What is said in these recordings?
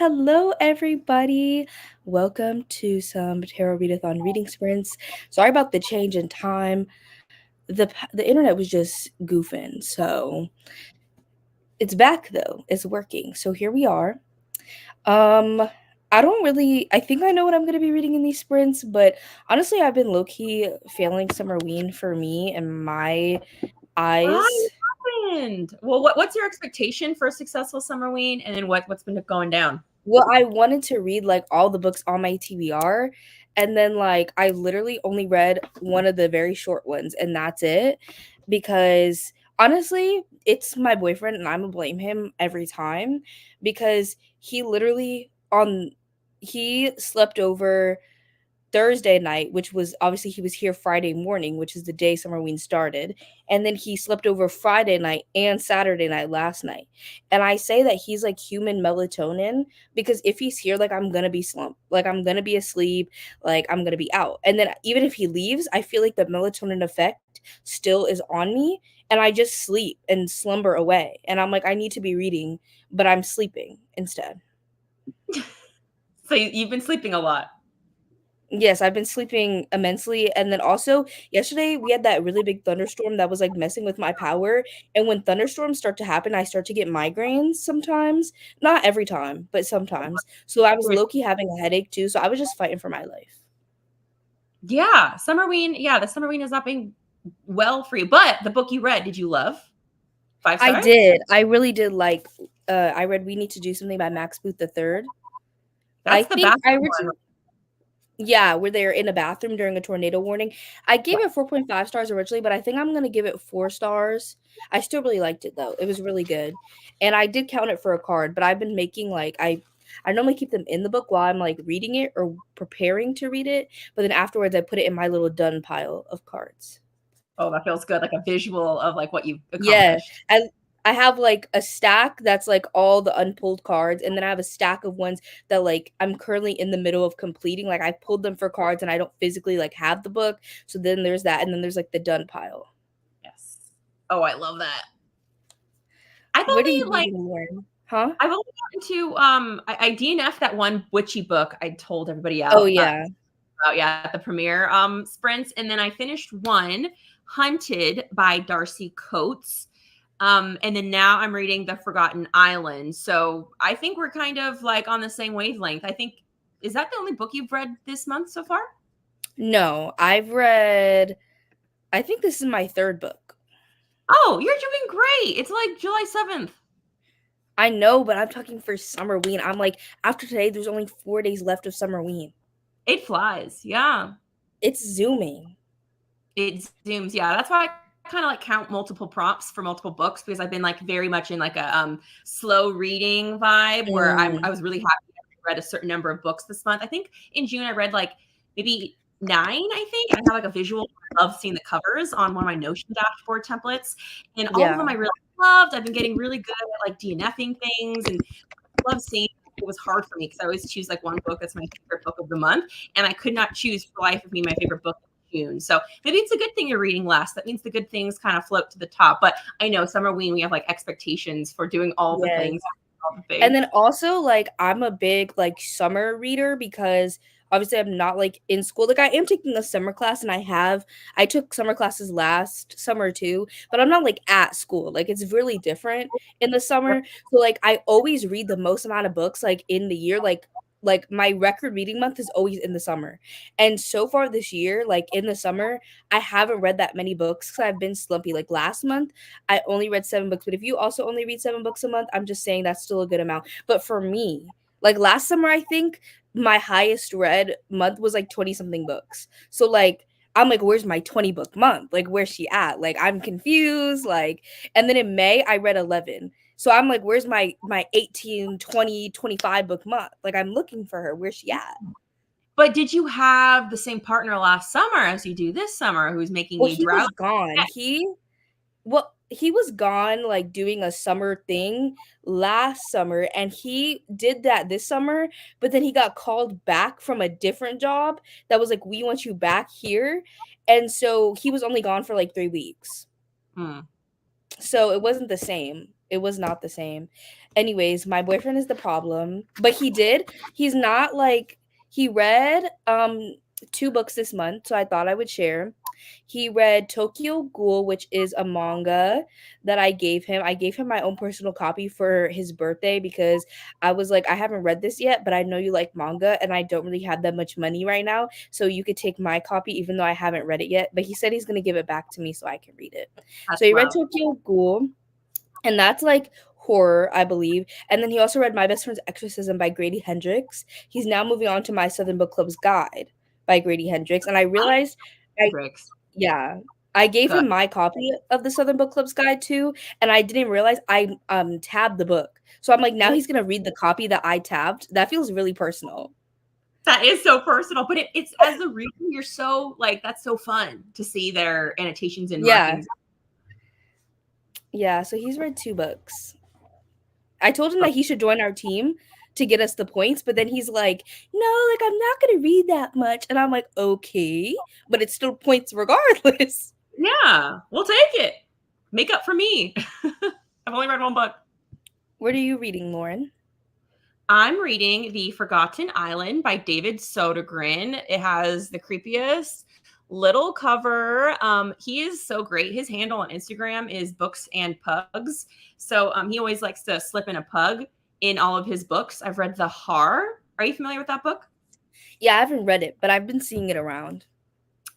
Hello, everybody. Welcome to some Tarot Readathon reading sprints. Sorry about the change in time. The internet was just goofing, so it's back though. It's working. So here we are. Um, I think I know what I'm going to be reading in these sprints, but honestly, I've been low-key failing Summerween for me and my eyes. What happened? Well, what's your expectation for a successful Summerween, and then what's been going down? Well, I wanted to read like all the books on my TBR, and then like I literally only read one of the very short ones, and that's it. Because honestly, it's my boyfriend, and I'm gonna blame him every time because he slept over Thursday night, which was obviously he was here Friday morning, which is the day Summerween started. And then he slept over Friday night and Saturday night last night. And I say that he's like human melatonin because if he's here, like I'm gonna be slumped, like I'm gonna be asleep, like I'm gonna be out. And then even if he leaves, I feel like the melatonin effect still is on me and I just sleep and slumber away. And I'm like, I need to be reading, but I'm sleeping instead. So you've been sleeping a lot. Yes, I've been sleeping immensely, and then also yesterday we had that really big thunderstorm that was, like, messing with my power, and when thunderstorms start to happen, I start to get migraines sometimes. Not every time, but sometimes. So I was low-key having a headache too, so I was just fighting for my life. Yeah, Summerween. Yeah, the Summerween is not being well for you. But the book you read, did you love? 5 I stars? did. I really did like, I read We Need to Do Something by Max Booth III. I That's the think I bathroom one. Yeah, where they're in a bathroom during a tornado warning. I gave it 4.5 stars originally, but I think I'm gonna give it 4 stars. I still really liked it though. It was really good. And I did count it for a card, but I've been making like I normally keep them in the book while I'm like reading it or preparing to read it, but then afterwards I put it in my little done pile of cards. Oh, that feels good. Like a visual of like what you've Yeah. accomplished. I have like a stack that's like all the unpulled cards, and then I have a stack of ones that like I'm currently in the middle of completing. Like I pulled them for cards and I don't physically like have the book. So then there's that, and then there's like the done pile. Yes. Oh, I love that. I've What are only you like reading more? Huh? I've only gotten to I DNF that one witchy book I told everybody Oh out. yeah. At the premiere sprints, and then I finished one, Hunted by Darcy Coates, and then now I'm reading The Forgotten Island. So I think we're kind of like on the same wavelength. I think, is that the only book you've read this month so far? No, I think this is my third book. Oh, you're doing great. It's like July 7th. I know, but I'm talking for Summerween. I'm like, after today, there's only 4 days left of Summerween. It flies. Yeah. It's zooming. It zooms. Yeah. That's why I kind of like count multiple prompts for multiple books, because I've been like very much in like a slow reading vibe where I was really happy I read a certain number of books this month. I think in June I read like maybe 9, I think. And I have like a visual. I love seeing the covers on one of my Notion dashboard templates. And all of Yeah. them I really loved. I've been getting really good at like DNFing things, and I love seeing. It was hard for me because I always choose like one book that's my favorite book of the month, and I could not choose for life of me my favorite book June. So maybe it's a good thing you're reading less. That means the good things kind of float to the top. But I know Summerween, we have like expectations for doing all the Yes. things. All the And things. then also, like, I'm a big, like, summer reader because obviously I'm not, like, in school. Like, I am taking a summer class, and I took summer classes last summer too, but I'm not, like, at school. Like, it's really different in the summer. So, like, I always read the most amount of books, like, in the year. Like my record reading month is always in the summer. And so far this year, like in the summer, I haven't read that many books because I've been slumpy. Like last month, I only read 7 books, but if you also only read 7 books a month, I'm just saying that's still a good amount. But for me, like last summer, I think my highest read month was like 20 something books. So like I'm like, where's my 20 book month? Like, where's she at? Like, I'm confused. Like, and then in May, I read 11. So I'm like, where's my 18, 20, 25 book month? Like, I'm looking for her. Where's she at? But did you have the same partner last summer as you do this summer who's making Well, you he was drowsy? gone. He was gone like doing a summer thing last summer, and he did that this summer, but then he got called back from a different job that was like, we want you back here. And so he was only gone for like 3 weeks. Hmm. So it wasn't the same. It was not the same. Anyways, my boyfriend is the problem, but he's not like he read 2 books this month, so I thought I would share. He read Tokyo Ghoul, which is a manga that I gave him. I gave him my own personal copy for his birthday because I was like, I haven't read this yet, but I know you like manga and I don't really have that much money right now. So you could take my copy, even though I haven't read it yet. But he said he's going to give it back to me so I can read it. That's So he read love. Tokyo Ghoul, and that's like horror, I believe. And then he also read My Best Friend's Exorcism by Grady Hendrix. He's now moving on to My Southern Book Club's Guide by Grady Hendrix. And I realized I Hendrix. yeah. I gave Good. him my copy of the Southern Book Club's Guide too, and I didn't realize I tabbed the book. So I'm like, now he's gonna read the copy that I tabbed. That feels really personal. That is so personal, but it's as a reader, you're so like that's so fun to see their annotations and Yeah. markings. Yeah, so he's read 2 books. I told him that he should join our team to get us the points, but then he's like, "No, like I'm not gonna read that much." And I'm like, "Okay, but it's still points regardless." Yeah, we'll take it. Make up for me. I've only read 1 book. What are you reading, Lauren? I'm reading The Forgotten Island by David Sodergren. It has the creepiest little cover. He is so great. His handle on Instagram is Books and Pugs. So he always likes to slip in a pug in all of his books. I've read The Har. Are you familiar with that book? Yeah, I haven't read it, but I've been seeing it around.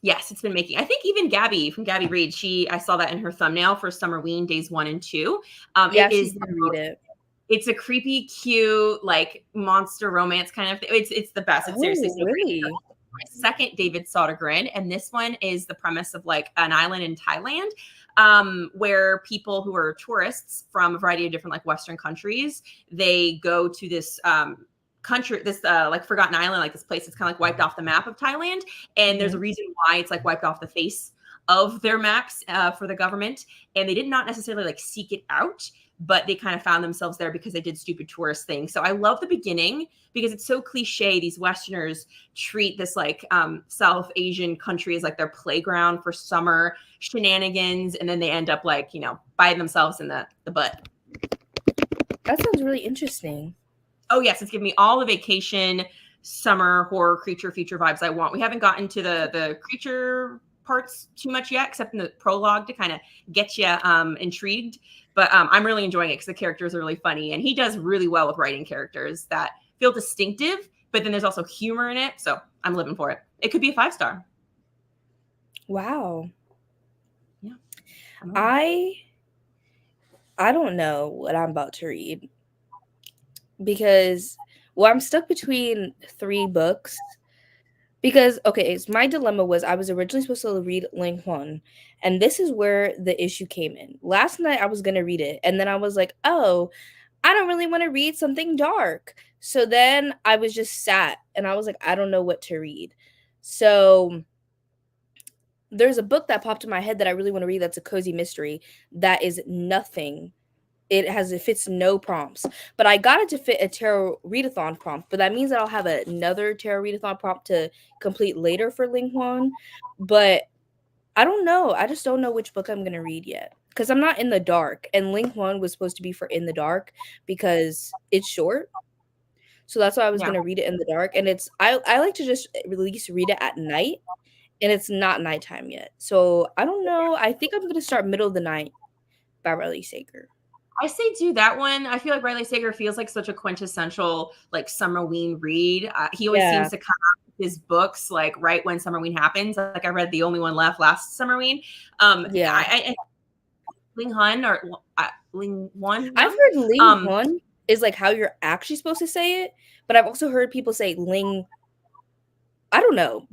Yes, it's been making. I think even Gabby from Gabby Reed. I saw that in her thumbnail for Summerween days 1 and 2. Yeah, It she's is. gonna read it. It's a creepy, cute, like monster romance kind of thing. It's the best. It's seriously Oh, so great. really? My second David Sodergren, and this one is the premise of like an island in Thailand, where people who are tourists from a variety of different like Western countries, they go to this country, this like forgotten island, like this place that's kind of like wiped off the map of Thailand, and there's a reason why it's like wiped off the face of their maps for the government, and they did not necessarily like seek it out, but they kind of found themselves there because they did stupid tourist things. So I love the beginning because it's so cliche. These Westerners treat this like South Asian country as like their playground for summer shenanigans, and then they end up like, you know, biting themselves in the butt. That sounds really interesting. Oh yes, it's giving me all the vacation summer horror creature feature vibes I want. We haven't gotten to the creature parts too much yet, except in the prologue to kind of get you intrigued. But I'm really enjoying it because the characters are really funny, and he does really well with writing characters that feel distinctive, but then there's also humor in it. So I'm living for it. It could be a 5-star. Wow. Yeah. I don't know what I'm about to read because I'm stuck between 3 books. Because okay, so my dilemma was I was originally supposed to read Ling Huan, and this is where the issue came in. Last night I was gonna read it, and then I was like, oh, I don't really want to read something dark. So then I was just sat and I was like, I don't know what to read. So there's a book that popped in my head that I really want to read that's a cozy mystery that is nothing. It fits no prompts. But I got it to fit a tarot readathon prompt, but that means that I'll have another tarot readathon prompt to complete later for Ling Huan. But I don't know. I just don't know which book I'm gonna read yet. Because I'm not in the dark. And Ling Huan was supposed to be for in the dark because it's short. So that's why I was gonna read it in the dark. And I like to just at least read it at night. And it's not nighttime yet. So I don't know. I think I'm gonna start Middle of the Night by Riley Sager. I say do that one. I feel like Riley Sager feels like such a quintessential like Summerween read. He always seems to come out with his books like right when Summerween happens. Like I read The Only One Left last Summerween. I Ling Hun or Ling One. I've heard Ling Hun is like how you're actually supposed to say it, but I've also heard people say Ling. I don't know,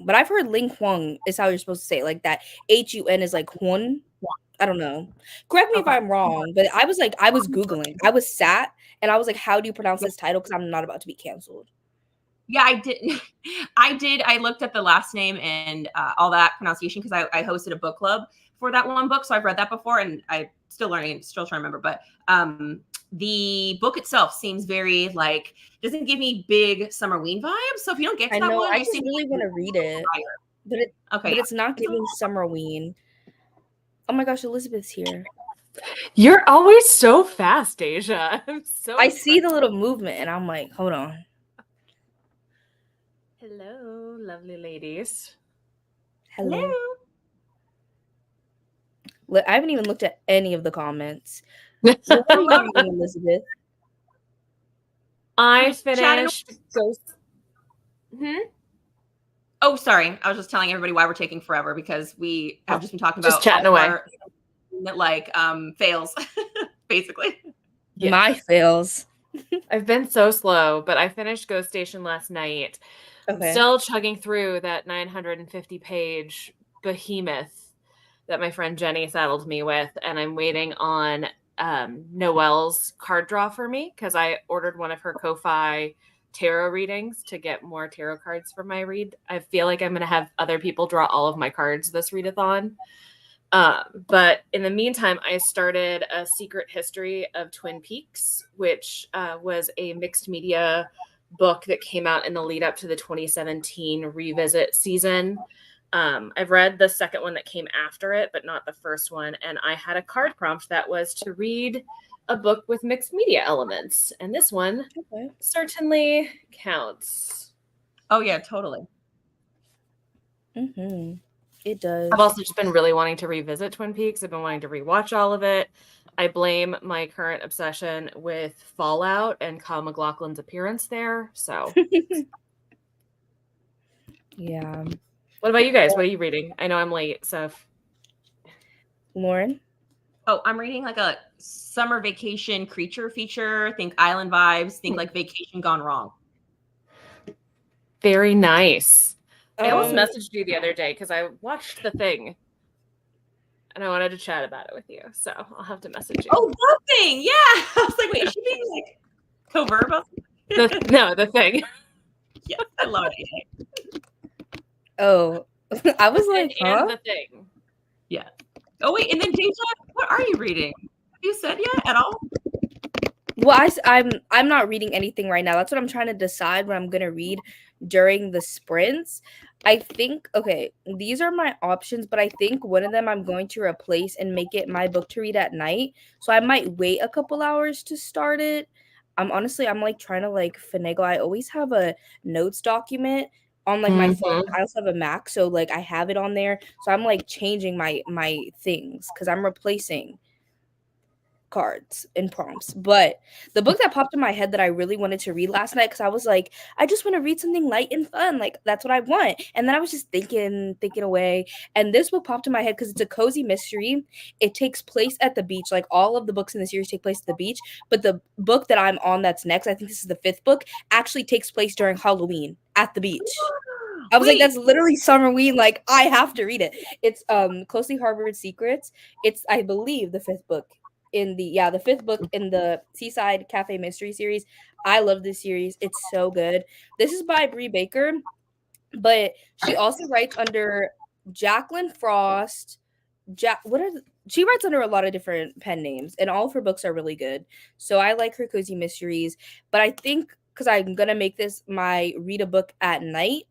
but I've heard Ling Huang is how you're supposed to say it. Like that HUN is like Huan. I don't know. Correct me if I'm wrong, but I was Googling. I was sat and I was like, how do you pronounce this title? Because I'm not about to be canceled. Yeah, I did. I looked up the last name and all that pronunciation because I hosted a book club for that one book. So I've read that before and I'm still learning and still trying to remember. But the book itself seems very like, doesn't give me big Summerween vibes. So if you don't get to that one, I just really want to read it. But it's not giving Summerween. Oh my gosh, Elizabeth's here. You're always so fast, Asia. I'm so I see the little movement and I'm like, hold on. Hello, lovely ladies. Hello. I haven't even looked at any of the comments. What are you reading, Elizabeth? I finished Ghost. Oh, sorry. I was just telling everybody why we're taking forever because we have just been talking about chatting away. Like fails, basically. Yes. My fails. I've been so slow, but I finished Ghost Station last night. Okay. I'm still chugging through that 950-page behemoth that my friend Jenny saddled me with, and I'm waiting on Noelle's card draw for me because I ordered one of her Ko-Fi tarot readings to get more tarot cards for my read. I feel like I'm going to have other people draw all of my cards this readathon. But in the meantime, I started A Secret History of Twin Peaks, which was a mixed media book that came out in the lead up to the 2017 revisit season. I've read the second one that came after it, but not the first one. And I had a card prompt that was to read a book with mixed media elements. And this one certainly counts. Oh, yeah, totally. Mm-hmm. It does. I've also just been really wanting to revisit Twin Peaks. I've been wanting to rewatch all of it. I blame my current obsession with Fallout and Kyle MacLachlan's appearance there. So, yeah. What about you guys? What are you reading? I know I'm late, so. Lauren? Oh, I'm reading like a summer vacation creature feature. Think island vibes. Think like Vacation Gone Wrong. Very nice. I almost messaged you the other day because I watched The Thing. And I wanted to chat about it with you. So I'll have to message you. Oh, The Thing. Yeah. I was like, wait, is she being like covert about No, The Thing. Yes, I love it. Oh, I was like, huh? And The Thing. Yeah. Oh, wait. And then, Deja, what are you reading? Have you said yet at all? Well, I'm not reading anything right now. That's what I'm trying to decide what I'm going to read during the sprints. I think, okay, these are my options, but I think one of them I'm going to replace and make it my book to read at night. So I might wait a couple hours to start it. I'm like trying to like finagle. I always have a notes document on like my phone. I also have a Mac, so like I have it on there. So I'm like changing my things because I'm replacing cards and prompts. But the book that popped in my head that I really wanted to read last night, because I was like, I just want to read something light and fun, like that's what I want. And then I was just thinking away, and this book popped in my head because it's a cozy mystery. It takes place at the beach. Like all of the books in the series take place at the beach, but the book that I'm on that's next, I think this is the 5th book, actually takes place during Halloween at the beach. I was like, that's literally Summerween. Like, I have to read it. It's Closely Harbored Secrets. It's, I believe, the 5th book in the 5th book in the Seaside Cafe Mystery series. I love this series. It's so good. This is by Bree Baker, but she also writes under Jacqueline Frost. She writes under a lot of different pen names, and all of her books are really good. So I like her cozy mysteries. But I think because I'm gonna make this my read a book at night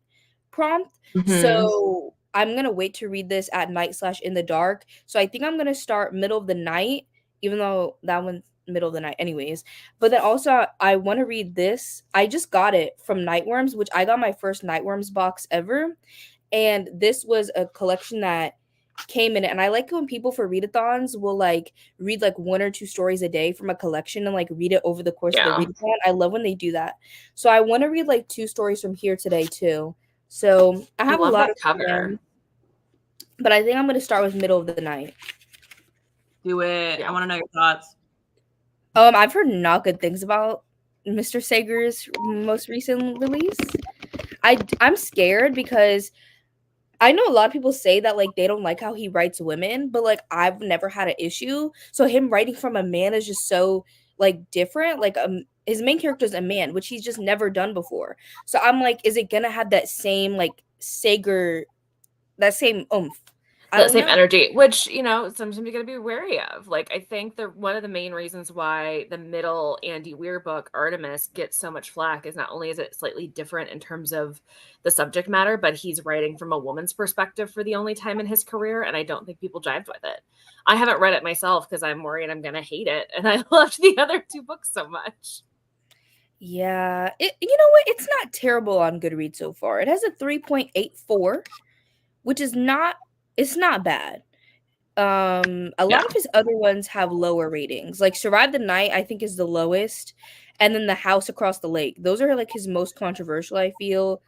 prompt, so I'm gonna wait to read this at night / in the dark. So I think I'm gonna start middle of the night, even though that one's middle of the night anyways. But then also I want to read this. I just got it from Nightworms, which I got my first Nightworms box ever. And this was a collection that came in it. And I like when people for readathons will like read like 1 or 2 stories a day from a collection and like read it over the course of the readathon. I love when they do that. So I want to read like 2 stories from here today too. So I have a lot of cover. But I think I'm going to start with middle of the night. Do it. I want to know your thoughts. I've heard not good things about Mr. Sager's most recent release. I'm scared because I know a lot of people say that like they don't like how he writes women, but like I've never had an issue. So him writing from a man is just so like different. Like his main character is a man, which he's just never done before. So I'm like, is it gonna have that same like Sager, that same oomph? that same energy, which, you know, sometimes you got to be wary of. Like, I think one of the main reasons why the middle Andy Weir book, Artemis, gets so much flack is not only is it slightly different in terms of the subject matter, but he's writing from a woman's perspective for the only time in his career, and I don't think people jived with it. I haven't read it myself because I'm worried I'm going to hate it, and I loved the other two books so much. Yeah. You know what? It's not terrible on Goodreads so far. It has a 3.84, which is not, it's not bad. A lot of his other ones have lower ratings. Like Survive the Night, I think, is the lowest. And then The House Across the Lake. Those are like his most controversial, I feel.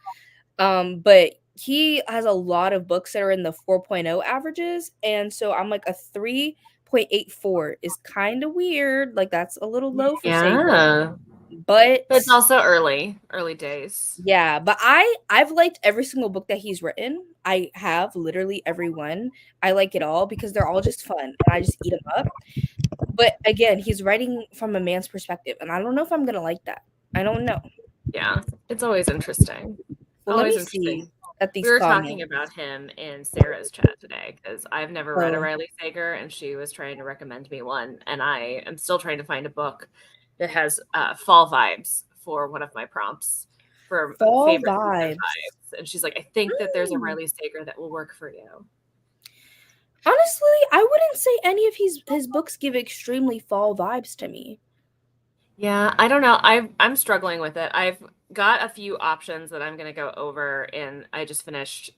But he has a lot of books that are in the 4.0 averages. And so I'm like, a 3.84 is kind of weird. Like, that's a little low for Saber. But it's also early days. Yeah, but I've liked every single book that he's written. I have literally every one. I like it all because they're all just fun and I just eat them up. But again, he's writing from a man's perspective, and I don't know if I'm gonna like that. I don't know. Yeah, it's always interesting. Well, let me see at these. We were talking about him in Sarah's chat today because I've never read a Riley Sager, and she was trying to recommend me one, and I am still trying to find a book that has fall vibes for one of my prompts for fall favorite vibes. And she's like, I think that there's a Riley Sager that will work for you. Honestly, I wouldn't say any of his books give extremely fall vibes to me. Yeah, I don't know. I'm struggling with it. I've got a few options that I'm going to go over, and I just finished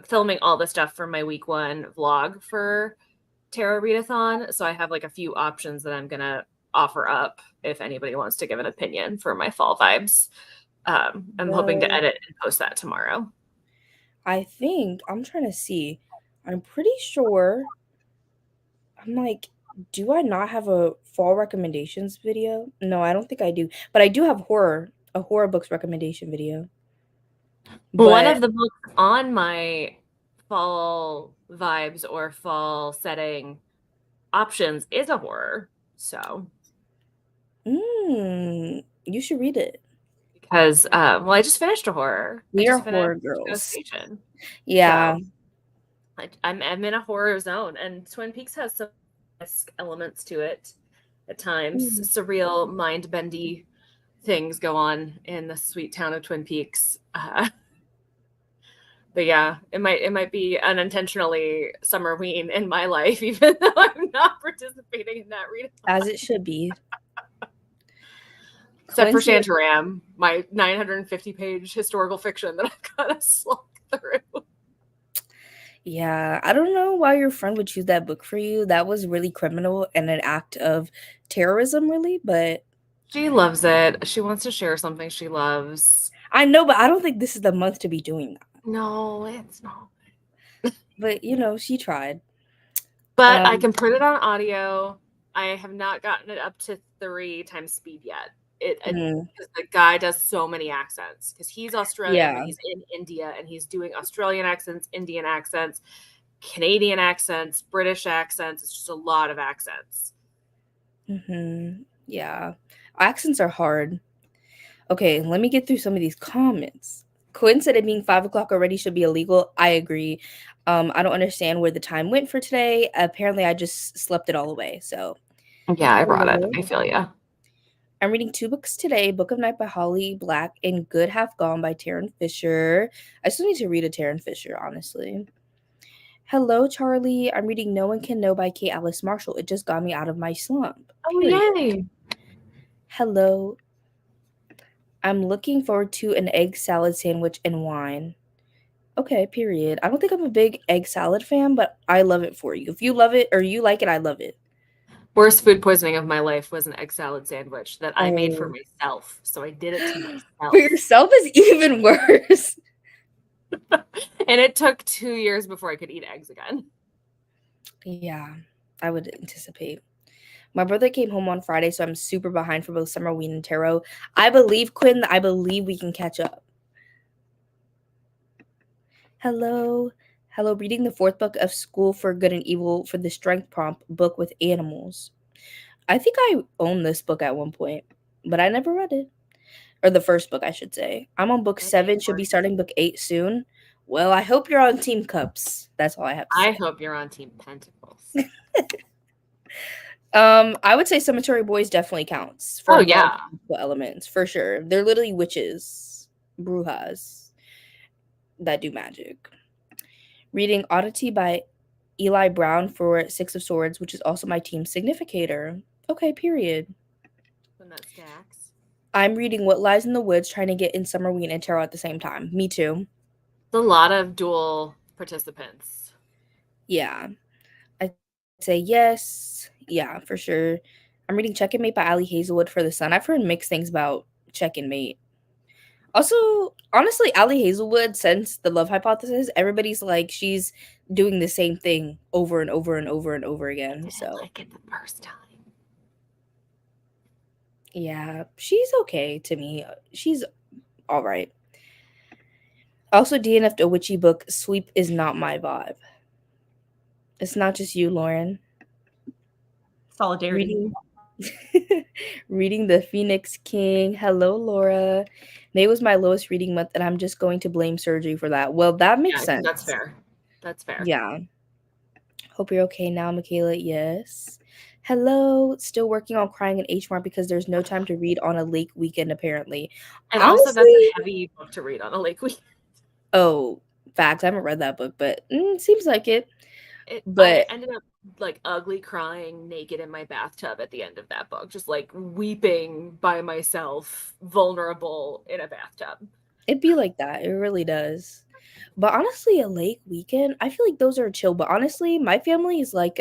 filming all the stuff for my week 1 vlog for Tarot Readathon. So I have like a few options that I'm going to offer up if anybody wants to give an opinion for my fall vibes. I'm hoping to edit and post that tomorrow. I think I'm trying to see. I'm pretty sure. I'm like, do I not have a fall recommendations video? No, I don't think I do. But I do have a horror books recommendation video. One of the books on my fall vibes or fall setting options is a horror. So you should read it. Because I just finished a horror. We are horror girls. Yeah. So I'm in a horror zone, and Twin Peaks has some elements to it at times. Surreal, mind-bendy things go on in the sweet town of Twin Peaks. But yeah, it might be unintentionally Summerween in my life, even though I'm not participating in that reading. As it should be. Except for Shantaram, my 950-page historical fiction that I've got to slog through. Yeah, I don't know why your friend would choose that book for you. That was really criminal and an act of terrorism, really, but... She loves it. She wants to share something she loves. I know, but I don't think this is the month to be doing that. No, it's not. But, you know, she tried. But I can put it on audio. I have not gotten it up to 3 times speed yet. Because the guy does so many accents. Because he's Australian, but he's in India, and he's doing Australian accents, Indian accents, Canadian accents, British accents. It's just a lot of accents. Yeah. Accents are hard. Okay, let me get through some of these comments. Quinn said it being 5 o'clock already should be illegal. I agree. I don't understand where the time went for today. Apparently, I just slept it all away. So, yeah, I brought it. I feel ya. I'm reading 2 books today: Book of Night by Holly Black and Good Half Gone by Taryn Fisher. I still need to read a Taryn Fisher, honestly. Hello, Charlie. I'm reading No One Can Know by Kate Alice Marshall. It just got me out of my slump. Oh, yay. Hello. I'm looking forward to an egg salad sandwich and wine. Okay, period. I don't think I'm a big egg salad fan, but I love it for you. If you love it or you like it, I love it. Worst food poisoning of my life was an egg salad sandwich that I made for myself. So I did it to myself. For yourself is even worse. And it took 2 years before I could eat eggs again. Yeah, I would anticipate. My brother came home on Friday, so I'm super behind for both Summerween and Tarot. I believe, Quinn, I believe we can catch up. Hello. Reading the 4th book of School for Good and Evil for the Strength Prompt book with animals. I think I owned this book at one point, but I never read it. Or the first book, I should say. I'm on book 7, should be starting book 8 soon. Well, I hope you're on Team Cups. That's all I have to say. I hope you're on Team Pentacles. I would say Cemetery Boys definitely counts for multiple elements, for sure. They're literally witches, brujas that do magic. Reading Oddity by Eli Brown for Six of Swords, which is also my team significator. Okay, period. When that stacks. I'm reading What Lies in the Woods, trying to get in Summerween and Tarot at the same time. Me too. It's a lot of dual participants. Yeah. I'd say yes. Yeah, for sure. I'm reading Check and Mate by Ali Hazelwood for the Sun. I've heard mixed things about Check and Mate. Also, honestly, Ali Hazelwood, since the Love Hypothesis, everybody's like she's doing the same thing over and over and over and over again. So like it the first time. Yeah, she's okay to me. She's all right. Also, DNF'd a witchy book. Sweep is not my vibe. It's not just you, Lauren. Solidarity. Reading The Phoenix King. Hello, Laura. May was my lowest reading month, and I'm just going to blame surgery for that. Well, that makes sense. That's fair. That's fair. Yeah. Hope you're okay now, Michaela. Yes. Hello. Still working on Crying in H Mart because there's no time to read on a lake weekend, apparently. And honestly, also, that's a heavy book to read on a lake weekend. Oh, facts. I haven't read that book, but seems like it. I ended up like ugly crying naked in my bathtub at the end of that book, just like weeping by myself, vulnerable in a bathtub. It'd be like that. It really does. But honestly, a lake weekend, I feel like those are chill. But honestly, my family is like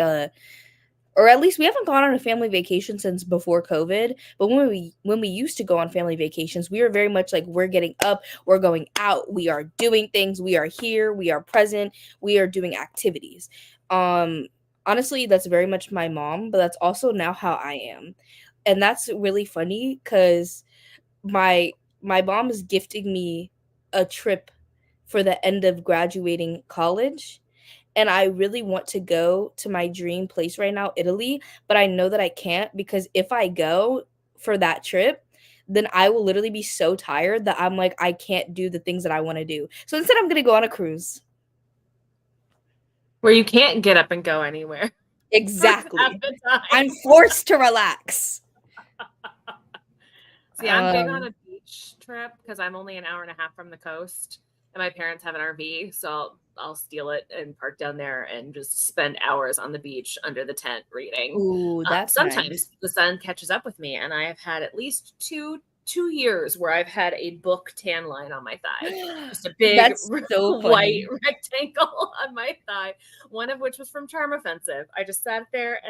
or at least we haven't gone on a family vacation since before COVID. But when we used to go on family vacations, we were very much like we're getting up, we're going out, we are doing things, we are here, we are present, we are doing activities. Honestly, that's very much my mom, but that's also now how I am. And that's really funny because my mom is gifting me a trip for the end of graduating college. And I really want to go to my dream place right now, Italy, but I know that I can't because if I go for that trip, then I will literally be so tired that I'm like, I can't do the things that I want to do. So instead, I'm going to go on a cruise. Where you can't get up and go anywhere. Exactly. I'm forced to relax. See, I'm big on a beach trip because I'm only an hour and a half from the coast. And my parents have an RV, so I'll steal it and park down there and just spend hours on the beach under the tent reading. Ooh, that's sometimes nice. The sun catches up with me, and I have had at least two years where I've had a book tan line on my thigh. Just a big white rectangle on my thigh, one of which was from Charm Offensive. I just sat there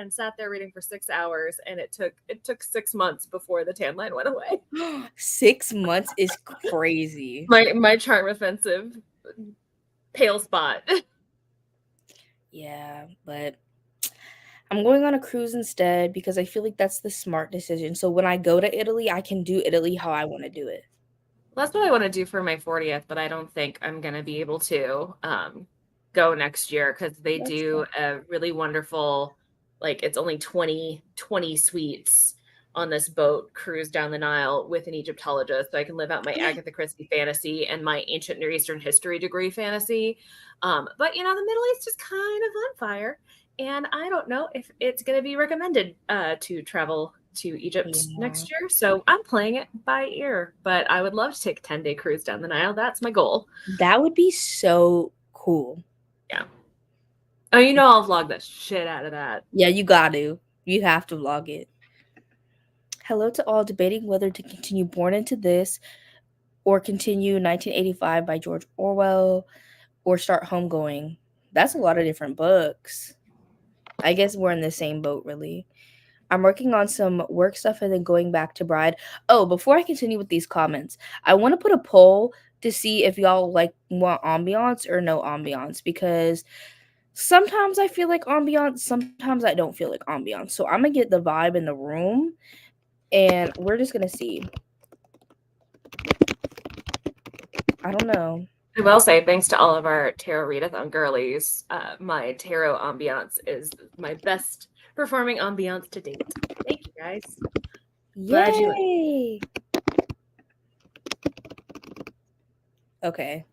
reading for 6 hours, and it took 6 months before the tan line went away. 6 months is crazy. My Charm Offensive pale spot. Yeah, but I'm going on a cruise instead because I feel like that's the smart decision. So when I go to Italy, I can do Italy how I want to do it. Well, that's what I want to do for my 40th, but I don't think I'm going to be able to go next year because they do a really wonderful, like it's only 20 suites on this boat cruise down the Nile with an Egyptologist. So I can live out my Agatha Christie fantasy and my ancient Near Eastern history degree fantasy. But, the Middle East is kind of on fire. And I don't know if it's going to be recommended to travel to Egypt next year. So I'm playing it by ear. But I would love to take a 10-day cruise down the Nile. That's my goal. That would be so cool. Yeah. Oh, I'll vlog the shit out of that. Yeah, you got to. You have to vlog it. Hello to all debating whether to continue Born Into This or continue 1985 by George Orwell or start Homegoing. That's a lot of different books. I guess we're in the same boat, really. I'm working on some work stuff and then going back to Bride. Oh, before I continue with these comments, I want to put a poll to see if y'all want ambiance or no ambiance because sometimes I feel like ambiance, sometimes I don't feel like ambiance. So I'm going to get the vibe in the room and we're just going to see. I don't know. I will say, thanks to all of our tarot readathon girlies, my tarot ambiance is my best performing ambiance to date. Thank you, guys. Yay! Okay.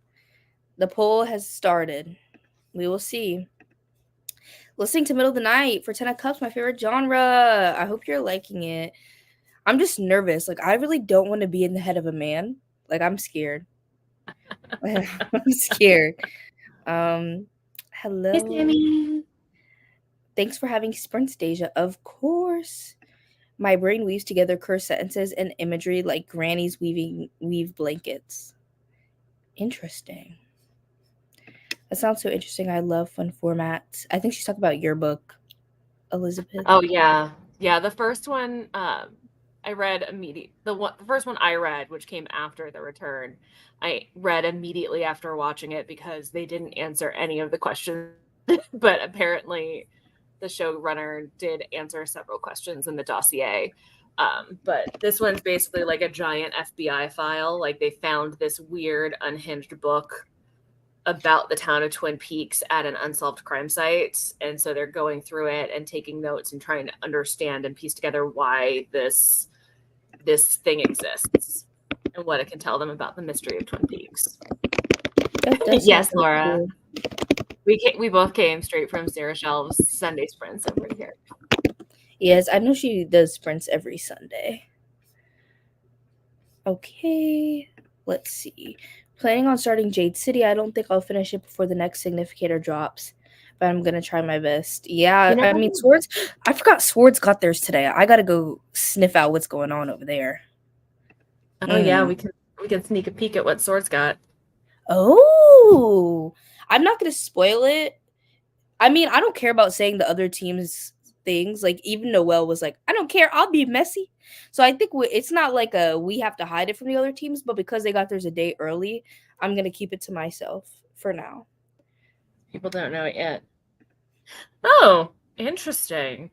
The poll has started. We will see. Listening to Middle of the Night for 10 of Cups, my favorite genre. I hope you're liking it. I'm just nervous. Like, I really don't want to be in the head of a man. Like, I'm scared. I'm scared. Hello. Hey, Sammy. Thanks for having Sprints, Deja. Of course. My brain weaves together cursed sentences and imagery like grannies weave blankets. Interesting. That sounds so interesting. I love fun formats. I think she's talking about your book, Elizabeth. Oh yeah. Yeah, the first one I read immediately. The first one I read, which came after The Return, I read immediately after watching it because they didn't answer any of the questions. But apparently the showrunner did answer several questions in the dossier. But this one's basically like a giant FBI file. Like they found this weird unhinged book about the town of Twin Peaks at an unsolved crime site. And so they're going through it and taking notes and trying to understand and piece together why this thing exists and what it can tell them about the mystery of Twin Peaks. Yes, Laura. Cool. We both came straight from Sarah Shelves' Sunday sprints over here. Yes, I know she does sprints every Sunday. Okay, let's see. Planning on starting Jade City. I don't think I'll finish it before the next Significator drops, but I'm gonna try my best. Yeah, I mean, Swords. I forgot Swords got theirs today. I gotta go sniff out what's going on over there. Oh yeah, we can sneak a peek at what Swords got. Oh, I'm not gonna spoil it. I mean, I don't care about saying the other team's things. Like even Noelle was like, I don't care. I'll be messy. So I think it's not like we have to hide it from the other teams, but because they got theirs a day early, I'm gonna keep it to myself for now. People don't know it yet. Oh, interesting.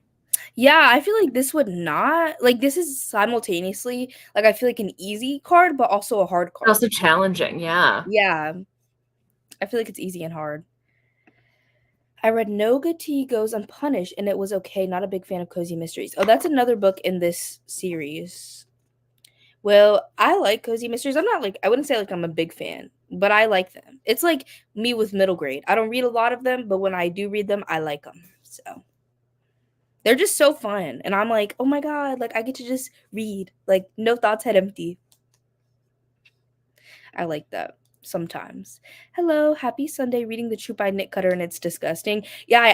Yeah, I feel like this would not like this is simultaneously like I feel like an easy card, but also a hard card. Also challenging, yeah. Yeah, I feel like it's easy and hard. I read No Good Tea Goes Unpunished, and it was okay. Not a big fan of cozy mysteries. Oh, that's another book in this series. Well, I like cozy mysteries. I'm not like I wouldn't say like I'm a big fan, but I like them. It's like me with middle grade. I don't read a lot of them, but when I do read them, I like them. So they're just so fun, and I'm like, oh my god, like I get to just read, like no thoughts, head empty. I like that. Sometimes. Hello, happy Sunday reading The Truth by Nick Cutter and It's Disgusting. Yeah,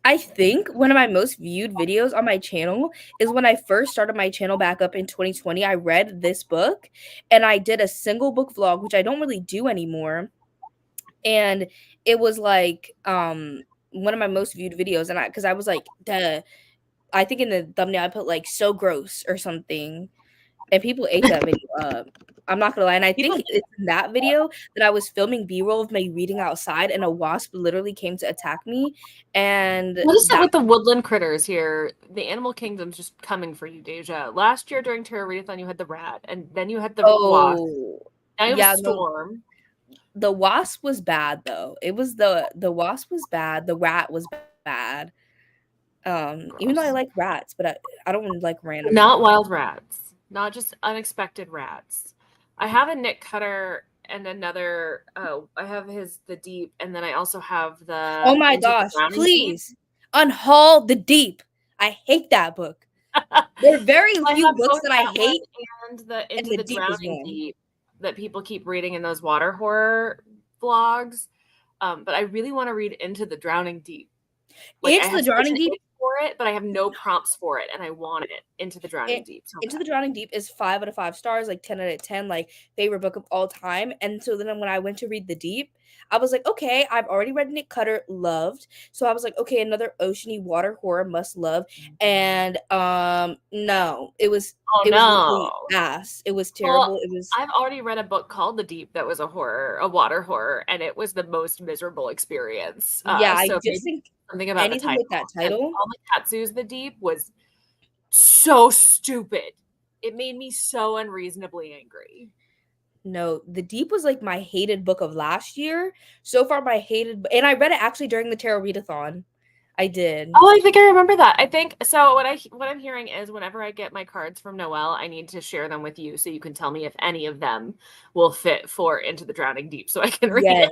I think one of my most viewed videos on my channel is when I first started my channel back up in 2020. I read this book and I did a single book vlog, which I don't really do anymore. And it was like one of my most viewed videos. And because I was like, I think in the thumbnail I put like so gross or something. And people ate that video up. I'm not gonna lie. And I think it's in that video that I was filming B-roll of me reading outside and a wasp literally came to attack me. And what is that with the woodland critters here? The animal kingdom's just coming for you, Deja. Last year during Terra Readathon, you had the rat, and then you had the wasp. Now you have storm. The wasp was bad though. It was the wasp was bad. The rat was bad. Even though I like rats, but I don't like random. Not wild rats. Not just unexpected rats. I have a Nick Cutter and another. I have the Deep, and then I also have the. Oh my gosh! Please unhaul the Deep. I hate that book. There are very few books that I hate, and the Into the Drowning Deep that people keep reading in those water horror vlogs. But I really want to read Into the Drowning Deep. Like, Into the Drowning Deep for it, but I have no prompts for it, and I wanted it. Into the Drowning Deep. Into the Drowning Deep is 5 out of 5 stars, like 10 out of 10, like favorite book of all time. And so then when I went to read The Deep, I was like, okay, I've already read Nick Cutter, loved. So I was like, okay, another oceany water horror must love. And no, it was was ass. It was terrible. Well, I've already read a book called The Deep that was a water horror, and it was the most miserable experience. Yeah, I just think something about anything with that title. Katsu's The Deep was so stupid. It made me so unreasonably angry. No, The Deep was like my hated book of last year. So far, my hated, and I read it actually during the Terra Readathon. I did. Oh, I think I remember that. I think so. What I'm hearing is whenever I get my cards from Noelle, I need to share them with you so you can tell me if any of them will fit for Into the Drowning Deep, so I can read it.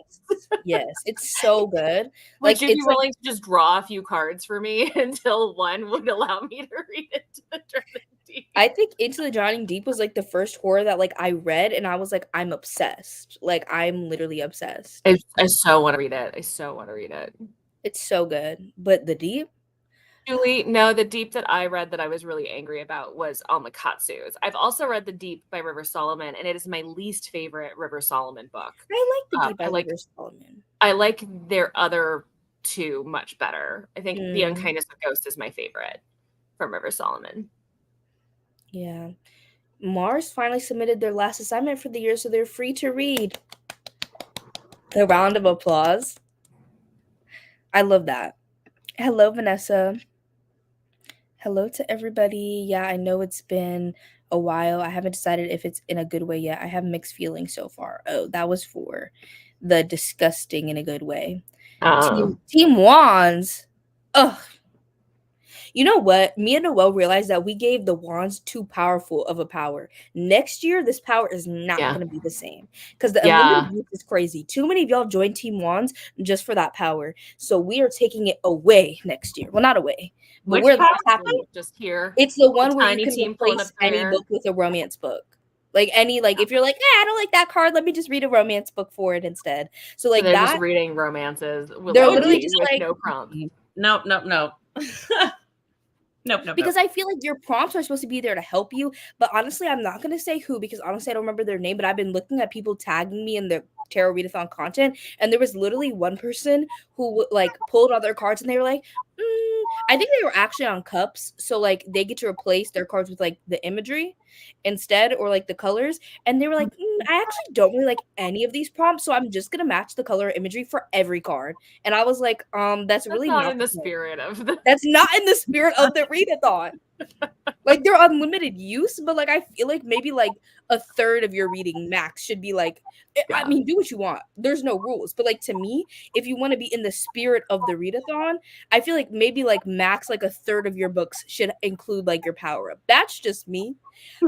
Yes, it's so good. Would you be willing to just draw a few cards for me until one would allow me to read Into the Drowning Deep? I think Into the Drowning Deep was like the first horror that like I read, and I was like, I'm obsessed. Like I'm literally obsessed. I so want to read it. I so want to read it. It's so good. But the Deep? Julie, no, the Deep that I read that I was really angry about was Almakatsu's. I've also read The Deep by River Solomon, and it is my least favorite River Solomon book. I like The Deep by River Solomon. I like their other two much better. I think The Unkindness of Ghosts is my favorite from River Solomon. Yeah. Mars finally submitted their last assignment for the year, so they're free to read. A round of applause. I love that. Hello, Vanessa. Hello to everybody. Yeah, I know it's been a while. I haven't decided if it's in a good way yet. I have mixed feelings so far. Oh, that was for the disgusting in a good way. Team Wands. Ugh. You know what? Me and Noelle realized that we gave the wands too powerful of a power. Next year, this power is not going to be the same because the unlimited youth is crazy. Too many of y'all joined Team Wands just for that power. So we are taking it away next year. Well, not away, but we're just here. It's the one where you can replace any book with a romance book. Like any, like if you're like, I don't like that card, let me just read a romance book for it instead. So like they're just reading romances. They're literally just like no prompt. Nope. Because I feel like your prompts are supposed to be there to help you. But honestly, I'm not going to say who because honestly, I don't remember their name. But I've been looking at people tagging me in their tarot readathon content. And there was literally one person who like pulled all their cards and they were like, I think they were actually on cups. So like they get to replace their cards with like the imagery instead or like the colors. And they were like, I actually don't really like any of these prompts. So I'm just going to match the color imagery for every card. And I was like, that's really not in the spirit of the that's not in the spirit of the readathon. Like they're unlimited use, but like I feel like maybe like a third of your reading max should be like, I mean, do what you want. There's no rules. But like to me, if you want to be in the spirit of the readathon, I feel like maybe like max like a third of your books should include like your power up. That's just me.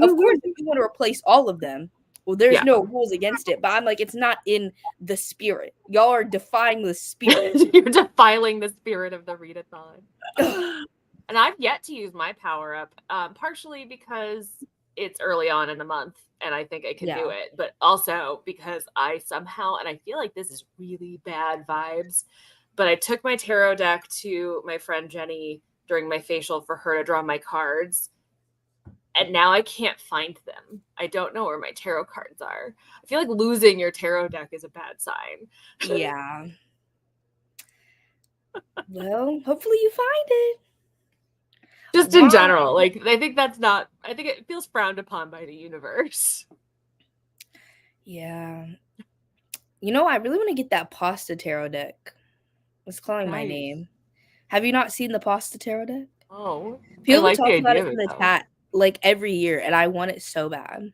Of course, if you want to replace all of them, well, there's no rules against it. But I'm like, it's not in the spirit. Y'all are defying the spirit. You're defiling the spirit of the readathon. And I've yet to use my power up, partially because it's early on in the month and I think I can do it, but also because I somehow, and I feel like this is really bad vibes, but I took my tarot deck to my friend Jenny during my facial for her to draw my cards. And now I can't find them. I don't know where my tarot cards are. I feel like losing your tarot deck is a bad sign. Yeah. Well, hopefully you find it. Just in general, like I think it feels frowned upon by the universe. Yeah. You know, I really want to get that pasta tarot deck. It's calling my name. Have you not seen the pasta tarot deck? Oh. People talk about it in the chat like every year, and I want it so bad.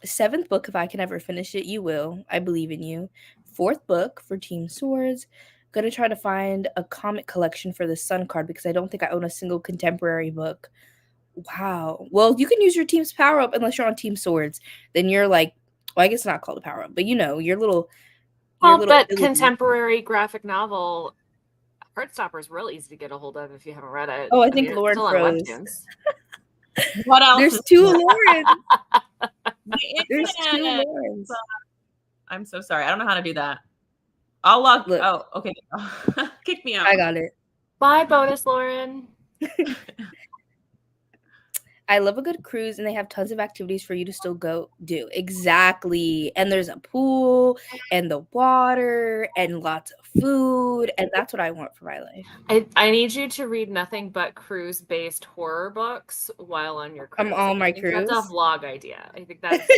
7th book, if I can ever finish it, you will. I believe in you. 4th book for Team Swords. Gonna try to find a comic collection for the Sun card because I don't think I own a single contemporary book. Wow. Well, you can use your team's power up unless you're on Team Swords. Then you're like, well, I guess it's not called a power up, but you know, your little. But contemporary graphic novel Heartstopper is real easy to get a hold of if you haven't read it. Oh, I think Lauren froze. What else? There's 2 Laurens. There's 2 Laurens. I'm so sorry. I don't know how to do that. I'll log. Look. Oh, okay. Kick me out. I got it. Bye, bonus Lauren. I love a good cruise, and they have tons of activities for you to still go do. Exactly. And there's a pool, and the water, and lots of food, and that's what I want for my life. I need you to read nothing but cruise-based horror books while on your cruise. I'm on my cruise. That's a vlog idea. I think that's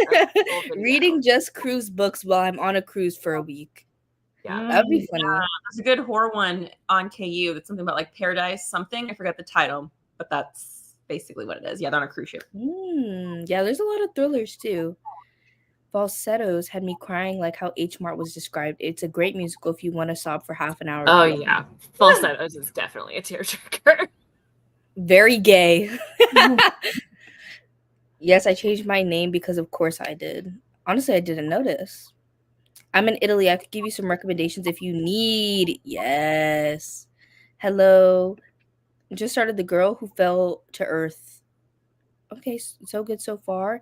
reading just cruise books while I'm on a cruise for a week. Yeah, that'd be funny. There's a good horror one on KU. That's something about like paradise something. I forgot the title, but that's basically what it is. Yeah, they're on a cruise ship. Yeah, there's a lot of thrillers too. Falsettos had me crying like how H Mart was described. It's a great musical if you want to sob for half an hour. Oh yeah, Falsettos is definitely a tearjerker. Very gay. Yes, I changed my name because of course I did. Honestly, I didn't notice. I'm in Italy. I could give you some recommendations if you need. Yes. Hello. Just started The Girl Who Fell to Earth. Okay, so good so far.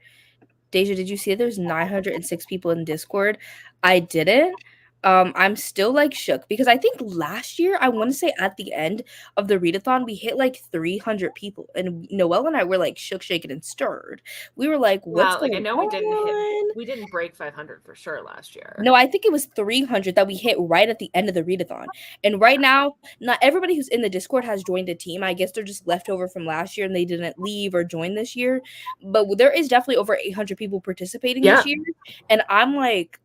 Deja, did you see there's 906 people in Discord? I didn't. I'm still like shook because I think last year, I want to say at the end of the readathon, we hit like 300 people, and Noelle and I were like shook, shaken, and stirred. We were like, "What's Wow, like I going know on?" we didn't break 500 for sure last year. No, I think it was 300 that we hit right at the end of the readathon. And right now, not everybody who's in the Discord has joined a team. I guess they're just left over from last year and they didn't leave or join this year. But there is definitely over 800 people participating this year. And I'm like,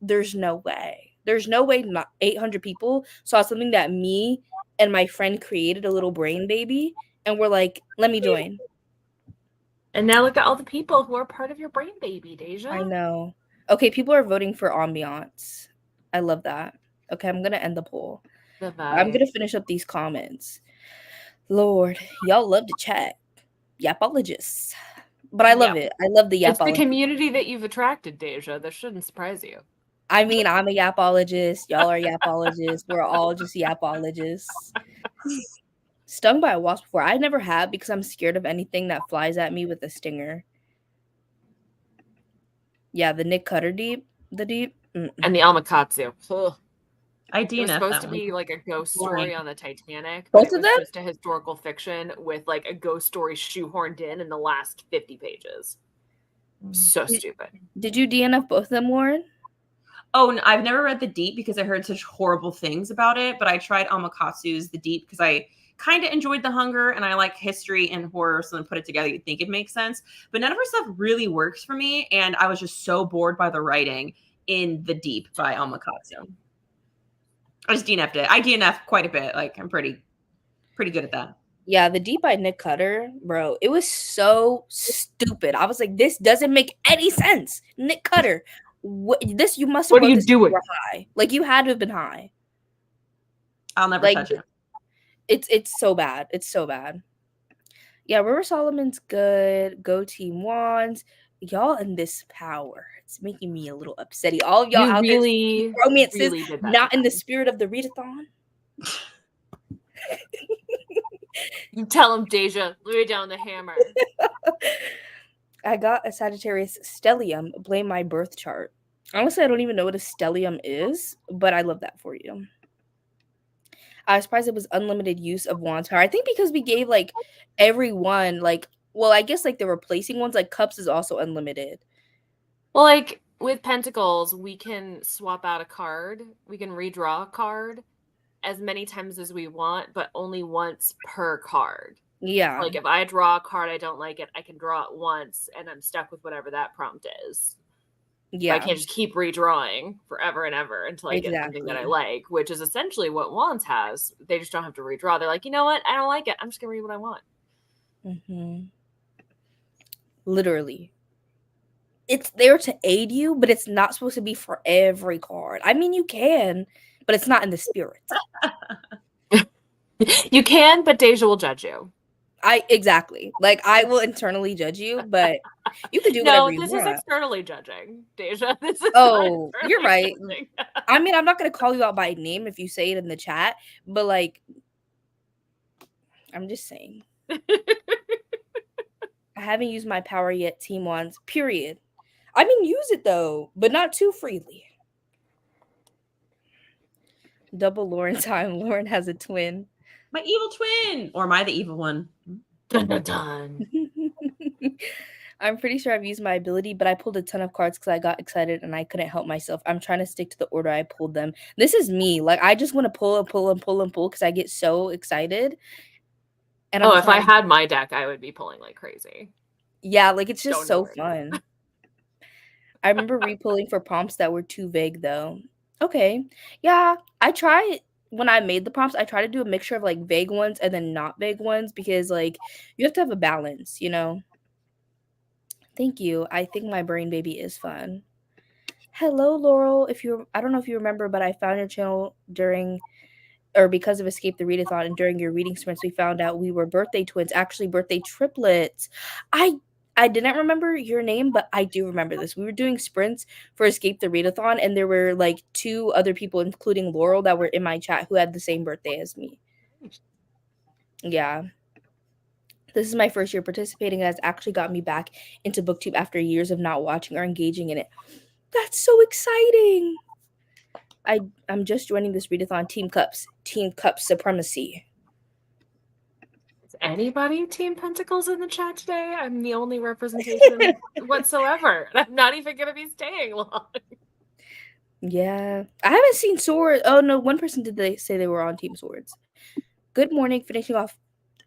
there's no way. There's no way not 800 people saw something that me and my friend created, a little brain baby, and we're like, let me join. And now look at all the people who are part of your brain baby, Deja. I know. Okay, people are voting for Ambience. I love that. Okay, I'm going to end the poll. I'm going to finish up these comments. Lord, y'all love to chat. Yapologists. But I love it. I love the yapology. It's the community that you've attracted, Deja. That shouldn't surprise you. I mean, I'm a yapologist. Y'all are yapologists. We're all just yapologists. Stung by a wasp before. I never have because I'm scared of anything that flies at me with a stinger. Yeah, the Nick Cutter deep. The deep. And the Amakatsu. Ugh. I DNF. It was supposed to be like a ghost story on the Titanic. Both of them? Just a historical fiction with like a ghost story shoehorned in the last 50 pages. So stupid. Did you DNF both of them, Lauren? Oh, no, I've never read The Deep because I heard such horrible things about it. But I tried Amakatsu's The Deep because I kind of enjoyed The Hunger and I like history and horror. So then put it together, you'd think it makes sense. But none of her stuff really works for me. And I was just so bored by the writing in The Deep by Amakatsu. I just DNF'd it. I DNF quite a bit. Like I'm pretty good at that. Yeah, The Deep by Nick Cutter, bro. It was so stupid. I was like, this doesn't make any sense. Nick Cutter, you must have. What are you doing? High. Like you had to have been high. I'll never touch it. It's so bad. It's so bad. Yeah, River Solomon's good. Go Team Wands. Y'all in this power. It's making me a little upsetty. All of y'all out there romances not in the spirit of the readathon. You tell him, Deja, lay down the hammer. I got a Sagittarius stellium. Blame my birth chart. Honestly, I don't even know what a stellium is, but I love that for you. I was surprised it was unlimited use of Wands power. I think because we gave like everyone I guess like the replacing ones, like Cups is also unlimited. Well, like with Pentacles, we can swap out a card. We can redraw a card as many times as we want, but only once per card. Yeah. Like if I draw a card I don't like it, I can draw it once and I'm stuck with whatever that prompt is. Yeah. I can't just keep redrawing forever and ever until I get something that I like, which is essentially what Wands has. They just don't have to redraw. They're like, you know what? I don't like it. I'm just going to read what I want. Mm-hmm. Literally. It's there to aid you, but it's not supposed to be for every card. I mean, you can, but it's not in the spirit. You can, but Deja will judge you. Exactly. Like I will internally judge you, but you can do whatever you want. No, this is externally judging, Deja. This is you're right. I mean, I'm not gonna call you out by name if you say it in the chat, but like, I'm just saying. I haven't used my power yet, Team Wands. Period. I mean, use it though, but not too freely. Double Lauren time. Lauren has a twin. My evil twin. Or am I the evil one? Dun, dun, dun. I'm pretty sure I've used my ability, but I pulled a ton of cards because I got excited and I couldn't help myself. I'm trying to stick to the order I pulled them. This is me. Like, I just want to pull and pull and pull and pull because I get so excited. And if I had my deck, I would be pulling like crazy. Yeah, like, it's just so fun. I remember re-pulling for prompts that were too vague, though. Okay. Yeah, I try when I made the prompts, I try to do a mixture of like vague ones and then not vague ones because like you have to have a balance, you know? Thank you. I think my brain baby is fun. Hello, Laurel. I don't know if you remember, but I found your channel because of Escape the Readathon, and during your reading sprints, we found out we were birthday twins, actually birthday triplets. I didn't remember your name, but I do remember this. We were doing sprints for Escape the Readathon, and there were like 2 other people, including Laurel, that were in my chat who had the same birthday as me. Yeah. This is my first year participating, and has actually got me back into BookTube after years of not watching or engaging in it. That's so exciting. I'm just joining this readathon. Team Cups supremacy. Is anybody Team Pentacles in the chat today? I'm the only representation whatsoever. I'm not even going to be staying long. Yeah. I haven't seen Swords. Oh, no. One person did they say they were on Team Swords. Good morning. Finishing off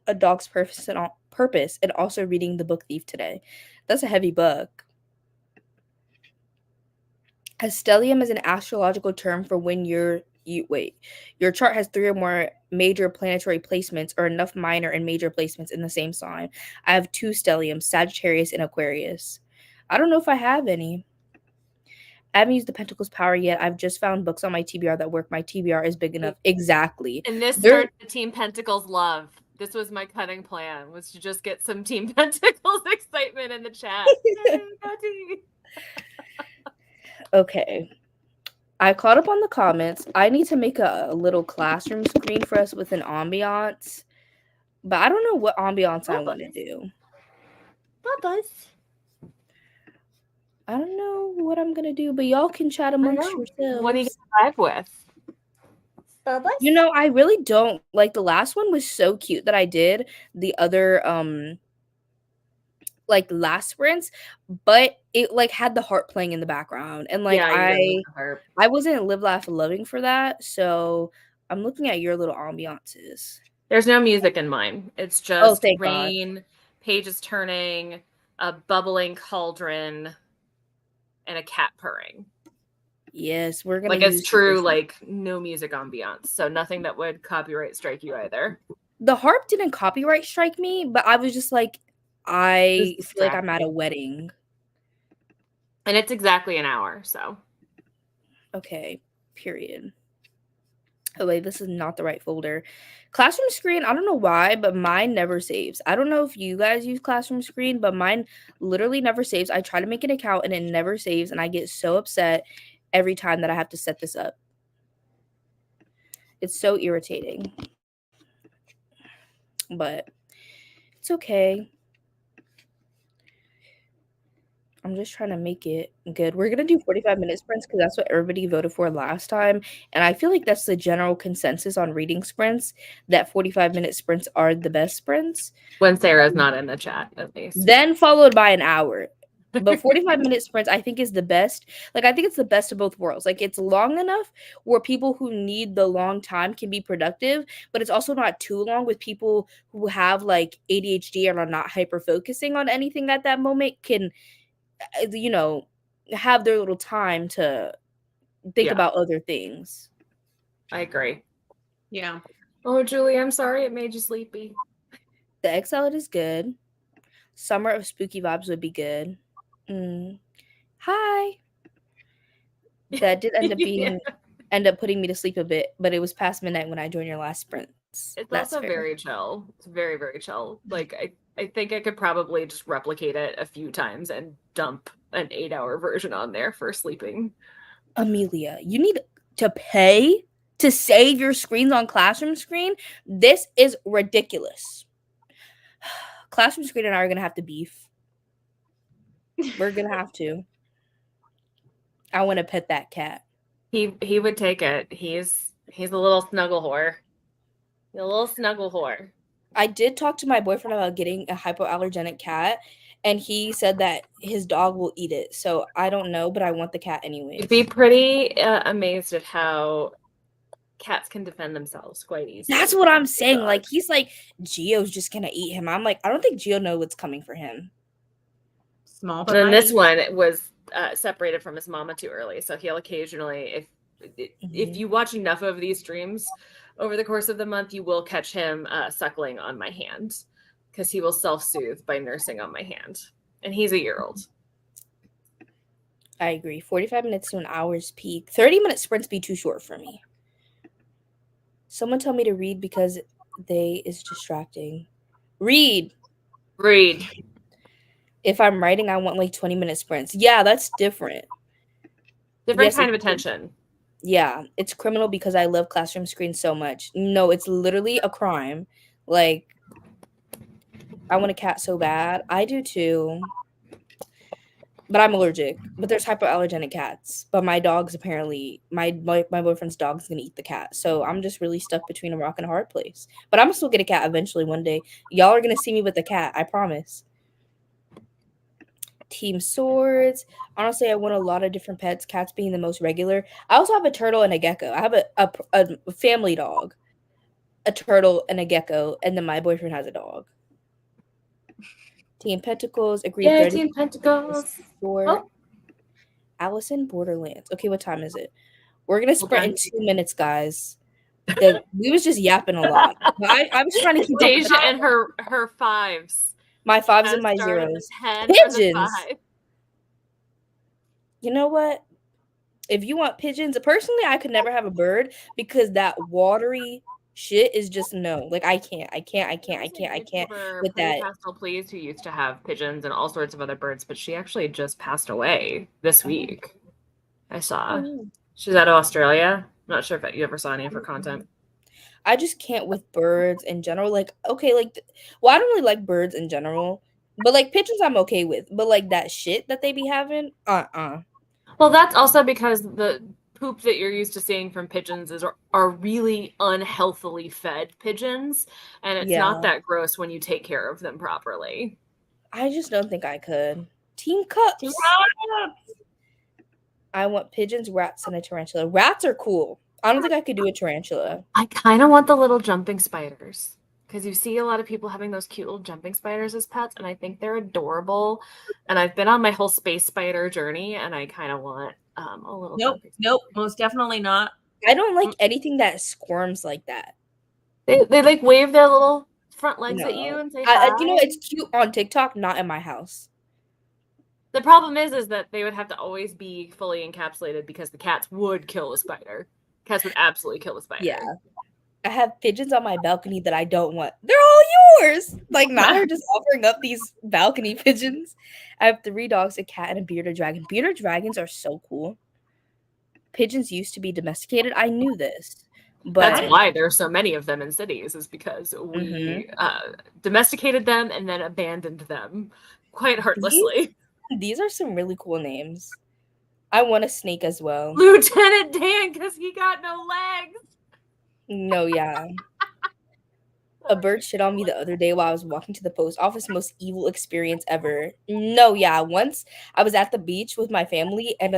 A Dog's Purpose and also reading The Book Thief today. That's a heavy book. A stellium is an astrological term for when your chart has 3 or more major planetary placements or enough minor and major placements in the same sign. I have 2 stelliums, Sagittarius and Aquarius. I don't know if I have any. I haven't used the Pentacles power yet. I've just found books on my TBR that work. My TBR is big enough. Exactly. And this started the Team Pentacles love. This was my cutting plan, was to just get some Team Pentacles excitement in the chat. Okay. I caught up on the comments. I need to make a little classroom screen for us with an ambiance. But I don't know what ambiance I want to do. Bubbles. I don't know what I'm going to do, but y'all can chat amongst yourselves. What are you going to vibe with? Bubbles? You know, I really don't. Like, the last one was so cute that I did. The other, like, last sprints, but it, like, had the harp playing in the background. And, like, I wasn't Live, Laugh, Loving for that, so I'm looking at your little ambiances. There's no music in mine. It's just rain, God. Pages turning, a bubbling cauldron, and a cat purring. Yes, we're gonna like it's true, like no music ambiance, so nothing that would copyright strike you either. The harp didn't copyright strike me, but I was just like, I feel like I'm at a wedding. And it's exactly an hour, so. Okay, period. Oh wait, this is not the right folder. Classroom screen, I don't know why, but mine never saves. I don't know if you guys use classroom screen, but mine literally never saves. I try to make an account and it never saves, and I get so upset every time that I have to set this up. It's so irritating. But it's okay. I'm just trying to make it good. We're going to do 45-minute sprints because that's what everybody voted for last time. And I feel like that's the general consensus on reading sprints, that 45-minute sprints are the best sprints. When Sarah's not in the chat, at least. Then followed by an hour. But 45-minute sprints, I think, is the best. Like, I think it's the best of both worlds. Like, it's long enough where people who need the long time can be productive, but it's also not too long with people who have, like, ADHD and are not hyper-focusing on anything at that moment can, you know, have their little time to think about other things. I agree. Yeah. Oh, Julie, I'm sorry it made you sleepy. The egg salad is good. Summer of Spooky Vibes would be good. Hi. That did end up being end up putting me to sleep a bit, but it was past midnight when I joined your last sprints. It's also very chill. It's very, very chill. Like I think I could probably just replicate it a few times and dump an 8-hour version on there for sleeping. Amelia, you need to pay to save your screens on Classroom Screen? This is ridiculous. Classroom Screen and I are going to have to beef. We're going to have to. I want to pet that cat. He would take it. He's a little snuggle whore. A little snuggle whore. I did talk to my boyfriend about getting a hypoallergenic cat, and he said that his dog will eat it. So I don't know, but I want the cat anyway. You'd be pretty amazed at how cats can defend themselves quite easily. That's what I'm saying. Like, he's like, Gio's just gonna eat him. I'm like, I don't think Gio knows what's coming for him. Small, but then this one was separated from his mama too early, so he'll occasionally, if you watch enough of these streams over the course of the month, you will catch him suckling on my hand, because he will self-soothe by nursing on my hand, and he's a year old. I agree. 45 minutes to an hour's peak. 30-minute sprints be too short for me. Someone tell me to read because they is distracting. Read. If I'm writing, I want like 20-minute sprints. Yeah, that's different. Different kind of attention. Yeah, it's criminal because I love classroom screens so much. No, it's literally a crime. Like, I want a cat so bad. I do too. But I'm allergic. But there's hypoallergenic cats. But my dog's apparently my boyfriend's dog's gonna eat the cat. So I'm just really stuck between a rock and a hard place. But I'm gonna still get a cat eventually one day. Y'all are gonna see me with a cat, I promise. Team Swords. Honestly, I want a lot of different pets, cats being the most regular. I also have a turtle and a gecko. I have a family dog, a turtle and a gecko, and then my boyfriend has a dog. Team Pentacles. Agreed. Yeah, Team Pentacles. Oh. Allison, Borderlands. Okay, what time is it? We're gonna sprint in 2 minutes, guys. We was just yapping a lot. I was trying to keep Deja and her fives. My fives and my zeros. Pigeons. You know what? If you want pigeons, personally, I could never have a bird because that watery shit is just no. Like I can't with that. Pastel Please, who used to have pigeons and all sorts of other birds, but she actually just passed away this week. I saw. She's out of Australia. I'm not sure if you ever saw any of her content. I just can't with birds in general. Like, okay, like, well, I don't really like birds in general, but like pigeons, I'm okay with. But like that shit that they be having, Well, that's also because the poop that you're used to seeing from pigeons are really unhealthily fed pigeons, and it's not that gross when you take care of them properly. I just don't think I could. Team Cups. I want pigeons, rats, and a tarantula. Rats are cool. I don't think I could do a tarantula. I kind of want the little jumping spiders because you see a lot of people having those cute little jumping spiders as pets, and I think they're adorable. And I've been on my whole space spider journey, and I kind of want a little. Nope, most definitely not. I don't like anything that squirms like that. They like wave their little front legs at you and say hi. You know, it's cute on TikTok, not in my house. The problem is that they would have to always be fully encapsulated because the cats would kill a spider. Cats would absolutely kill a spider. Yeah. I have pigeons on my balcony that I don't want. They're all yours. Like, now they're just offering up these balcony pigeons. I have 3 dogs, a cat, and a bearded dragon. Bearded dragons are so cool. Pigeons used to be domesticated. I knew this. But that's why there are so many of them in cities, is because we domesticated them and then abandoned them quite heartlessly. These are some really cool names. I want a snake as well. Lieutenant Dan, because he got no legs. No, yeah. A bird shit on me the other day while I was walking to the post office. Most evil experience ever. No, yeah. Once I was at the beach with my family and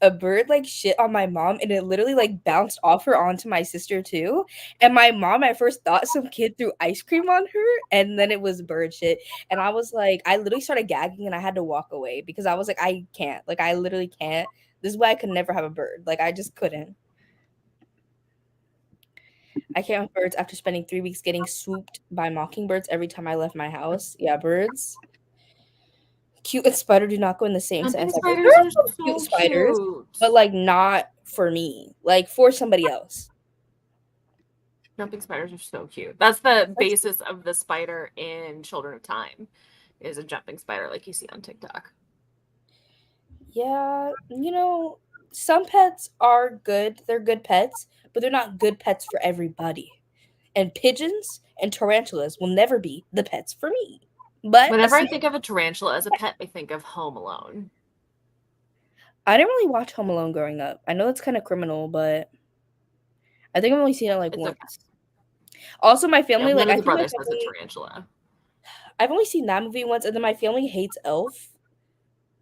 a bird like shit on my mom and it literally like bounced off her onto my sister too. And my mom at first thought some kid threw ice cream on her and then it was bird shit. And I was like, I literally started gagging and I had to walk away because I was like, I can't. Like, I literally can't. This is why I could never have a bird. Like, I just couldn't. I can't have birds after spending 3 weeks getting swooped by mockingbirds every time I left my house. Yeah, birds. Cute and spider do not go in the same sentence. There are some cute spiders, but like not for me. Like for somebody else. Jumping spiders are so cute. That's the basis of the spider in Children of Time, is a jumping spider like you see on TikTok. Yeah, you know, some pets are good. They're good pets, but they're not good pets for everybody. And pigeons and tarantulas will never be the pets for me. But whenever I think of a tarantula as a pet, I think of Home Alone. I didn't really watch Home Alone growing up. I know it's kind of criminal, but I think I've only seen it like once. Okay. Also, my family one of the brothers has a tarantula. I've only seen that movie once, and then my family hates Elf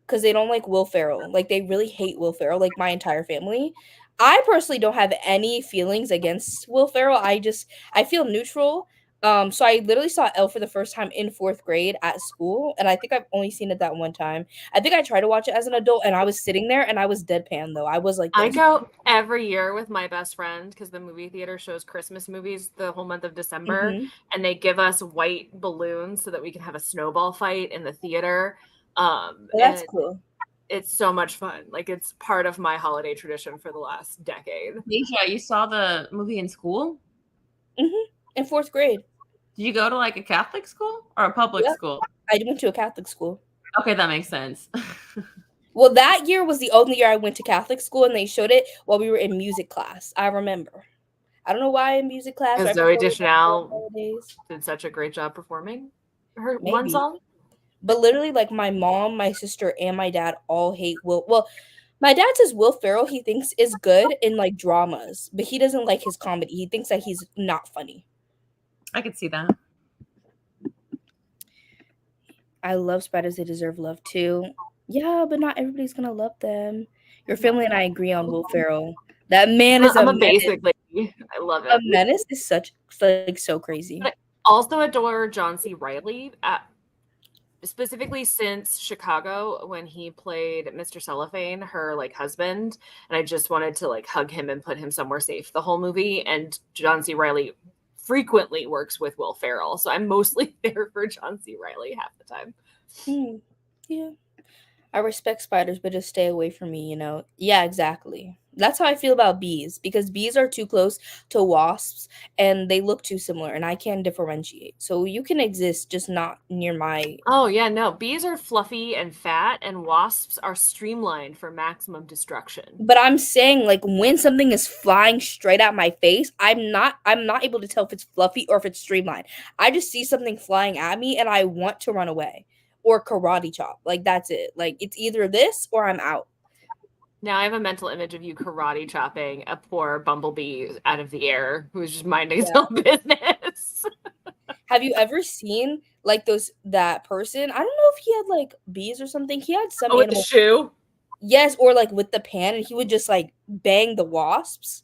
because they don't like Will Ferrell. Like, they really hate Will Ferrell, like my entire family. I personally don't have any feelings against Will Ferrell. I feel neutral. So I literally saw Elf for the first time in 4th grade at school, and I think I've only seen it that one time. I think I tried to watch it as an adult, and I was sitting there, and I was deadpan, though. I was like this. I go every year with my best friend because the movie theater shows Christmas movies the whole month of December, and they give us white balloons so that we can have a snowball fight in the theater. That's cool. It's so much fun. Like, it's part of my holiday tradition for the last decade. Deja, you saw the movie in school? In 4th grade. Did you go to like a Catholic school or a public school? I went to a Catholic school. Okay, that makes sense. Well, that year was the only year I went to Catholic school, and they showed it while we were in music class. I remember. I don't know why in music class. Because Zoe Deschanel did such a great job performing her one song. But literally, like, my mom, my sister, and my dad all hate Will. Well, my dad says Will Ferrell he thinks is good in like dramas, but he doesn't like his comedy. He thinks that he's not funny. I could see that. I love spiders. They deserve love too. Yeah, but not everybody's gonna love them. Your family and I agree on Will Ferrell. That man is a basic lady. I love it. A menace is such like so crazy. But I also adore John C. Reilly, specifically since Chicago when he played Mr. Cellophane, her like husband, and I just wanted to like hug him and put him somewhere safe the whole movie. And John C. Reilly frequently works with Will Ferrell, so I'm mostly there for John C. Reilly half the time. Yeah. I respect spiders, but just stay away from me, you know? Yeah, exactly. That's how I feel about bees, because bees are too close to wasps and they look too similar and I can't differentiate. So you can exist, just not near my... Oh, yeah, no. Bees are fluffy and fat and wasps are streamlined for maximum destruction. But I'm saying, like, when something is flying straight at my face, I'm not able to tell if it's fluffy or if it's streamlined. I just see something flying at me and I want to run away. Or karate chop. Like, that's it. Like, it's either this or I'm out. Now I have a mental image of you karate chopping a poor bumblebee out of the air who's just minding his own business. Have you ever seen like that person? I don't know if he had like bees or something. He had some with the shoe. Yes, or like with the pan, and he would just like bang the wasps.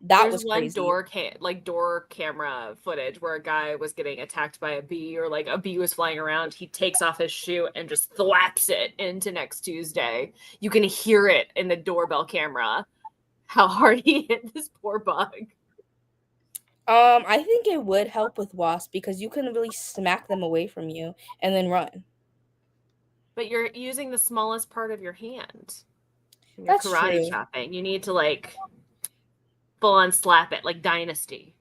That was crazy. One door camera footage where a guy was getting attacked by a bee, or like a bee was flying around. He takes off his shoe and just thwaps it into Next Tuesday. You can hear it in the doorbell camera. How hard he hit this poor bug. I think it would help with wasps because you can really smack them away from you and then run. But you're using the smallest part of your hand. You're That's karate true. chopping. You need to like full on slap it like Dynasty.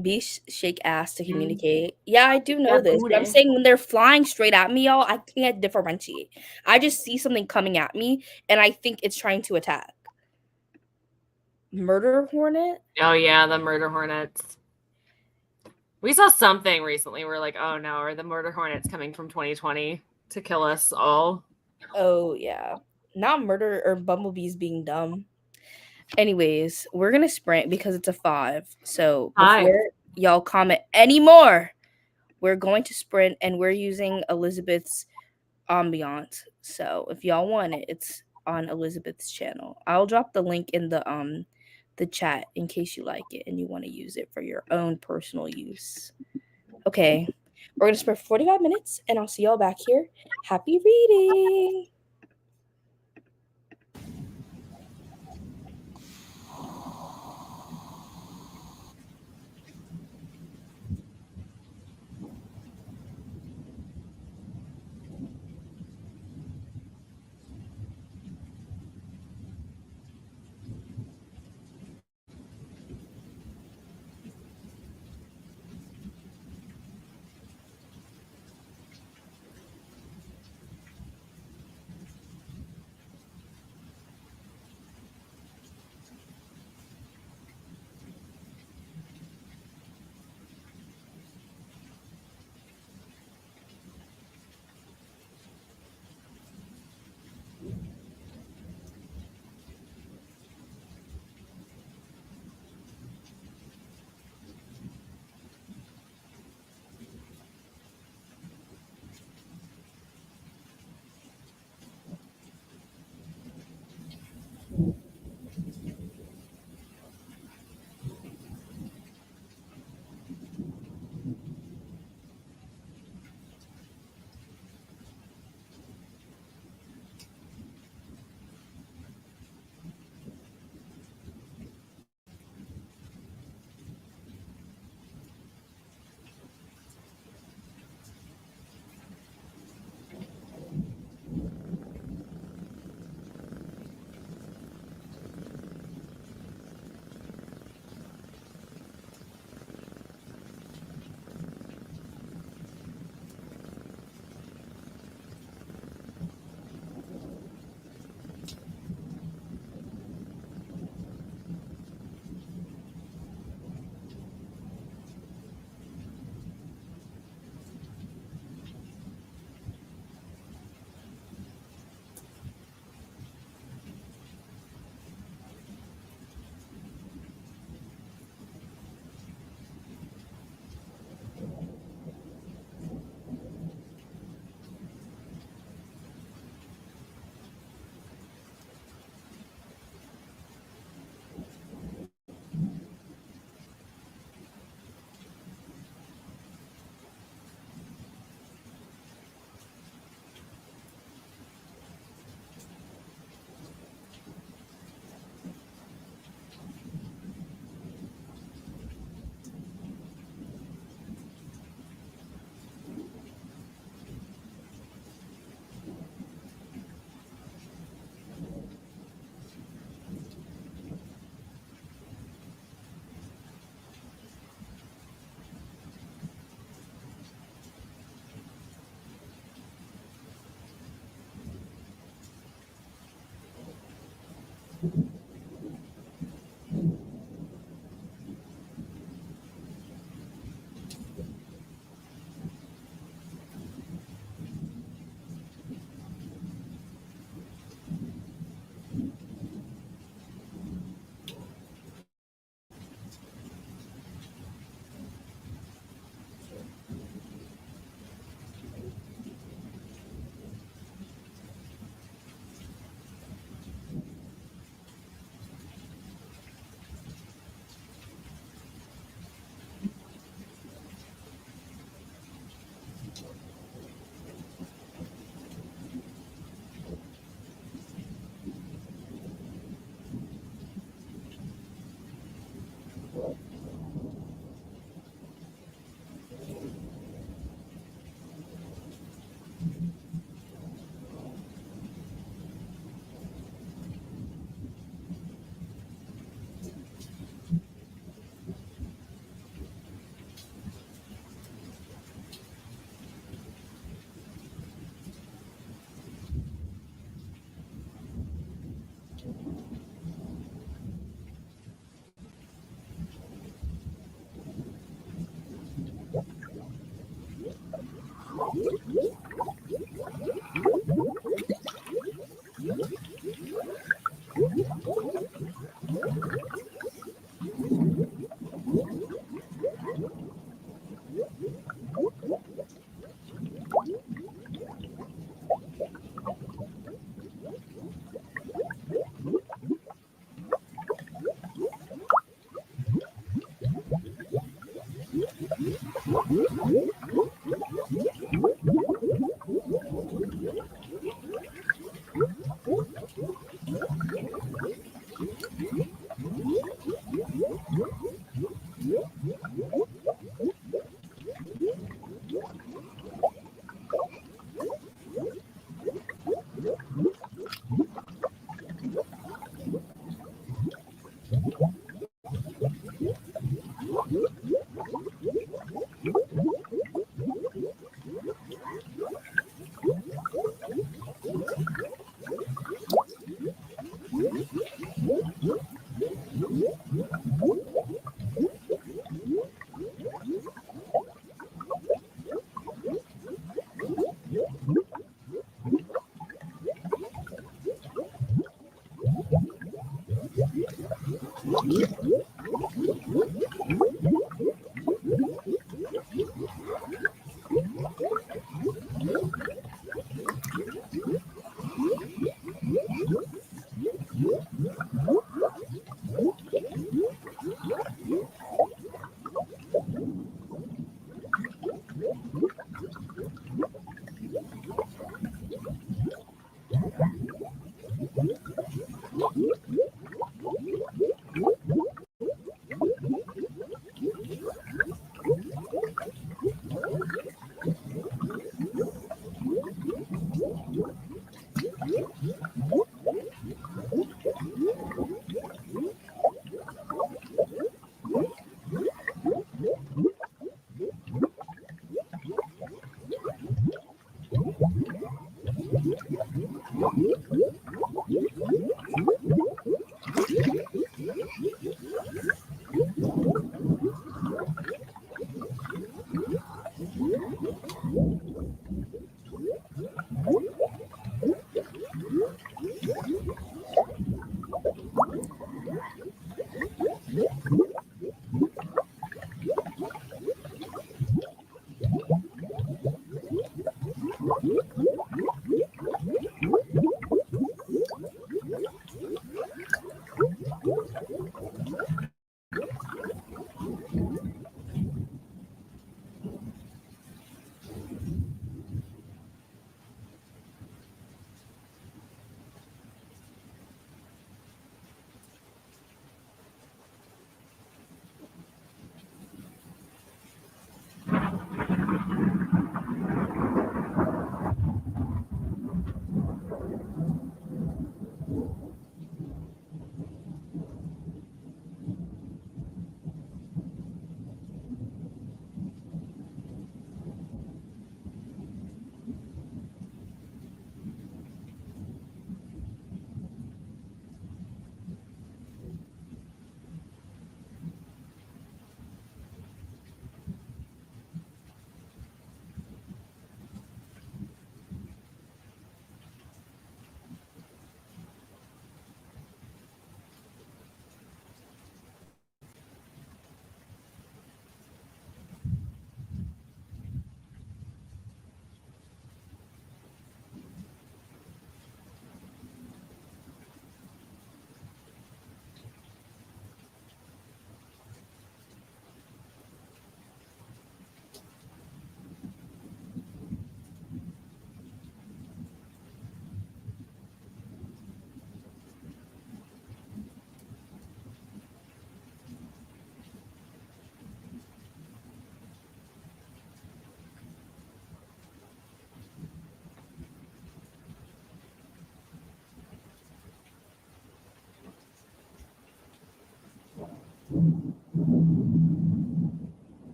Bees shake ass to communicate. Yeah, I do know this. But I'm saying when they're flying straight at me, y'all, I can't differentiate. I just see something coming at me, and I think it's trying to attack. Murder hornet? Oh, yeah, the murder hornets. We saw something recently. We're like, oh, no, are the murder hornets coming from 2020 to kill us all? Oh, yeah. Not murder or bumblebees being dumb. Anyways, we're going to sprint because it's a 5. So before y'all comment anymore, we're going to sprint and we're using Elizabeth's Ambience. So if y'all want it, it's on Elizabeth's channel. I'll drop the link in the chat in case you like it and you want to use it for your own personal use. Okay. We're going to sprint for 45 minutes and I'll see y'all back here. Happy reading.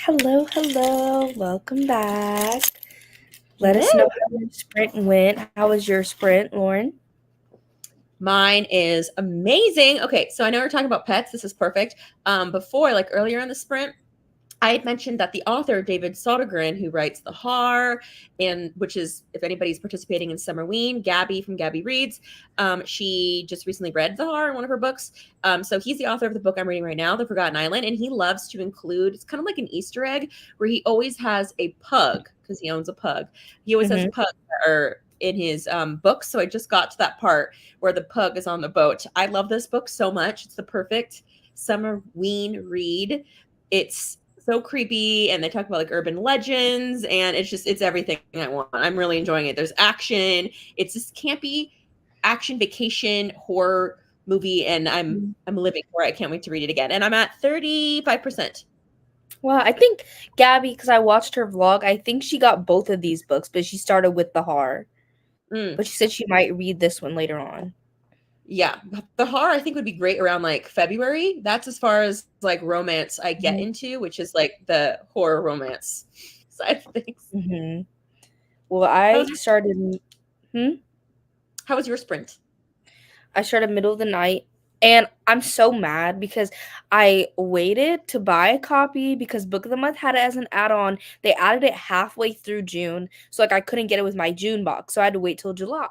Hello, hello. Welcome back. Let us know how your sprint went. How was your sprint, Lauren? Mine is amazing. Okay, so I know we're talking about pets. This is perfect. Before, like earlier in the sprint, I had mentioned that the author, David Sodergren, who writes The Har, and which is, if anybody's participating in Summerween, Gabby from Gabby Reads, she just recently read The Har in one of her books. So he's the author of the book I'm reading right now, The Forgotten Island, and he loves to include, it's kind of like an Easter egg, where he always has a pug, because he owns a pug. He always has pugs that are in his book. So I just got to that part where the pug is on the boat. I love this book so much. It's the perfect Summerween read. It's so creepy, and they talk about like urban legends, and it's everything I want. I'm really enjoying it. There's action. It's this campy action vacation horror movie, and I'm living for it. I can't wait to read it again. And I'm at 35%. Well, I think Gabby, because I watched her vlog, I think she got both of these books, but she started with The Har. But she said she might read this one later on. Yeah, the horror I think would be great around like February. That's as far as like romance I get into, which is like the horror romance side of things. Mm-hmm. Well, I started. How was your sprint? I started middle of the night, and I'm so mad because I waited to buy a copy because Book of the Month had it as an add-on. They added it halfway through June, so like I couldn't get it with my June box, so I had to wait till July.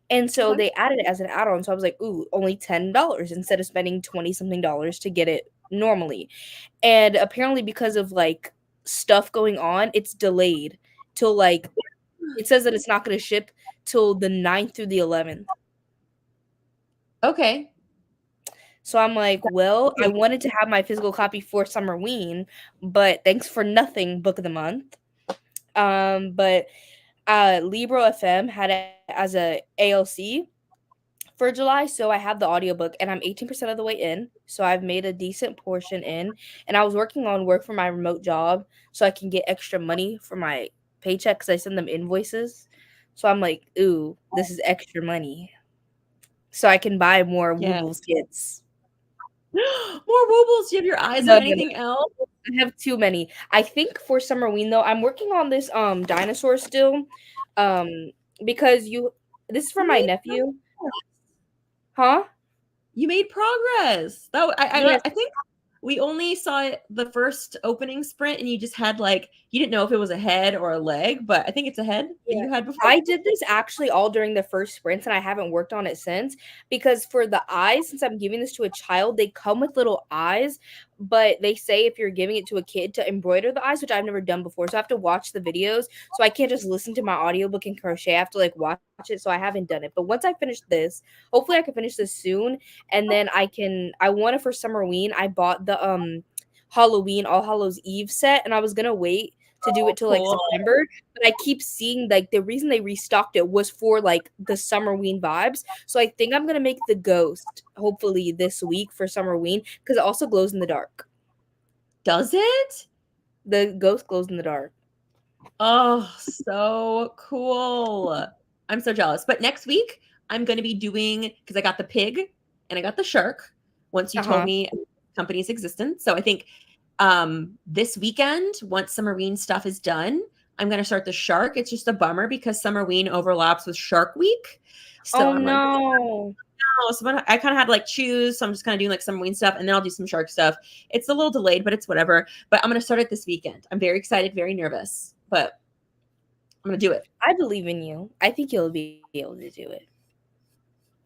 And so Okay. they added it as an add-on, so I was like, "Ooh, only $10 instead of spending 20 something dollars to get it normally." And apparently because of like stuff going on, it's delayed till like it says that it's not going to ship till the 9th through the 11th. Okay. So I'm like, well, I wanted to have my physical copy for Summerween, but thanks for nothing, Book of the Month. But Libro FM had it as a ALC for July, so I have the audiobook and I'm 18% of the way in. So I've made a decent portion in, and I was working on work for my remote job so I can get extra money for my paycheck because I send them invoices. So I'm like, ooh, this is extra money. So I can buy more Yeah. Woobles kits. More Woobles. Do you have your eyes No, on no, no. anything else? I have too many. I think for Summerween though, I'm working on this dinosaur still. Um because this is for You my made nephew. progress. Huh? You made progress. That Yes. I think we only saw it the first opening sprint, and you just had like you didn't know if it was a head or a leg, but I think it's a head that Yeah. you had before. I did this actually all during the first sprints and I haven't worked on it since because for the eyes, since I'm giving this to a child, they come with little eyes, but they say if you're giving it to a kid to embroider the eyes, which I've never done before. So I have to watch the videos. So I can't just listen to my audiobook and crochet. I have to like watch it. So I haven't done it. But once I finish this, hopefully I can finish this soon. And then I want it for Summerween. I bought the Halloween All Hallows Eve set and I was gonna wait to do it till like Cool. September, but I keep seeing like the reason they restocked it was for like the Summerween vibes. So I think I'm gonna make the ghost hopefully this week for Summerween because it also glows in the dark. Does it? The ghost glows in the dark. Oh, so cool. I'm so jealous. But next week, I'm going to be doing because I got the pig and I got the shark once you told Uh-huh. me company's existence. So I think this weekend, once Summerween stuff is done, I'm going to start the shark. It's just a bummer because Summerween overlaps with Shark Week. So Oh I'm like, no. oh, so I kind of had to like choose. So I'm just kind of doing like Summerween stuff and then I'll do some shark stuff. It's a little delayed, but it's whatever. But I'm going to start it this weekend. I'm very excited, very nervous, but I'm going to do it. I believe in you. I think you'll be able to do it.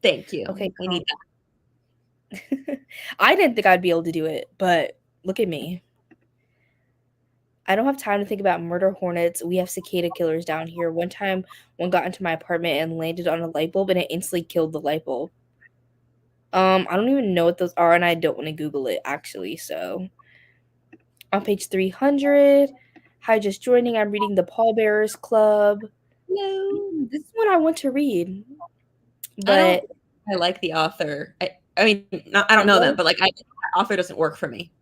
Thank you. Okay, I need that. I didn't think I'd be able to do it, but look at me. I don't have time to think about murder hornets. We have cicada killers down here. One time, one got into my apartment and landed on a light bulb, and it instantly killed the light bulb. I don't even know what those are, and I don't want to Google it actually. So, on page 300, hi, just joining. I'm reading the Pallbearers Club. Hello. This is what I want to read, but I like the author. I mean, I don't know them, but like, author doesn't work for me.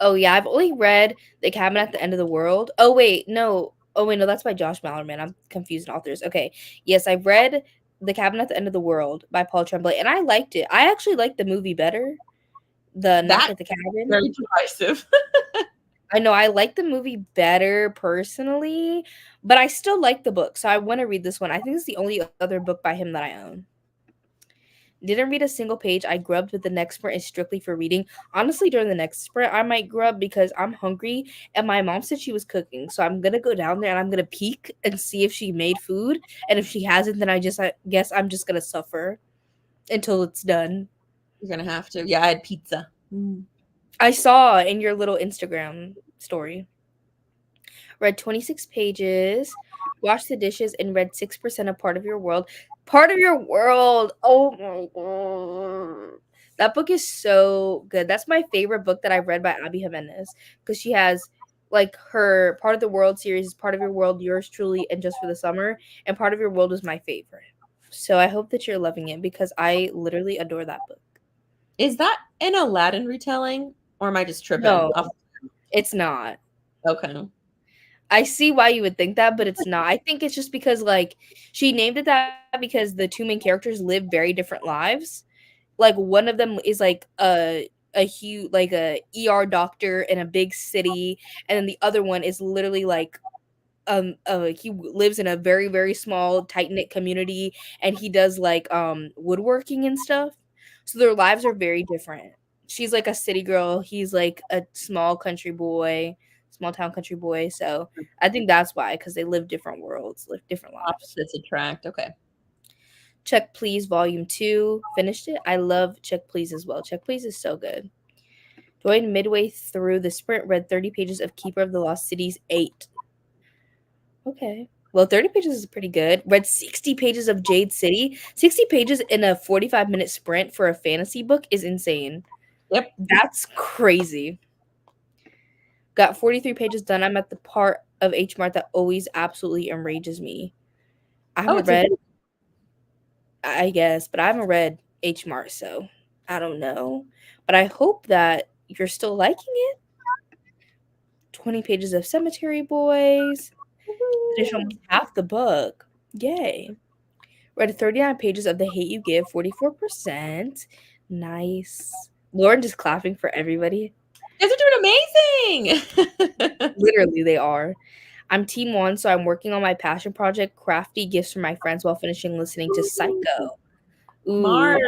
Oh yeah, I've only read The Cabin at the End of the World. Oh wait, no. Oh wait, no, that's by Josh Mallerman. I'm confusing authors. Okay. Yes, I've read The Cabin at the End of the World by Paul Tremblay, and I liked it. I actually liked the movie better. The Knock at the Cabin. Very divisive. I know I like the movie better personally, but I still like the book, so I want to read this one. I think it's the only other book by him that I own. Didn't read a single page. I grubbed, but the next sprint is strictly for reading. Honestly, during the next sprint, I might grub because I'm hungry and my mom said she was cooking. So I'm going to go down there and I'm going to peek and see if she made food. And if she hasn't, then I guess I'm just going to suffer until it's done. You're going to have to. Yeah, I had pizza. I saw in your little Instagram story. Read 26 pages, washed the dishes, and read 6% of Part of Your World. Part of Your World. Oh my god. That book is so good. That's my favorite book that I've read by Abby Jimenez because she has like her Part of the World series, Part of Your World, Yours Truly, and Just for the Summer. And Part of Your World is my favorite. So I hope that you're loving it because I literally adore that book. Is that an Aladdin retelling or am I just tripping? No, it's not. Okay. I see why you would think that, but it's not. I think it's just because, like, she named it that because the two main characters live very different lives. Like, one of them is, like, a huge, like, a ER doctor in a big city, and then the other one is literally, like, he lives in a very, very small, tight-knit community, and he does, like, woodworking and stuff. So their lives are very different. She's, like, a city girl, he's, like, a small town country boy, so I think that's why, because they live different worlds, live different lives. Opposites attract. Okay. Check Please Volume 2, finished it. I love Check Please as well. Check Please is so good. Joined midway through the sprint, read 30 pages of Keeper of the Lost Cities 8. Okay. Well, 30 pages is pretty good. Read 60 pages of Jade City. 60 pages in a 45-minute sprint for a fantasy book is insane. Yep. That's crazy. Got 43 pages done. I'm at the part of H Mart that always absolutely enrages me. I haven't read, I guess, but I haven't read H Mart, so I don't know. But I hope that you're still liking it. 20 pages of Cemetery Boys. Finished almost half the book. Yay. Read 39 pages of The Hate You Give, 44%. Nice. Lauren just clapping for everybody. You guys are doing amazing. Literally, they are. I'm team 1, so I'm working on my passion project, crafty gifts for my friends while finishing listening to Psycho. Ooh. Mars,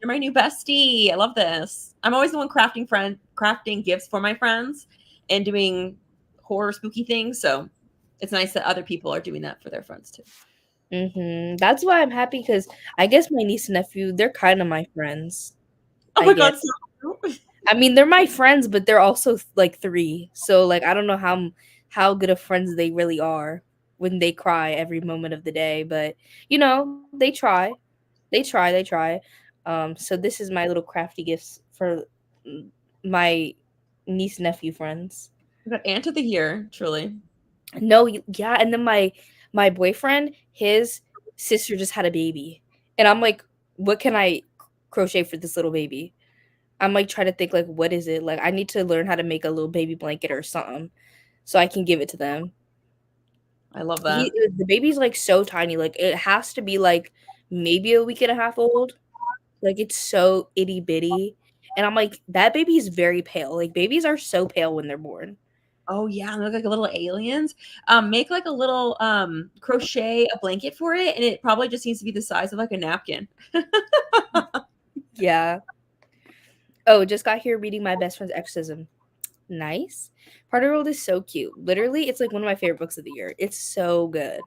you're my new bestie. I love this. I'm always the one crafting gifts for my friends and doing horror spooky things. So it's nice that other people are doing that for their friends too. That's why I'm happy, because I guess my niece and nephew, they're kind of my friends. Oh my god, so I mean, they're my friends, but they're also like 3. So like I don't know how good of friends they really are when they cry every moment of the day, but you know, they try. They try. So this is my little crafty gifts for my niece nephew friends. we got Aunt of the Year, truly. No, yeah, and then my boyfriend, his sister just had a baby, and I'm like, what can I crochet for this little baby? I'm like trying to think, like, what is it? Like, I need to learn how to make a little baby blanket or something so I can give it to them. I love that. The baby's like so tiny, like it has to be like maybe a week and a half old. Like it's so itty bitty. And I'm like, that baby is very pale. Like babies are so pale when they're born. Oh yeah, they look like little aliens. Make like a little crochet a blanket for it, and it probably just needs to be the size of like a napkin. Yeah. Oh, just got here reading my best friend's exorcism. Nice. Party World is so cute. Literally, it's like one of my favorite books of the year. It's so good.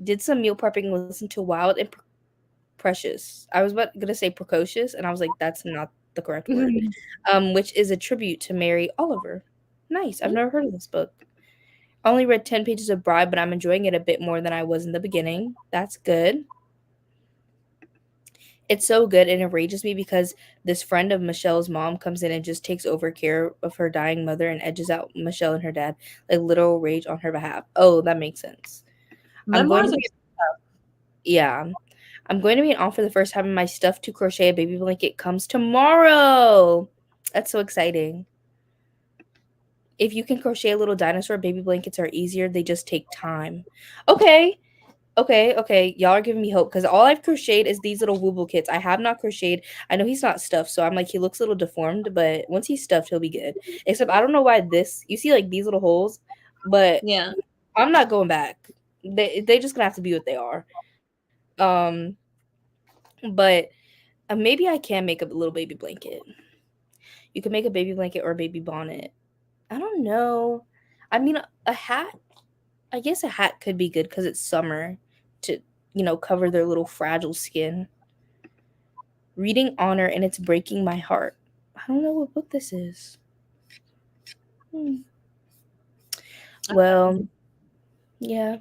Did some meal prepping, listened to Wild and Precious. I was gonna say precocious, and I was like, that's not the correct word. Which is a tribute to Mary Oliver. Nice. I've never heard of this book. I only read 10 pages of Bride, but I'm enjoying it a bit more than I was in the beginning. That's good. It's so good, and it enrages me because this friend of Michelle's mom comes in and just takes over care of her dying mother and edges out Michelle and her dad, like literal rage on her behalf. Oh, that makes sense. I'm going to be an aunt for the first time, and my stuff to crochet a baby blanket comes tomorrow. That's so exciting. If you can crochet a little dinosaur, baby blankets are easier. They just take time. Okay. Y'all are giving me hope, because all I've crocheted is these little wooble kits. I have not crocheted. I know he's not stuffed, so I'm like, he looks a little deformed, but once he's stuffed, he'll be good. Except I don't know why you see like these little holes, but yeah, I'm not going back. They just gonna have to be what they are. But maybe I can make a little baby blanket. You can make a baby blanket or a baby bonnet. I don't know. I mean, a hat. I guess a hat could be good because it's summer to, cover their little fragile skin. Reading Honor, and it's breaking my heart. I don't know what book this is. Well, yeah.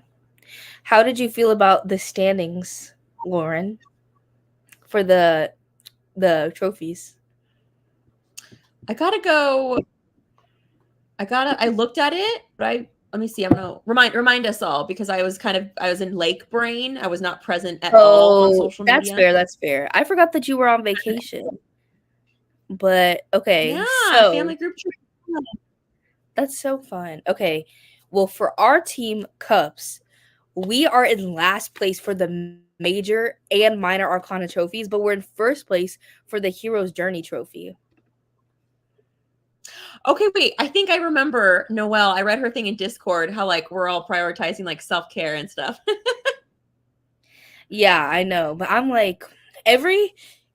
How did you feel about the standings, Lauren, for the trophies? I looked at it, right? Let me see. I'm gonna remind us all, because I was in lake brain. I was not present at all on social media. That's fair. I forgot that you were on vacation. But okay. Yeah, so family group trip. That's so fun. Okay. Well, for our team, Cups, we are in last place for the major and minor arcana trophies, but we're in first place for the Hero's Journey trophy. Okay, wait. I think I remember Noelle. I read her thing in Discord how like we're all prioritizing like self-care and stuff. Yeah, I know. But I'm like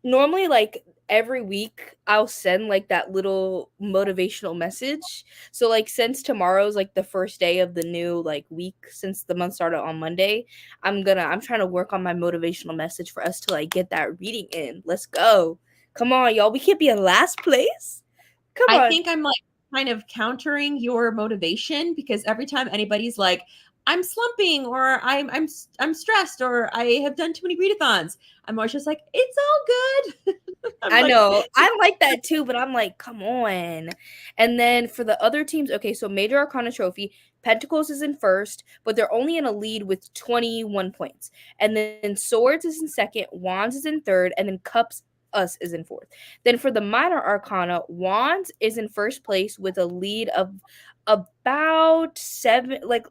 normally like every week I'll send like that little motivational message. So like since tomorrow's like the first day of the new like week since the month started on Monday, I'm trying to work on my motivational message for us to like get that reading in. Let's go. Come on, y'all. We can't be in last place. Come I on. think I'm like kind of countering your motivation because every time anybody's like, I'm slumping or I'm stressed or I have done too many readathons, I'm always just like, it's all good. I like, know. I like that too, but I'm like, come on. And then for the other teams, okay, so Major Arcana Trophy, Pentacles is in first, but they're only in a lead with 21 points. And then Swords is in second, Wands is in third, and then Cups us is in fourth. Then for the Minor Arcana, Wands is in first place with a lead of about seven, like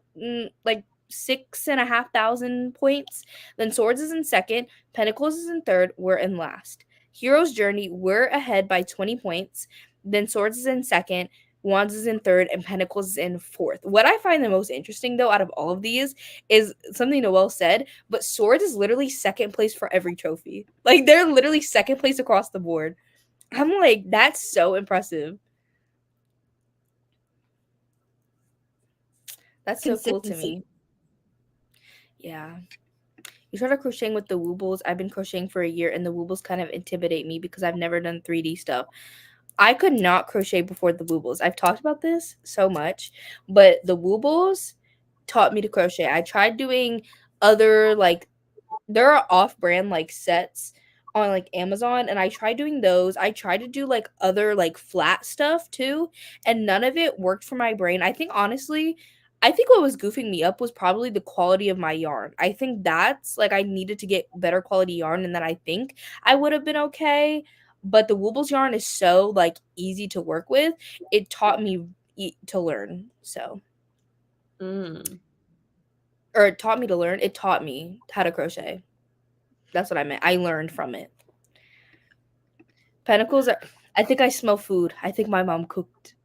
6,500 points. Then Swords is in second, Pentacles is in third, we're in last. Hero's Journey, we're ahead by 20 points. Then Swords is in second, Wands is in third, and Pentacles is in fourth. What I find the most interesting, though, out of all of these is something Noelle said, but Swords is literally second place for every trophy. Like, they're literally second place across the board. I'm like, that's so impressive. That's so cool to me. Yeah. You started crocheting with the Woobles. I've been crocheting for a year, and the Woobles kind of intimidate me because I've never done 3D stuff. I could not crochet before the Woobles. I've talked about this so much, but the Woobles taught me to crochet. I tried doing other, like, there are off-brand, like, sets on, like, Amazon, and I tried doing those. I tried to do, like, other, like, flat stuff, too, and none of it worked for my brain. I think, honestly, what was goofing me up was probably the quality of my yarn. I think that's, like, I needed to get better quality yarn, and then I think I would have been okay, but the Woobles yarn is so, like, easy to work with. It taught me to learn, so. Or it taught me to learn. It taught me how to crochet. That's what I meant. I learned from it. Pentacles are... I think I smell food. I think my mom cooked.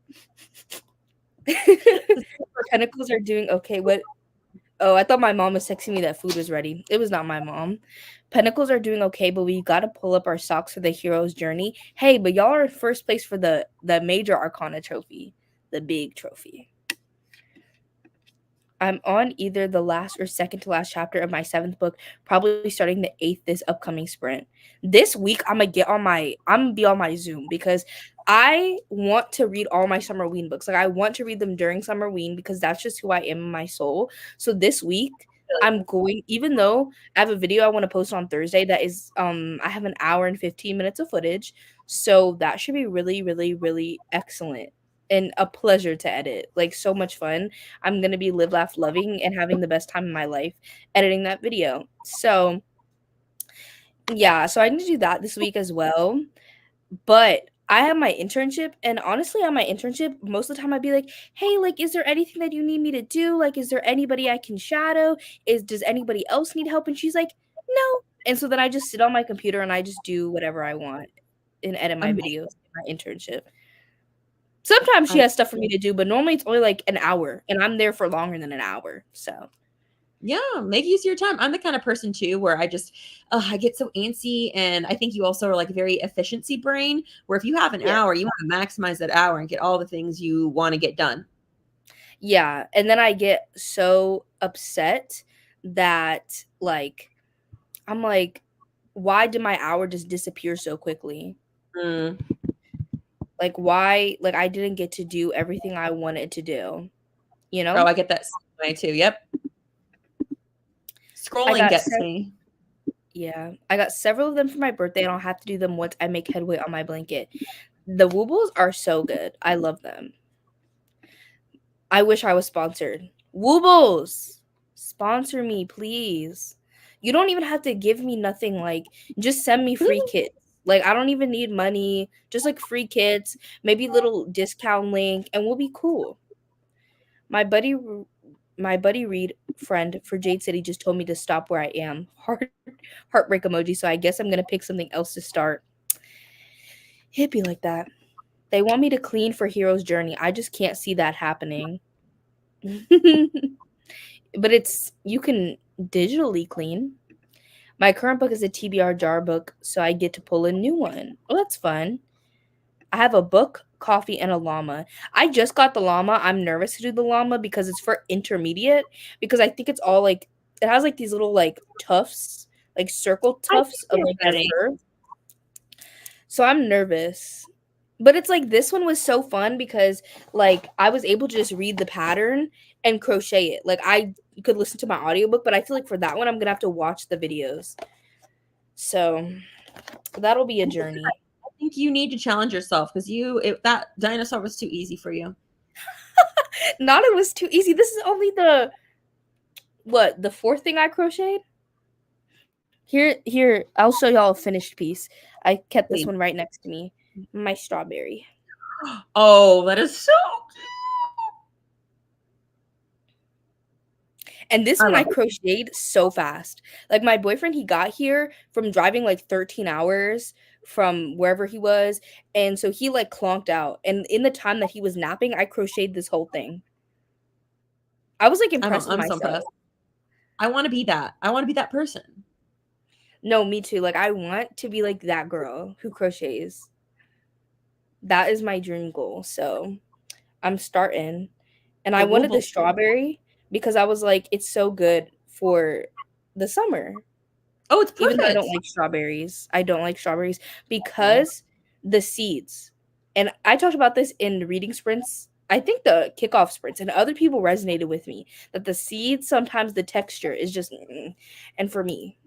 Pentacles are doing okay. What? Oh, I thought my mom was texting me that food was ready. It was not my mom. Pentacles are doing okay, but we got to pull up our socks for the Hero's Journey. Hey, but y'all are in first place for the Major Arcana trophy. The big trophy. I'm on either the last or second to last chapter of my 7th book, probably starting the 8th this upcoming sprint. This week, I'm gonna be on my Zoom because I want to read all my Summerween books. Like, I want to read them during Summerween because that's just who I am in my soul. So this week, I'm going, even though I have a video I want to post on Thursday that is, I have an hour and 15 minutes of footage. So that should be really, really, really excellent. And a pleasure to edit. Like, so much fun. I'm gonna be live, laugh, loving, and having the best time in my life editing that video. So yeah, so I need to do that this week as well. But I have my internship, and honestly, on my internship, most of the time I'd be like, hey, like, is there anything that you need me to do? Like, is there anybody I can shadow? Does anybody else need help? And she's like, no. And so then I just sit on my computer and I just do whatever I want and edit my videos in my internship. Sometimes she has stuff for me to do, but normally it's only like an hour, and I'm there for longer than an hour. So, yeah, make use of your time. I'm the kind of person too where I just I get so antsy, and I think you also are like very efficiency brain. Where if you have an hour, you want to maximize that hour and get all the things you want to get done. Yeah, and then I get so upset that like I'm like, why did my hour just disappear so quickly? Like, why? Like, I didn't get to do everything I wanted to do, you know? Oh, I get that way too. Yep. Scrolling gets me. Yeah. I got several of them for my birthday. I don't have to do them once I make headway on my blanket. The Woobles are so good. I love them. I wish I was sponsored. Woobles! Sponsor me, please. You don't even have to give me nothing. Like, just send me free kits. Like, I don't even need money. Just, like, free kits, maybe little discount link, and we'll be cool. My buddy my buddy Reed friend for Jade City just told me to stop where I am. Heartbreak emoji. So I guess I'm gonna pick something else to start. It'd be like that. They want me to clean for Hero's Journey. I just can't see that happening. But you can digitally clean. My current book is a TBR jar book, so I get to pull a new one. Oh, that's fun. I have a book, coffee, and a llama. I just got the llama. I'm nervous to do the llama because it's for intermediate. Because I think it's all like it has like these little like tufts, like circle tufts of like the fur. So I'm nervous. But it's like this one was so fun because like I was able to just read the pattern and crochet it. Like I could listen to my audiobook, but I feel like for that one I'm gonna have to watch the videos. So that'll be a journey. I think you need to challenge yourself because that dinosaur was too easy for you. Not it was too easy. This is only the fourth thing I crocheted. Here, I'll show y'all a finished piece. I kept this one right next to me. My strawberry. Oh, that is so cute. And this one I crocheted so fast. Like my boyfriend, he got here from driving like 13 hours from wherever he was. And so he like clonked out. And in the time that he was napping, I crocheted this whole thing. I was like impressed with myself. So impressed. I want to be that. I want to be that person. No, me too. Like I want to be like that girl who crochets. That is my dream goal. So I'm starting. And I wanted the strawberry because I was like, it's so good for the summer. Oh, it's perfect. Even though I don't like strawberries. I don't like strawberries because the seeds. And I talked about this in reading sprints. I think the kickoff sprints and other people resonated with me that the seeds, sometimes the texture is just, and for me.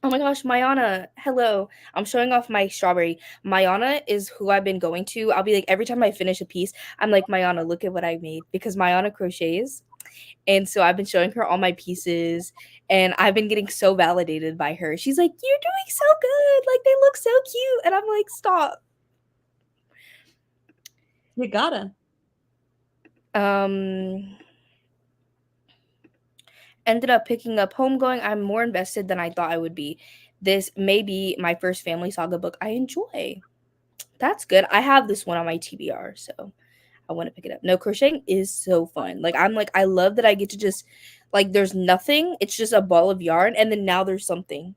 Oh my gosh, Mayana, hello. I'm showing off my strawberry. Mayana is who I've been going to. I'll be like, every time I finish a piece, I'm like, Mayana, look at what I made. Because Mayana crochets. And so I've been showing her all my pieces. And I've been getting so validated by her. She's like, you're doing so good. Like, they look so cute. And I'm like, stop. You gotta. Ended up picking up Homegoing. I'm more invested than I thought I would be. This may be my first family saga book I enjoy. That's good. I have this one on my TBR, so I want to pick it up. No, crocheting is so fun. Like, I love that I get to just, like, there's nothing. It's just a ball of yarn, and then now there's something.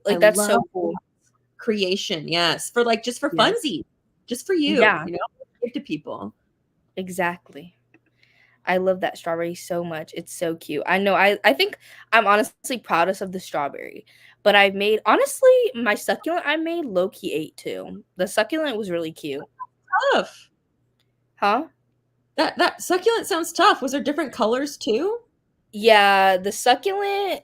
Like, that's so cool. Creation, yes. For, like, just for funsies. Just for you. Yeah. You know, give to people. Exactly. I love that strawberry so much. It's so cute. I know. I think I'm honestly proudest of the strawberry. But I've made, honestly, my succulent I made low-key ate too. The succulent was really cute. Tough. Huh? That succulent sounds tough. Was there different colors too? Yeah, the succulent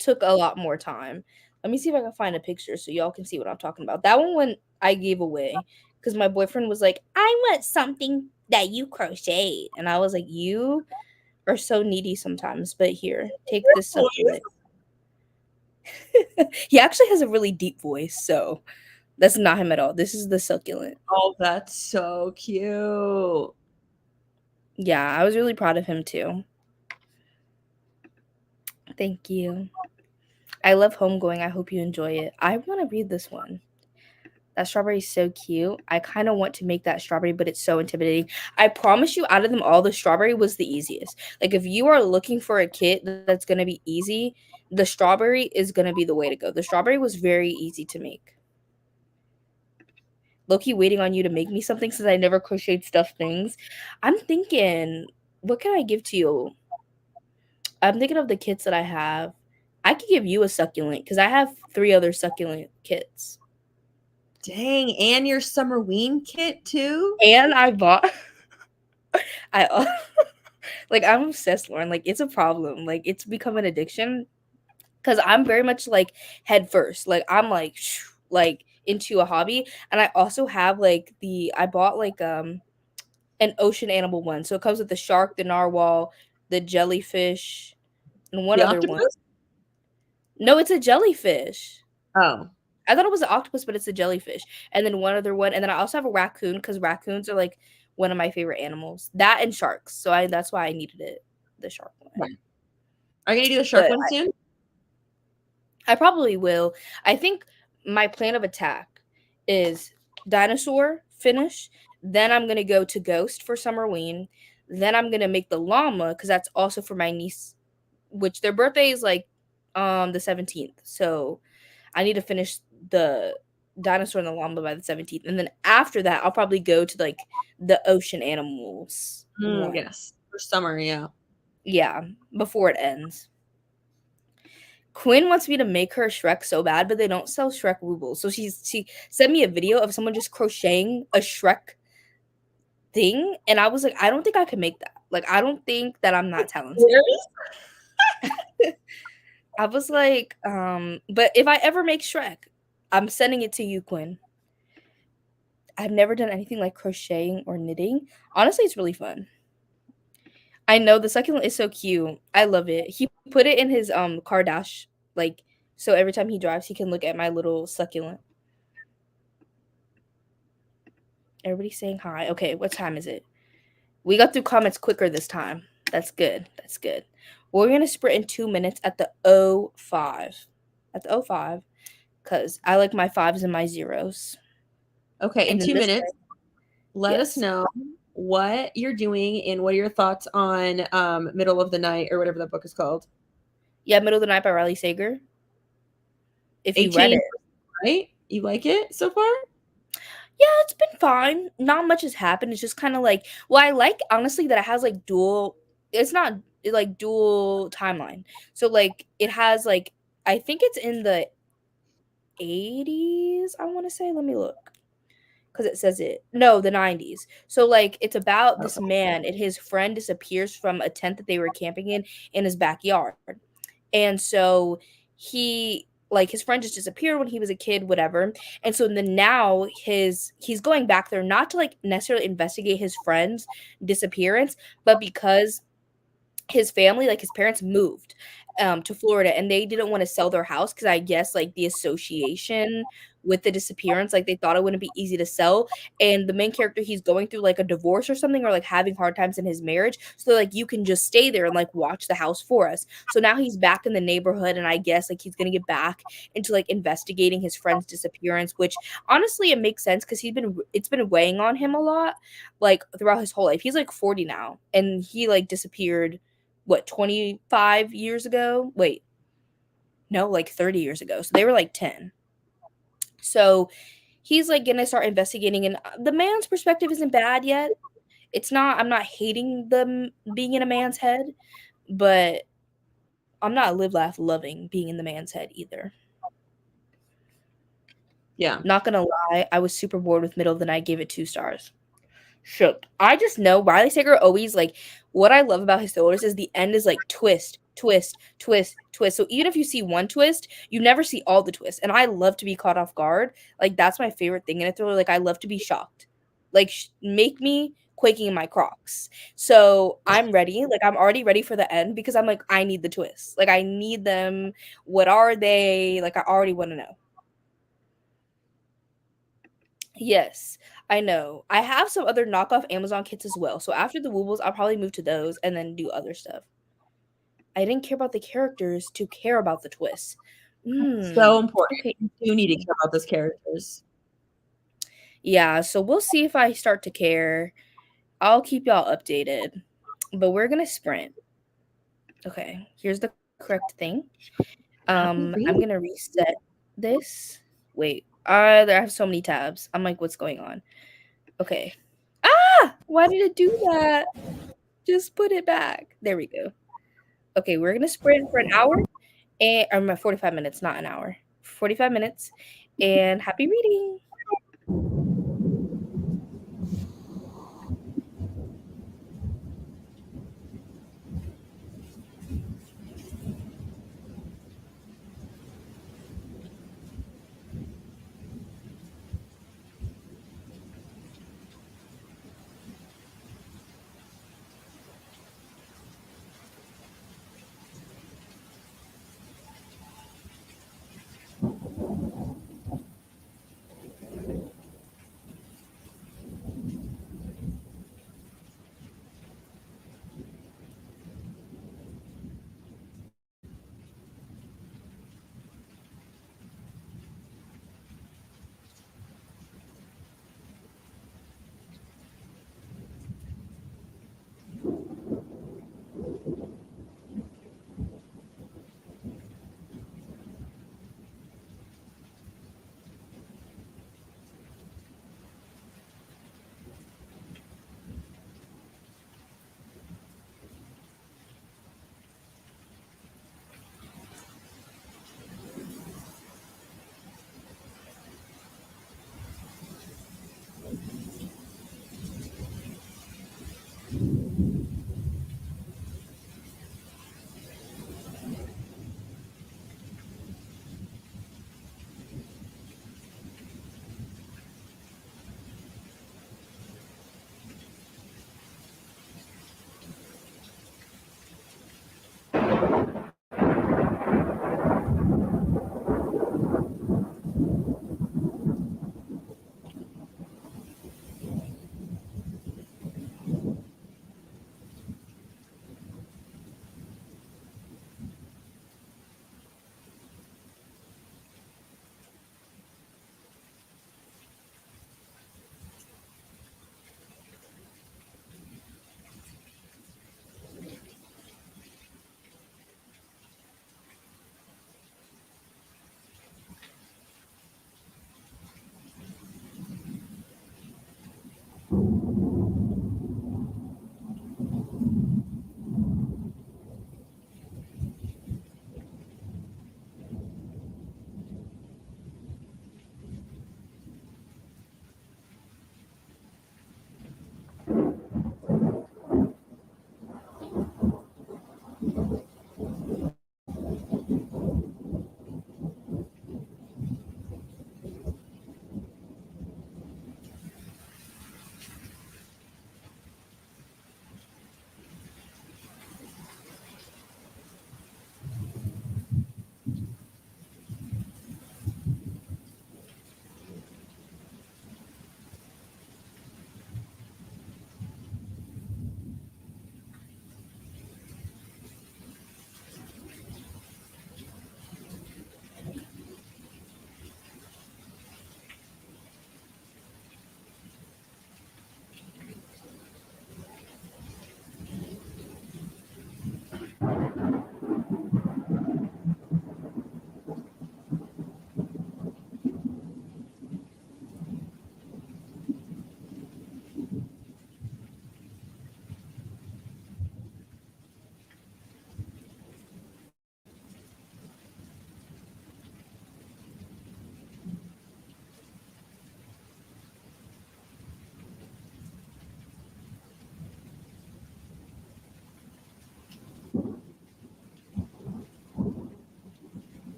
took a lot more time. Let me see if I can find a picture so y'all can see what I'm talking about. That one I gave away because my boyfriend was like, I want something that you crochet. And I was like, you are so needy sometimes, but here, take this succulent. He actually has a really deep voice, so that's not him at all. This is the succulent. Oh, that's so cute. Yeah, I was really proud of him too. Thank you. I love Homegoing. I hope you enjoy it. I want to read this one. That strawberry is so cute. I kind of want to make that strawberry, but it's so intimidating. I promise you, out of them all, the strawberry was the easiest. Like, if you are looking for a kit that's going to be easy, the strawberry is going to be the way to go. The strawberry was very easy to make. Low-key waiting on you to make me something since I never crocheted stuffed things. I'm thinking, what can I give to you? I'm thinking of the kits that I have. I could give you a succulent because I have 3 other succulent kits. Dang, and your Summerween kit too? And I bought like, I'm obsessed, Lauren. Like, it's a problem. Like, it's become an addiction because I'm very much like head first. Like, I'm like into a hobby. And I also have like I bought like an ocean animal one. So it comes with the shark, the narwhal, the jellyfish, and one other one. No, it's a jellyfish. Oh. I thought it was an octopus, but it's a jellyfish. And then one other one. And then I also have a raccoon because raccoons are like one of my favorite animals. That and sharks. So that's why I needed it, the shark one. Right. Are you gonna do the shark one soon? I probably will. I think my plan of attack is dinosaur finish. Then I'm gonna go to ghost for Summerween. Then I'm gonna make the llama because that's also for my niece, which their birthday is like the 17th. So I need to finish the dinosaur and the llama by the 17th. And then after that, I'll probably go to like the ocean animals one. Yes. For summer, yeah. Yeah, before it ends. Quinn wants me to make her Shrek so bad, but they don't sell Shrek woobles. So she sent me a video of someone just crocheting a Shrek thing, and I was like, I don't think I can make that. Like, I don't think that I'm not talented. I was like, but if I ever make Shrek, I'm sending it to you, Quinn. I've never done anything like crocheting or knitting. Honestly, it's really fun. I know the succulent is so cute. I love it. He put it in his car dash, like, so every time he drives, he can look at my little succulent. Everybody's saying hi. Okay, what time is it? We got through comments quicker this time. That's good. That's good. We're gonna sprint in 2 minutes at the 05. At the 05, because I like my 5s and my 0s. Okay, in 2 minutes, let us know what you're doing and what are your thoughts on Middle of the Night or whatever that book is called. Yeah, Middle of the Night by Riley Sager. If you read it. Right? You like it so far? Yeah, it's been fine. Not much has happened. It's just kind of like, well, I like honestly that it has like it's not like dual timeline. So like it has like, I think it's in the 80s, I want to say. Let me look. Because it says it. No, the 90s. So like it's about this man and his friend disappears from a tent that they were camping in his backyard. And so his friend just disappeared when he was a kid, whatever. And so then now he's going back there not to like necessarily investigate his friend's disappearance, but because his family, like his parents, moved to Florida, and they didn't want to sell their house because I guess like the association with the disappearance, like they thought it wouldn't be easy to sell. And the main character, he's going through like a divorce or something, or like having hard times in his marriage. So like you can just stay there and like watch the house for us. So now he's back in the neighborhood, and I guess like he's gonna get back into like investigating his friend's disappearance, which honestly it makes sense because it's been weighing on him a lot, like throughout his whole life. He's like 40 now, and he like disappeared 25 years ago? Wait. No, like 30 years ago. So they were like 10. So he's like gonna start investigating, and the man's perspective isn't bad yet. It's not, I'm not hating them being in a man's head, but I'm not live laugh loving being in the man's head either. Yeah. Not gonna lie, I was super bored with Middle of the Night, gave it 2 stars. Shook. I just know Riley Sager always like, what I love about his thrillers is the end is like twist, twist, twist, twist. So even if you see one twist, you never see all the twists. And I love to be caught off guard. Like that's my favorite thing in a thriller. Like I love to be shocked. Like make me quaking in my Crocs. So I'm ready. Like I'm already ready for the end because I'm like, I need the twists. Like I need them. What are they? Like I already want to know. Yes, I know. I have some other knockoff Amazon kits as well. So after the Woobles, I'll probably move to those and then do other stuff. I didn't care about the characters to care about the twists. So important. Okay. You need to care about those characters. Yeah, so we'll see if I start to care. I'll keep y'all updated. But we're going to sprint. Okay, here's the correct thing. I'm going to reset this. Wait. I have so many tabs. I'm like, what's going on? Okay. Ah! Why did it do that? Just put it back. There we go. Okay, we're going to sprint for an hour. And 45 minutes, not an hour. 45 minutes. And happy reading.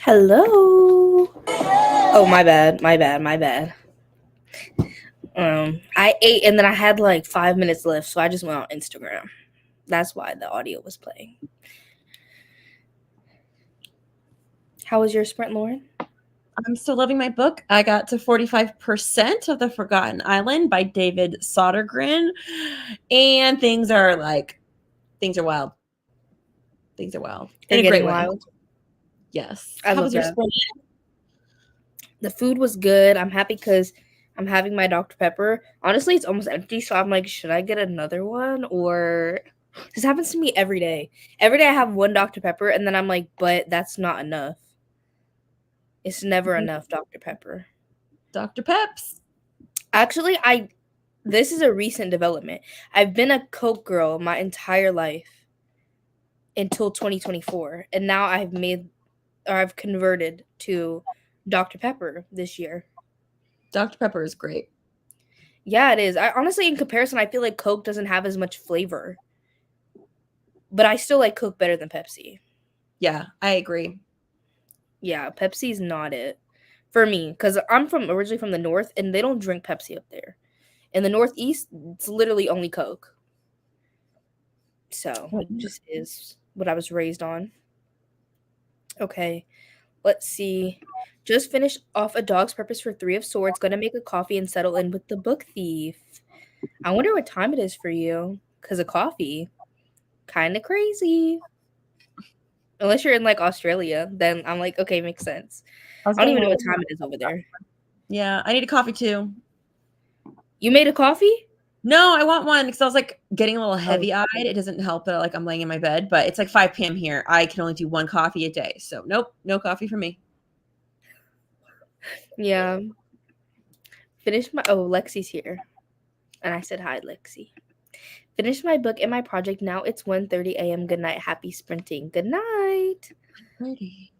Hello. Oh, my bad. I ate and then I had like 5 minutes left, so I just went on Instagram. That's why the audio was playing. How was your sprint, Lauren? I'm still loving my book. I got to 45% of The Forgotten Island by David Sodergren, and things are wild. Things are wild. They're in a great getting way. wild. Yes. I How love was your that. sprint? The food was good. I'm happy because I'm having my Dr. Pepper. Honestly, it's almost empty, so I'm like, should I get another one or This happens to me every day. Every day I have one Dr. Pepper, and then I'm like, but that's not enough. It's never enough Dr. Pepper. Dr. Peps. Actually, this is a recent development. I've been a Coke girl my entire life until 2024, and now I've converted to Dr. Pepper this year. Dr. Pepper is great. Yeah, it is. I honestly, in comparison, I feel like Coke doesn't have as much flavor. But I still like Coke better than Pepsi. Yeah, I agree. Yeah, Pepsi's not it for me because I'm originally from the north, and they don't drink Pepsi up there. In the Northeast, it's literally only Coke. So it just is what I was raised on. Okay, let's see. Just finished off A Dog's Purpose for Three of Swords. Gonna make a coffee and settle in with the book thief. I wonder what time it is for you because of coffee. Kind of crazy. Unless you're in like Australia, then I'm like, okay, makes sense. I don't even know what time it is over there. Yeah, I need a coffee too. You made a coffee? No, I want one because I was like getting a little heavy-eyed. It doesn't help that like I'm laying in my bed, but it's like 5 p.m. here. I can only do one coffee a day. So nope, no coffee for me. Yeah. Lexie's here. And I said hi, Lexie. Finished my book and my project. Now it's 1:30 a.m. Good night. Happy sprinting. Good night. Pretty.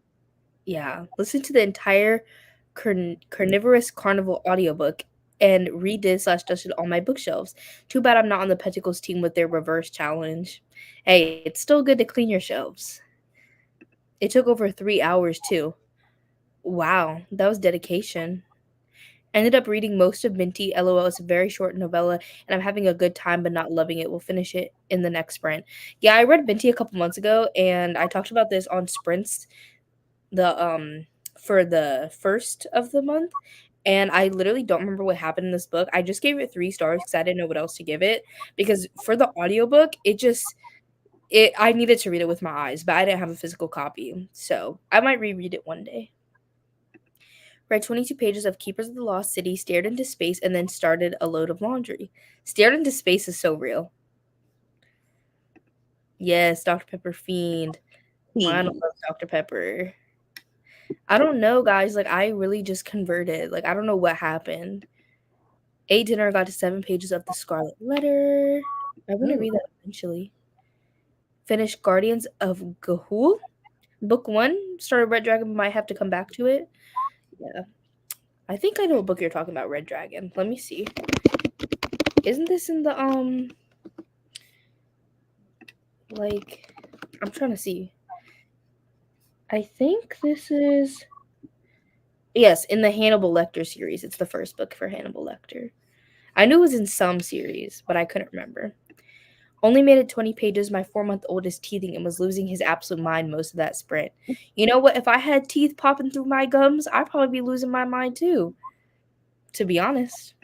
Yeah. Listen to the entire Carnivorous Carnival audiobook and redid/dusted all my bookshelves. Too bad I'm not on the Pentacles team with their reverse challenge. Hey, it's still good to clean your shelves. It took over 3 hours too. Wow, that was dedication. Ended up reading most of Minty. LOL, it's a very short novella, and I'm having a good time but not loving it. We'll finish it in the next sprint. Yeah, I read Minty a couple months ago, and I talked about this on sprints for the first of the month, and I literally don't remember what happened in this book. I just gave it 3 stars because I didn't know what else to give it, because for the audiobook, I needed to read it with my eyes, but I didn't have a physical copy, so I might reread it one day. Read 22 pages of Keepers of the Lost City, stared into space, and then started a load of laundry. Stared into space is so real. Yes, Dr. Pepper fiend. Mine loves Dr. Pepper. I don't know, guys. Like, I really just converted. Like, I don't know what happened. Ate dinner, got to 7 pages of The Scarlet Letter. I want to read that eventually. Finished Guardians of Gahul. Book 1. Started Red Dragon, might have to come back to it. Yeah. I think I know what book you're talking about, Red Dragon. Let me see. Isn't this in the, like, I'm trying to see. I think this is, yes, in the Hannibal Lecter series. It's the first book for Hannibal Lecter. I knew it was in some series, but I couldn't remember. Only made it 20 pages. My 4-month-old is teething and was losing his absolute mind most of that sprint. You know what? If I had teeth popping through my gums, I'd probably be losing my mind too, to be honest.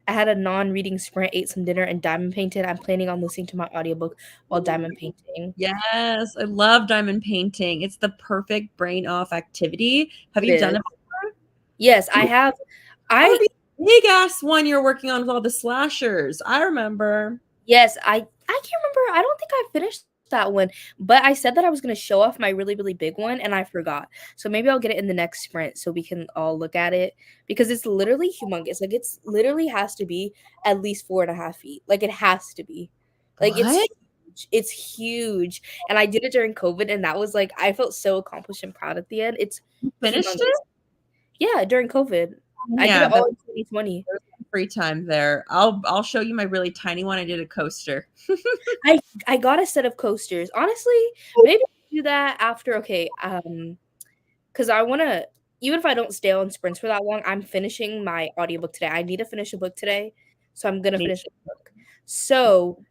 I had a non-reading sprint, ate some dinner, and diamond painted. I'm planning on listening to my audiobook while diamond painting. Yes, I love diamond painting. It's the perfect brain off activity. Have you done it before? Yes, I have. Big ass one you're working on with all the slashers. I remember. Yes, I can't remember. I don't think I finished that one, but I said that I was going to show off my really, really big one, and I forgot. So maybe I'll get it in the next sprint so we can all look at it, because it's literally humongous. Like, it's literally has to be at least 4.5 feet. Like, it has to be. Like, what? it's huge. It's huge. And I did it during COVID, and that was like, I felt so accomplished and proud at the end. It's finished humongous. it? Yeah, during COVID. I did it all in 2020. There's some free time there. I'll show you my really tiny one. I did a coaster. I got a set of coasters. Honestly, maybe I'll do that after. Okay, because I want to. Even if I don't stay on sprints for that long, I'm finishing my audiobook today. I need to finish a book today, so I'm gonna finish the book. So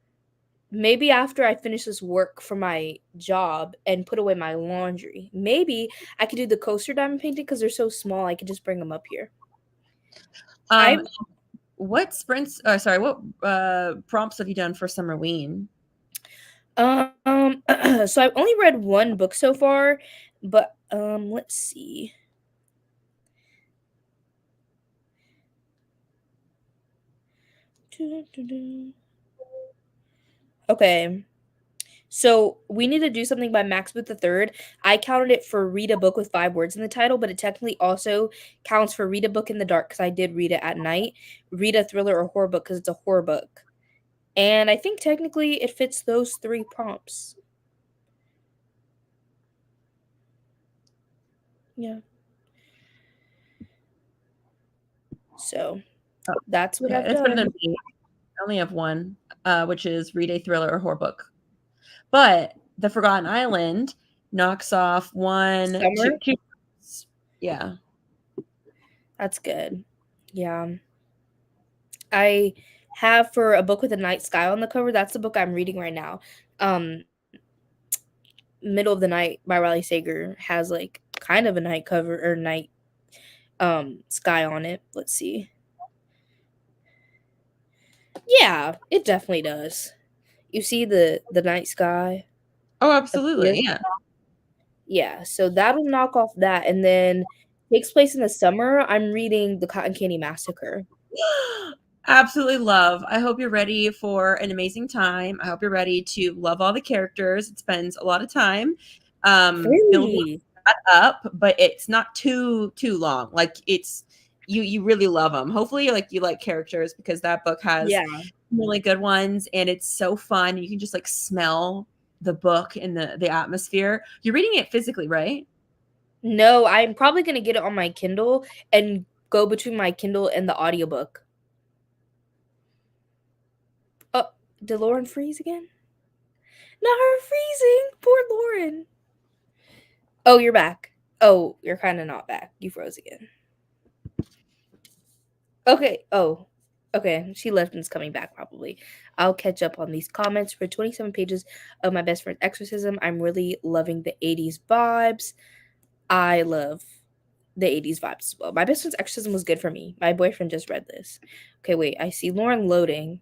maybe after I finish this work for my job and put away my laundry, maybe I could do the coaster diamond painting because they're so small. I could just bring them up here. What sprints? What prompts have you done for Summerween? So I've only read 1 book so far, but let's see. Okay. So we need to do something by Max Booth III. I counted it for read a book with 5 words in the title, but it technically also counts for read a book in the dark because I did read it at night, read a thriller or horror book because it's a horror book. And I think technically it fits those 3 prompts. Yeah. So that's what I've done. I only have one, which is read a thriller or horror book. But The Forgotten Island knocks off 1, 2. Yeah. That's good. Yeah. I have for a book with a night sky on the cover, that's the book I'm reading right now. Middle of the Night by Riley Sager has like kind of a night cover or night sky on it. Let's see. Yeah, it definitely does. You see the night sky? Oh, absolutely. Yeah. Yeah, so that'll knock off that, and then takes place in the summer. I'm reading The Cotton Candy Massacre. Absolutely love. I hope you're ready for an amazing time. I hope you're ready to love all the characters. It spends a lot of time building that up, but it's not too long. Like it's you really love them. Hopefully you like characters because that book has really good ones and it's so fun. You can just like smell the book and the atmosphere. You're reading it physically, right? No, I'm probably going to get it on my Kindle and go between my Kindle and the audiobook. Oh, did Lauren freeze again? Not her freezing. Poor Lauren. Oh, you're back. Oh, you're kind of not back. You froze again. Okay. Oh, okay. She left and is coming back probably. I'll catch up on these comments for 27 pages of My Best Friend's Exorcism. I'm really loving the 80s vibes. I love the 80s vibes as well. My Best Friend's Exorcism was good for me. My boyfriend just read this. Okay, wait. I see Lauren loading.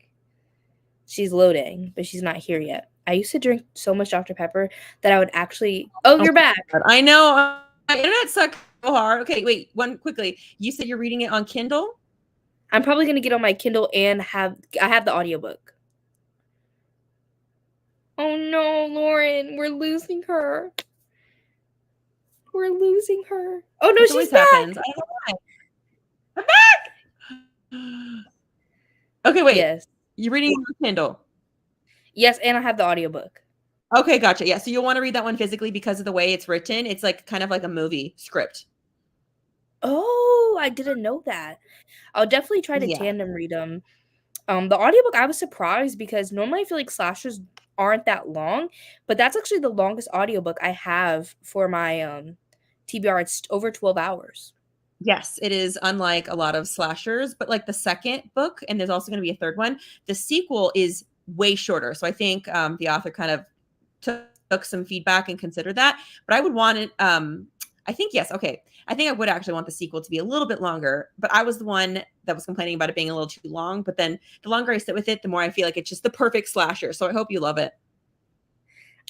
She's loading, but she's not here yet. I used to drink so much Dr. Pepper that I would actually... Oh, you're back. I know. My internet sucks so hard. Okay, wait. One quickly. You said you're reading it on Kindle? I'm probably going to get on my Kindle and I have the audiobook. Oh no, Lauren, we're losing her. We're losing her. Oh no, she's back. Happens. I don't know why. I'm back. Okay, wait. Yes. You're reading on Kindle? Yes, and I have the audiobook. Okay, gotcha. Yeah, so you'll want to read that one physically because of the way it's written. It's like kind of like a movie script. Oh, I didn't know that. I'll definitely try to tandem read them. The audiobook, I was surprised because normally I feel like slashers aren't that long, but that's actually the longest audiobook I have for my TBR. It's over 12 hours. Yes, it is, unlike a lot of slashers, but like the second book, and there's also going to be a third one, the sequel is way shorter. So I think the author kind of took some feedback and considered that, but I would want it. I think, yes. Okay. I think I would actually want the sequel to be a little bit longer, but I was the one that was complaining about it being a little too long. But then the longer I sit with it, the more I feel like it's just the perfect slasher. So I hope you love it.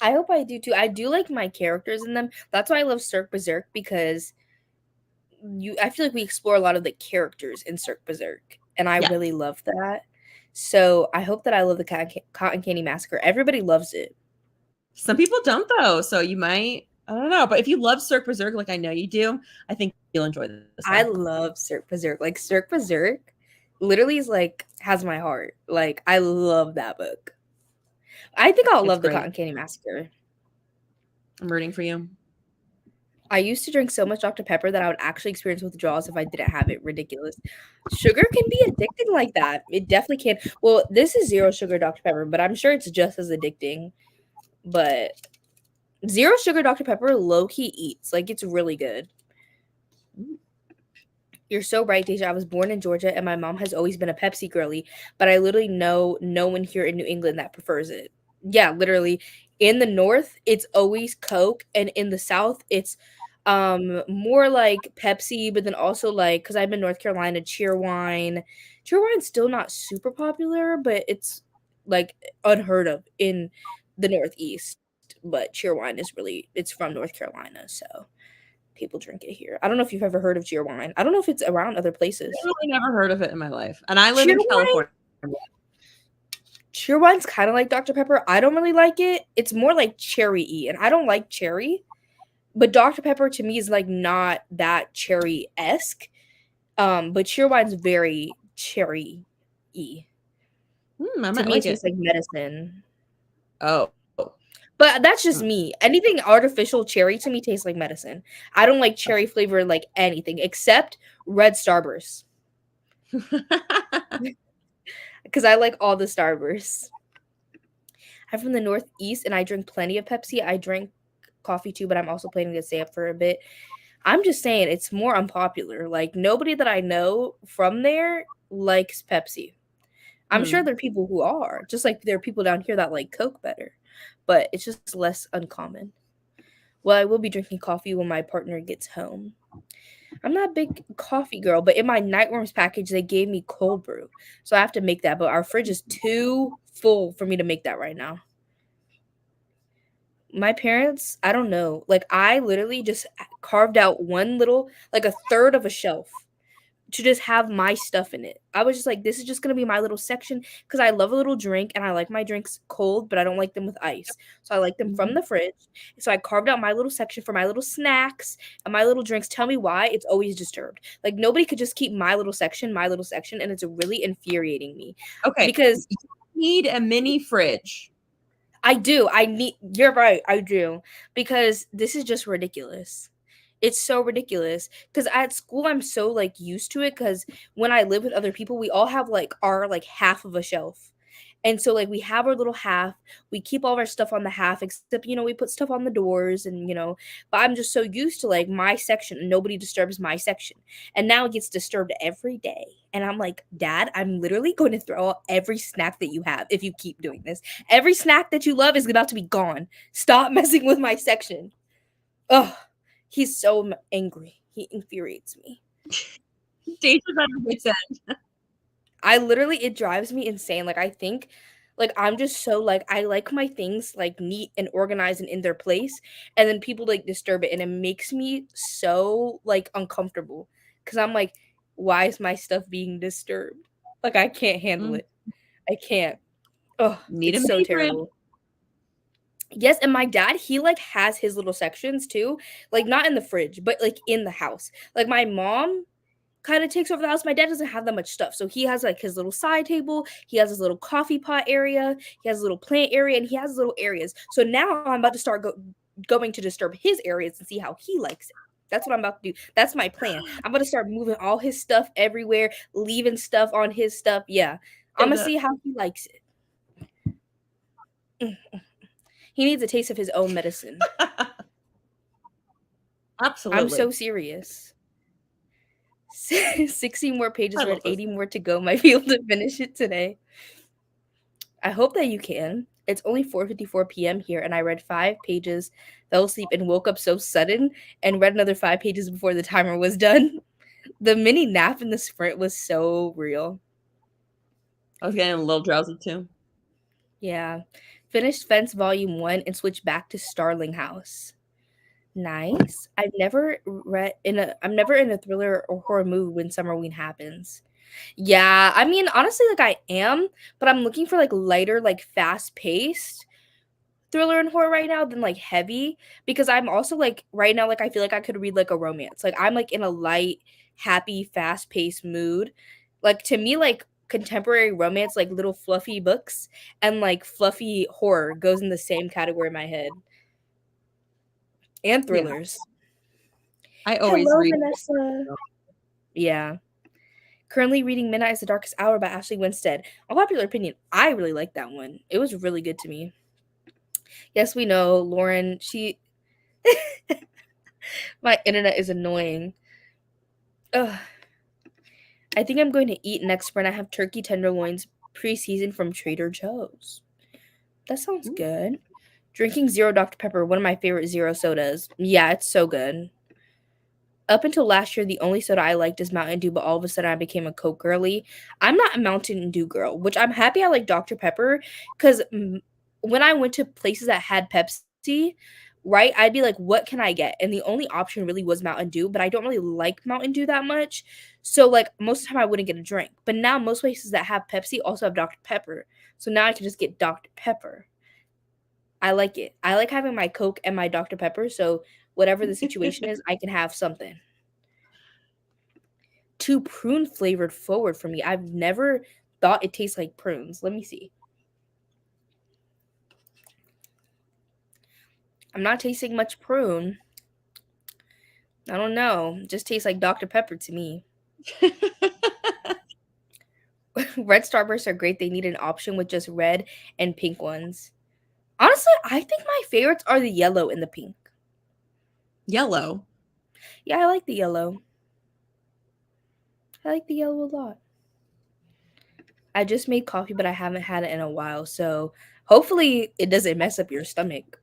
I hope I do too. I do like my characters in them. That's why I love Cirque Berserk, because I feel like we explore a lot of the characters in Cirque Berserk, and I really love that. So I hope that I love the Cotton Candy Massacre. Everybody loves it. Some people don't though, so you might. I don't know, but if you love Cirque Berserk, like I know you do, I think you'll enjoy this one. I love Cirque Berserk. Like Cirque Berserk literally is like has my heart. Like I love that book. I think I'll love the Cotton Candy Massacre. I'm rooting for you. I used to drink so much Dr. Pepper that I would actually experience withdrawals if I didn't have it. Ridiculous. Sugar can be addicting like that. It definitely can. Well, this is zero sugar Dr. Pepper, but I'm sure it's just as addicting. But zero sugar Dr. Pepper low-key eats. Like, it's really good. You're so right, Deja. I was born in Georgia, and my mom has always been a Pepsi girly, but I literally know no one here in New England that prefers it. Yeah, literally. In the North, it's always Coke, and in the South, it's more like Pepsi, but then also like, because I'm in North Carolina, Cheerwine. Cheerwine's still not super popular, but it's like unheard of in the Northeast. But Cheerwine is it's from North Carolina, so people drink it here. I don't know if you've ever heard of Cheerwine. I don't know if it's around other places. I've really never heard of it in my life, and I live in California. Cheerwine's kind of like Dr. Pepper. I don't really like it. It's more like cherry-y, and I don't like cherry. But Dr. Pepper to me is like not that cherry-esque. But Cheerwine's very cherry-y. I To might me, it like it. tastes like medicine. Oh. But that's just me. Anything artificial cherry to me tastes like medicine. I don't like cherry flavor like anything except red Starburst. Because I like all the Starbursts. I'm from the Northeast and I drink plenty of Pepsi. I drink coffee too, but I'm also planning to stay up for a bit. I'm just saying it's more unpopular. Like nobody that I know from there likes Pepsi. I'm sure there are people who are, just like there are people down here that like Coke better, but it's just less uncommon. Well, I will be drinking coffee when my partner gets home. I'm not a big coffee girl, but in my Nightworms package, they gave me cold brew. So I have to make that, but our fridge is too full for me to make that right now. My parents, I don't know. Like, I literally just carved out one little, like a third of a shelf to just have my stuff in it. I was just like, this is just gonna be my little section because I love a little drink and I like my drinks cold, but I don't like them with ice. So I like them from the fridge. So I carved out my little section for my little snacks and my little drinks. Tell me why it's always disturbed. Like nobody could just keep my little section, and it's really infuriating me. Okay. Because you need a mini fridge. I do. You're right. I do. Because this is just ridiculous. It's so ridiculous because at school I'm so like used to it because when I live with other people we all have like our like half of a shelf, and so like we have our little half, we keep all of our stuff on the half except we put stuff on the doors and but I'm just so used to like my section and nobody disturbs my section, and now it gets disturbed every day and I'm like, Dad, I'm literally going to throw out every snack that you have if you keep doing this. Every snack that you love is about to be gone. Stop messing with my section. Ugh. He's so angry. He infuriates me. Stages on her wit's end. It drives me insane. Like, I think, like, I'm just so, like, I like my things, like, neat and organized and in their place. And then people, like, disturb it. And it makes me so, like, uncomfortable. Because I'm like, why is my stuff being disturbed? Like, I can't handle it. I can't. Oh, it's so terrible. Yes, and my dad, he, like, has his little sections too, like, not in the fridge, but, like, in the house. Like, my mom kinda takes over the house. My dad doesn't have that much stuff, so he has, like, his little side table, he has his little coffee pot area, he has a little plant area, and he has little areas. So now I'm about to start going to disturb his areas and see how he likes it. That's what I'm about to do. That's my plan. I'm gonna start moving all his stuff everywhere, leaving stuff on his stuff. Yeah. Imma see how he likes it. He needs a taste of his own medicine. Absolutely. I'm so serious. 60 more pages read, 80 more to go. Might be able to finish it today. I hope that you can. It's only 4:54 p.m. here, and I read 5 pages, fell asleep, and woke up so sudden, and read another 5 pages before the timer was done. The mini nap in the sprint was so real. I was getting a little drowsy too. Yeah. Finished Fence Volume 1 and switched back to Starling House. Nice. I'm never in a thriller or horror mood when Summerween happens. Yeah, I mean, honestly, like I am, but I'm looking for like lighter, like fast-paced thriller and horror right now than like heavy because I'm also like right now, like I feel like I could read like a romance. Like I'm like in a light, happy, fast-paced mood. Like to me, like contemporary romance, like little fluffy books and like fluffy horror goes in the same category in my head. And thrillers. Yeah. I always read. Vanessa. Yeah. Currently reading Midnight is the Darkest Hour by Ashley Winstead. Unpopular opinion, I really like that one. It was really good to me. Yes, we know, Lauren, my internet is annoying. Ugh. I think I'm going to eat next when I have turkey tenderloins pre-seasoned from Trader Joe's. That sounds good. Drinking Zero Dr. Pepper, one of my favorite Zero sodas. Yeah, it's so good. Up until last year, the only soda I liked is Mountain Dew, but all of a sudden I became a Coke girly. I'm not a Mountain Dew girl, which I'm happy I like Dr. Pepper, because when I went to places that had Pepsi, right, I'd be like, what can I get? And the only option really was Mountain Dew, but I don't really like Mountain Dew that much. So, like, most of the time I wouldn't get a drink. But now most places that have Pepsi also have Dr. Pepper. So now I can just get Dr. Pepper. I like it. I like having my Coke and my Dr. Pepper, so whatever the situation is, I can have something. Too prune flavored forward for me. I've never thought it tastes like prunes. Let me see. I'm not tasting much prune. I don't know. It just tastes like Dr. Pepper to me. Red Starbursts are great. They need an option with just red and pink ones. Honestly, I think my favorites are the yellow and the pink. Yellow? Yeah, I like the yellow. I like the yellow a lot. I just made coffee, but I haven't had it in a while, so hopefully it doesn't mess up your stomach.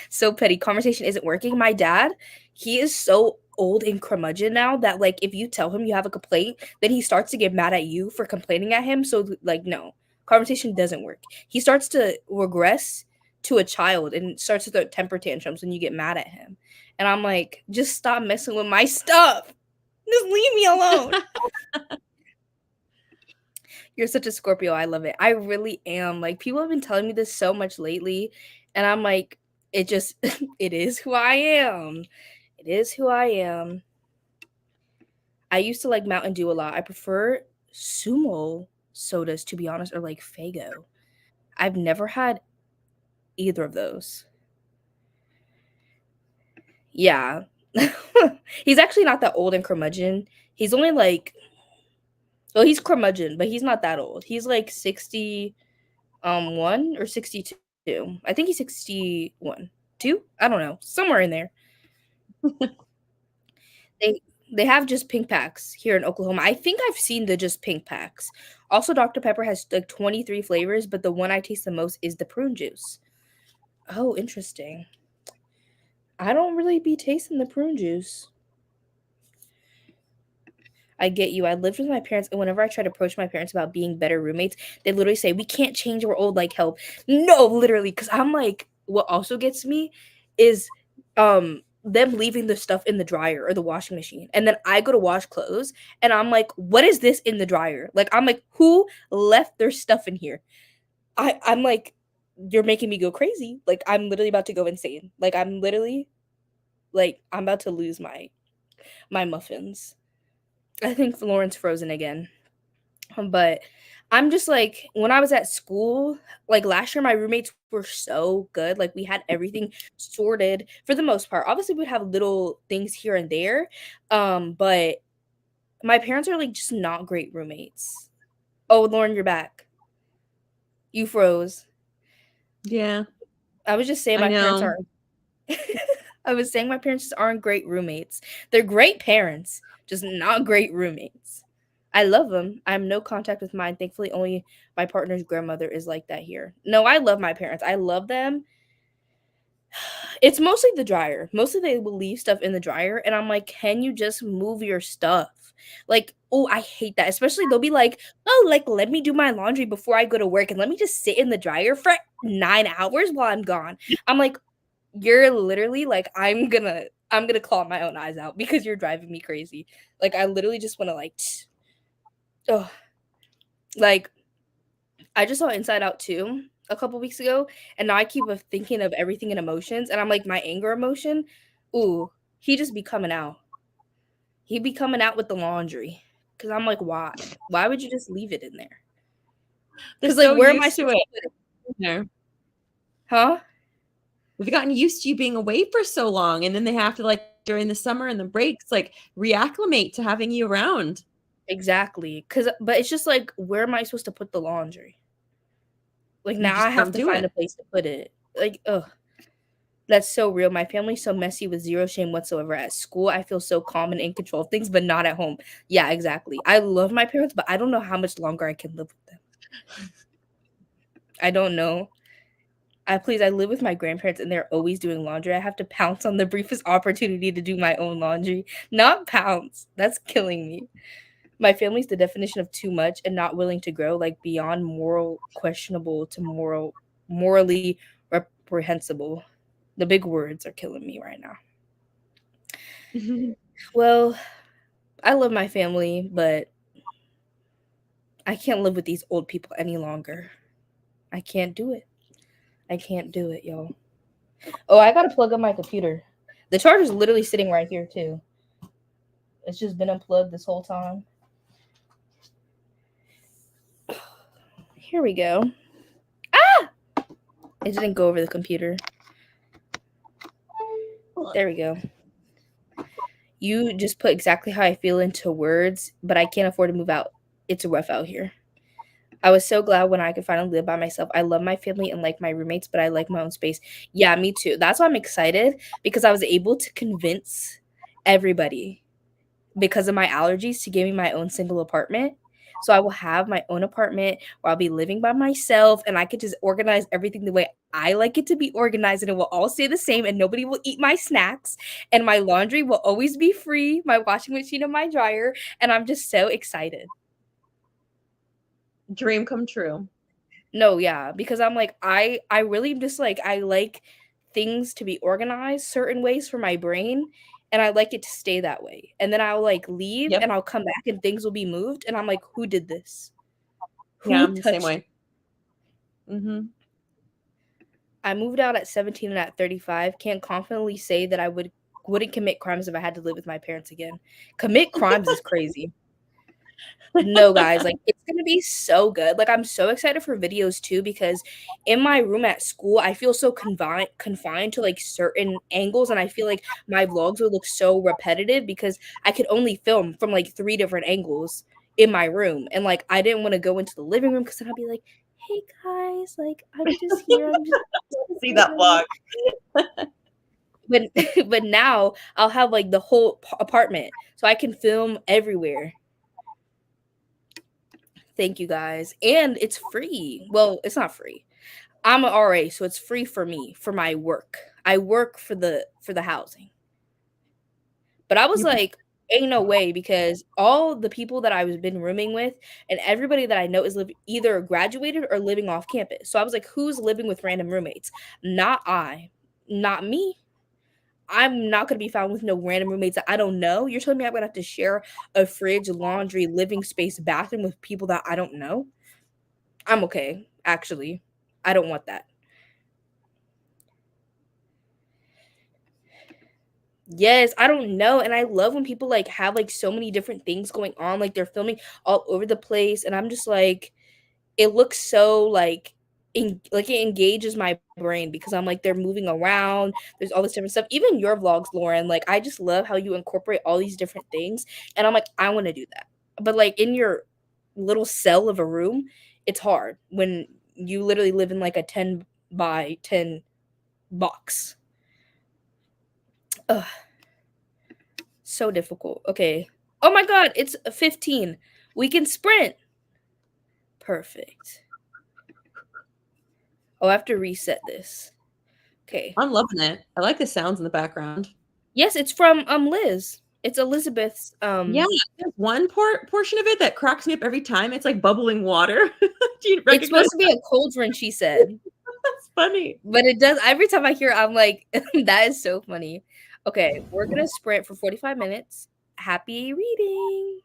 So petty. Conversation isn't working. My dad, he is so old and curmudgeon now that like if you tell him you have a complaint, then he starts to get mad at you for complaining at him. So like no, conversation doesn't work. He starts to regress to a child and starts to throw temper tantrums when you get mad at him. And I'm like, just stop messing with my stuff. Just leave me alone. You're such a Scorpio. I love it. I really am. Like people have been telling me this so much lately, and I'm like, it just it is who I am. It is who I am. I used to like Mountain Dew a lot. I prefer Sumo sodas to be honest, or like Fago. I've never had either of those. Yeah. He's actually not that old and curmudgeon. He's only like well, he's curmudgeon, but he's not that old. He's like 61 or 62. I think he's 61. 2? I don't know. Somewhere in there. They they have just pink packs here in Oklahoma. I think I've seen the just pink packs. Also, Dr. Pepper has like 23 flavors, but the one I taste the most is the prune juice. Oh, interesting. I don't really be tasting the prune juice. I get you. I lived with my parents, and whenever I try to approach my parents about being better roommates, they literally say, "We can't change. We're old. Like help." No, literally, because I'm like, what also gets me is them leaving the stuff in the dryer or the washing machine, and then I go to wash clothes, and I'm like, "What is this in the dryer?" Like I'm like, "Who left their stuff in here?" I'm like, "You're making me go crazy." Like I'm literally about to go insane. Like I'm literally like I'm about to lose my muffins. I think Lauren's frozen again. But I'm just like, when I was at school, like last year, my roommates were so good. Like we had everything sorted for the most part. Obviously, we'd have little things here and there. But my parents are like just not great roommates. Oh, Lauren, you're back. You froze. Yeah. I was just saying I my parents know. aren't I was saying my parents just aren't great roommates. They're great parents, just not great roommates. I love them. I have no contact with mine. Thankfully, only my partner's grandmother is like that here. No, I love my parents. I love them. It's mostly the dryer. Mostly they will leave stuff in the dryer, and I'm like, can you just move your stuff? Like, oh, I hate that. Especially they'll be like, oh, like let me do my laundry before I go to work, and let me just sit in the dryer for 9 hours while I'm gone. I'm like, you're literally like, I'm gonna claw my own eyes out because you're driving me crazy. Like I literally just want to like, oh, like I just saw Inside Out 2 a couple weeks ago, and now I keep thinking of everything in emotions, and I'm like, my anger emotion, ooh, he just be coming out. He be coming out with the laundry, because I'm like, why? Why would you just leave it in there? They're Because like, so where am I used to supposed it. to put it? Yeah. Huh? We've gotten used to you being away for so long, and then they have to like during the summer and the breaks like reacclimate to having you around. Exactly. But it's just like, where am I supposed to put the laundry? Like You now I just have don't to do find it. a place to put it. Like, ugh. That's so real. My family's so messy with zero shame whatsoever. At school, I feel so calm and in control of things, but not at home. Yeah, exactly. I love my parents, but I don't know how much longer I can live with them. I don't know. I live with my grandparents and they're always doing laundry. I have to pounce on the briefest opportunity to do my own laundry. Not pounce. That's killing me. My family's the definition of too much and not willing to grow, like beyond moral questionable to morally reprehensible. The big words are killing me right now. Well, I love my family, but I can't live with these old people any longer. I can't do it. I can't do it, y'all. Oh, I gotta plug up my computer. The charger's literally sitting right here too. It's just been unplugged this whole time. Here we go. Ah! It didn't go over the computer. There we go. You just put exactly how I feel into words, but I can't afford to move out. It's rough out here. I was so glad when I could finally live by myself. I love my family and like my roommates, but I like my own space. Yeah, me too. That's why I'm excited, because I was able to convince everybody, because of my allergies, to give me my own single apartment. So I will have my own apartment where I'll be living by myself, and I could just organize everything the way I like it to be organized, and it will all stay the same, and nobody will eat my snacks, and my laundry will always be free, my washing machine and my dryer, and I'm just so excited. Dream come true. No, yeah, because I'm like, I really just like, I like things to be organized certain ways for my brain, and I like it to stay that way. And then I'll like leave Yep. and I'll come back and things will be moved, and I'm like, who did this? Yeah, Who I'm the same touched way. Mm-hmm. I moved out at 17 and at 35. Can't confidently say that I wouldn't commit crimes if I had to live with my parents again. Commit crimes is crazy. No, guys, like, it's gonna be so good. Like, I'm so excited for videos too, because in my room at school, I feel so confined to like certain angles, and I feel like my vlogs would look so repetitive because I could only film from like 3 different angles in my room. And like, I didn't want to go into the living room because then I'd be like, hey guys, like, I'm just here. I'm just See that vlog. but but now I'll have like the whole apartment so I can film everywhere. Thank you guys. And it's free. Well, it's not free. I'm an RA, so it's free for me for my work. I work for the housing. But I was like, ain't no way, because all the people that I was been rooming with and everybody that I know is either graduated or living off campus. So I was like, who's living with random roommates? Not I. Not me. I'm not gonna be found with no random roommates that I don't know. You're telling me I'm gonna have to share a fridge, laundry, living space, bathroom with people that I don't know? I'm okay, actually. I don't want that. Yes, I don't know, and I love when people, like, have, like, so many different things going on, like, they're filming all over the place, and I'm just like, it looks so, like, like, it engages my brain because I'm like, they're moving around, there's all this different stuff. Even your vlogs, Lauren, like, I just love how you incorporate all these different things, and I'm like, I wanna do that. But, like, in your little cell of a room, it's hard when you literally live in, like, a 10 by 10 box. Ugh. So difficult. Okay. Oh my god, it's 15. We can sprint. Perfect. Oh, I have to reset this. Okay. I'm loving it. I like the sounds in the background. Yes, it's from Liz. It's Elizabeth's Yeah, there's one portion of it that cracks me up every time. It's like bubbling water. Do you It's recognize supposed to be a cauldron, she said. That's funny. But it does, every time I hear it, I'm like, that is so funny. Okay, we're gonna sprint for 45 minutes. Happy reading.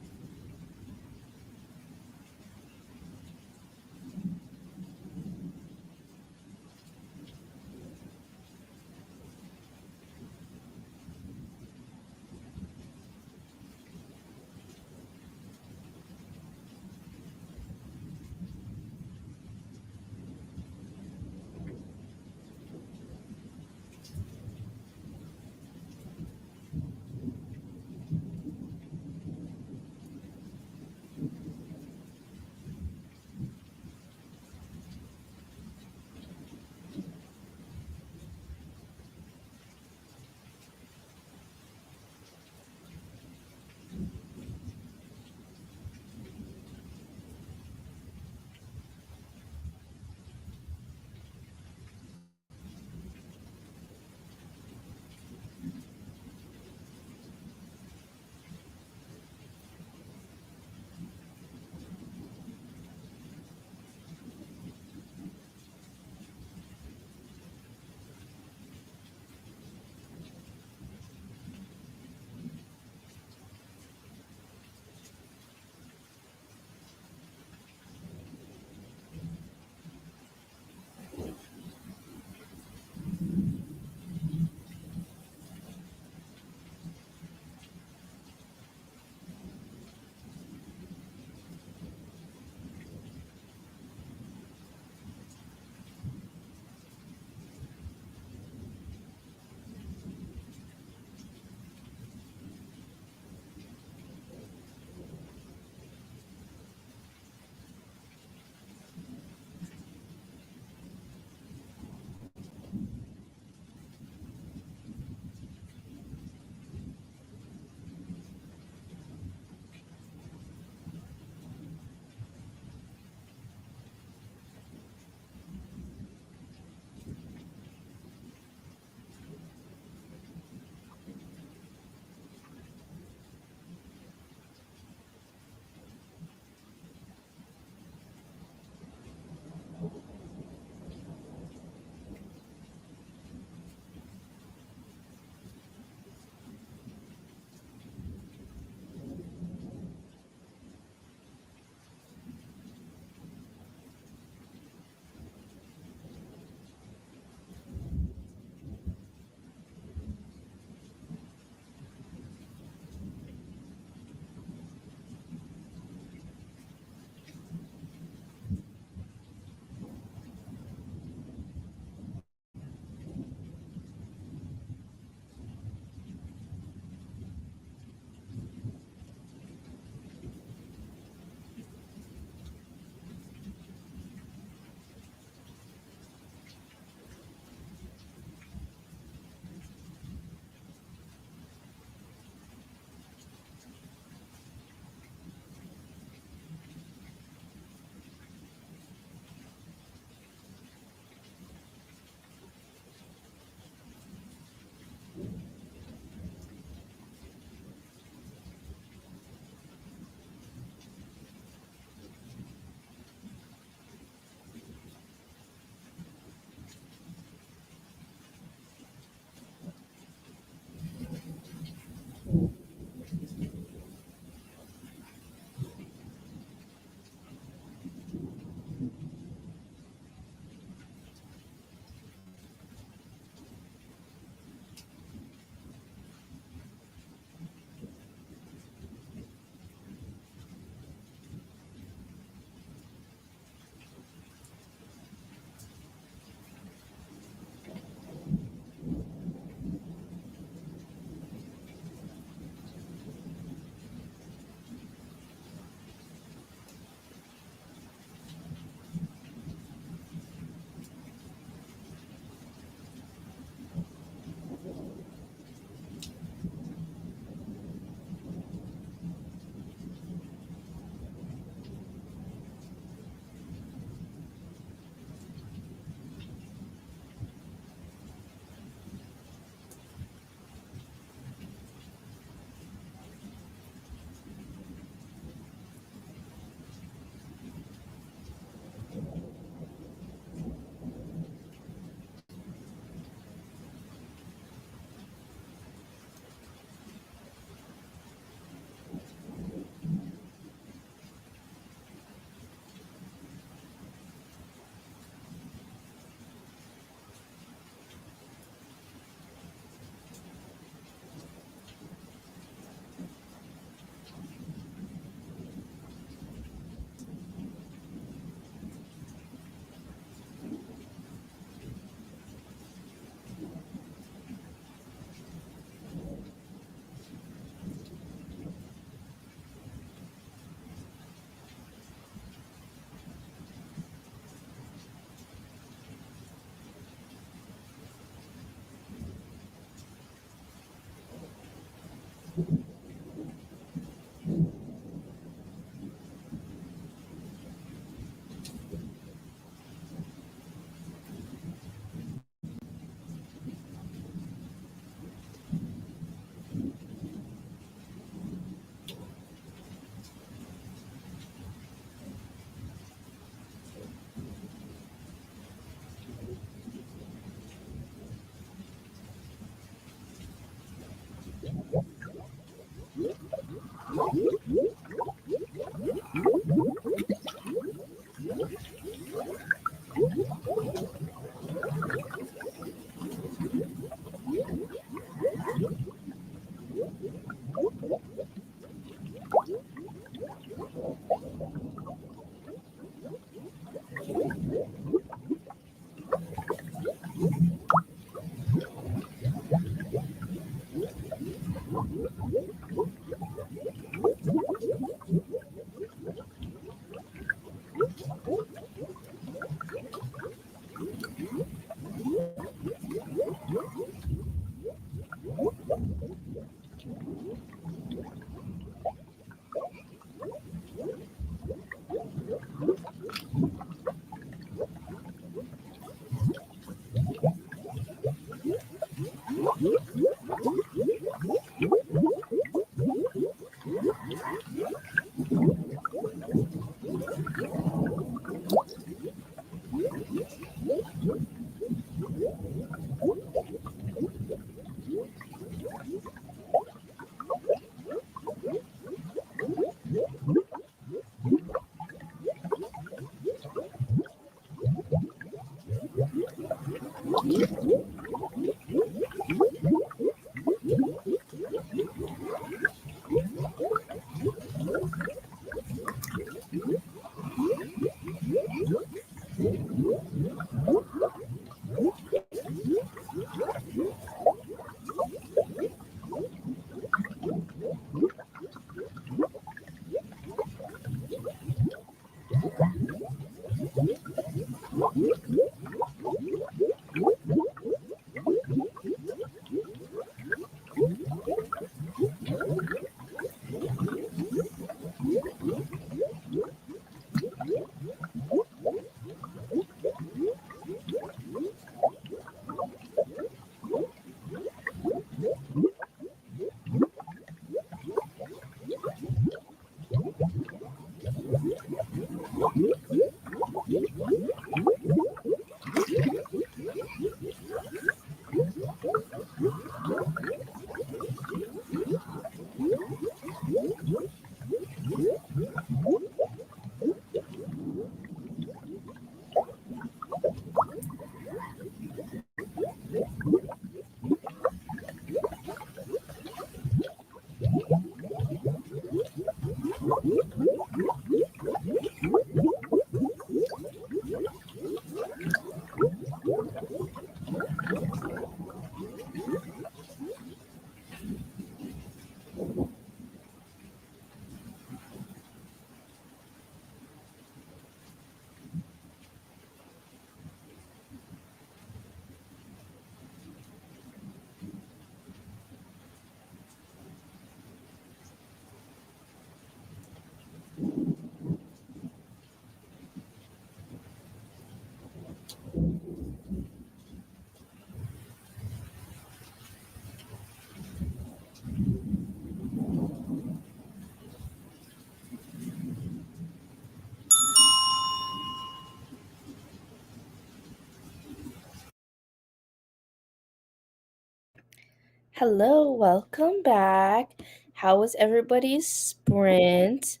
Hello, welcome back. How was everybody's sprint?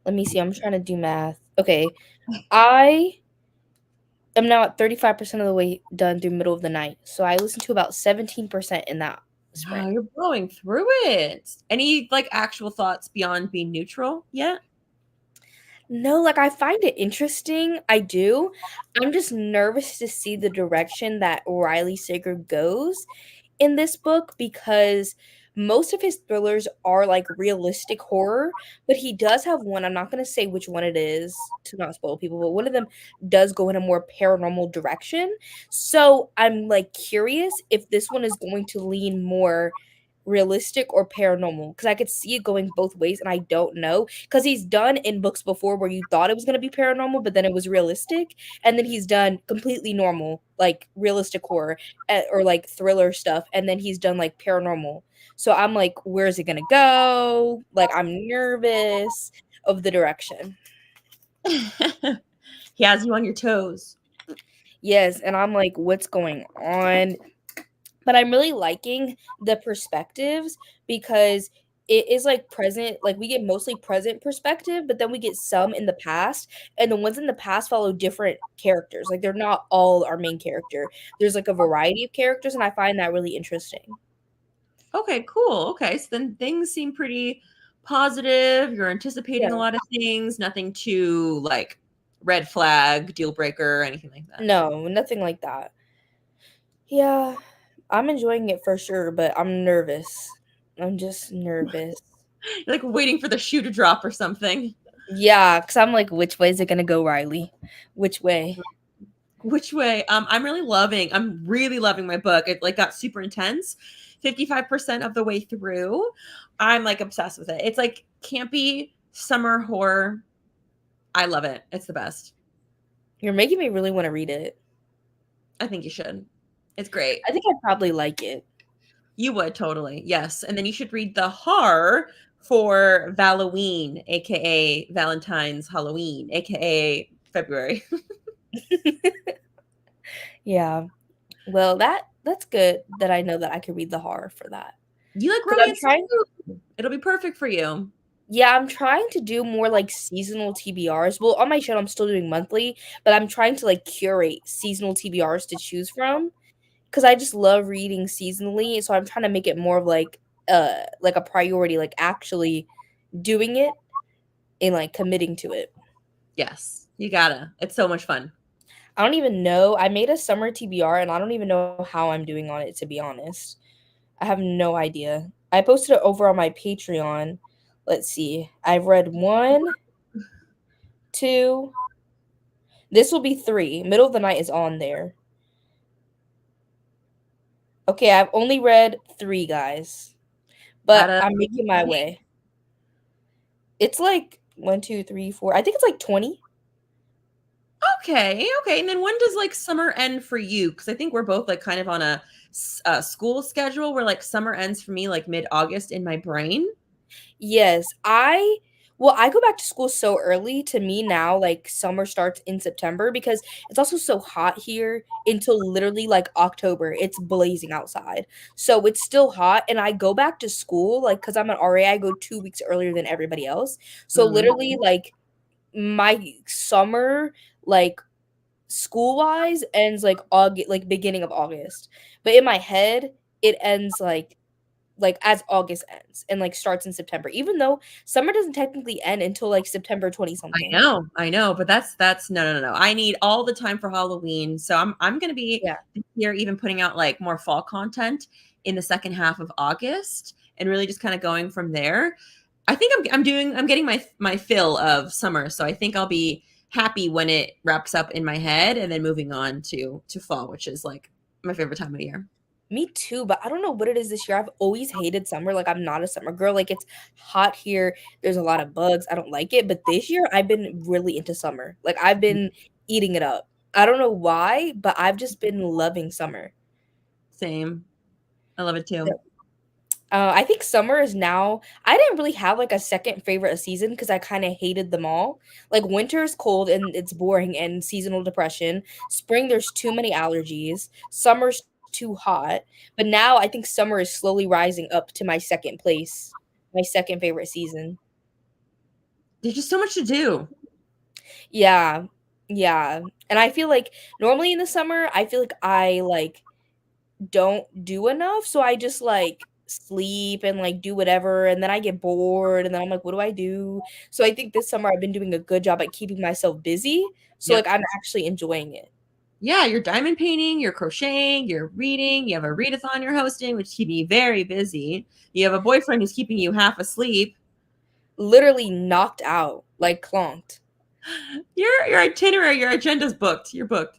Let me see. I'm trying to do math. Okay. I am now at 35% of the way done through middle of the night. So I listened to about 17% in that Wow, sprint. you're blowing through it. Any like actual thoughts beyond being neutral yet? No, like I find it interesting. I do. I'm just nervous to see the direction that Riley Sager goes in this book because most of his thrillers are like realistic horror, but he does have one. I'm not going to say which one it is to not spoil people, but one of them does go in a more paranormal direction. So I'm like curious if this one is going to lean more realistic or paranormal because I could see it going both ways and I don't know because he's done in books before where you thought it was going to be paranormal but then it was realistic, and then he's done completely normal like realistic horror or like thriller stuff, and then he's done like paranormal. So I'm like, where's it going to go? Like I'm nervous of the direction. He has you on your toes. Yes, and I'm like, what's going on? But I'm really liking the perspectives because it is like present, like we get mostly present perspective, but then we get some in the past, and the ones in the past follow different characters. Like they're not all our main character. There's like a variety of characters, and I find that really interesting. Okay, cool. Okay, so then things seem pretty positive. You're anticipating a Yeah. lot of things, nothing too like red flag, deal breaker, anything like that. No, nothing like that. Yeah, I'm enjoying it for sure, but I'm nervous. I'm just nervous. You're like waiting for the shoe to drop or something. Yeah, because I'm like, which way is it gonna go, Riley? Which way? Which way? I'm really loving my book. It like got super intense. 55% of the way through. I'm like obsessed with it. It's like campy summer horror. I love it. It's the best. You're making me really want to read it. I think you should. It's great. I think I'd probably like it. You would totally. Yes. And then you should read the horror for Halloween, aka Valentine's Halloween, aka February. Yeah. Well, that's good that I know that I can read the horror for that. You like 'Cause I'm romance trying too. It'll be perfect for you. Yeah, I'm trying to do more like seasonal TBRs. Well, on my channel I'm still doing monthly, but I'm trying to like curate seasonal TBRs to choose from because I just love reading seasonally. So I'm trying to make it more of like a priority, like actually doing it and like committing to it. Yes. You gotta. It's so much fun. I don't even know. I made a summer TBR and I don't even know how I'm doing on it, to be honest. I have no idea. I posted it over on my Patreon. Let's see. I've read one, two. This will be three. Middle of the Night is on there. Okay, I've only read three, guys. Out But of I'm making my way. It's like 1, 2, 3, 4. I think it's like 20. Okay, okay. And then when does like summer end for you? Because I think we're both like kind of on a school schedule where like summer ends for me like mid-August in my brain. Yes, I go back to school so early. To me now, like summer starts in September because it's also so hot here until literally like October. It's blazing outside. So it's still hot and I go back to school like cuz I'm an RA, I go 2 weeks earlier than everybody else. So literally like my summer like school-wise ends like August, like beginning of August. But in my head, it ends like as August ends and like starts in September, even though summer doesn't technically end until like September 20 something. I know, but that's no. I need all the time for Halloween. So I'm gonna be Yeah. here even putting out like more fall content in the second half of August and really just kind of going from there. I think I'm getting my fill of summer. So I think I'll be happy when it wraps up in my head and then moving on to fall, which is like my favorite time of year. Me too, but I don't know what it is this year. I've always hated summer. Like I'm not a summer girl. Like it's hot here. There's a lot of bugs. I don't like it. But this year I've been really into summer. Like I've been eating it up. I don't know why, but I've just been loving summer. Same. I love it too. I think summer is now I didn't really have, like, a second favorite season because I kinda hated them all. Like, winter is cold and it's boring and seasonal depression. Spring, there's too many allergies. Summer's too hot. But now I think summer is slowly rising up to my second place, my second favorite season. There's just so much to do. Yeah. Yeah. And I feel like normally in the summer, I feel like I like don't do enough. So I just like sleep and like do whatever. And then I get bored. And then I'm like, what do I do? So I think this summer I've been doing a good job at keeping myself busy. So Yep. like I'm actually enjoying it. Yeah, you're diamond painting, you're crocheting, you're reading, you have a readathon you're hosting, which keep you very busy. You have a boyfriend who's keeping you half asleep. Literally knocked out, like clonked. Your itinerary, your agenda's booked. You're booked.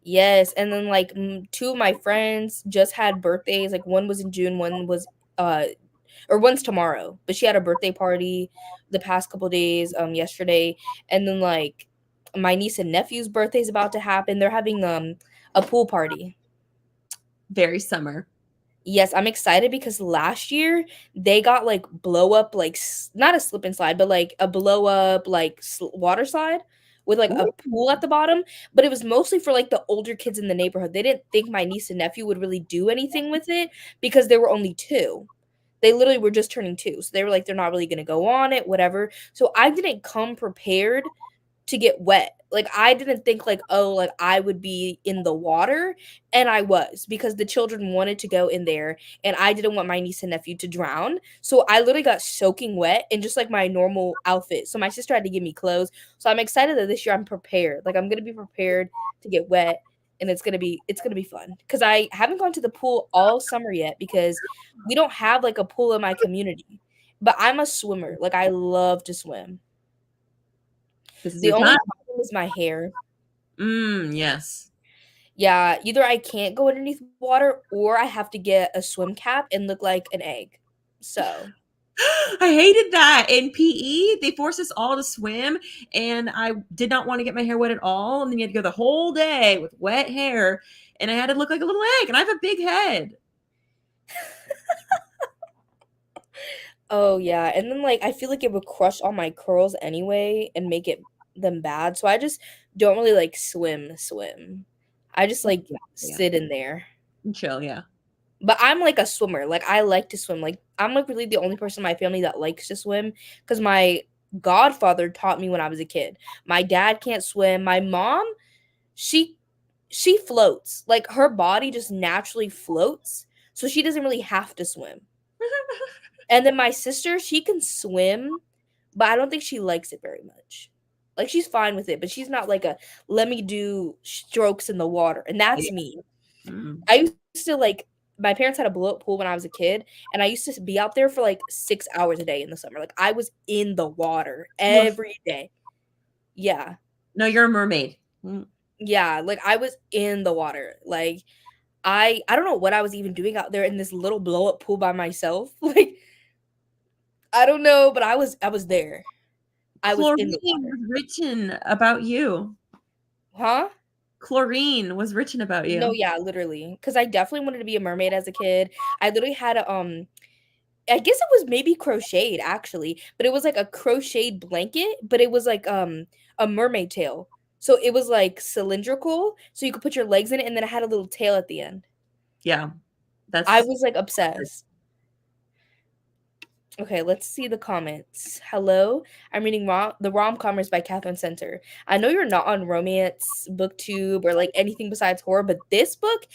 Yes, and then like two of my friends just had birthdays. Like one was in June, one was or one's tomorrow, but she had a birthday party the past couple days, yesterday, and then like my niece and nephew's birthday is about to happen. They're having a pool party. Very summer. Yes, I'm excited because last year they got like blow up, like not a slip and slide, but like a blow up, like water slide with like a Ooh. pool at the bottom. But it was mostly for like the older kids in the neighborhood. They didn't think my niece and nephew would really do anything with it because they were only 2. They literally were just turning 2. So they were like, they're not really going to go on it, whatever. So I didn't come prepared to get wet. Like I didn't think like, oh, like I would be in the water, and I was because the children wanted to go in there and I didn't want my niece and nephew to drown. So I literally got soaking wet in just like my normal outfit. So my sister had to give me clothes. So I'm excited that this year I'm prepared. Like I'm going to be prepared to get wet, and it's going to be fun cuz I haven't gone to the pool all summer yet because we don't have like a pool in my community. But I'm a swimmer. Like I love to swim. This is The your only time. problem is my hair. Yes. Yeah, either I can't go underneath water or I have to get a swim cap and look like an egg. So, I hated that. In PE, they forced us all to swim, and I did not want to get my hair wet at all. And then you had to go the whole day with wet hair, and I had to look like a little egg, and I have a big head. oh yeah, and then like I feel like it would crush all my curls anyway and make them bad. So I just don't really like swim. I just like Yeah. sit in there. Chill, yeah. But I'm like a swimmer. Like I like to swim. Like I'm like really the only person in my family that likes to swim because my godfather taught me when I was a kid. My dad can't swim. My mom, she she floats. Like her body just naturally floats. So she doesn't really have to swim. And then my sister, she can swim, but I don't think she likes it very much. Like she's fine with it, but she's not like a let me do strokes in the water. And that's me. I used to like my parents had a blow up pool when I was a kid, and I used to be out there for like 6 hours a day in the summer. Like I was in the water every day. Yeah. No, you're a mermaid. Yeah, like I was in the water. Like I don't know what I was even doing out there in this little blow up pool by myself. Like I don't know, but I was there. I was in Chlorine the water. was written about you. Huh? Chlorine was written about you. No, yeah, literally. Because I definitely wanted to be a mermaid as a kid. I literally had a I guess it was maybe crocheted actually, but it was like a crocheted blanket, but it was like a mermaid tail. So it was like cylindrical, so you could put your legs in it, and then it had a little tail at the end. Yeah. I That's was like obsessed. Okay, let's see the comments. Hello, I'm reading the rom-commers by Catherine Center. I know you're not on romance, booktube, or like anything besides horror, but this book,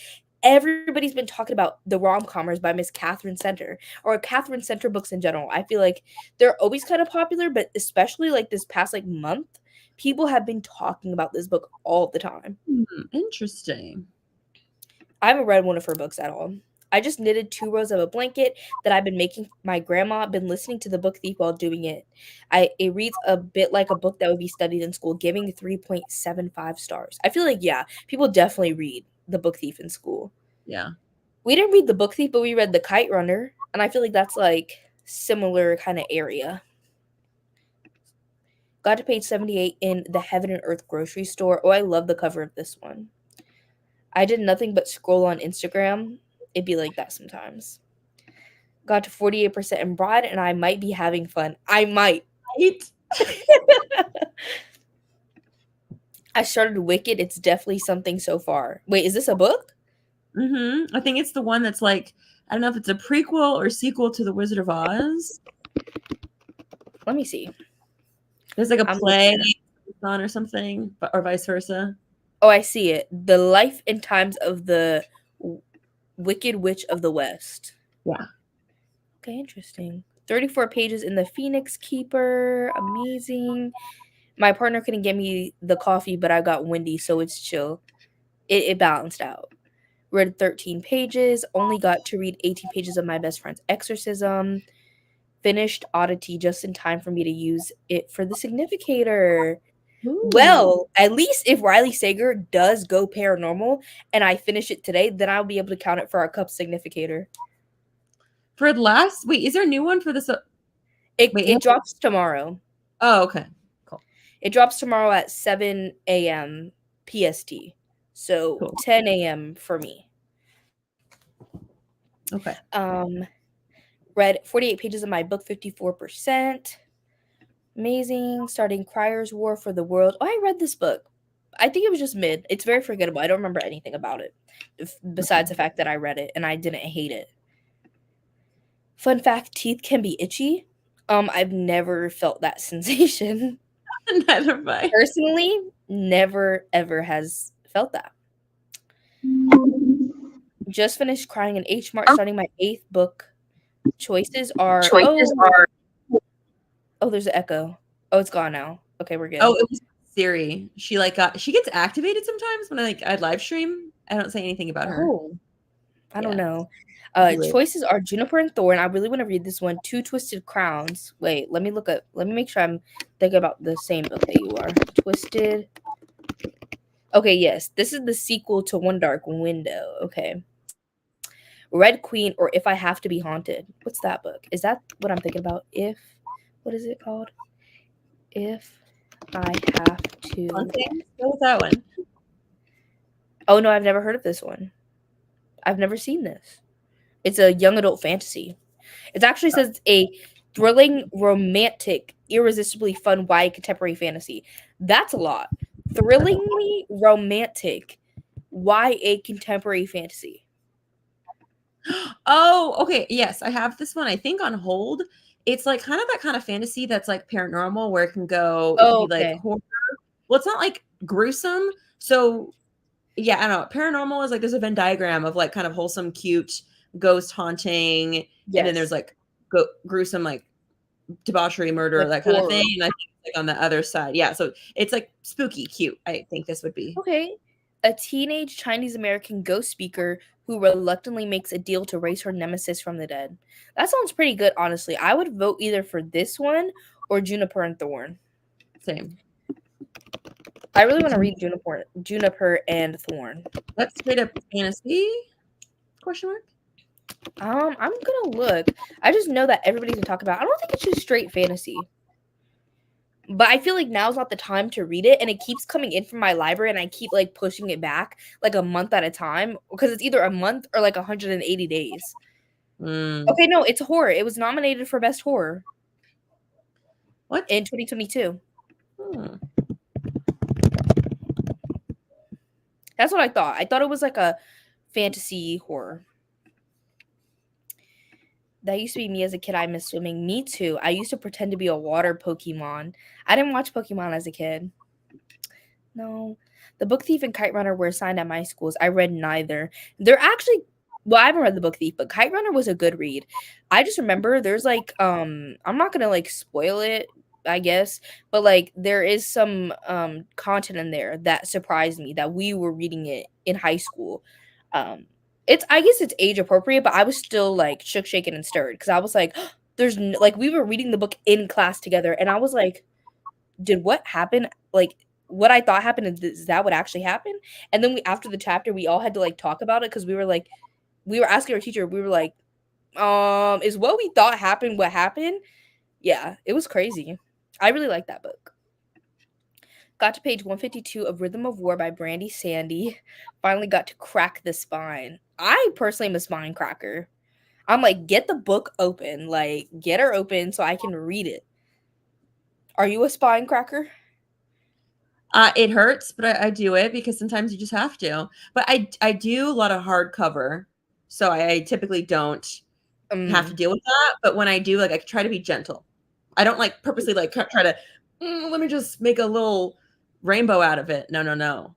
everybody's been talking about the rom-commers by Miss Catherine Center or Catherine Center books in general. I feel like they're always kind of popular, but especially like this past like month, people have been talking about this book all the time. interesting. I haven't read one of her books at all. I just knitted 2 rows of a blanket that I've been making. My grandma been listening to the book thief while doing it. It reads a bit like a book that would be studied in school, giving 3.75 stars. I feel like yeah, people definitely read the book thief in school. Yeah. We didn't read the book thief, but we read the Kite Runner, and I feel like that's like similar kind of area. Got to page 78 in the Heaven and Earth grocery store. Oh, I love the cover of this one. I did nothing but scroll on Instagram. It'd be like that sometimes. Got to 48% in Broad, and I might be having fun. I might. Right? I started Wicked. It's definitely something so far. Wait, is this a book? I think it's the one that's like, I don't know if it's a prequel or sequel to The Wizard of Oz. Let me see. There's like a play on or something, or vice versa. Oh, I see it. The Life and Times of the Wicked Witch of the West. Yeah. Okay, interesting. 34 pages in The Phoenix Keeper. Amazing. My partner couldn't get me the coffee, but I got windy, so it's chill. It balanced out. Read 13 pages. Only got to read 18 pages of my best friend's exorcism. Finished Oddity just in time for me to use it for the Significator. Ooh. Well, at least if Riley Sager does go paranormal and I finish it today, then I'll be able to count it for our cup Significator. For last, wait, is there a new one for this? It drops tomorrow. Oh, okay. Cool. It drops tomorrow at 7 a.m. PST. So cool. 10 a.m. for me. Okay. Read 48 pages of my book, 54%. Amazing. Starting Crier's War for the World. Oh, I read this book. I think it was just mid. It's very forgettable. I don't remember anything about it besides the fact that I read it and I didn't hate it. Fun fact, teeth can be itchy. I've never felt that sensation. Neither have I. Personally, never ever has felt that. Just finished Crying in H Mart, starting my 8th book. Choices are Oh, there's an echo. Oh, it's gone now. Okay, we're good. Oh, it was Siri. She gets activated sometimes when I live stream. I don't say anything about her. I don't know. Choices are Juniper and Thorn. I really want to read this one. Two Twisted Crowns. Wait, let me make sure I'm thinking about the same book that you are. Twisted. Okay, yes. This is the sequel to One Dark Window. Okay. Red Queen or If I Have to Be Haunted. What's that book? Is that what I'm thinking about? What is it called? If I Have to. Haunting? Go with that one. Oh, no, I've never heard of this one. I've never seen this. It's a young adult fantasy. It actually says a thrilling, romantic, irresistibly fun YA contemporary fantasy. That's a lot. Thrillingly romantic YA contemporary fantasy. Oh, okay. Yes, I have this one, I think, on hold. It's like kind of that kind of fantasy that's like paranormal where it can go be like horror. Well, it's not like gruesome. So yeah, I don't know. Paranormal is like there's a Venn diagram of like kind of wholesome, cute, ghost haunting, and then there's like gruesome, like debauchery, murder, like that kind of thing. And I think like on the other side, yeah. So it's like spooky, cute. I think this would be okay. A teenage Chinese American ghost speaker who reluctantly makes a deal to raise her nemesis from the dead. That sounds pretty good, honestly. I would vote either for this one or Juniper and Thorn. Same. I really want to read Juniper and Thorn. Let's straight up fantasy? Question mark? I'm gonna look. I just know that everybody's gonna talk about it. I don't think it's just straight fantasy. But I feel like now's not the time to read it, and it keeps coming in from my library, and I keep like pushing it back like a month at a time because it's either a month or like 180 days. Okay, no, it's horror. It was nominated for best horror. What? In 2022. That's what I thought. I thought it was like a fantasy horror. That used to be me as a kid. I miss swimming. Me too. I used to pretend to be a water Pokemon. I didn't watch Pokemon as a kid. No. The Book Thief and Kite Runner were assigned at my schools. I read neither. They're actually, well, I haven't read The Book Thief, but Kite Runner was a good read. I just remember there's like, I'm not going to like spoil it, I guess, but like there is some content in there that surprised me that we were reading it in high school. I guess it's age appropriate, but I was still like shook, shaken, and stirred because I was like, there's like we were reading the book in class together, and I was like, did what happen? Like what I thought happened, is that what actually happened? And then after the chapter, we all had to like talk about it because we were asking our teacher, we were like, is what we thought happened what happened? Yeah, it was crazy. I really like that book. Got to page 152 of Rhythm of War by Brandy Sandy. Finally got to crack the spine. I personally am a spine cracker. I'm like, get the book open. Like, get her open so I can read it. Are you a spine cracker? It hurts, but I do it because sometimes you just have to. But I do a lot of hardcover, so I typically don't have to deal with that. But when I do, like I try to be gentle. I don't like purposely like try to let me just make a little rainbow out of it. No.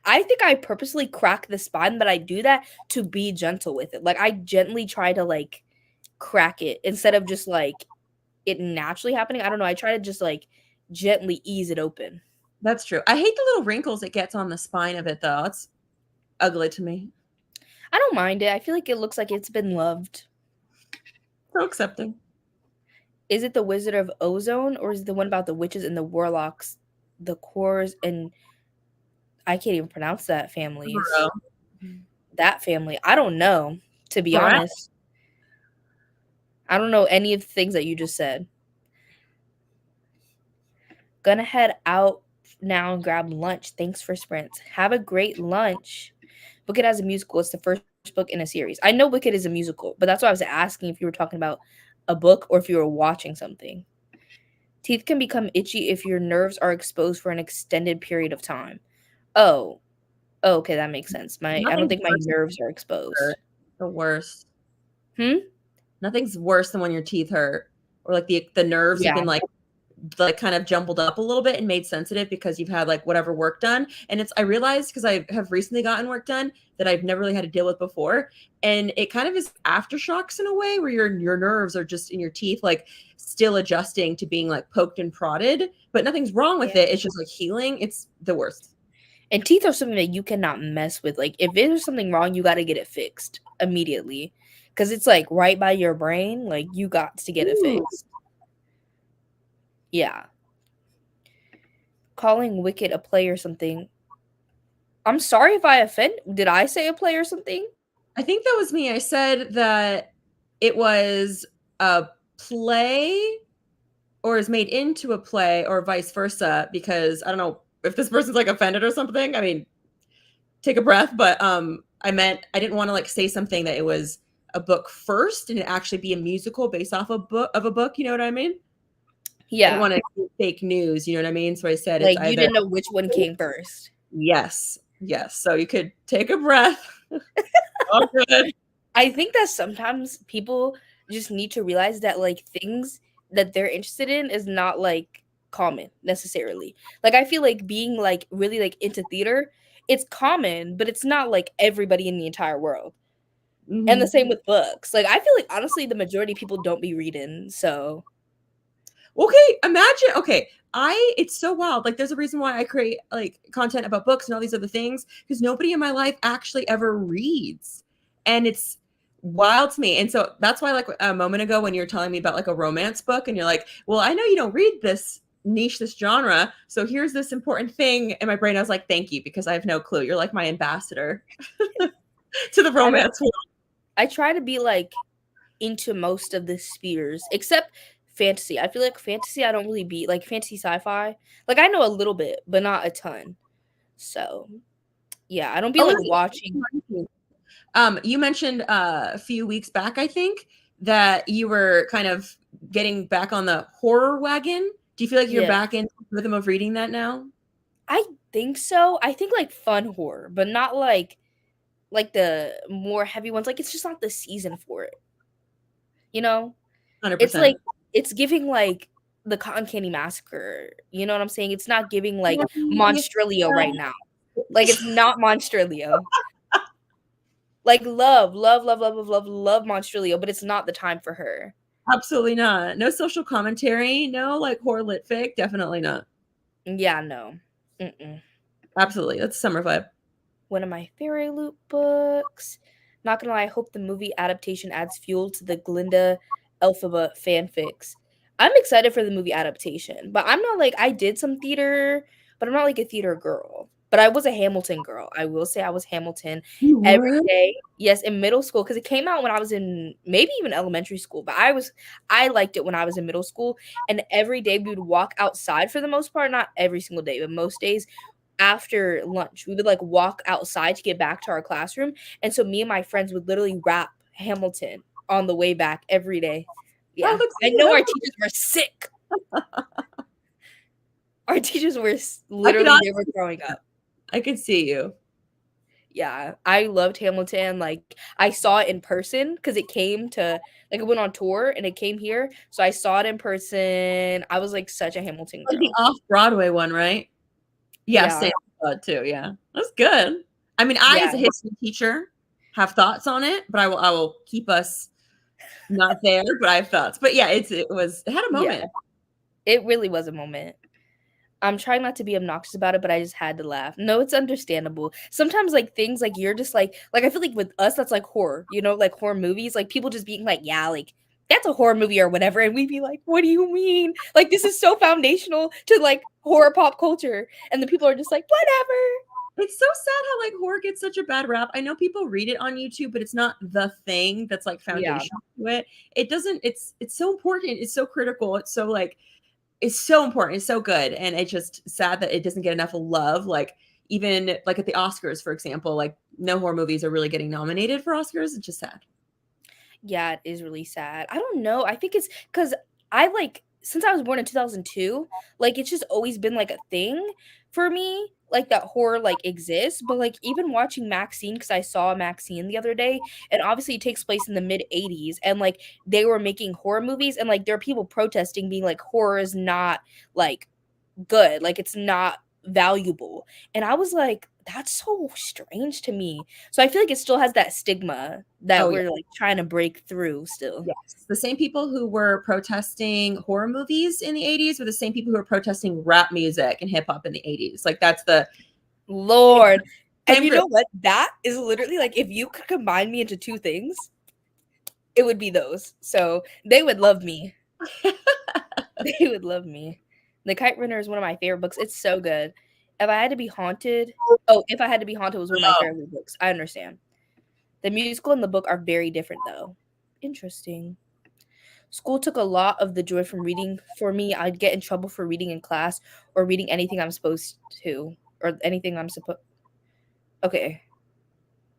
I think I purposely crack the spine, but I do that to be gentle with it. Like I gently try to like crack it instead of just like it naturally happening. I don't know. I try to just like gently ease it open. That's true. I hate the little wrinkles it gets on the spine of it though. It's ugly to me. I don't mind it. I feel like it looks like it's been loved. So accepting. Is it the Wizard of Ozone or is it the one about the witches and the warlocks, the cores, and I can't even pronounce that family. That family. I don't know, to be honest. I don't know any of the things that you just said. Gonna head out now and grab lunch. Thanks for sprints. Have a great lunch. Book It as a musical. It's the first book in a series. I know Wicked is a musical, but that's why I was asking if you were talking about a book or if you were watching something. Teeth can become itchy if your nerves are exposed for an extended period of time. Oh, okay, that makes sense. I don't think my nerves are exposed. The worst. Nothing's worse than when your teeth hurt or like the nerves have been like kind of jumbled up a little bit and made sensitive because you've had like whatever work done. And I realized because I have recently gotten work done that I've never really had to deal with before. And it kind of is aftershocks in a way where your nerves are just in your teeth, like still adjusting to being like poked and prodded, but nothing's wrong with it. It's just like healing. It's the worst. And teeth are something that you cannot mess with. Like if there's something wrong, you got to get it fixed immediately. Because it's like right by your brain. Like you got to get it fixed. Yeah. Calling Wicked a play or something. I'm sorry if I offend. Did I say a play or something? I think that was me. I said that it was a play or is made into a play or vice versa because I don't know if this person's like offended or something. I mean, take a breath. But I didn't want to like say something that it was a book first and it actually be a musical based off a book. You know what I mean? Yeah. I didn't want to do fake news. You know what I mean? So I said like you didn't know which one came first. Yes. So you could take a breath. All good. I think that sometimes people just need to realize that like things that they're interested in is not like common necessarily. Like I feel like being like really like into theater, it's common, but it's not like everybody in the entire world. And the same with books. Like I feel like honestly the majority of people don't be reading. So okay, imagine it's so wild. Like there's a reason why I create like content about books and all these other things because nobody in my life actually ever reads. And it's wild to me. And so that's why like a moment ago when you were telling me about like a romance book and you're like, well, I know you don't read this niche, this genre. So here's this important thing. In my brain, I was like, thank you, because I have no clue. You're like my ambassador to the romance world. I try to be like into most of the spheres except fantasy. I feel like fantasy I don't really be like fantasy sci-fi. Like I know a little bit, but not a ton. So yeah, I don't be like watching. You mentioned a few weeks back, I think, that you were kind of getting back on the horror wagon. Do you feel like you're back in the rhythm of reading that now? I think so. I think like fun horror, but not like the more heavy ones. Like it's just not the season for it. You know? 100%. It's like it's giving like the Cotton Candy Massacre. You know what I'm saying? It's not giving like Monstrilio right now. Like it's not Monstrilio. Like love Monstrilio, but it's not the time for her. Absolutely not. No social commentary. No like horror lit fic. Definitely not. Yeah, no. Absolutely. That's summer vibe. One of my Fairy Loot books. Not gonna lie, I hope the movie adaptation adds fuel to the Glinda Elphaba fanfics. I'm excited for the movie adaptation, but I'm not like I did some theater, but I'm not like a theater girl. But I was a Hamilton girl. I will say I was Hamilton every day. Yes, in middle school because it came out when I was in maybe even elementary school. But I liked it when I was in middle school, and every day we would walk outside for the most part. Not every single day, but most days. After lunch, we would like walk outside to get back to our classroom, and so me and my friends would literally rap Hamilton on the way back every day. Yeah, I know our teachers were sick. Our teachers were literally, they were growing up. I could see you. Yeah, I loved Hamilton. Like, I saw it in person because it came to, like, it went on tour and it came here. So I saw it in person. I was like such a Hamilton Like the girl. off-Broadway one, right? Yeah, Yeah. same too. Yeah, that's good. I mean, I as a Yeah. history teacher have thoughts on it, but I will keep us not there. But I have thoughts. But yeah, it had a moment. Yeah. It really was a moment. I'm trying not to be obnoxious about it, but I just had to laugh. No, it's understandable. Sometimes, like, things, like, you're just, like, I feel like with us, that's, like, horror, you know, like, horror movies, like, people just being like, "Yeah, like, that's a horror movie," or whatever, and we'd be like, "What do you mean? Like, this is so foundational to, like, horror pop culture," and the people are just like, "Whatever." It's so sad how, like, horror gets such a bad rap. I know people read it on YouTube, but it's not the thing that's, like, foundational to it. It doesn't it's so important, it's so critical, it's so, like it's so important, it's so good, and it's just sad that it doesn't get enough love, like, even, like, at the Oscars, for example, like, no horror movies are really getting nominated for Oscars, it's just sad. Yeah, it is really sad. I don't know, I think it's because I, like, since I was born in 2002, like, it's just always been, like, a thing for me, like, that horror, like, exists, but, like, even watching Maxine, because I saw Maxine the other day, and obviously it takes place in the mid-80s, and, like, they were making horror movies, and, like, there are people protesting being like, "Horror is not, like, good, like, it's not valuable," and I was like, "That's so strange to me." So I feel like it still has that stigma that Oh, yeah. we're, like, trying to break through still. Yes. The same people who were protesting horror movies in the 80s were the same people who were protesting rap music and hip hop in the 80s. Like, that's the Lord. And same you group. know what? That is literally, like, if you could combine me into 2 things, it would be those. So, they would love me. They would love me. The Kite Runner is one of my favorite books. It's so good. If I Had to Be Haunted If I Had to Be Haunted was one of my favorite books. I understand. The musical and the book are very different, though. Interesting. School took a lot of the joy from reading for me. I'd get in trouble for reading in class or reading anything I'm supposed to, or anything I'm supposed. Okay,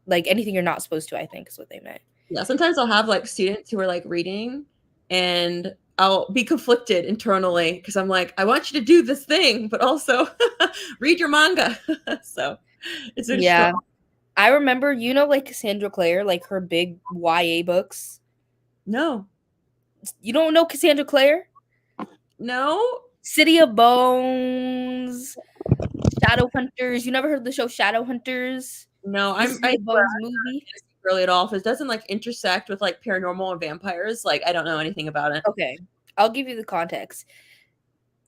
like anything you're not supposed to, I think is what they meant. Yeah, sometimes I'll have, like, students who are, like, reading, and I'll be conflicted internally because I'm like, "I want you to do this thing, but also read your manga." So, it's a Yeah, struggle. I remember, you know, like Cassandra Clare, like her big YA books. No. You don't know Cassandra Clare? No? City of Bones, Shadow Hunters. You never heard the show Shadow Hunters? No, The I'm City I of swear Bones I'm movie? not really at all. If it doesn't, like, intersect with, like, paranormal and vampires, like, I don't know anything about it. Okay, I'll give you the context.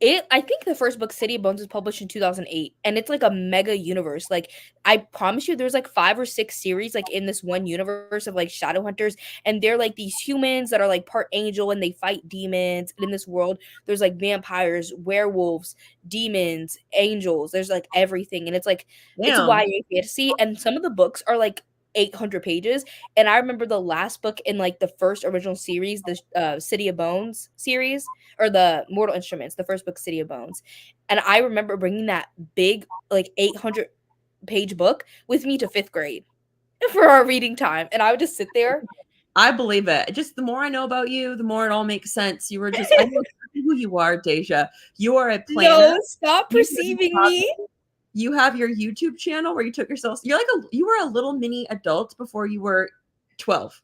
I think the first book, City of Bones, was published in 2008, and it's like a mega universe. Like, I promise you, there's like 5 or 6 series like in this one universe of like shadow hunters, and they're like these humans that are like part angel and they fight demons. And in this world, there's like vampires, werewolves, demons, angels. There's like everything, and it's like it's Damn. YA fantasy, and some of the books are like 800 pages. And I remember the last book in like the first original series, the City of Bones series, or the Mortal Instruments, the first book, City of Bones. And I remember bringing that big, like 800-page book with me to 5th grade for our reading time. And I would just sit there. I believe it. Just the more I know about you, the more it all makes sense. You were just I know exactly who you are, Deja. You are a planner. No, stop perceiving me. You have your YouTube channel where you took yourself you were a little mini adult before you were 12.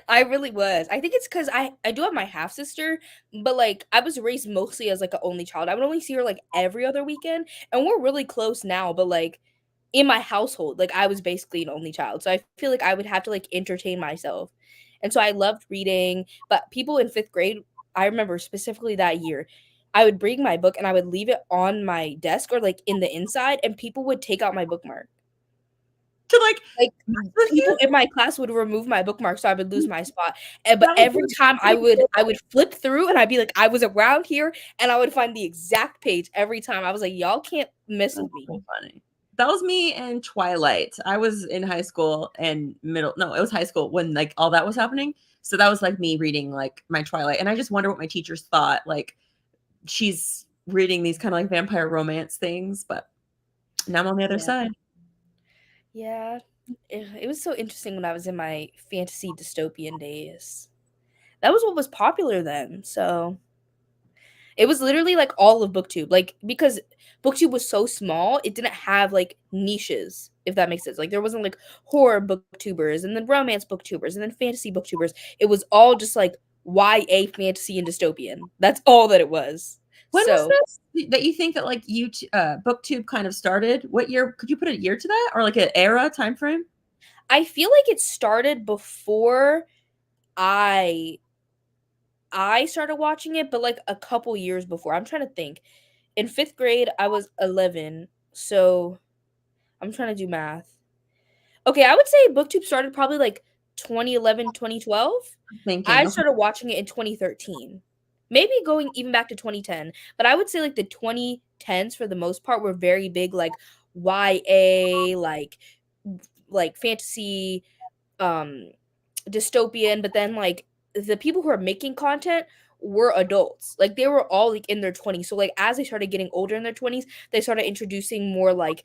I really was. I think it's because I do have my half sister, but like I was raised mostly as like an only child. I would only see her like every other weekend, and we're really close now. But like in my household, like I was basically an only child, so I feel like I would have to like entertain myself, and so I loved reading. But people in 5th grade, I remember specifically that year, I would bring my book and I would leave it on my desk or like in the inside, and people would take out my bookmark. To, like, Like, mess with people you? in my class would remove my bookmark, so I would lose my spot, but That every was time so I would flip through and I'd be like, "I was around here," and I would find the exact page every time. I was like, "Y'all can't mess with me." so funny. That was me and Twilight. I was in high school and it was high school when, like, all that was happening. So that was, like, me reading, like, my Twilight, and I just wonder what my teachers thought, like, she's reading these kinda, like, vampire romance things, but now I'm on the other Yeah. side. Yeah. It was so interesting when I was in my fantasy dystopian days. That was what was popular then, so It was literally like all of BookTube, like because BookTube was so small, it didn't have like niches, if that makes sense. Like there wasn't like horror booktubers and then romance booktubers and then fantasy booktubers. It was all just like YA fantasy and dystopian. That's all that it was. When So was this that you think that like BookTube kind of started? What year? Could you put a year to that or like an era time frame? I feel like it started before I started watching it, but like a couple years before. I'm trying to think. In 5th grade, I was 11, so I'm trying to do math. Okay, I would say BookTube started probably like 2011, 2012. Thinking. I Okay. started watching it in 2013. Maybe going even back to 2010, but I would say like the 2010s for the most part were very big like YA, like fantasy, dystopian, but then like the people who are making content were adults. Like they were all like in their 20s. So like as they started getting older in their 20s, they started introducing more like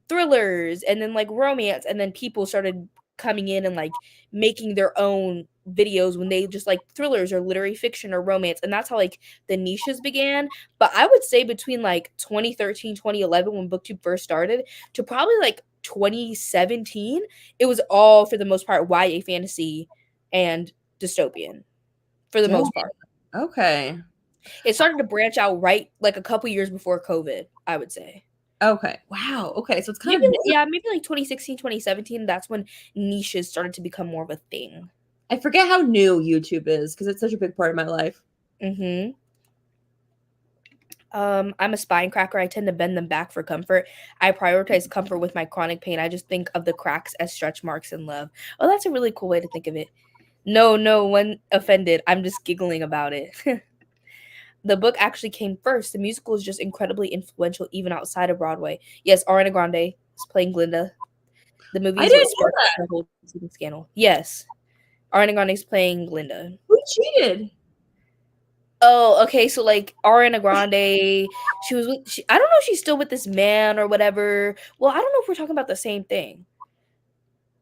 thrillers and then like romance, and then people started coming in and like making their own videos when they just like thrillers or literary fiction or romance, and that's how like the niches began. But I would say between like 2013 2011 when BookTube first started to probably like 2017, it was all for the most part YA fantasy and dystopian for the Dang. most part. Okay. It started to branch out right like a couple years before COVID, I would say. Okay. Wow. Okay. So it's kind Maybe, of yeah, maybe like 2016, 2017. That's when niches started to become more of a thing. I forget how new YouTube is because it's such a big part of my life. Mm-hmm. I'm a spine cracker. I tend to bend them back for comfort. I prioritize comfort with my chronic pain. I just think of the cracks as stretch marks in love. Oh, that's a really cool way to think of it. No one offended. I'm just giggling about it. The book actually came first. The musical is just incredibly influential even outside of Broadway. Yes, Ariana Grande is playing Glinda. The movie I is what didn't know sparked the whole cheating scandal. Yes, Ariana Grande is playing Glinda. Who cheated? Oh, okay. So like Ariana Grande, she was with. I don't know if she's still with this man or whatever. Well, I don't know if we're talking about the same thing.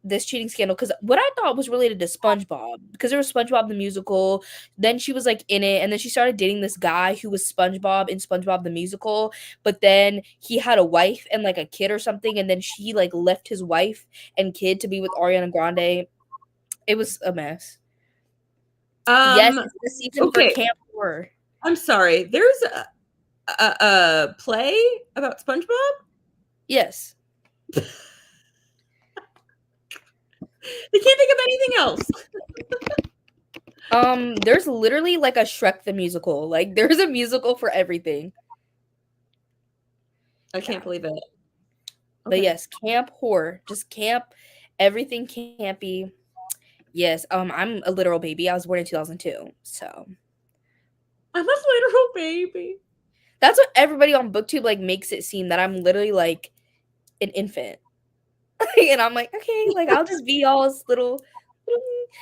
This cheating scandal, because what I thought was related to SpongeBob, because there was SpongeBob the musical, then she was like in it, and then she started dating this guy who was SpongeBob in SpongeBob the musical, but then he had a wife and like a kid or something, and then she like left his wife and kid to be with Ariana Grande. It was a mess. Yes, it's the season for Camp Horror. I'm sorry. There's a play about SpongeBob? Yes. They can't think of anything else. There's literally like a Shrek the musical. Like there's a musical for everything. I can't believe it. Okay. But yes, camp horror. Just camp, everything campy. Yes, I'm a literal baby. I was born in 2002. So I'm a literal baby. that's what everybody on BookTube like makes it seem, that I'm literally like an infant. And I'm like, okay, like I'll just be y'all's little,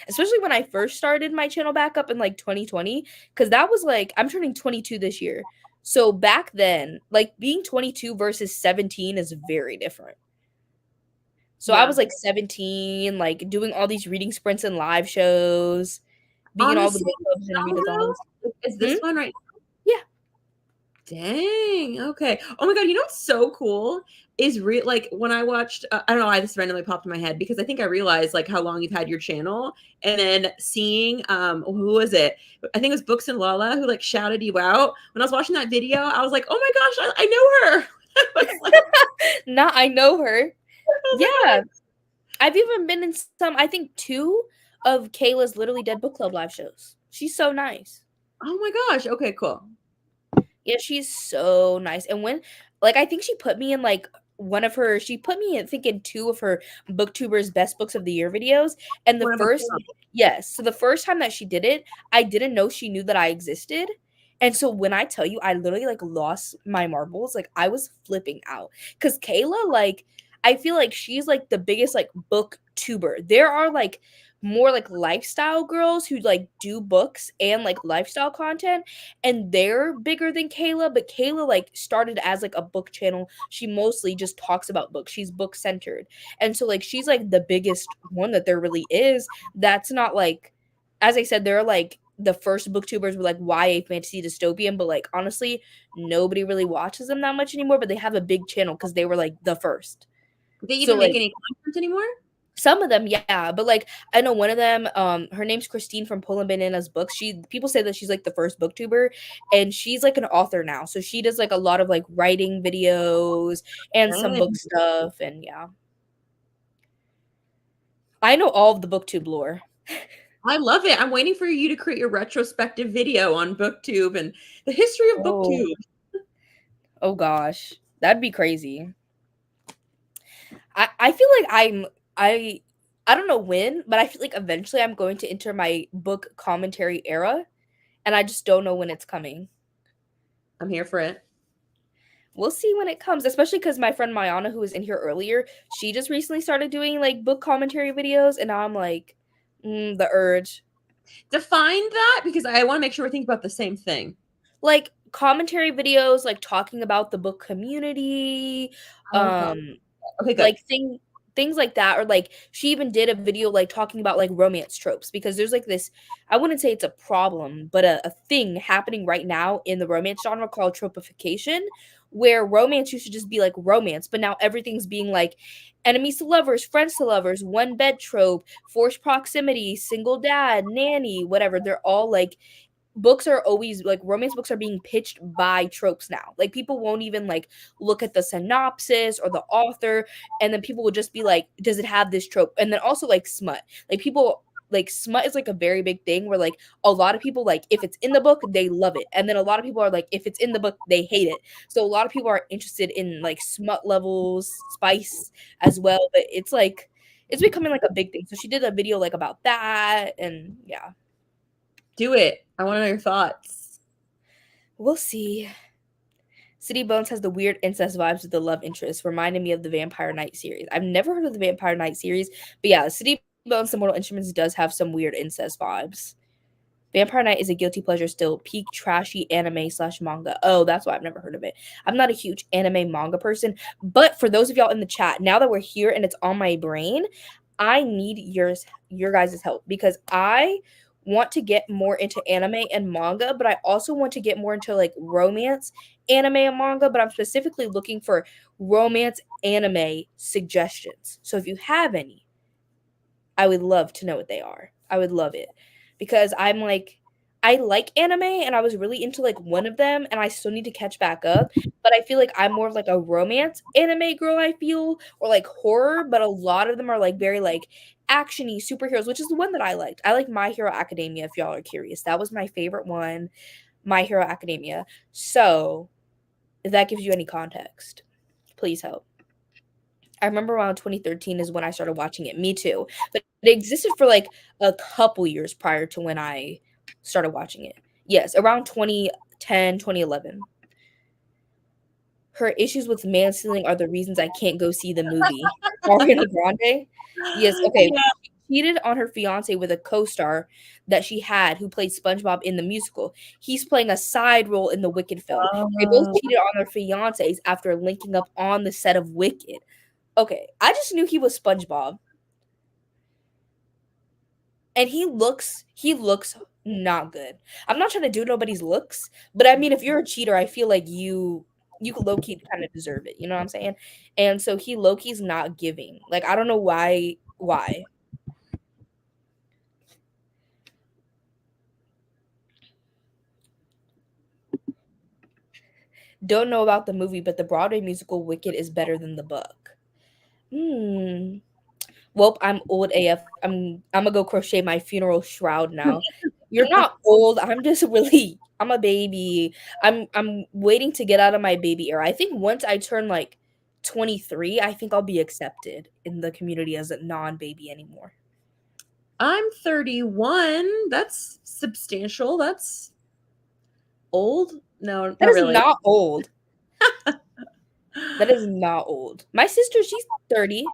especially when I first started my channel back up in like 2020, because that was like, I'm turning 22 this year. So back then, like being 22 versus 17 is very different. So I was like 17, like doing all these reading sprints and live shows, being in all the book clubs and readathons. Is this one right? Yeah. Dang. Okay. Oh my god. You know what's so cool is like when I watched. I don't know why this randomly popped in my head because I think I realized like how long you've had your channel, and then seeing who was it? I think it was Books and Lala who like shouted you out when I was watching that video. I was like, oh my gosh, I know her. Not I know her. Yeah. I've even been in some, I think 2 of Kayla's Literally Dead book club live shows. She's so nice. Oh my gosh. Okay, cool. Yeah, she's so nice. And when, like, I think she put me in like she put me in, I think in 2 of her booktubers best books of the year videos. And the first time that she did it, I didn't know she knew that I existed. And so when I tell you, I literally like lost my marbles. Like I was flipping out because Kayla, like, I feel like she's like the biggest like booktuber. There are like more like lifestyle girls who like do books and like lifestyle content, and they're bigger than Kayla. But Kayla like started as like a book channel. She mostly just talks about books. She's book centered, and so like she's like the biggest one that there really is. That's not like, as I said, there are like the first booktubers were like YA fantasy dystopian, but like honestly, nobody really watches them that much anymore. But they have a big channel because they were like the first. They So even make like any content anymore? some of them, yeah, but like I know one of them, her name's Christine from Poland Bananas Books. People say that she's like the first booktuber, and she's like an author now. So she does like a lot of like writing videos and some book stuff, and yeah. I know all of the booktube lore. I love it. I'm waiting for you to create your retrospective video on booktube and the history of booktube. Oh gosh, that'd be crazy. I feel like I don't know when, but I feel like eventually I'm going to enter my book commentary era, and I just don't know when it's coming. I'm here for it. We'll see when it comes, especially because my friend Mayana, who was in here earlier, she just recently started doing like book commentary videos, and now I'm like, the urge. Define that, because I want to make sure we're thinking about the same thing. Like commentary videos, like talking about the book community, Okay, good. like things like that, or like she even did a video like talking about like romance tropes, because there's like this, I wouldn't say it's a problem, but a thing happening right now in the romance genre called tropification, where romance used to just be like romance, but now everything's being like enemies to lovers, friends to lovers, one bed trope, forced proximity, single dad, nanny, whatever. They're all like books are always like romance books are being pitched by tropes now. Like people won't even like look at the synopsis or the author, and then people will just be like, does it have this trope? And then also like smut. Like people like smut is like a very big thing where like a lot of people like if it's in the book they love it, and then a lot of people are like if it's in the book they hate it. So a lot of people are interested in like smut levels, spice as well, but it's like it's becoming like a big thing. So she did a video like about that, and yeah. Do it. I want to know your thoughts. We'll see. City Bones has the weird incest vibes with the love interest, reminding me of the Vampire Knight series. I've never heard of the Vampire Knight series, but yeah, City Bones, The Mortal Instruments does have some weird incest vibes. Vampire Knight is a guilty pleasure still. Peak trashy anime/manga. Oh, that's why I've never heard of it. I'm not a huge anime manga person, but for those of y'all in the chat, now that we're here and it's on my brain, I need your guys' help, because I want to get more into anime and manga, but I also want to get more into like romance anime and manga, but I'm specifically looking for romance anime suggestions. So if you have any, I would love to know what they are. I would love it, because I'm like I like anime and I was really into like one of them and I still need to catch back up, but I feel like I'm more of like a romance anime girl, I feel, or like horror, but a lot of them are like very like actiony superheroes, which is the one that I liked. I like My Hero Academia, if y'all are curious. That was my favorite one, My Hero Academia. So, if that gives you any context, please help. I remember around 2013 is when I started watching it. Me too. But it existed for like a couple years prior to when I started watching it. Yes, around 2010, 2011. Her issues with man stealing are the reasons I can't go see the movie. Ariana Grande? Yes, okay. Yeah. She cheated on her fiance with a co-star that she had who played SpongeBob in the musical. He's playing a side role in the Wicked film. They both cheated on their fiancés after linking up on the set of Wicked. Okay, I just knew he was SpongeBob. And he looks not good. I'm not trying to do nobody's looks, but I mean if you're a cheater, I feel like you could low key kind of deserve it. You know what I'm saying? And so he low key's not giving. Like I don't know why. Don't know about the movie, but the Broadway musical Wicked is better than the book. Well, I'm old AF. I'm gonna go crochet my funeral shroud now. You're not old. I'm just really I'm a baby. I'm waiting to get out of my baby era. I think once I turn like 23, I think I'll be accepted in the community as a non-baby anymore. I'm 31. That's substantial. That's old. No, That not is really. not old. That is not old. My sister, she's 30.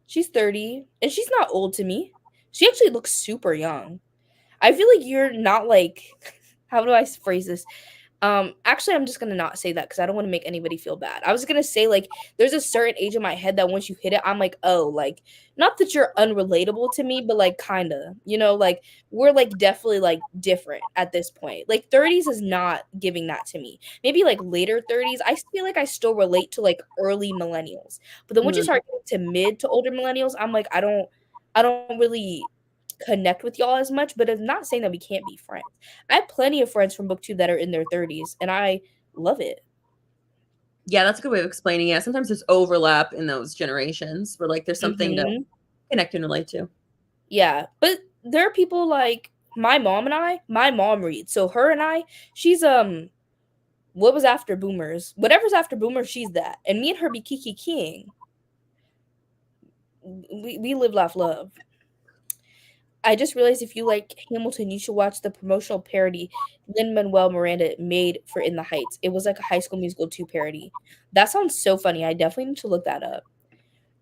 She's 30, and she's not old to me. She actually looks super young. I feel like you're not like how do I phrase this? Actually, I'm just gonna not say that because I don't want to make anybody feel bad. I was gonna say like there's a certain age in my head that once you hit it, I'm like, oh, like not that you're unrelatable to me, but like kinda, like we're like definitely like different at this point. Like 30s is not giving that to me. Maybe like later 30s, I feel like I still relate to like early millennials. But then once you start getting to mid to older millennials, I'm like, I don't really connect with y'all as much, but it's not saying that we can't be friends. I have plenty of friends from booktube that are in their 30s and I love it. Yeah, that's a good way of explaining it. Sometimes there's overlap in those generations where like there's something to connect and relate to. Yeah, but there are people like my mom reads. So her and I, she's what was after boomers? Whatever's after boomers, she's that. And me and her be kiki king. We live, laugh, love. I just realized if you like Hamilton, you should watch the promotional parody Lin-Manuel Miranda made for In the Heights. It was like a High School Musical 2 parody. That sounds so funny. I definitely need to look that up.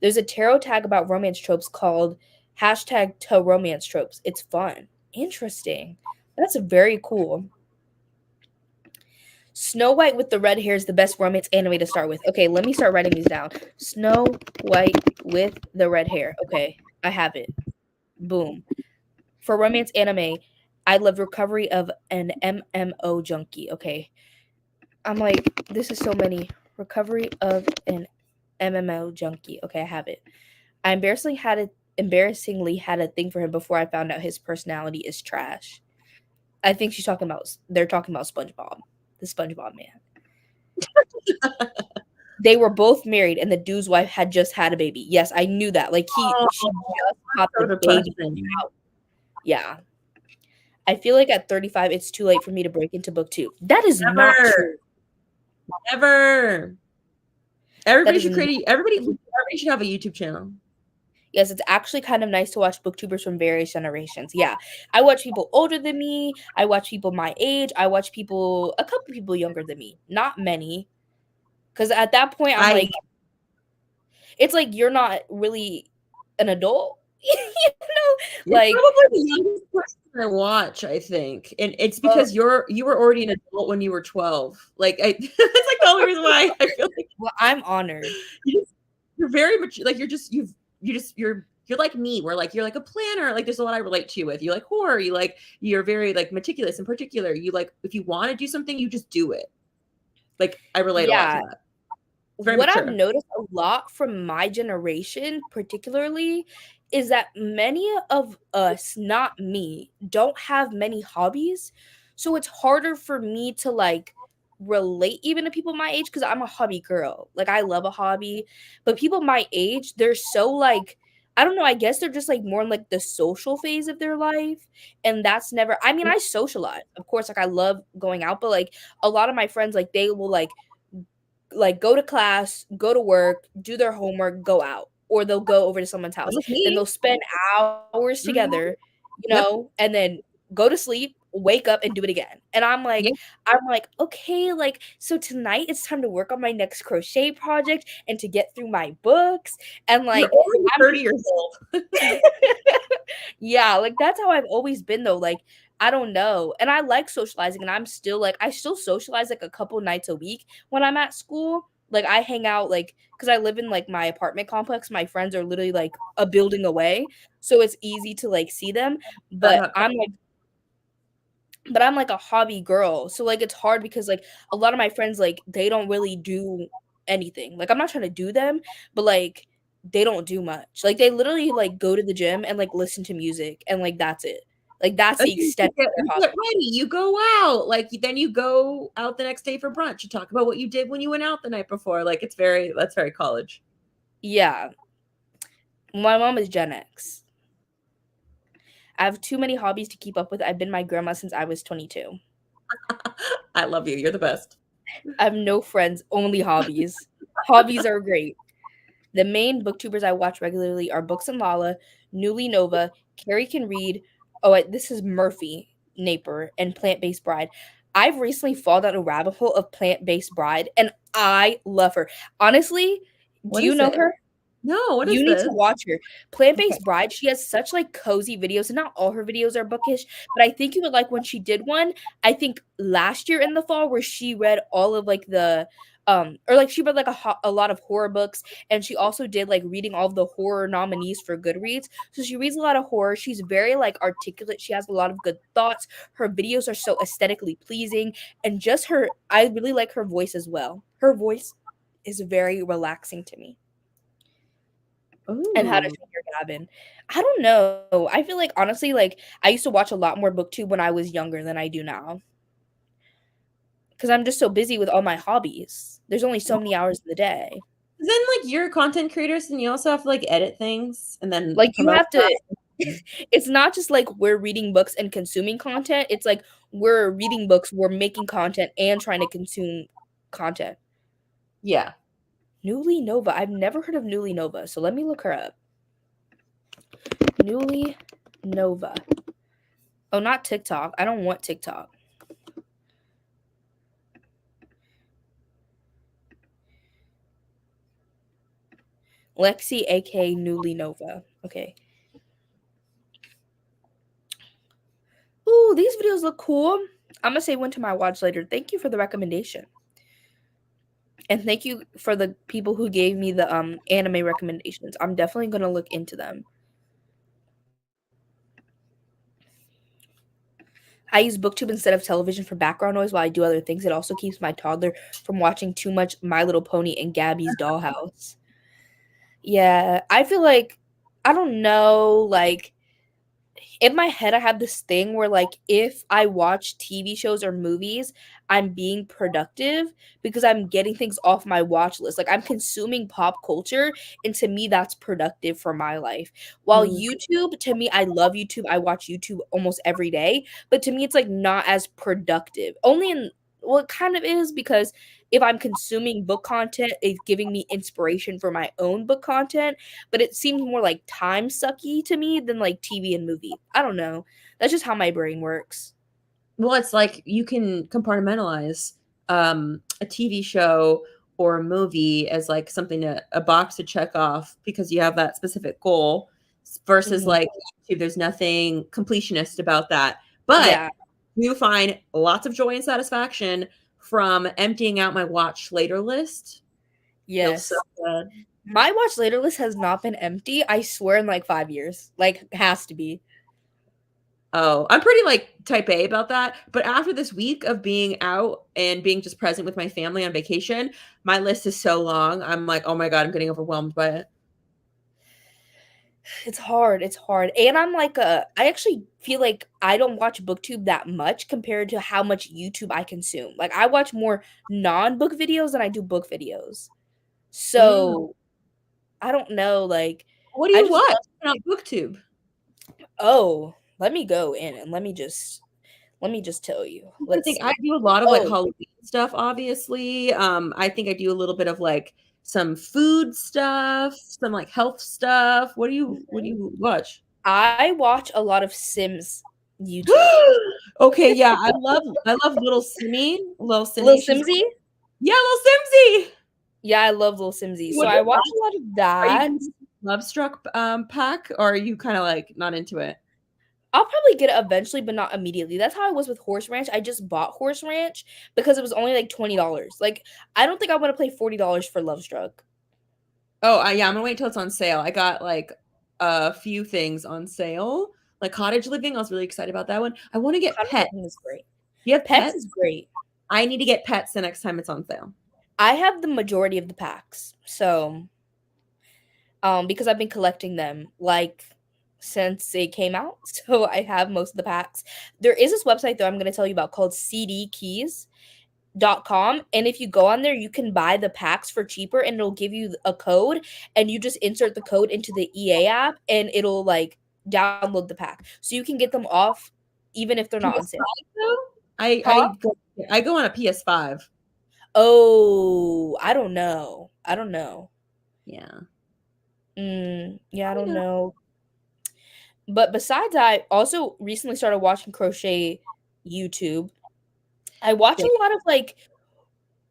There's a tarot tag about romance tropes called hashtag to romance tropes. It's fun. Interesting. That's very cool. Snow White with the red hair is the best romance anime to start with. Okay, let me start writing these down. Snow White with the red hair. Okay, I have it. Boom. For romance anime, I love Recovery of an MMO Junkie. Okay. I'm like, this is so many. Recovery of an MMO Junkie. Okay, I have it. I embarrassingly had a thing for him before I found out his personality is trash. I think they're talking about SpongeBob. The SpongeBob man. They were both married and the dude's wife had just had a baby. Yes, I knew that. Like she just popped the baby out. Yeah. I feel like at 35, it's too late for me to break into booktube. That is not true. Never. Everybody should have a YouTube channel. Yes, it's actually kind of nice to watch booktubers from various generations. Yeah. I watch people older than me. I watch people my age. I watch a couple people younger than me. Not many. Because at that point, I'm like, it's like you're not really an adult. You're like probably the youngest person I watch, I think, and it's because you were already an adult when you were 12. Like that's like the only reason why I feel like. Well, I'm honored. You're very much like you're like me, where like you're like a planner. Like there's a lot I relate to you with. You like horror. You're very like meticulous in particular. You like if you want to do something, you just do it. Like I relate a lot to that. What mature. I've noticed a lot from my generation, particularly, is that many of us, not me, don't have many hobbies. So it's harder for me to like relate even to people my age because I'm a hobby girl. Like I love a hobby. But people my age, they're so like, I don't know, I guess they're just like more in like the social phase of their life. And that's never, I mean, I socialize. Of course, like I love going out, but like a lot of my friends, like they will like go to class, go to work, do their homework, go out, or they'll go over to someone's house. Then they'll spend hours together, and then go to sleep, wake up and do it again. And I'm like, okay, like so tonight it's time to work on my next crochet project and to get through my books. And like I'm 30 years old. Yeah, like that's how I've always been though. Like I don't know. And I like socializing and I'm still like I still socialize like a couple nights a week when I'm at school. Like I hang out like cuz I live in like my apartment complex. My friends are literally like a building away. So it's easy to like see them, but I'm like a hobby girl. So like it's hard because like a lot of my friends like they don't really do anything. Like I'm not trying to do them, but like they don't do much. Like they literally like go to the gym and like listen to music and like that's it. Like that's the extent of their hobby. Get ready. You go out. Like then you go out the next day for brunch. You talk about what you did when you went out the night before. Like that's very college. Yeah. My mom is Gen X. I have too many hobbies to keep up with. I've been my grandma since I was 22. I love you. You're the best. I have no friends, only hobbies. Hobbies are great. The main booktubers I watch regularly are Books and Lala, Newly Nova, Carrie Can Read. Oh, this is Murphy Naper and Plant Based Bride. I've recently fallen down a rabbit hole of Plant Based Bride, and I love her. Honestly, do you know her? No, what is You need this? to watch her. Plant-Based Bride, she has such, like, cozy videos, and not all her videos are bookish, but I think you would like when she did one, I think last year in the fall, where she read all of, like, the, or, like, she read, like, a lot of horror books, and she also did, like, reading all of the horror nominees for Goodreads, so she reads a lot of horror, she's very, like, articulate, she has a lot of good thoughts, her videos are so aesthetically pleasing, and just I really like her voice as well. Her voice is very relaxing to me. And How to Ooh. Train Your Dragon. I don't know. I feel like, honestly, like, I used to watch a lot more BookTube when I was younger than I do now. Because I'm just so busy with all my hobbies. There's only so many hours in the day. Then, like, you're a content creator, so you also have to, like, edit things and then Like, you promote have to it's not just, like, we're reading books and consuming content, it's like, we're reading books, we're making content, and trying to consume content. Yeah. Newly Nova. I've never heard of Newly Nova, so let me look her up. Newly Nova. Oh, not TikTok. I don't want TikTok. Lexie, aka Newly Nova. Okay. Ooh, these videos look cool. I'm gonna say one to my watch later. Thank you for the recommendation. And thank you for the people who gave me the anime recommendations. I'm definitely gonna look into them. I use BookTube instead of television for background noise while I do other things. It also keeps my toddler from watching too much My Little Pony and Gabby's Dollhouse. Yeah, I feel like I don't know, like in my head I have this thing where, like, if I watch TV shows or movies, I'm being productive because I'm getting things off my watch list. Like, I'm consuming pop culture, and to me that's productive for my life. While YouTube, to me, I love YouTube. I watch YouTube almost every day, but to me it's like not as productive. Only in well, it kind of is because if I'm consuming book content, it's giving me inspiration for my own book content, but it seems more like time sucky to me than like TV and movie. I don't know. That's just how my brain works. Well, it's like you can compartmentalize a TV show or a movie as like something a box to check off because you have that specific goal versus like YouTube, there's nothing completionist about that. But Yeah. you find lots of joy and satisfaction from emptying out my watch later list. Feels Yes. so good. My watch later list has not been empty, I swear, in like 5 years. Like, has to be. Oh, I'm pretty like type A about that. But after this week of being out and being just present with my family on vacation, my list is so long. I'm like, oh my God, I'm getting overwhelmed by it. It's hard. It's hard. And I'm like I actually feel like I don't watch BookTube that much compared to how much YouTube I consume. Like, I watch more non-book videos than I do book videos. So, I don't know, like, What do I you just watch love on BookTube? Oh, let me go in and let me just tell you. I Let's think see. I do a lot of like Oh, Halloween stuff, obviously. I think I do a little bit of like some food stuff, some like health stuff. What do you watch? I watch a lot of Sims YouTube. Okay, yeah, I love little Simmy, little Lil Simmy. She's Simsy? yeah, little Simsy. Yeah, I love Lil Simsy. So What do I you watch a lot of Are you that. gonna do Love Struck pack or are you kind of like not into it? I'll probably get it eventually, but not immediately. That's how I was with Horse Ranch. I just bought Horse Ranch because it was only like $20. Like, I don't think I want to pay $40 for Love Struck. Oh, yeah, I'm gonna wait till it's on sale. I got like a few things on sale, like Cottage Living. I was really excited about that one. I want to get Cottage pets. Living is great. You have Pets pets? is great. I need to get pets the next time it's on sale. I have the majority of the packs. So, because I've been collecting them like since it came out. So I have most of the packs. There is this website though I'm going to tell you about called cdkeys.com, and if you go on there you can buy the packs for cheaper and it'll give you a code and you just insert the code into the EA app and it'll like download the pack. So you can get them off even if they're not on sale. PS5 though? Huh? I go on a PS5. Oh, I don't know. I don't know. Yeah. Yeah, I don't know. But besides, I also recently started watching crochet YouTube. I watch a lot of like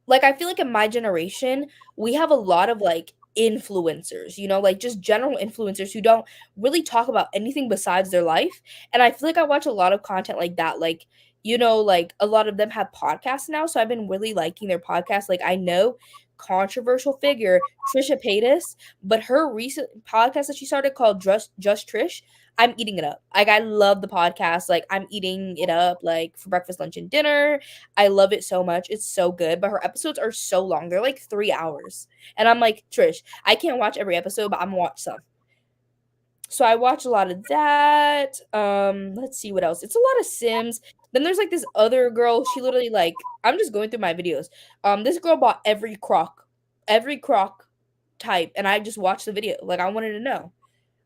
I feel like in my generation, we have a lot of like influencers, you know, like just general influencers who don't really talk about anything besides their life. And I feel like I watch a lot of content like that. Like, you know, like a lot of them have podcasts now. So I've been really liking their podcast. Like I know controversial figure Trisha Paytas, but her recent podcast that she started called Just Trish, I'm eating it up. Like I love the podcast. Like I'm eating it up like for breakfast, lunch, and dinner. I love it so much. It's so good. But her episodes are so long. They're like 3 hours. And I'm like, Trish, I can't watch every episode, but I'm gonna watch some. So I watch a lot of that. Let's see what else. It's a lot of Sims. Then there's like this other girl. She literally like I'm just going through my videos. This girl bought every croc type, and I just watched the video. Like I wanted to know.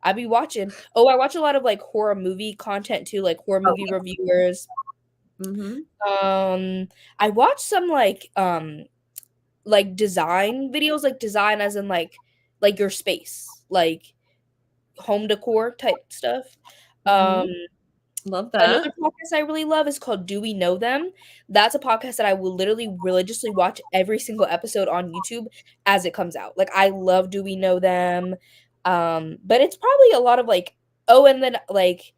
I'd be watching. Oh, I watch a lot of like horror movie content too, like horror movie reviewers. I watch some like design videos, like design as in like your space, like home decor type stuff. Love that. Another podcast I really love is called Do We Know Them? That's a podcast that I will literally religiously watch every single episode on YouTube as it comes out. Like I love Do We Know Them? But it's probably a lot of like and then like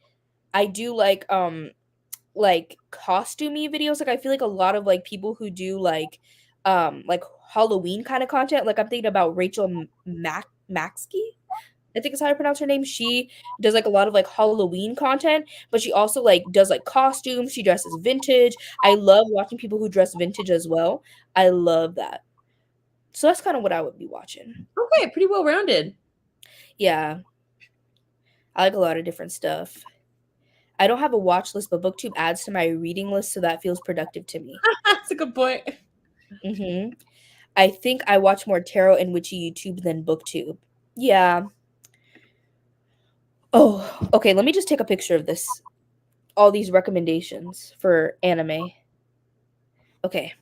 I do like costumey videos. Like I feel like a lot of like people who do like Halloween kind of content. Like I'm thinking about Rachel Maxkey. I think is how I pronounce her name. She does like a lot of like Halloween content, but she also like does like costumes. She dresses vintage. I love watching people who dress vintage as well. I love that. So that's kind of what I would be watching. Okay, pretty well rounded. Yeah. I like a lot of different stuff. I don't have a watch list, but BookTube adds to my reading list, so that feels productive to me. That's a good point. I think I watch more tarot and witchy YouTube than BookTube. Yeah. Oh, okay. Let me just take a picture of this. All these recommendations for anime. Okay.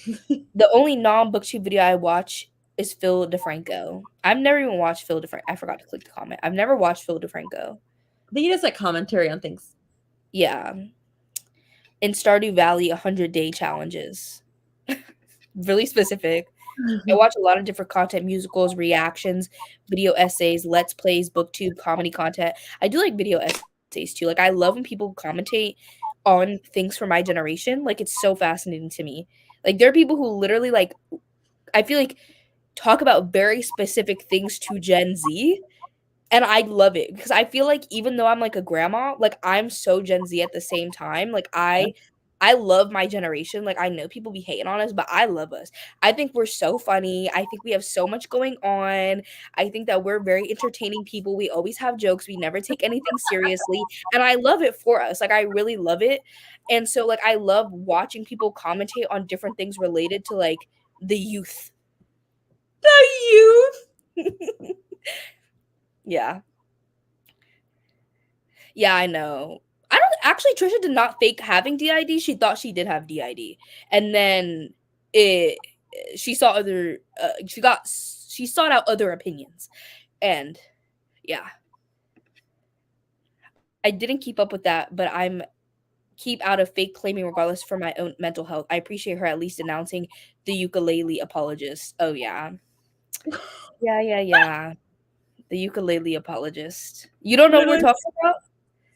The only non-BookTube video I watch is Phil DeFranco. I've never even watched Phil DeFranco. I forgot to click the comment. I've never watched Phil DeFranco. I think he does like commentary on things. Yeah. In Stardew Valley, 100-day challenges. Really specific. I watch a lot of different content, musicals, reactions, video essays, let's plays, booktube, comedy content. I do like video essays too. Like I love when people commentate on things from my generation. Like it's so fascinating to me. Like there are people who literally like I feel like talk about very specific things to Gen Z. And I love it because I feel like even though I'm like a grandma, like I'm so Gen Z at the same time. Like I love my generation. Like I know people be hating on us, but I love us. I think we're so funny. I think we have so much going on. I think that we're very entertaining people. We always have jokes. We never take anything seriously. And I love it for us. Like I really love it. And so like I love watching people commentate on different things related to like the youth. The youth. Yeah. Yeah, I know. I don't actually Trisha did not fake having DID. She thought she did have DID. And then she saw other she sought out other opinions. And yeah. I didn't keep up with that, but I'm keep out of fake claiming regardless for my own mental health. I appreciate her at least announcing the ukulele apologist. Oh yeah. Yeah. The ukulele apologist. You don't know what we're talking about?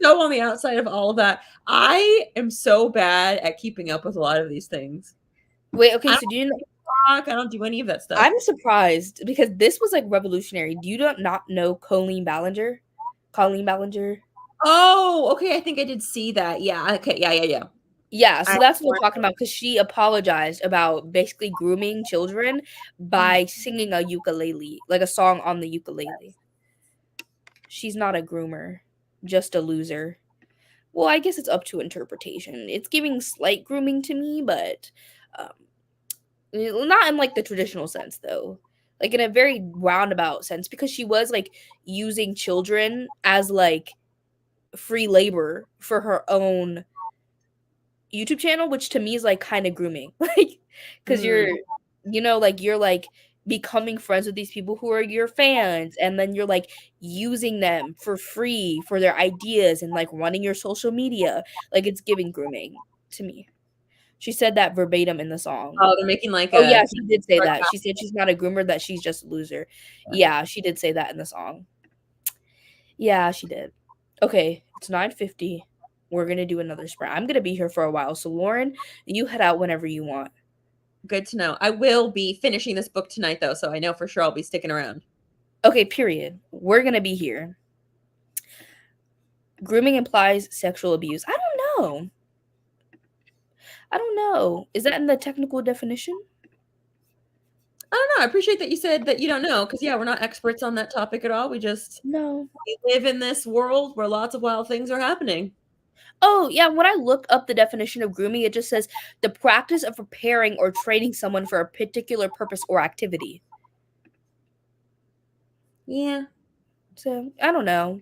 So on the outside of all of that, I am so bad at keeping up with a lot of these things. Wait, okay, so do you know? I don't do any of that stuff. I'm surprised because this was like revolutionary. Do you not know Colleen Ballinger? Colleen Ballinger? Oh, okay. I think I did see that. Yeah. Okay. Yeah. Yeah, so that's what we're talking about because she apologized about basically grooming children by singing a ukulele, like a song on the ukulele. She's not a groomer, just a loser. Well, I guess it's up to interpretation. It's giving slight grooming to me, but not in like the traditional sense though. Like in a very roundabout sense because she was like using children as like free labor for her own YouTube channel, which to me is like kind of grooming. Like cuz you're you're like becoming friends with these people who are your fans and then you're like using them for free for their ideas and like running your social media. Like it's giving grooming to me. She said that verbatim in the song. Oh, they're making like Oh, a yeah, she did say that. She said she's not a groomer, that she's just a loser. Yeah, she did say that in the song. Yeah, she did. Okay, it's 9:50. We're gonna do another sprint. I'm gonna be here for a while, so Lauren, you head out whenever you want. Good to know. I will be finishing this book tonight, though, so I know for sure I'll be sticking around. Okay, period. We're gonna be here. Grooming implies sexual abuse. I don't know. I don't know. Is that in the technical definition? I don't know. I appreciate that you said that you don't know, because yeah, we're not experts on that topic at all. We No. live in this world where lots of wild things are happening. Oh, yeah, when I look up the definition of grooming, it just says the practice of preparing or training someone for a particular purpose or activity. Yeah. So, I don't know.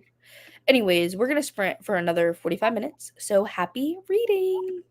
Anyways, we're gonna sprint for another 45 minutes. So happy reading.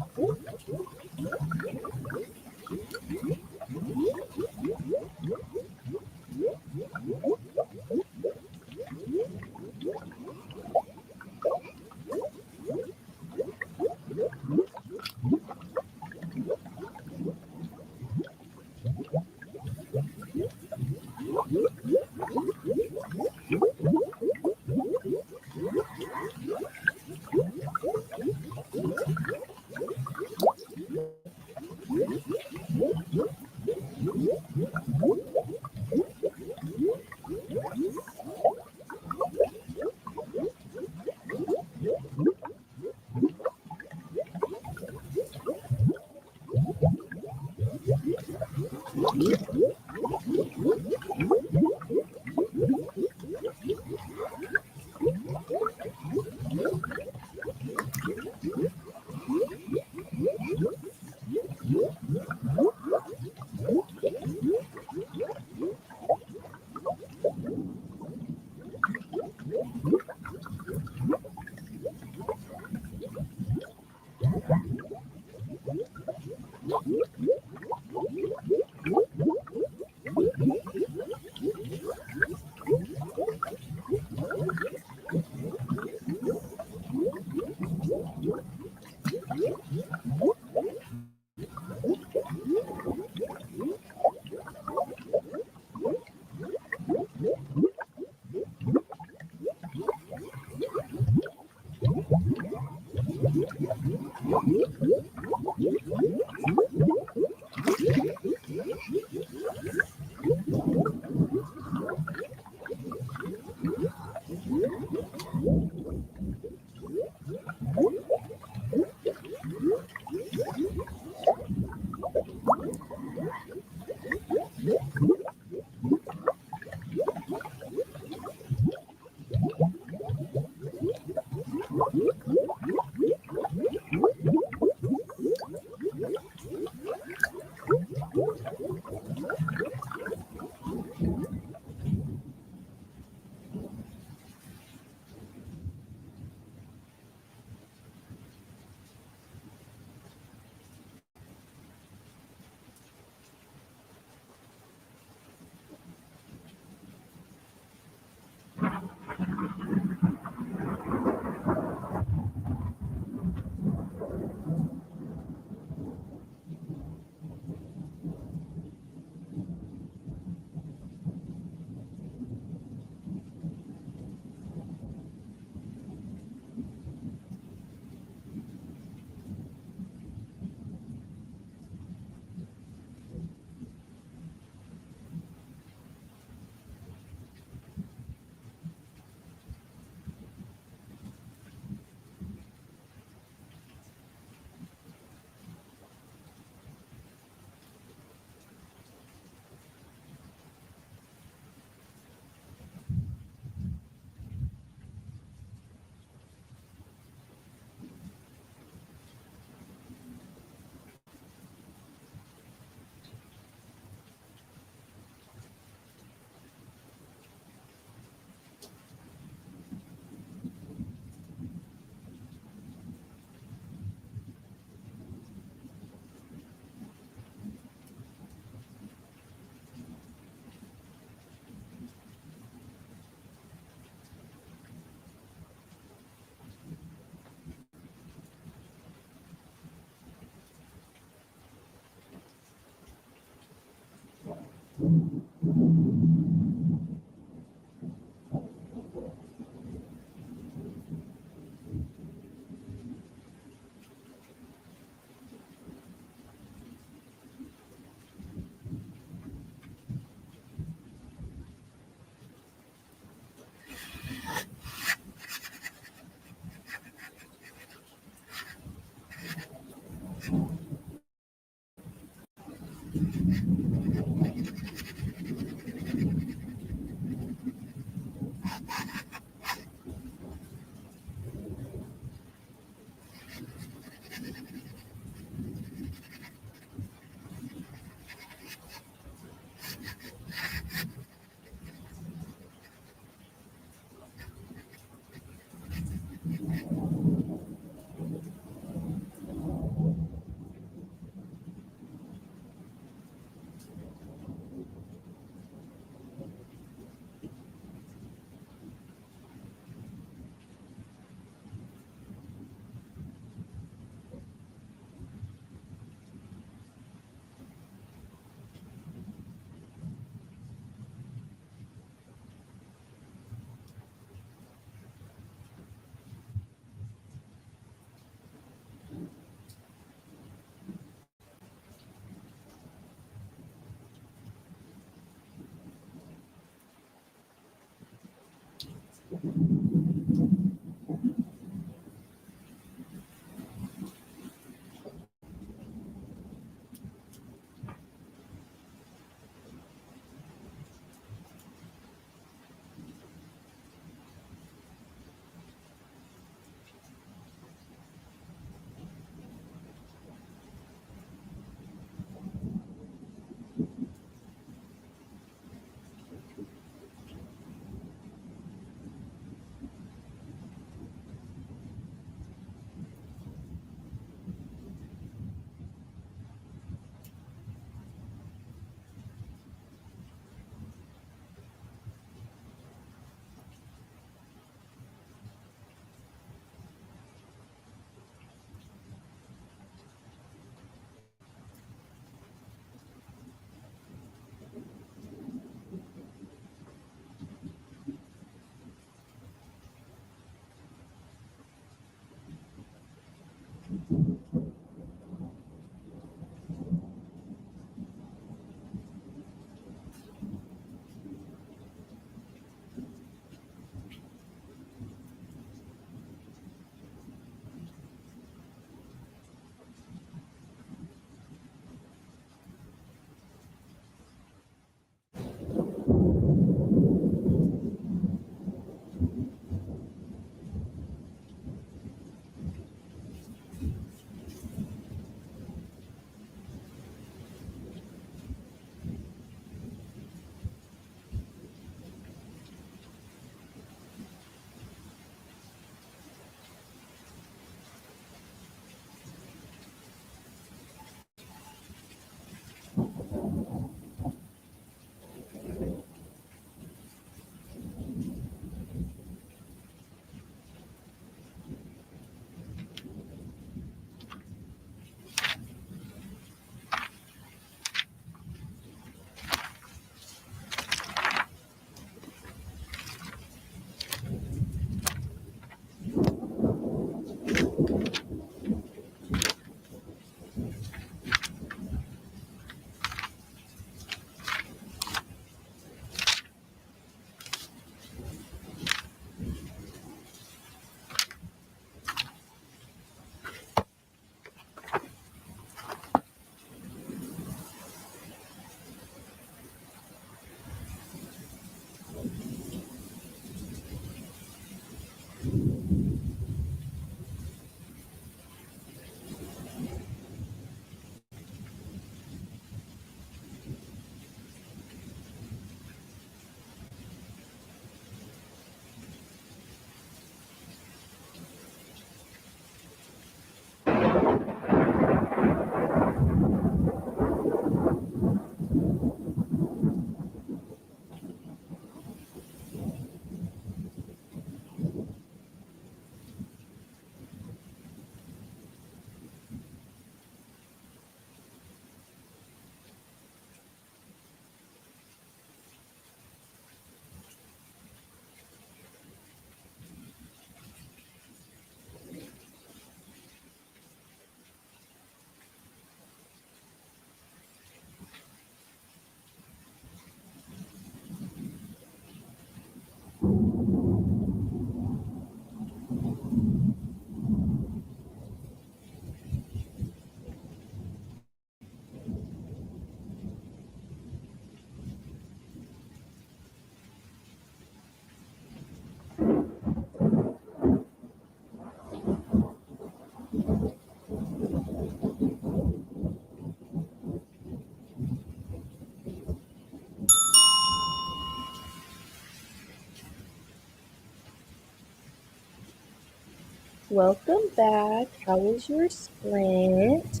Welcome back. How was your sprint?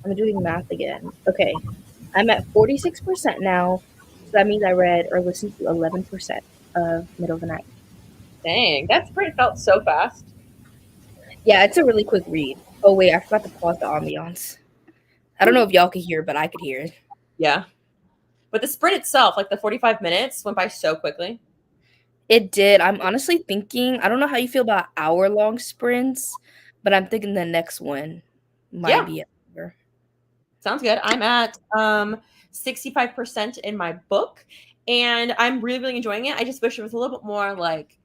I'm doing math again. Okay. I'm at 46% now. So that means I read or listened to 11% of Middle of the Night. Dang, that sprint felt so fast. Yeah, it's a really quick read. Oh, wait, I forgot to pause the ambiance. I don't know if y'all could hear, but I could hear it. Yeah. But the sprint itself, like the 45 minutes, went by so quickly. It did. I'm honestly thinking, I don't know how you feel about hour-long sprints, but I'm thinking the next one might be an hour. Sounds good. I'm at 65% in my book, and I'm really, really enjoying it. I just wish it was a little bit more like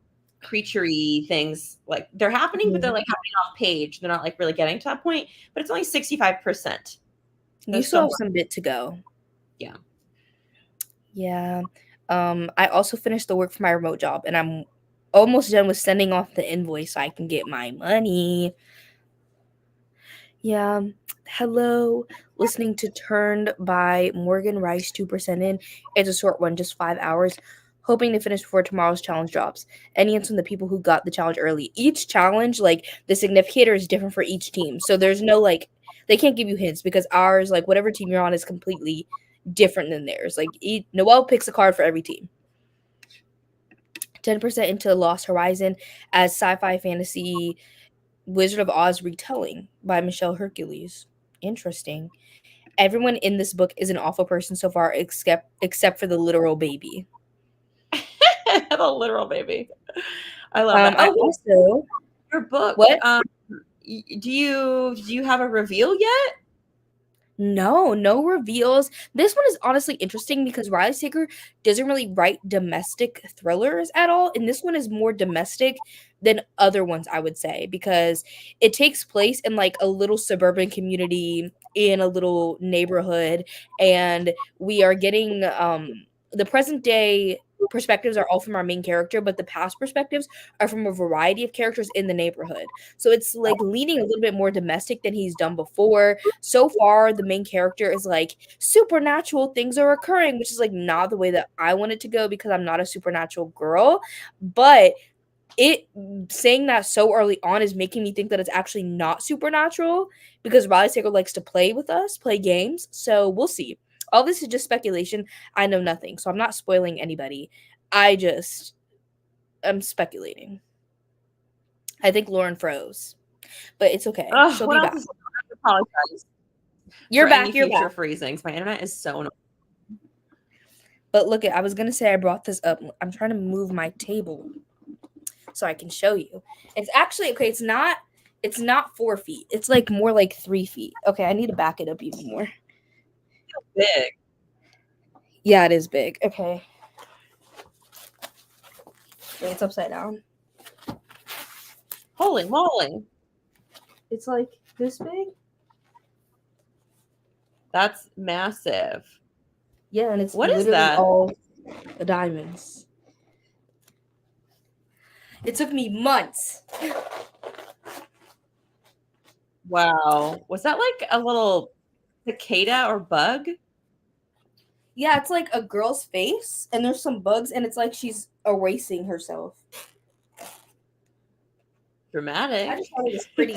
creaturey things. Like they're happening, but they're like happening off page. They're not like really getting to that point, but it's only 65%. You still have some bit to go. Yeah. Yeah. I also finished the work for my remote job, and I'm almost done with sending off the invoice so I can get my money. Yeah. Hello. Listening to Turned by Morgan Rice, 2% in. It's a short one, just 5 hours. Hoping to finish before tomorrow's challenge drops. Any hints from the people who got the challenge early? Each challenge, like, the significator is different for each team. So there's no, like, they can't give you hints because ours, like, whatever team you're on is completely different than theirs. Like, Noelle picks a card for every team. 10% into Lost Horizon as sci-fi fantasy Wizard of Oz retelling by Michelle Hercules. Interesting. Everyone in this book is an awful person so far, except for the literal baby. The literal baby. I love that. I also your book. What? Do you have a reveal yet? No reveals. This one is honestly interesting because Riley Sager doesn't really write domestic thrillers at all, and this one is more domestic than other ones, I would say, because it takes place in like a little suburban community in a little neighborhood, and we are getting the present day perspectives are all from our main character, but the past perspectives are from a variety of characters in the neighborhood. So it's like leaning a little bit more domestic than he's done before. So far, the main character is like supernatural things are occurring, which is like not the way that I want it to go because I'm not a supernatural girl. But it saying that so early on is making me think that it's actually not supernatural because Riley Sager likes to play with us, play games. So we'll see. All this is just speculation. I know nothing, so I'm not spoiling anybody. I'm speculating. I think Lauren froze, but it's okay. She'll be back. I apologize. You're back. Any future freezings. My internet is so annoying. But look, I was gonna say I brought this up. I'm trying to move my table so I can show you. It's actually okay. It's not 4 feet. It's like more like 3 feet. Okay, I need to back it up even more. Big. Yeah, it is big. Okay. Wait, it's upside down. Holy moly. It's like this big? That's massive. Yeah, and it's what is that? All the diamonds. It took me months. Wow. Was that like a little cicada or bug? Yeah, it's like a girl's face, and there's some bugs, and it's like she's erasing herself. Dramatic. I just thought it was pretty.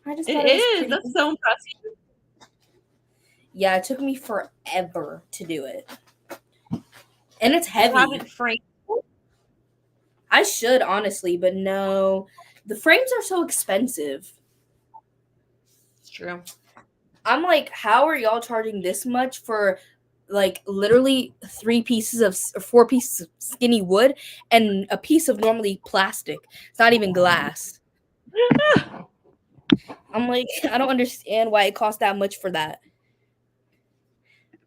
It is. That's so impressive. Yeah, it took me forever to do it. And it's heavy. You haven't framed it? I should, honestly, but no. The frames are so expensive. It's true. I'm like, how are y'all charging this much for like literally 4 pieces of skinny wood and a piece of normally plastic? It's not even glass. I'm like, I don't understand why it costs that much for that.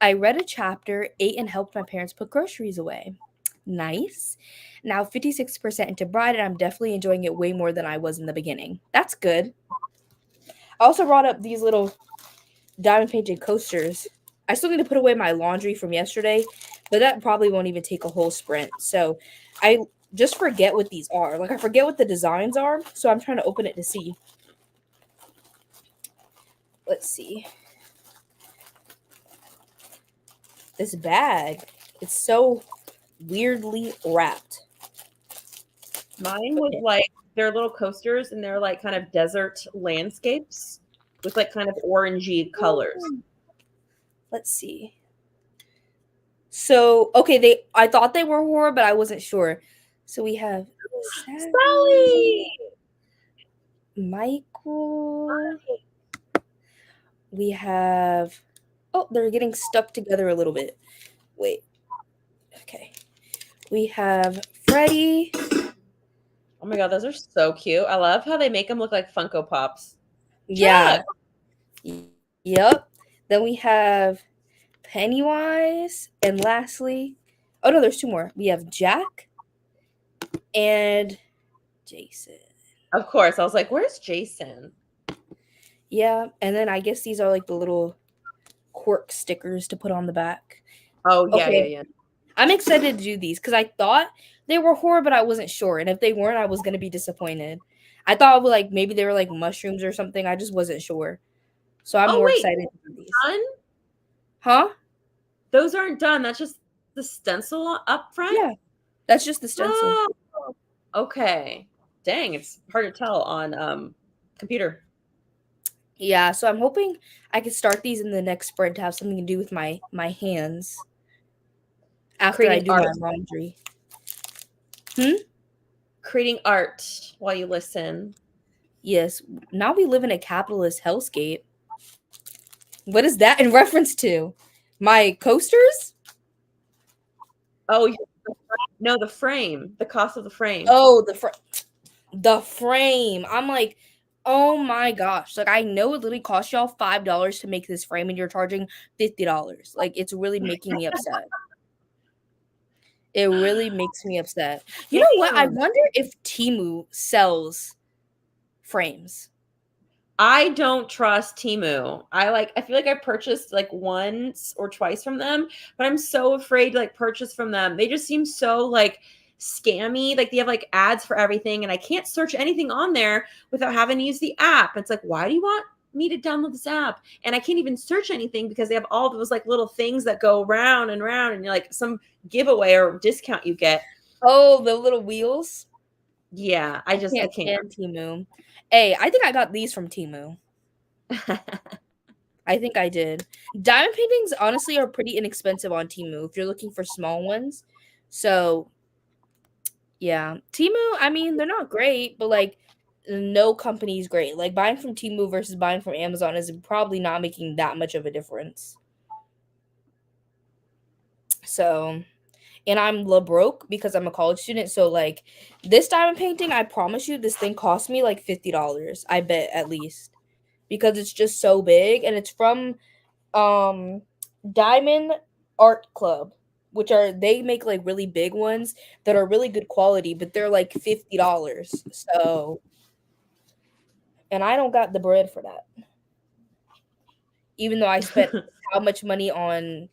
I read a chapter, ate, and helped my parents put groceries away. Nice. Now 56% into Bride, and I'm definitely enjoying it way more than I was in the beginning. That's good. I also brought up these little diamond painted coasters. I still need to put away my laundry from yesterday, but that probably won't even take a whole sprint. So I just forget what these are. Like I forget what the designs are, so I'm trying to open it to see. Let's see. This bag, it's so weirdly wrapped. Mine was like, they're little coasters and they're like kind of desert landscapes with like kind of orangey colors. Let's see. So, okay, I thought they were horror, but I wasn't sure. So we have Sally, Michael. We have, oh, they're getting stuck together a little bit. Wait. Okay. We have Freddie. Oh my god, those are so cute. I love how they make them look like Funko Pops. Yeah. Yep. Then we have Pennywise. And lastly, oh no, there's 2 more. We have Jack and Jason. Of course. I was like, where's Jason? Yeah, and then I guess these are like the little cork stickers to put on the back. Oh, yeah, okay. Yeah. I'm excited to do these because I thought they were horror, but I wasn't sure. And if they weren't, I was going to be disappointed. I thought like maybe they were like mushrooms or something. I just wasn't sure. So I'm more excited to do these. Done? Huh? Those aren't done. That's just the stencil up front? Yeah. That's just the stencil. Oh, okay. Dang, it's hard to tell on computer. Yeah, so I'm hoping I can start these in the next sprint to have something to do with my hands after Creating I do my laundry. Creating art while you listen. Yes. Now we live in a capitalist hellscape. What is that in reference to? My coasters? Oh, no, the frame. The cost of the frame. Oh, the frame. I'm like, oh my gosh. Like, I know it literally cost y'all $5 to make this frame and you're charging $50. Like, it's really making me upset. It really makes me upset. You know what? I wonder if Temu sells frames. I don't trust Temu. I feel like I purchased like once or twice from them, but I'm so afraid to like purchase from them. They just seem so like scammy. Like they have like ads for everything, and I can't search anything on there without having to use the app. It's like, why do you want me to download this app? And I can't even search anything because they have all those like little things that go round and round, and you're like some giveaway or discount you get. Oh, the little wheels. Yeah, I can't stand Temu. Hey, I think I got these from Temu. I think I did. Diamond paintings honestly are pretty inexpensive on Temu if you're looking for small ones. So yeah, Temu, I mean, they're not great, but like no company is great. Like buying from Temu versus buying from Amazon is probably not making that much of a difference. So, and I'm broke because I'm a college student. So like this diamond painting, I promise you, this thing cost me like $50. I bet at least, because it's just so big, and it's from Diamond Art Club, which they make like really big ones that are really good quality, but they're like $50. So, and I don't got the bread for that, even though I spent how much money on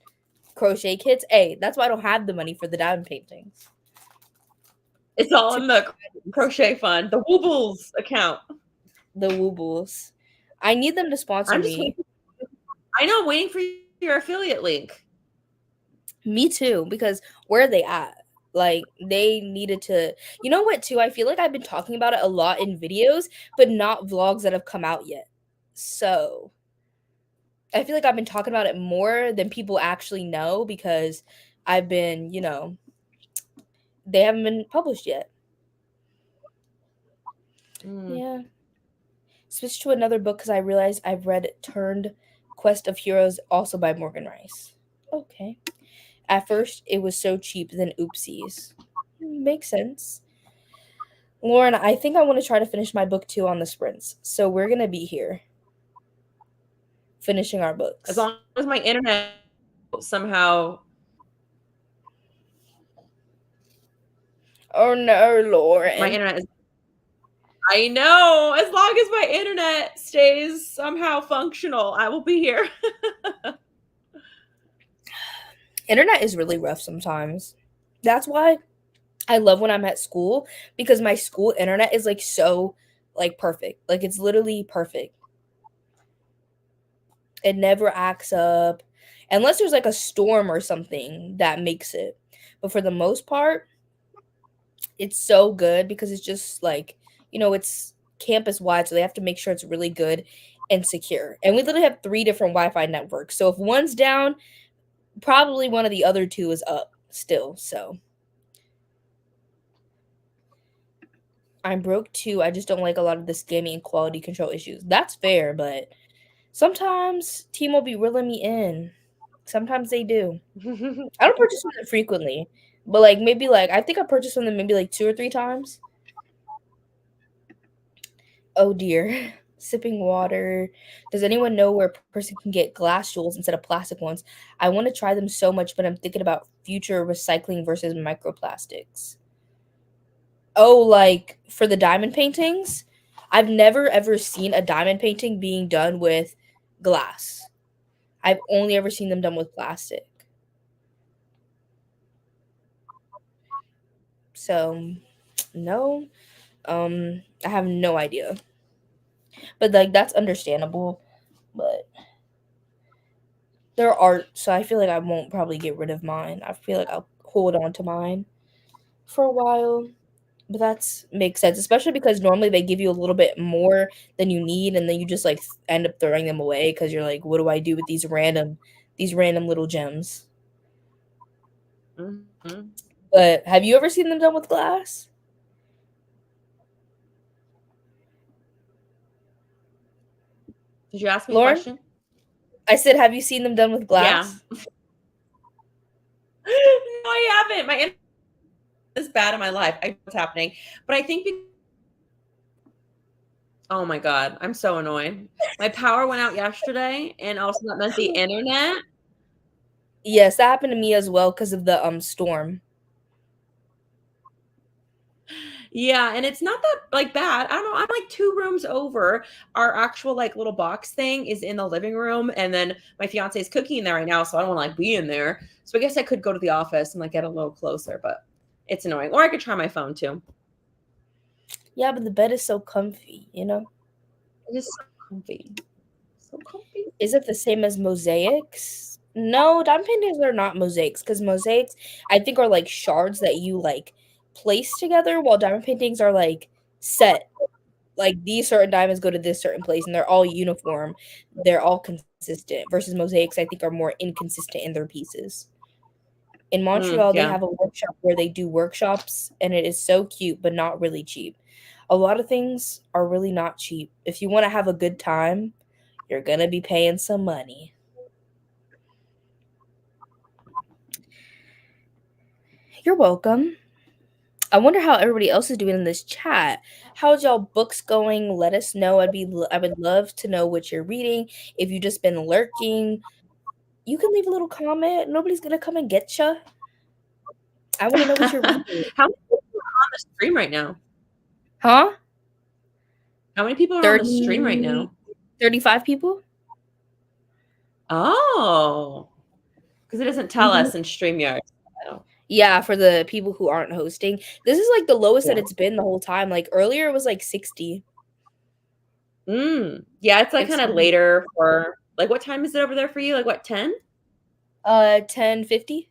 crochet kits. Hey, that's why I don't have the money for the diamond paintings. It's all in the crochet fund, the Woobles account. The Woobles. I need them to sponsor me. I know, waiting for your affiliate link. Me too, because where are they at? Like, they needed to... You know what, too? I feel like I've been talking about it a lot in videos, but not vlogs that have come out yet. So, I feel like I've been talking about it more than people actually know because I've been, you know... They haven't been published yet. Yeah. Switch to another book because I realized I've read Turned Quest of Heroes, also by Morgan Rice. Okay. At first, it was so cheap, then oopsies. Makes sense. Lauren, I think I want to try to finish my book 2 on the sprints. So we're going to be here. Finishing our books. As long as my internet somehow... Oh no, Lauren. My internet is... I know. As long as my internet stays somehow functional, I will be here. Internet is really rough sometimes. That's why I love when I'm at school, because my school internet is like so like perfect. Like it's literally perfect. It never acts up unless there's like a storm or something that makes it. But for the most part, it's so good because it's just like, you know, it's campus wide, so they have to make sure it's really good and secure. And we literally have 3 different Wi-Fi networks. So if one's down, probably one of the other 2 is up still. So I'm broke too. I just don't like a lot of the scamming and quality control issues. That's fair, but sometimes Team will be reeling me in. Sometimes they do. I don't purchase from them frequently, but like maybe like I think I purchased from them maybe like 2 or 3 times. Oh dear. Sipping water. Does anyone know where a person can get glass jewels instead of plastic ones? I want to try them so much, but I'm thinking about future recycling versus microplastics. Oh, like for the diamond paintings? I've never ever seen a diamond painting being done with glass. I've only ever seen them done with plastic. So, no. I have no idea. But like that's understandable. But they're art, so I feel like I won't probably get rid of mine. I feel like I'll hold on to mine for a while. But that's makes sense, especially because normally they give you a little bit more than you need, and then you just like end up throwing them away because you're like, what do I do with these random little gems? Mm-hmm. But have you ever seen them done with glass, Did you ask me a Lauren? question? I said, have you seen them done with Yeah. glass? No, I haven't. My internet is bad in my life. I know what's happening. But I think oh my God, I'm so annoyed. My power went out yesterday, and also that meant the internet. Yes, that happened to me as well because of the storm. Yeah, and it's not that like bad. I don't know. I'm like 2 rooms over. Our actual like little box thing is in the living room, and then my fiance is cooking in there right now, so I don't want to like be in there. So I guess I could go to the office and like get a little closer, but it's annoying. Or I could try my phone too. Yeah, but the bed is so comfy, you know? It is so comfy. So comfy. Is it the same as mosaics? No, diamond paintings are not mosaics because mosaics, I think, are like shards that you like place together, while diamond paintings are like set. Like these certain diamonds go to this certain place and they're all uniform. They're all consistent. Versus mosaics, I think, are more inconsistent in their pieces. In Montreal, they Yeah. have a workshop where they do workshops, and it is so cute, but not really cheap. A lot of things are really not cheap. If you want to have a good time, you're gonna be paying some money. You're welcome. I wonder how everybody else is doing in this chat. How's y'all books going? Let us know. I would love to know what you're reading. If you just been lurking, you can leave a little comment. Nobody's gonna come and get you. I want to know what you're reading. How many people are on the stream right now? Huh? How many people are on the stream right 30, now? 35 people? Oh, because it doesn't tell Mhm. us in StreamYard. Yeah, for the people who aren't hosting. This is like the lowest that Yeah. it's been the whole time. Like earlier it was like 60. Yeah, it's like It's kind of later for like what time is it over there for you? Like what, 10? 10:50.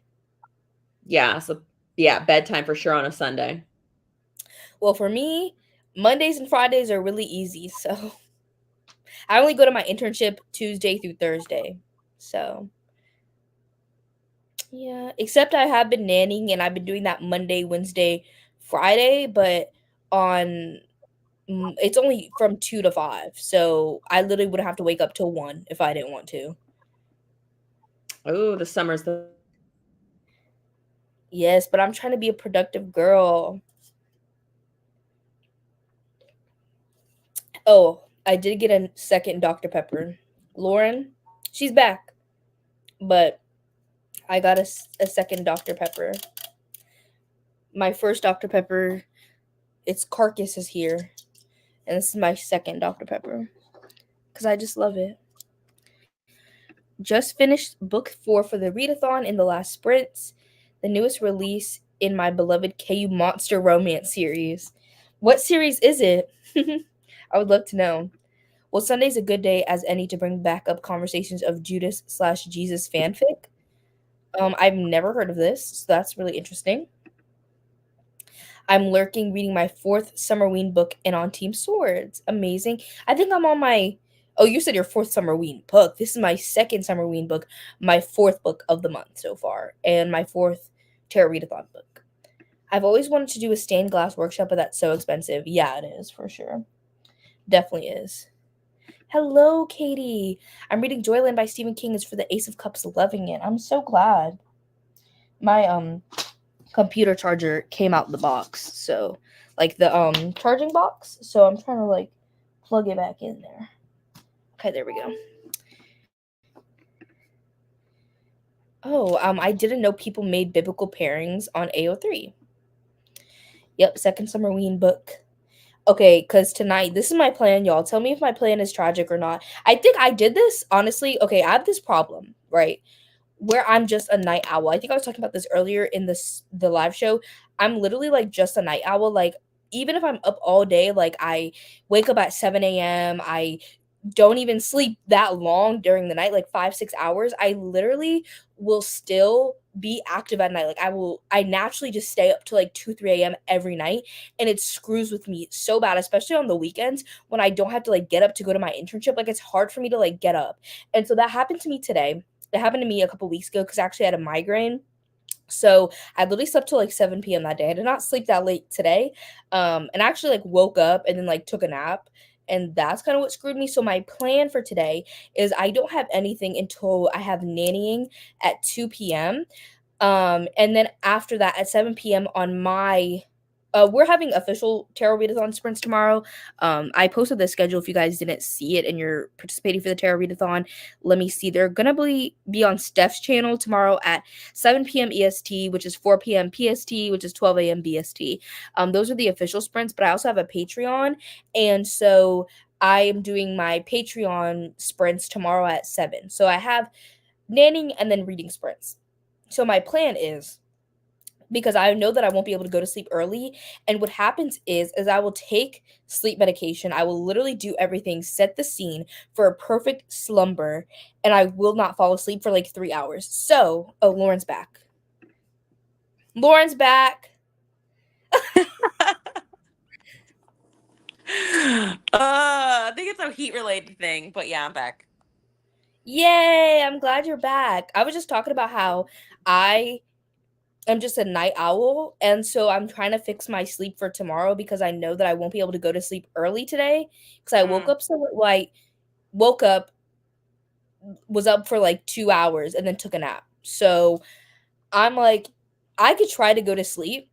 Yeah, so yeah, bedtime for sure on a Sunday. Well, for me, Mondays and Fridays are really easy. So I only go to my internship Tuesday through Thursday. So yeah, except I have been nannying and I've been doing that Monday, Wednesday, Friday, but on it's only from 2 to 5. So I literally would have to wake up till 1 if I didn't want to. Oh, the summer's the Yes, but I'm trying to be a productive girl. Oh, I did get a second Dr. Pepper. Lauren, she's back, but I got a second Dr. Pepper. My first Dr. Pepper, its carcass is here, and this is my second Dr. Pepper because I just love it. Just finished book 4 for the readathon in the last sprints, the newest release in my beloved KU Monster Romance series. What series is it? I would love to know. Well, Sunday's a good day as any to bring back up conversations of Judas/Jesus fanfic. I've never heard of this, so that's really interesting. I'm lurking reading my 4th Summerween book and on Team Swords. Amazing. I think I'm on my Oh, you said your 4th Summerween book. This is my 2nd Summerween book, my 4th book of the month so far, and my 4th Tarot Readathon book. I've always wanted to do a stained glass workshop, but that's so expensive. Yeah, it is for sure. Definitely is. Hello, Katie. I'm reading Joyland by Stephen King. It's for the Ace of Cups. Loving it. I'm so glad. My computer charger came out the box, so like the charging box. So I'm trying to like plug it back in there. Okay, there we go. Oh, I didn't know people made biblical pairings on AO3. Yep, second Summerween book. Okay, because tonight, this is my plan, y'all. Tell me if my plan is tragic or not. I think I did this, honestly. Okay, I have this problem, right? Where I'm just a night owl. I think I was talking about this earlier in the live show. I'm literally like just a night owl. Like even if I'm up all day, like I wake up at 7 a.m. I don't even sleep that long during the night, like 5, 6 hours. I literally will still be active at night. Like I naturally just stay up to like 2, 3 a.m. every night. And it screws with me so bad, especially on the weekends when I don't have to like get up to go to my internship. Like it's hard for me to like get up. And so that happened to me today. It happened to me a couple weeks ago because I actually had a migraine. So I literally slept till like 7 p.m. that day. I did not sleep that late today. And I actually like woke up and then like took a nap. And that's kind of what screwed me. So my plan for today is I don't have anything until I have nannying at 2 p.m. And then after that at 7 p.m. on my we're having official tarot readathon sprints tomorrow. I posted the schedule if you guys didn't see it and you're participating for the tarot readathon. Let me see. They're gonna be on Steph's channel tomorrow at 7 p.m. EST, which is 4 p.m. PST, which is 12 a.m. BST. Those are the official sprints, but I also have a Patreon, and so I am doing my Patreon sprints tomorrow at 7. So I have nannying and then reading sprints. So my plan is, because I know that I won't be able to go to sleep early, and what happens is I will take sleep medication. I will literally do everything, set the scene for a perfect slumber, and I will not fall asleep for like 3 hours. So, oh, Lauren's back. Lauren's back. I think it's a heat related thing, but yeah, I'm back. Yay, I'm glad you're back. I was just talking about how I'm just a night owl, and so I'm trying to fix my sleep for tomorrow because I know that I won't be able to go to sleep early today because I woke up so like woke up, was up for like 2 hours and then took a nap. So I'm like, I could try to go to sleep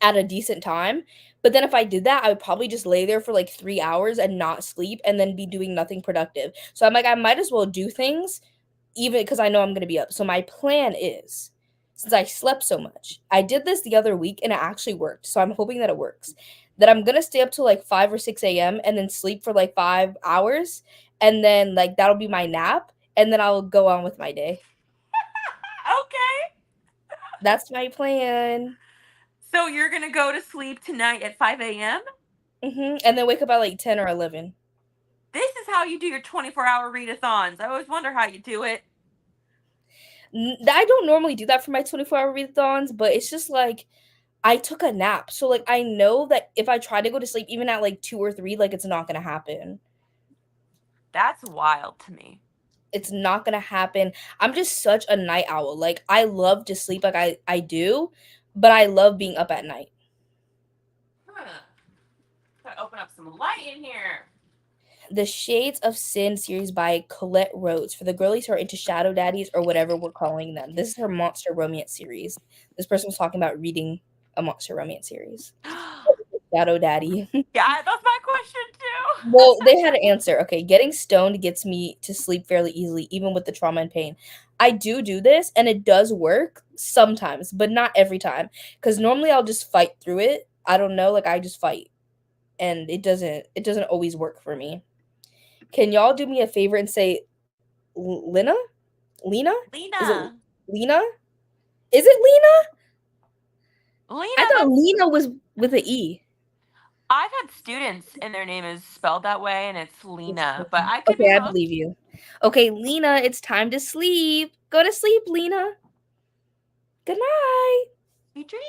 at a decent time, but then if I did that, I would probably just lay there for like 3 hours and not sleep and then be doing nothing productive. So I'm like, I might as well do things even because I know I'm going to be up. So my plan is, since I slept so much, I did this the other week and it actually worked. So I'm hoping that it works. That I'm going to stay up till like 5 or 6 a.m. and then sleep for like 5 hours. And then like that'll be my nap. And then I'll go on with my day. Okay. That's my plan. So you're going to go to sleep tonight at 5 a.m.? And then wake up at like 10 or 11. This is how you do your 24-hour readathons. I always wonder how you do it. I don't normally do that for my 24-hour readathons, but it's just like I took a nap. So like I know that if I try to go to sleep even at like 2 or 3, like it's not going to happen. That's wild to me. It's not going to happen. I'm just such a night owl. Like I love to sleep like I do, but I love being up at night. Gotta open up some light in here. The Shades of Sin series by Colette Rhodes for the girlies who are into shadow daddies or whatever we're calling them. This is her monster romance series. This person was talking about reading a monster romance series. Shadow daddy. Yeah, that's my question too. Well, they had an answer. Okay, getting stoned gets me to sleep fairly easily, even with the trauma and pain. I do this, and it does work sometimes, but not every time. Because normally I'll just fight through it. I don't know, like I just fight, and it doesn't always work for me. Can y'all do me a favor and say Lena? Lena? Is it Lena? Is it Lena? Lena, I thought Lena was with an E. I've had students and their name is spelled that way and it's Lena, but I could be Okay, I wrong. believe you. Okay, Lena, it's time to sleep. Go to sleep, Lena. Good night. Sweet dreams.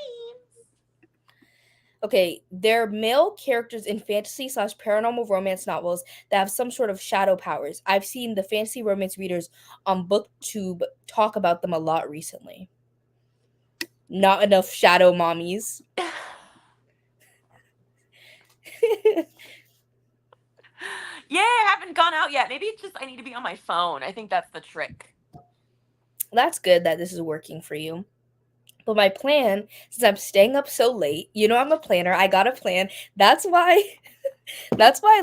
Okay, they're male characters in fantasy/paranormal romance novels that have some sort of shadow powers. I've seen the fantasy romance readers on BookTube talk about them a lot recently. Not enough shadow mommies. Yeah, I haven't gone out yet. Maybe it's just I need to be on my phone. I think that's the trick. That's good that this is working for you. But my plan, since I'm staying up so late, you know I'm a planner. I got a plan. That's why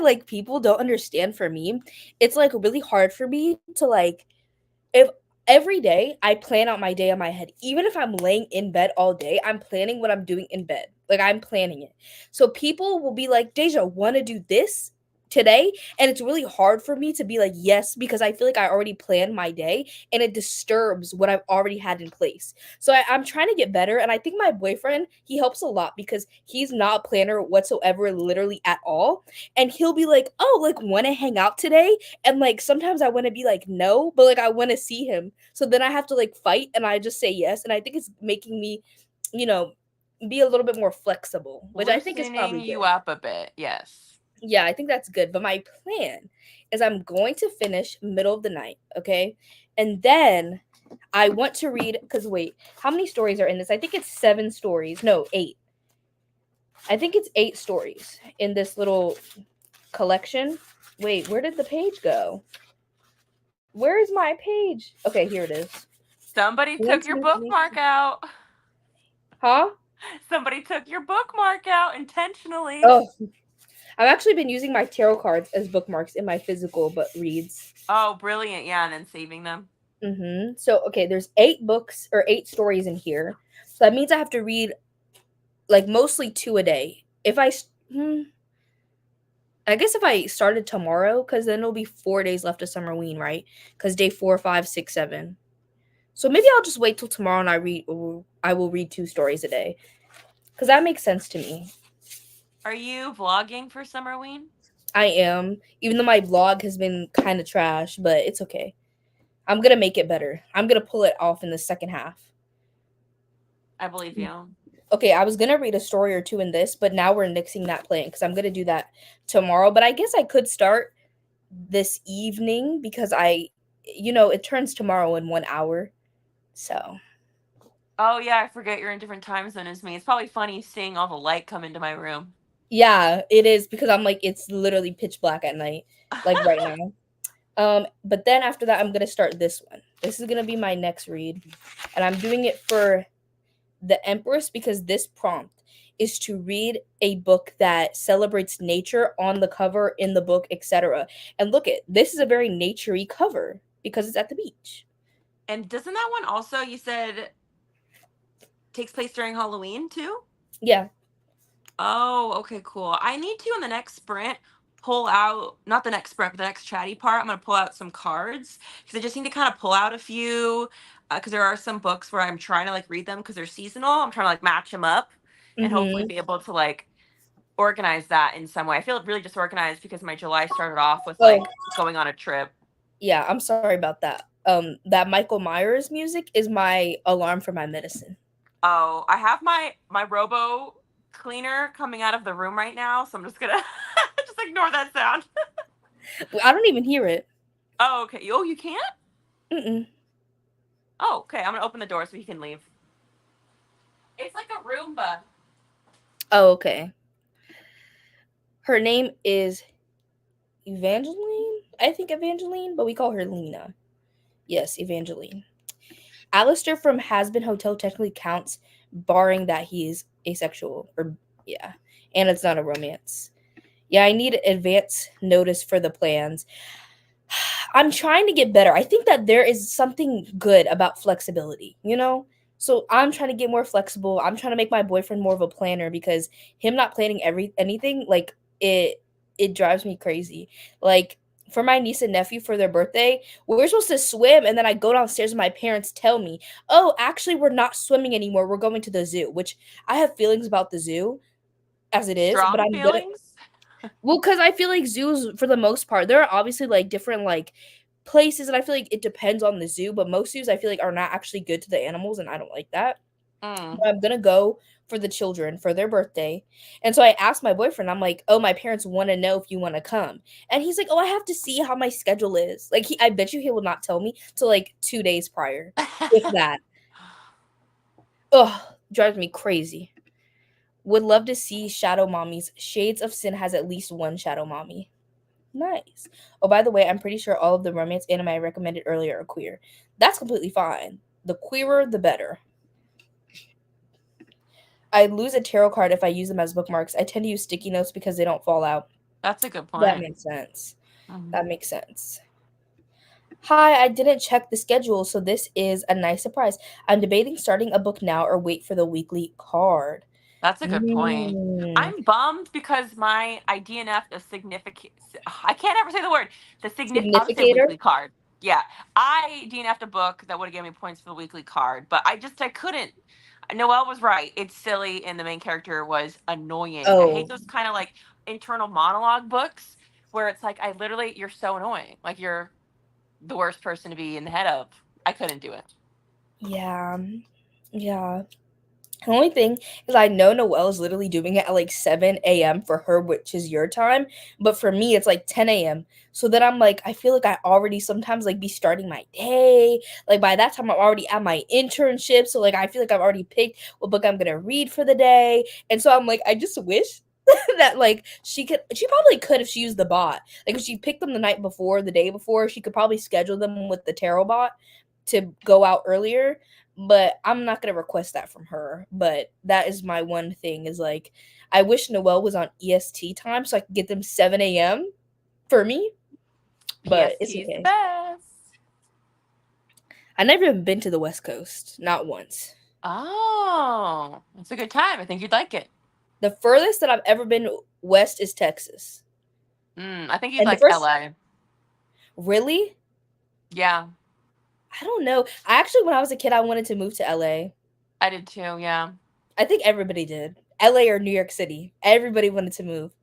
like people don't understand for me. It's like really hard for me to like if every day I plan out my day in my head. Even if I'm laying in bed all day, I'm planning what I'm doing in bed. Like, I'm planning it. So people will be like, Deja, want to do this today? And it's really hard for me to be like, yes, because I feel like I already planned my day and it disturbs what I've already had in place. So I'm trying to get better. And I think my boyfriend, he helps a lot because he's not a planner whatsoever, literally at all. And he'll be like, oh, like, want to hang out today? And like sometimes I want to be like, no, but like I want to see him. So then I have to like fight and I just say yes. And I think it's making me, you know, be a little bit more flexible, which I think is probably Loosening good. you up a bit, yes. Yeah, I think that's good. But my plan is I'm going to finish middle of the night, okay? And then I want to read, because wait, how many stories are in this? I think it's 7 stories. No, 8. I think it's 8 stories in this little collection. Wait, where did the page go? Where is my page? Okay, here it is. Somebody took your bookmark out. Huh? Somebody took your bookmark out intentionally. Oh, I've actually been using my tarot cards as bookmarks in my physical but reads. Oh, brilliant. Yeah, and then saving them. So, okay, there's 8 books or 8 stories in here. So that means I have to read like mostly 2 a day. If I guess if I started tomorrow, because then it'll be 4 days left of Summerween, right? Because day 4, 5, 6, 7. So maybe I'll just wait till tomorrow and I will read 2 stories a day. Because that makes sense to me. Are you vlogging for Summerween? I am. Even though my vlog has been kind of trash, but it's okay. I'm going to make it better. I'm going to pull it off in the second half. I believe you. Okay, I was going to read a story or 2 in this, but now we're nixing that plan because I'm going to do that tomorrow. But I guess I could start this evening because it turns tomorrow in 1 hour. So. Oh, yeah, I forget you're in different time zone as me. It's probably funny seeing all the light come into my room. Yeah, it is because I'm like, it's literally pitch black at night, like right now. But then after that, I'm going to start this one. This is going to be my next read. And I'm doing it for the Empress because this prompt is to read a book that celebrates nature on the cover, in the book, etc. And look this is a very naturey cover because it's at the beach. And doesn't that one also, you said, takes place during Halloween too? Yeah. Oh, okay, cool. I need to, in the next sprint, pull out, not the next sprint, but the next chatty part, I'm going to pull out some cards because I just need to kind of pull out a few because there are some books where I'm trying to like read them because they're seasonal. I'm trying to like match them up and hopefully be able to like organize that in some way. I feel really disorganized because my July started off with like going on a trip. Yeah, I'm sorry about that. That Michael Myers music is my alarm for my medicine. Oh, I have my robo cleaner coming out of the room right now, so I'm just gonna just ignore that sound. I don't even hear it. Oh, okay. Oh, you can't? Mm-mm. Oh, okay. I'm gonna open the door so he can leave. It's like a Roomba. Oh, okay. Her name is Evangeline? I think Evangeline, but we call her Lena. Yes, Evangeline. Alistair from Has-Been Hotel technically counts, barring that he is asexual. And it's not a romance. Yeah, I need advance notice for the plans. I'm trying to get better. I think that there is something good about flexibility, So I'm trying to get more flexible. I'm trying to make my boyfriend more of a planner because him not planning anything, like it drives me crazy. Like for my niece and nephew for their birthday, we're supposed to swim, and then I go downstairs and my parents tell me, "Oh, actually, we're not swimming anymore. We're going to the zoo." Which I have feelings about the zoo, as it is, but Strong I'm feelings? well, because I feel like zoos, for the most part, there are obviously like different like places, and I feel like it depends on the zoo. But most zoos, I feel like, are not actually good to the animals, and I don't like that. But I'm gonna go for the children for their birthday. And so I asked my boyfriend, I'm like, "Oh, my parents want to know if you want to come." And he's like, "Oh, I have to see how my schedule is." Like I bet you he will not tell me till like 2 days prior, if that. Ugh, drives me crazy. Would love to see Shadow Mommies. Shades of Sin has at least one Shadow Mommy. Nice. Oh, by the way, I'm pretty sure all of the romance anime I recommended earlier are queer. That's completely fine. The queerer, the better. I lose a tarot card if I use them as bookmarks. I tend to use sticky notes because they don't fall out. That's a good point. That makes sense. That makes sense. Hi, I didn't check the schedule, so this is a nice surprise. I'm debating starting a book now or wait for the weekly card. That's a good point. Mm. I'm bummed because I DNF'd a significant. I can't ever say the word. I'll just say Significator? weekly card. Yeah, I DNF'd a book that would have given me points for the weekly card, but I couldn't. Noelle was right. It's silly, and the main character was annoying. I hate Oh, those kind of like internal monologue books where it's like you're so annoying. Like you're the worst person to be in the head of. I couldn't do it. yeah. Yeah. The only thing is I know Noelle is literally doing it at like 7 a.m. for her, which is your time. But for me, it's like 10 a.m. So then I'm like, I feel like I already sometimes like be starting my day. Like by that time, I'm already at my internship. So like I feel like I've already picked what book I'm gonna read for the day. And so I'm like, I just wish that like she probably could if she used the bot. Like if she picked them the night before, the day before, she could probably schedule them with the tarot bot to go out earlier, but I'm not gonna request that from her. But that is my one thing is like I wish Noelle was on EST time so I could get them 7 a.m. for me. But it's PST is the okay. best. I never even been to the West Coast, not once. Oh, it's a good time. I think you'd like it. The furthest that I've ever been west is Texas. I think you'd And the like first LA. really? Yeah, I don't know. I actually when I was a kid I wanted to move to LA. I did too. Yeah. I think everybody did. LA or New York City. Everybody wanted to move.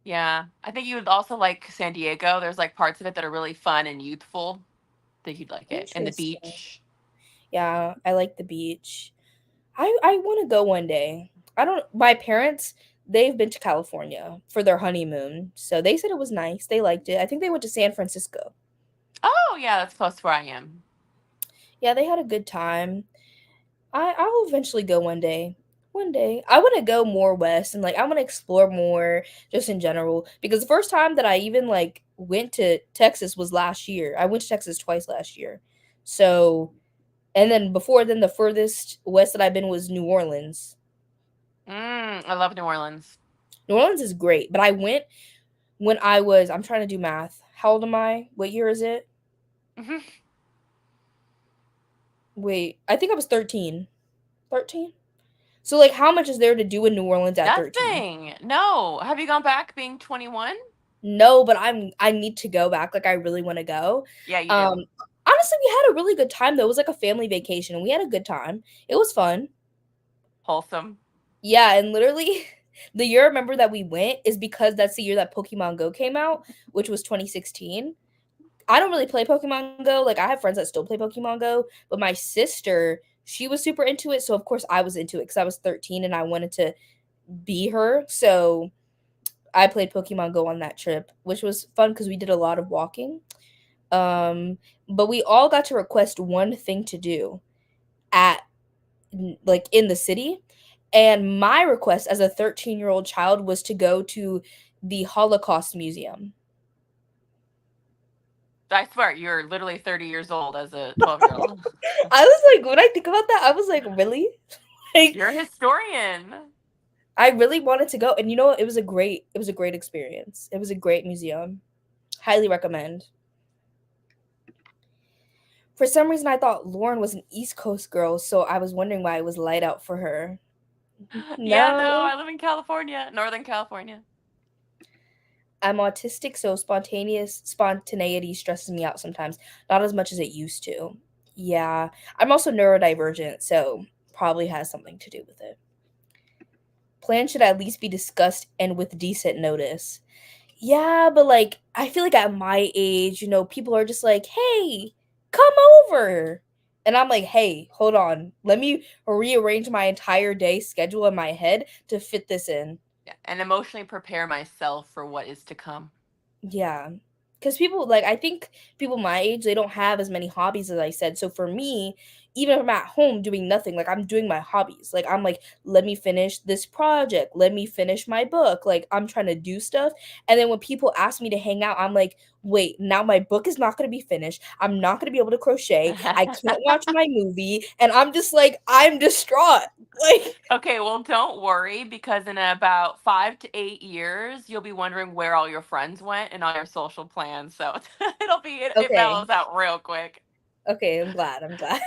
Yeah. I think you would also like San Diego. There's like parts of it that are really fun and youthful. I think you'd like it. And the Interesting. beach. Yeah, I like the beach. I want to go one day. I don't my parents, they've been to California for their honeymoon. So they said it was nice. They liked it. I think they went to San Francisco. Oh, yeah, that's close to where I am. Yeah, they had a good time. I'll eventually go one day. One day. I want to go more west and like I want to explore more just in general because the first time that I even like went to Texas was last year. I went to Texas twice last year. So, and then before then the furthest west that I've been was New Orleans. I love New Orleans. New Orleans is great, but I went when I was I'm trying to do math. How old am I? What year is it? Mhm. Wait, I think I was 13. 13? So like how much is there to do in New Orleans at 13? Nothing. No. Have you gone back being 21? No, but I need to go back. Like I really want to go. Yeah, you do. Um Honestly, we had a really good time though. It was like a family vacation and we had a good time. It was fun. Wholesome. Yeah, and literally the year I remember that we went is because that's the year that Pokemon Go came out, which was 2016. I don't really play Pokemon Go. Like I have friends that still play Pokemon Go, but my sister, she was super into it, so of course I was into it cuz I was 13 and I wanted to be her. So I played Pokemon Go on that trip, which was fun cuz we did a lot of walking. Um but we all got to request one thing to do at like in the city. And my request as a 13-year-old child was to go to the Holocaust Museum. I swear, you're literally 30 years old as a 12-year-old. I was like, when I think about that, I was like, really? Like, You're a historian. I really wanted to go, and you know what? It was a great experience. It was a great museum. Highly recommend. For some reason, I thought Lauren was an East Coast girl, so I was wondering why it was light out for her. Yeah, no, No, I live in California, Northern California. I'm autistic, so spontaneity stresses me out sometimes. Not as much as it used to. Yeah, I'm also neurodivergent, so probably has something to do with it. Plans should at least be discussed and with decent notice. Yeah, but like I feel like at my age, people are just like, "Hey, come over." And I'm like, "Hey, hold on. Let me rearrange my entire day schedule in my head to fit this in." Yeah, and emotionally prepare myself for what is to come. Yeah. Cuz people like I think people my age, they don't have as many hobbies as I said. So for me, even if I'm at home doing nothing, like, I'm doing my hobbies. Like, I'm like, "Let me finish this project. Let me finish my book." Like, I'm trying to do stuff, and then when people ask me to hang out, I'm like, "Wait, now my book is not gonna be finished. I'm not gonna be able to crochet. I can't watch my movie," and I'm just like, I'm distraught. Like, Okay, well, don't worry because in about 5 to 8 years, you'll be wondering where all your friends went and all your social plans. So it okay. mellows out real quick. Okay, I'm glad, I'm glad.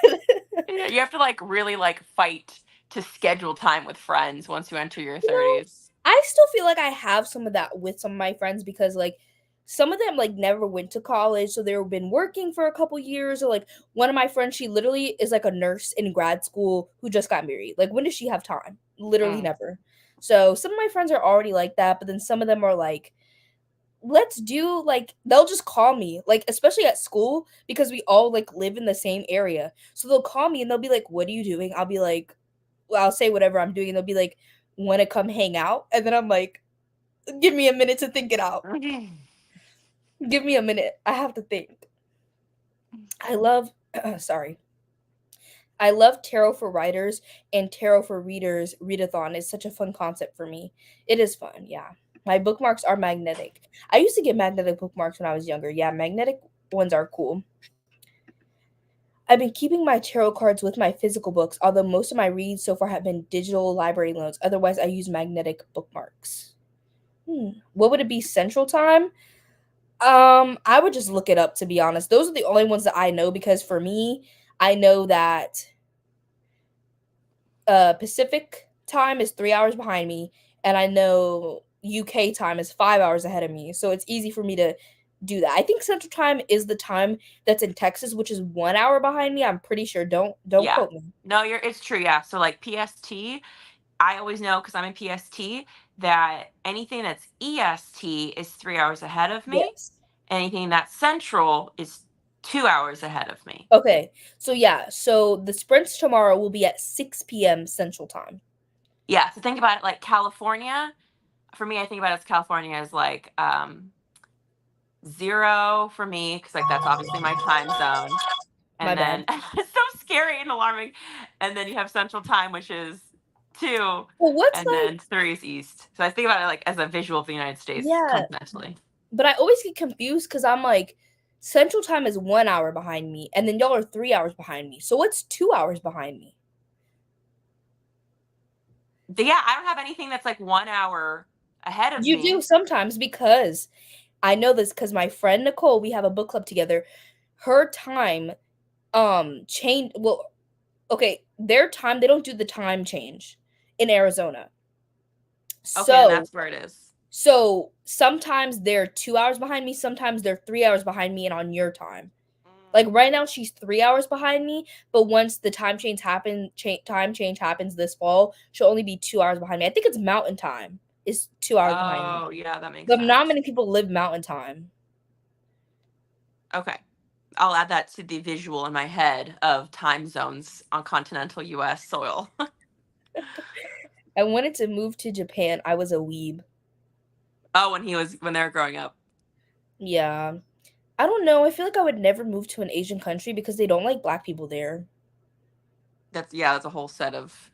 Yeah, you have to like really like fight to schedule time with friends once you enter your You know, 30s. I still feel like I have some of that with some of my friends because, like, some of them, like, never went to college, so they've been working for a couple years, or, like, one of my friends, she literally is, like, a nurse in grad school who just got married. Like, when does she have time? Literally Mm. never. So, some of my friends are already like that, but then some of them are like, "Let's do," like, they'll just call me, like, especially at school because we all, like, live in the same area. So they'll call me and they'll be like, "What are you doing?" I'll be like, well, I'll say whatever I'm doing, and they'll be like, "Wanna come hang out?" And then I'm like, "Give me a minute to think it out. Give me a minute. I have to think." I love sorry. I love tarot for writers and tarot for readers. Readathon is such a fun concept for me. It is fun, yeah. My bookmarks are magnetic. I used to get magnetic bookmarks when I was younger. Yeah, magnetic ones are cool. I've been keeping my tarot cards with my physical books, although most of my reads so far have been digital library loans. Otherwise, I use magnetic bookmarks. What would it be? Central Time? I would just look it up, to be honest. Those are the only ones that I know because for me, I know that Pacific Time is 3 hours behind me, and I know UK time is 5 hours ahead of me. So it's easy for me to do that. I think Central Time is the time that's in Texas, which is 1 hour behind me. I'm pretty sure. Don't Yeah. quote me. No, it's true. Yeah. So like PST, I always know because I'm in PST that anything that's EST is 3 hours ahead of me. Yes. Anything that's central is 2 hours ahead of me. Okay. So yeah, so the sprints tomorrow will be at 6 p.m. Central Time. Yeah. So think about it like California. For me, I think about it as California as like 0 for me because like that's obviously my time zone. My And bad. then it's so scary and alarming. And then you have Central Time, which is 2, Well, what's and then like 3 is East. So I think about it like as a visual of the United States yeah, continentally. but I always get confused because I'm like, Central Time is 1 hour behind me, and then y'all are 3 hours behind me. So what's 2 hours behind me? But yeah, I don't have anything that's like 1 hour ahead of You do me. sometimes because I know this because my friend Nicole, we have a book club together. Her time change well, okay, their time, they don't do the time change in Arizona. Okay, and So that's where it is. so sometimes they're 2 hours behind me, sometimes they're 3 hours behind me and on your time. Like right now she's 3 hours behind me, but once the time change happens this fall, she'll only be 2 hours behind me. I think it's mountain time is 2 hours behind me. Oh, yeah, that makes But not sense. many people live mountain time. Okay. I'll add that to the visual in my head of time zones on continental US soil. I wanted to move to Japan. I was a weeb. Oh, when they were growing up. Yeah. I don't know. I feel like I would never move to an Asian country because they don't like black people there. That's a whole set of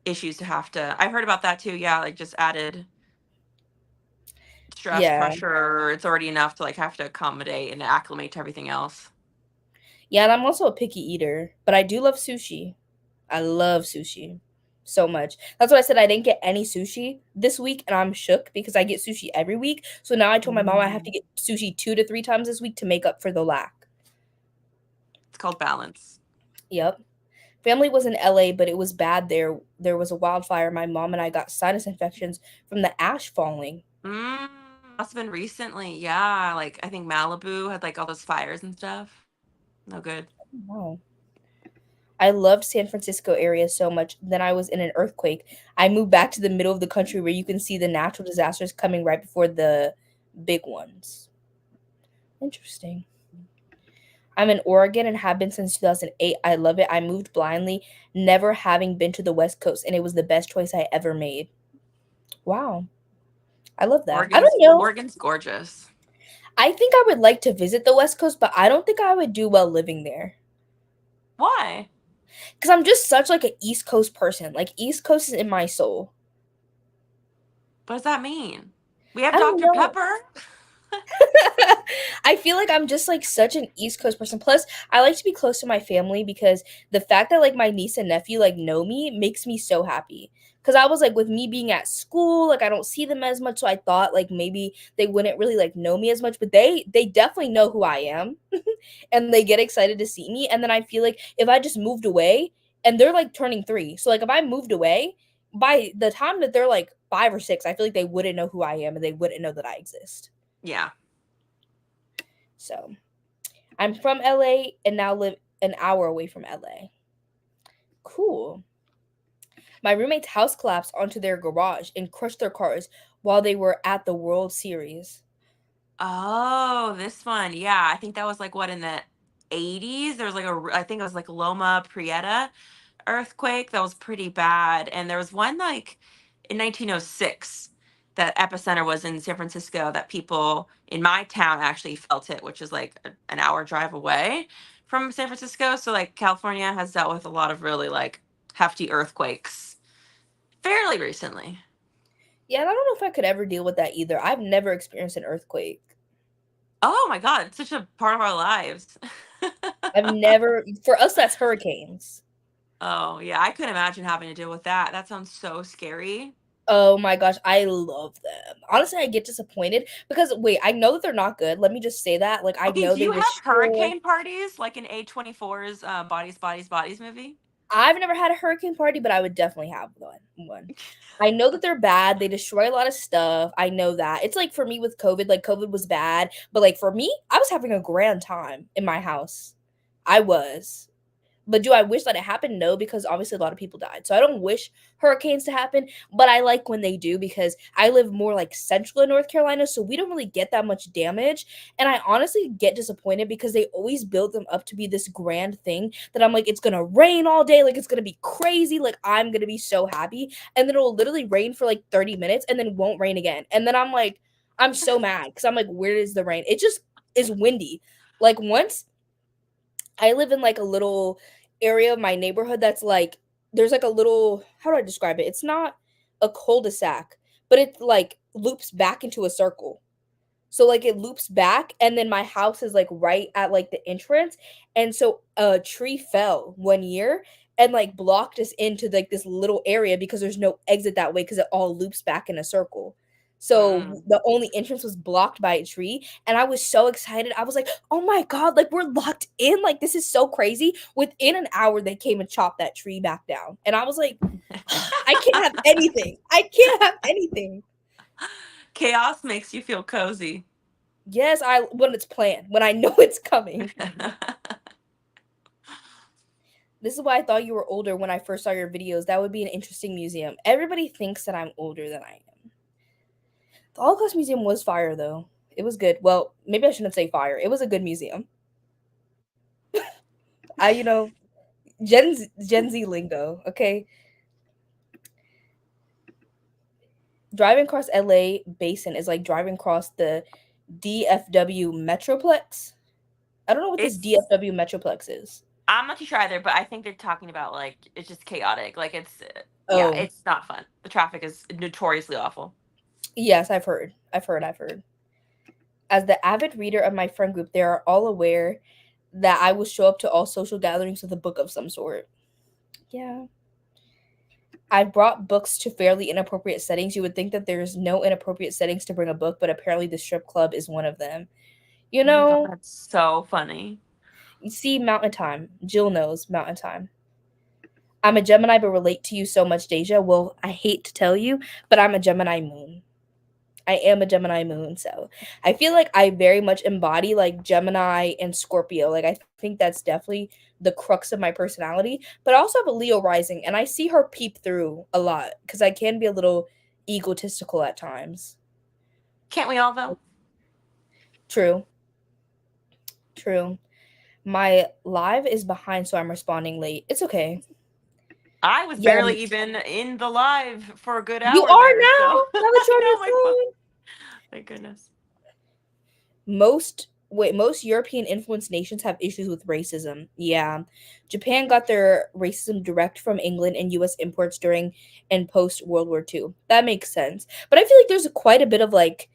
issues to have to. I've heard about that too. Yeah, like just added stress, Yeah. pressure. It's already enough to like have to accommodate and acclimate to everything else. Yeah, and I'm also a picky eater, but I do love sushi. I love sushi so much. That's why I said I didn't get any sushi this week, and I'm shook because I get sushi every week. So now I told my mom I have to get sushi 2 to 3 times this week to make up for the lack. It's called balance. Yep. Family was in LA, but it was bad there. There was a wildfire. My mom and I got sinus infections from the ash falling. Must have been recently. Yeah, like I think Malibu had like all those fires and stuff. No good. Wow. I loved San Francisco area so much. Then I was in an earthquake. I moved back to the middle of the country where you can see the natural disasters coming right before the big ones. Interesting. I'm in Oregon and have been since 2008. I love it. I moved blindly, never having been to the West Coast, and it was the best choice I ever made. Wow. I love that. I don't know. Oregon's gorgeous. I think I would like to visit the West Coast, but I don't think I would do well living there. Why? Because I'm just such like an East Coast person. Like East Coast is in my soul. What does that mean? We have I don't Dr. know. Pepper. I feel like I'm just like such an East Coast person. Plus, I like to be close to my family because the fact that like my niece and nephew like know me makes me so happy. Because I was like, with me being at school, like I don't see them as much, so I thought like maybe they wouldn't really like know me as much, but they definitely know who I am, and they get excited to see me. And then I feel like if I just moved away, and they're like turning 3, so like if I moved away, by the time that they're like 5 or 6, I feel like they wouldn't know who I am and they wouldn't know that I exist. Yeah. So, I'm from LA and now live an hour away from LA. Cool. My roommate's house collapsed onto their garage and crushed their cars while they were at the World Series. Oh, this one. Yeah, I think that was like what in the 80s. There was like I think it was like Loma Prieta earthquake that was pretty bad. And there was one like in 1906 that epicenter was in San Francisco that people in my town actually felt it, which is like an hour drive away from San Francisco. So like California has dealt with a lot of really like hefty earthquakes fairly recently. Yeah, and I don't know if I could ever deal with that either. I've never experienced an earthquake. Oh my God, it's such a part of our lives. I've never, for us, that's hurricanes. Oh, yeah, I couldn't imagine having to deal with that. That sounds so scary. Oh my gosh, I love them. Honestly, I get disappointed because wait, I know that they're not good. Let me just say that. Like I Okay, know do they you have destroy. hurricane parties like in A24's Bodies, Bodies, Bodies movie? I've never had a hurricane party, but I would definitely have one. I know that they're bad. They destroy a lot of stuff. I know that. It's like for me with COVID, like COVID was bad, but like for me, I was having a grand time in my house. I was. But do I wish that it happened? No, because obviously a lot of people died. So I don't wish hurricanes to happen, but I like when they do because I live more like central in North Carolina, so we don't really get that much damage. And I honestly get disappointed because they always build them up to be this grand thing that I'm like, it's gonna rain all day, like it's gonna be crazy, like I'm gonna be so happy. And then it'll literally rain for like 30 minutes and then won't rain again. And then I'm like, I'm so mad because I'm like, where is the rain? It just is windy. Like once I live in like a little area of my neighborhood that's like there's like a little, how do I describe it? It's not a cul-de-sac, but it like loops back into a circle. So like it loops back and then my house is like right at like the entrance. And so a tree fell one year and like blocked us into like this little area because there's no exit that way because it all loops back in a circle. So Mm. the only entrance was blocked by a tree and I was so excited. I was like, "Oh my god, like we're locked in. Like this is so crazy." Within an hour they came and chopped that tree back down. And I was like, "I can't have anything. I can't have anything." Chaos makes you feel cozy. Yes, I when it's planned, when I know it's coming. This is why I thought you were older when I first saw your videos. That would be an interesting museum. Everybody thinks that I'm older than I am. The Holocaust Museum was fire, though. It was good. Well, maybe I shouldn't say fire. It was a good museum. You know, Gen Z lingo, okay? Driving across LA Basin is like driving across the DFW Metroplex. I don't know what this It's DFW Metroplex is. I'm not too sure either, but I think they're talking about like it's just chaotic. Like it's yeah, Oh, it's not fun. The traffic is notoriously awful. yes, I've heard. I've heard. As the avid reader of my friend group, they are all aware that I will show up to all social gatherings with a book of some sort. Yeah. I've brought books to fairly inappropriate settings. You would think that there's no inappropriate settings to bring a book, but apparently the strip club is one of them. You Oh my God, know, that's so funny. you see Mountain Time. Jill knows Mountain Time. I'm a Gemini, but relate to you so much, Deja. Well, I hate to tell you, but I'm a Gemini moon. I am a Gemini moon, so I feel like I very much embody like Gemini and Scorpio. Like I think that's definitely the crux of my personality. But I also have a Leo rising, and I see her peep through a lot because I can be a little egotistical at times. Can't we all though? True, true. My live is behind, so I'm responding late. It's okay. I was Yeah, barely even in the live for a good you hour are there, now. so Now that you're I on know my your phone. phone. Thank goodness. Most Wait, most European influenced nations have issues with racism. Yeah. Japan got their racism direct from England and US imports during and post World War II. That makes sense. But I feel like there's quite a bit of like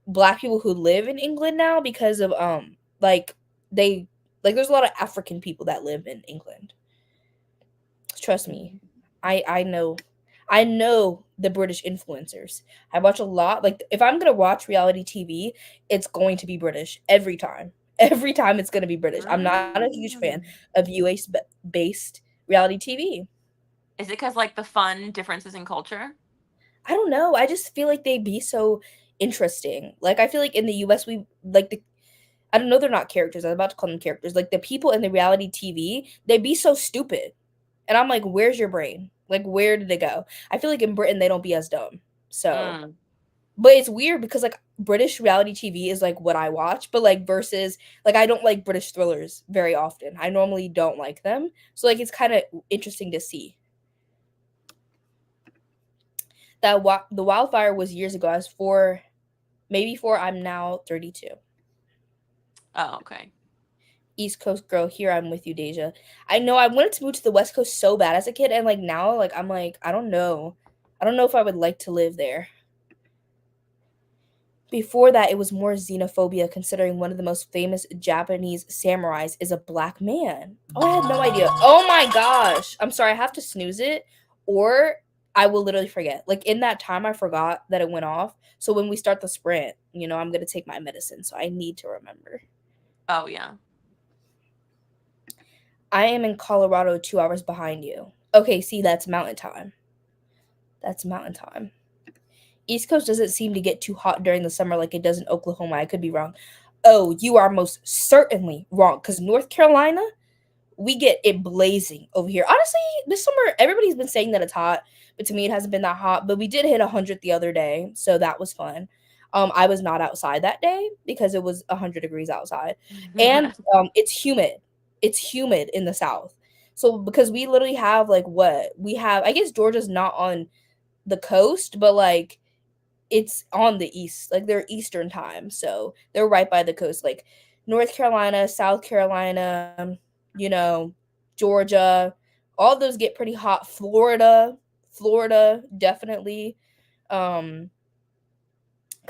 black people who live in England now because of like they like there's a lot of African people that live in England. Trust me. I know the British influencers. I watch a lot. Like if I'm going to watch reality TV, it's going to be British every time. Every time it's going to be British. I'm not a huge fan of US based reality TV. Is it cuz like the fun differences in culture? I don't know. I just feel like they'd be so interesting. Like I feel like in the US we like the I don't know, they're not characters. I'm about to call them characters. Like the people in the reality TV, they'd be so stupid. And I'm like, where's your brain? Like, where did it go? I feel like in Britain they don't be as dumb. So, but it's weird because like British reality TV is like what I watch, but like versus like I don't like British thrillers very often. I normally don't like them. So like it's kind of interesting to see. That the wildfire was years ago. I was maybe 4. I'm now 32. Oh, okay. East Coast girl, here I'm with you, Deja. I know I wanted to move to the West Coast so bad as a kid, and like now, like I'm like, I don't know if I would like to live there. Before that, it was more xenophobia, considering one of the most famous Japanese samurais is a black man. Oh, I had no idea. Oh my gosh. I'm sorry, I have to snooze it, or I will literally forget. Like in that time, I forgot that it went off. So when we start the sprint, I'm gonna take my medicine, so I need to remember. Oh yeah. I am in Colorado 2 hours behind you. Okay, see, that's mountain time. East Coast doesn't seem to get too hot during the summer like it does in Oklahoma. I could be wrong. Oh, you are most certainly wrong because North Carolina, we get it blazing over here. Honestly, this summer, everybody's been saying that it's hot, but to me, it hasn't been that hot. But we did hit 100 the other day, so that was fun. I was not outside that day because it was 100 degrees outside. And it's humid. It's humid in the South. So because we literally have like what? We have, I guess Georgia's not on the coast, but like it's on the east. Like they're Eastern time. So they're right by the coast. Like North Carolina, South Carolina, Georgia, all those get pretty hot. Florida, definitely. Because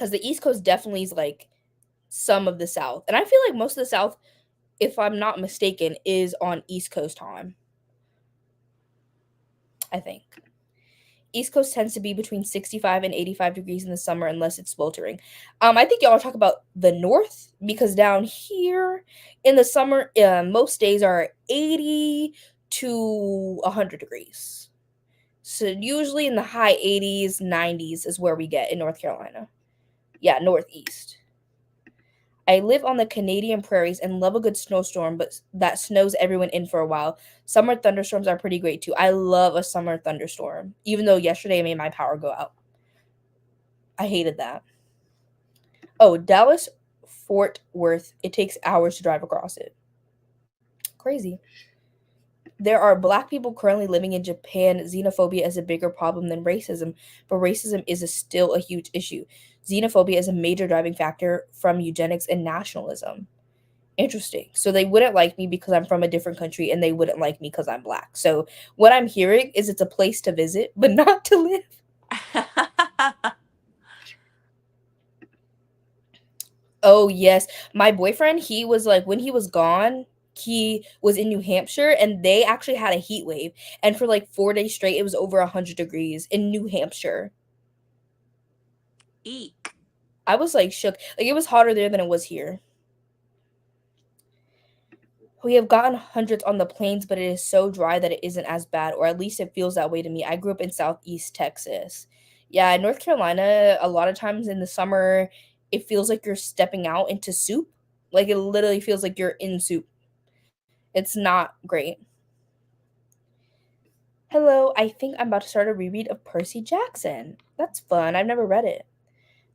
the East Coast definitely is like some of the South. And I feel like most of the South, if I'm not mistaken, is on East Coast time. I think. East Coast tends to be between 65 and 85 degrees in the summer unless it's sweltering. I think y'all talk about the north because down here in the summer, most days are 80 to 100 degrees. So usually in the high 80s, 90s is where we get in North Carolina. Yeah, northeast. I live on the Canadian prairies and love a good snowstorm, but that snows everyone in for a while. Summer thunderstorms are pretty great too. I love a summer thunderstorm, even though yesterday I made my power go out. I hated that. Oh, Dallas, Fort Worth. It takes hours to drive across it. Crazy. There are black people currently living in Japan. Xenophobia is a bigger problem than racism, but racism is still a huge issue. Xenophobia is a major driving factor from eugenics and nationalism. Interesting. So they wouldn't like me because I'm from a different country, and they wouldn't like me because I'm black. So what I'm hearing is it's a place to visit, but not to live. Oh, yes. My boyfriend, he was like, when he was gone, he was in New Hampshire, and they actually had a heat wave. And for like 4 days straight, it was over 100 degrees in New Hampshire. Eek. I was like shook. Like it was hotter there than it was here. We have gotten hundreds on the plains, but it is so dry that it isn't as bad, or at least it feels that way to me. I grew up in Southeast Texas. Yeah, North Carolina, a lot of times in the summer, it feels like you're stepping out into soup. Like it literally feels like you're in soup. It's not great. Hello, I think I'm about to start a reread of Percy Jackson. That's fun. I've never read it.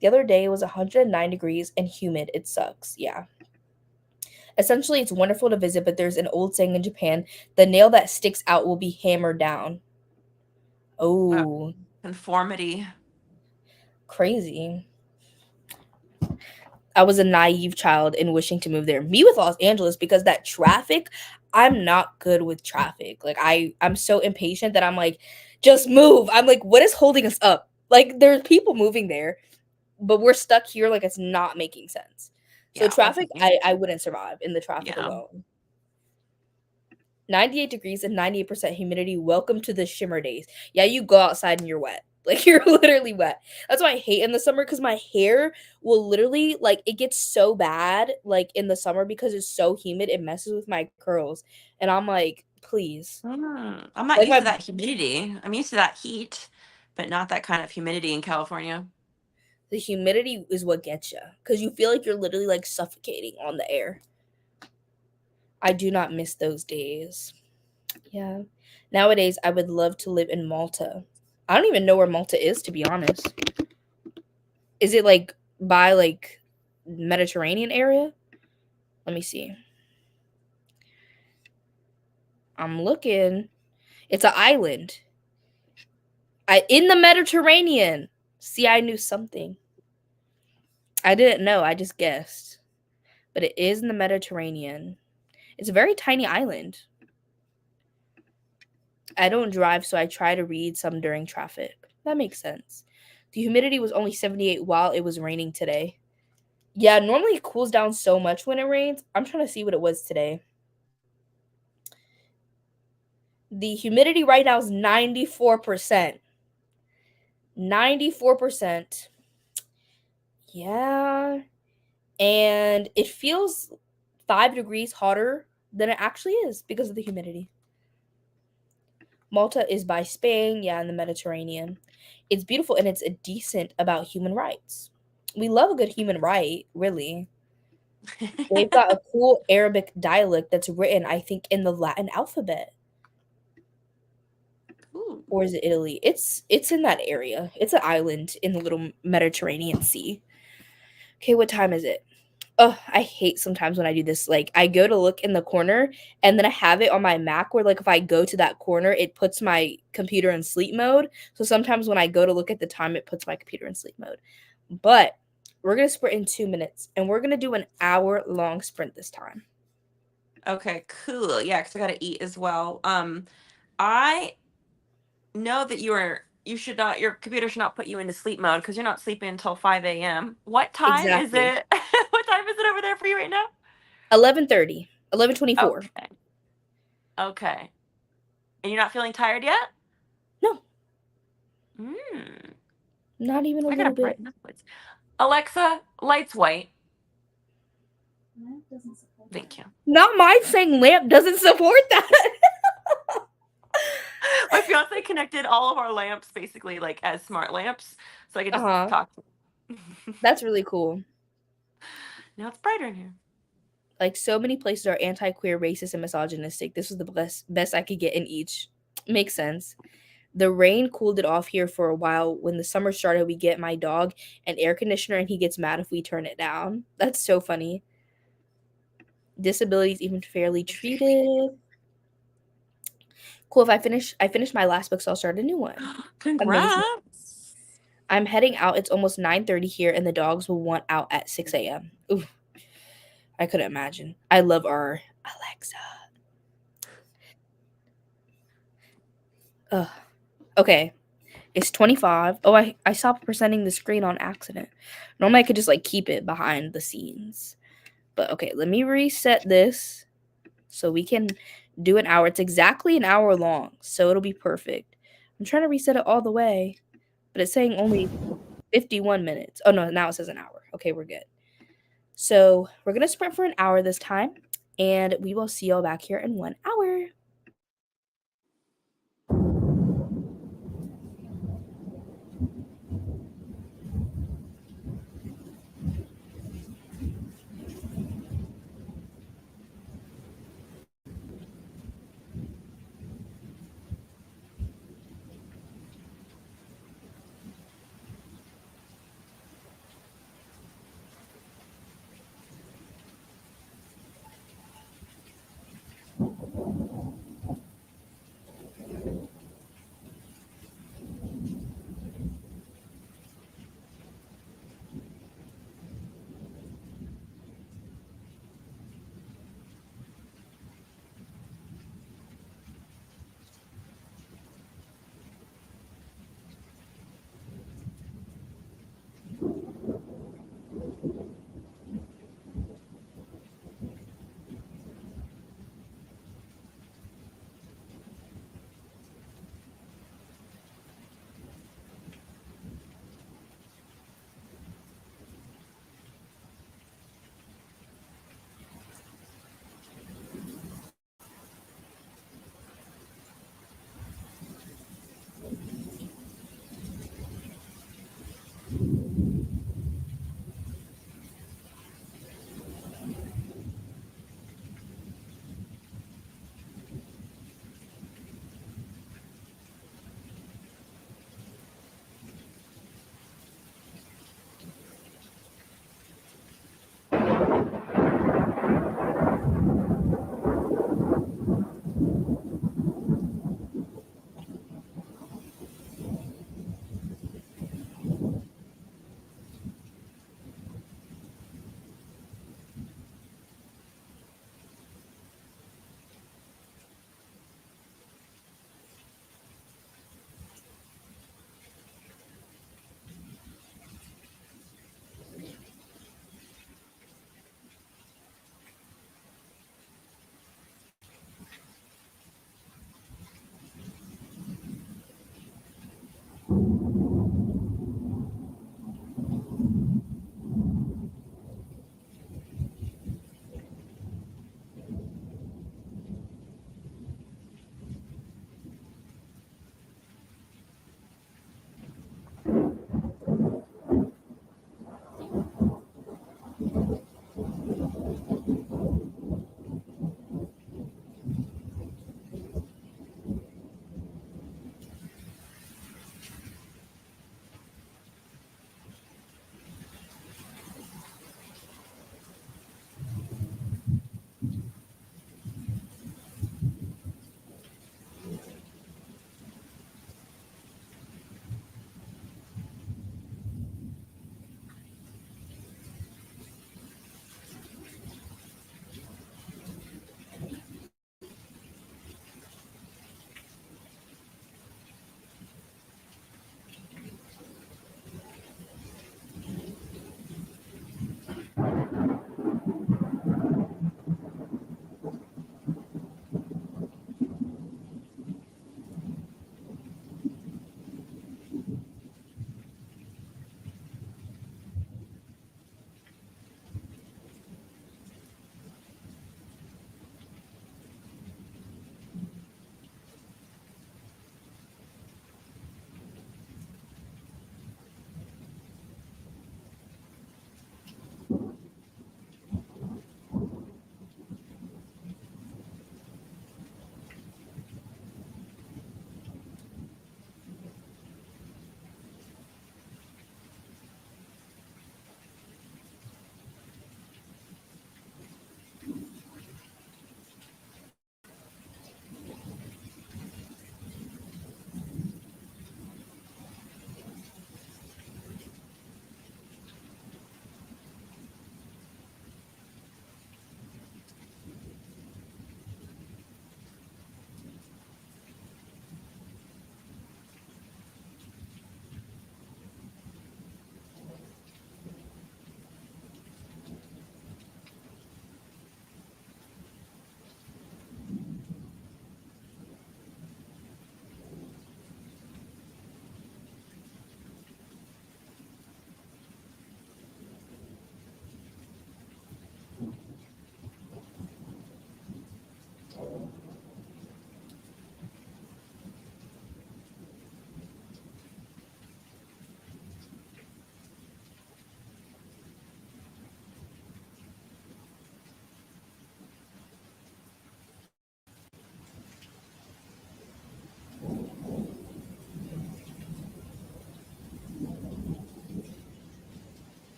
The other day it was 109 degrees and humid. It sucks. Yeah. Essentially, it's wonderful to visit, but there's an old saying in Japan, the nail that sticks out will be hammered down. Oh. Conformity. Crazy. I was a naive child in wishing to move there. Me with Los Angeles, because that traffic, I'm not good with traffic. Like I'm so impatient that I'm like, just move. I'm like, what is holding us up? Like there's people moving there, but we're stuck here. Like it's not making sense. So Yeah, traffic, I wouldn't survive in the traffic yeah. alone. 98 degrees and 98% humidity. Welcome to the shimmer days. Yeah, you go outside and you're wet. Like you're literally wet. That's why I hate in the summer, because my hair will literally, like, it gets so bad like in the summer because it's so humid, it messes with my curls. And I'm like, please. I'm not Like used my to that humidity. I'm used to that heat, but not that kind of humidity in California. the humidity is what gets you, because you feel like you're literally like suffocating on the air. I do not miss those days. Yeah. Nowadays, I would love to live in Malta. I don't even know where Malta is, to be honest. Is it like by like Mediterranean area? Let me see. I'm looking. It's an island. In the Mediterranean. See, I knew something. I didn't know. I just guessed. But it is in the Mediterranean. It's a very tiny island. I don't drive, so I try to read some during traffic. That makes sense. The humidity was only 78 while it was raining today. Yeah, normally it cools down so much when it rains. I'm trying to see what it was today. The humidity right now is 94%. 94%. Yeah. And it feels 5 degrees hotter than it actually is because of the humidity. Malta is by Spain, yeah, in the Mediterranean. It's beautiful and it's a decent about human rights. We love a good human right, really. They've got a cool Arabic dialect that's written, I think, in the Latin alphabet. Ooh. Or is it Italy? It's in that area. It's an island in the little Mediterranean Sea. Okay, what time is it? Oh, I hate sometimes when I do this. Like, I go to look in the corner, and then I have it on my Mac where, like, if I go to that corner, it puts my computer in sleep mode. So sometimes when I go to look at the time, it puts my computer in sleep mode. But we're going to sprint in 2 minutes, and we're going to do an hour-long sprint this time. Okay, cool. Yeah, because I gotta eat as well. I know that you should not, your computer should not put you into sleep mode because you're not sleeping until 5 a.m. What time is Exactly. it? What time is it over there for you right now? 11:30, 11:24. Okay. Okay. And you're not feeling tired yet? No, Mm. not even a I gotta little bit. brighten up lights. Alexa, lights white. Thank you. Not mine saying lamp doesn't support that. My fiance connected all of our lamps basically like as smart lamps, so I could just talk. That's really cool. Now it's brighter in here. Like, so many places are anti-queer, racist, and misogynistic. This was the best I could get in each. Makes sense. The rain cooled it off here for a while. When the summer started, we get my dog an air conditioner, and he gets mad if we turn it down. That's so funny. Disabilities even fairly treated. Cool. If I finish my last book, so I'll start a new one. Congrats. Amazing. I'm heading out. It's almost 9:30 here, and the dogs will want out at 6 a.m. Ooh, I couldn't imagine. I love our Alexa. Ugh. Okay. It's 25. Oh, I stopped presenting the screen on accident. Normally I could just like keep it behind the scenes. But okay, let me reset this so we can do an hour. It's exactly an hour long, so it'll be perfect. I'm trying to reset it all the way, but it's saying only 51 minutes. Oh no, now it says an hour. Okay, we're good. So we're gonna sprint for an hour this time, and we will see y'all back here in 1 hour.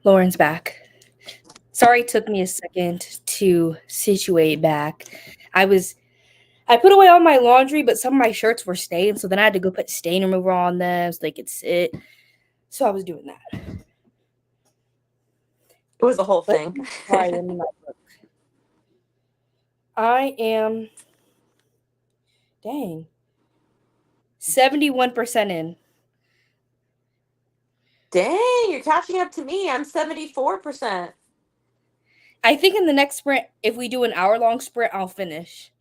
Lauren's back. Sorry, it took me a second to situate back. I put away all my laundry, but some of my shirts were stained, so then I had to go put stain remover on them so they could sit. So I was doing that. It was the whole thing. I am, dang, 71% in. Dang, you're catching up to me. I'm 74%. I think in the next sprint, if we do an hour-long sprint, I'll finish.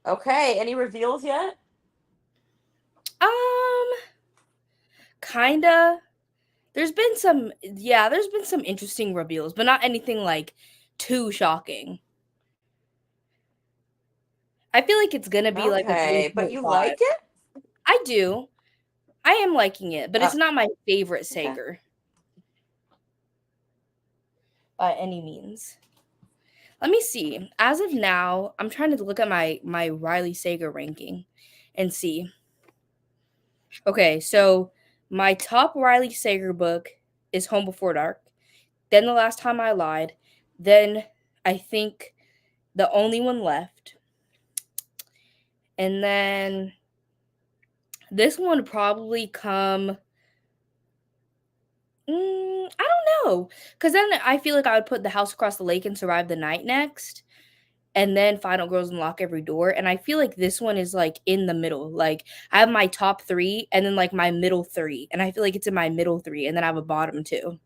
Okay, any reveals yet? Kinda. There's been some interesting reveals, but not anything like too shocking. I feel like it's gonna be like a Okay, but you 3.5. like it? I do. I am liking it, but it's not my favorite Sager by any means. Let me see. As of now, I'm trying to look at my Riley Sager ranking and see. Okay, so my top Riley Sager book is Home Before Dark. Then The Last Time I Lied. Then I think The Only One Left. And then this one would probably come. I don't know. Because then I feel like I would put The House Across the Lake and Survive the Night next. And then Final Girls Unlock Every Door. And I feel like this one is like in the middle. Like I have my top 3 and then like my middle 3. And I feel like it's in my middle 3. And then I have a bottom 2.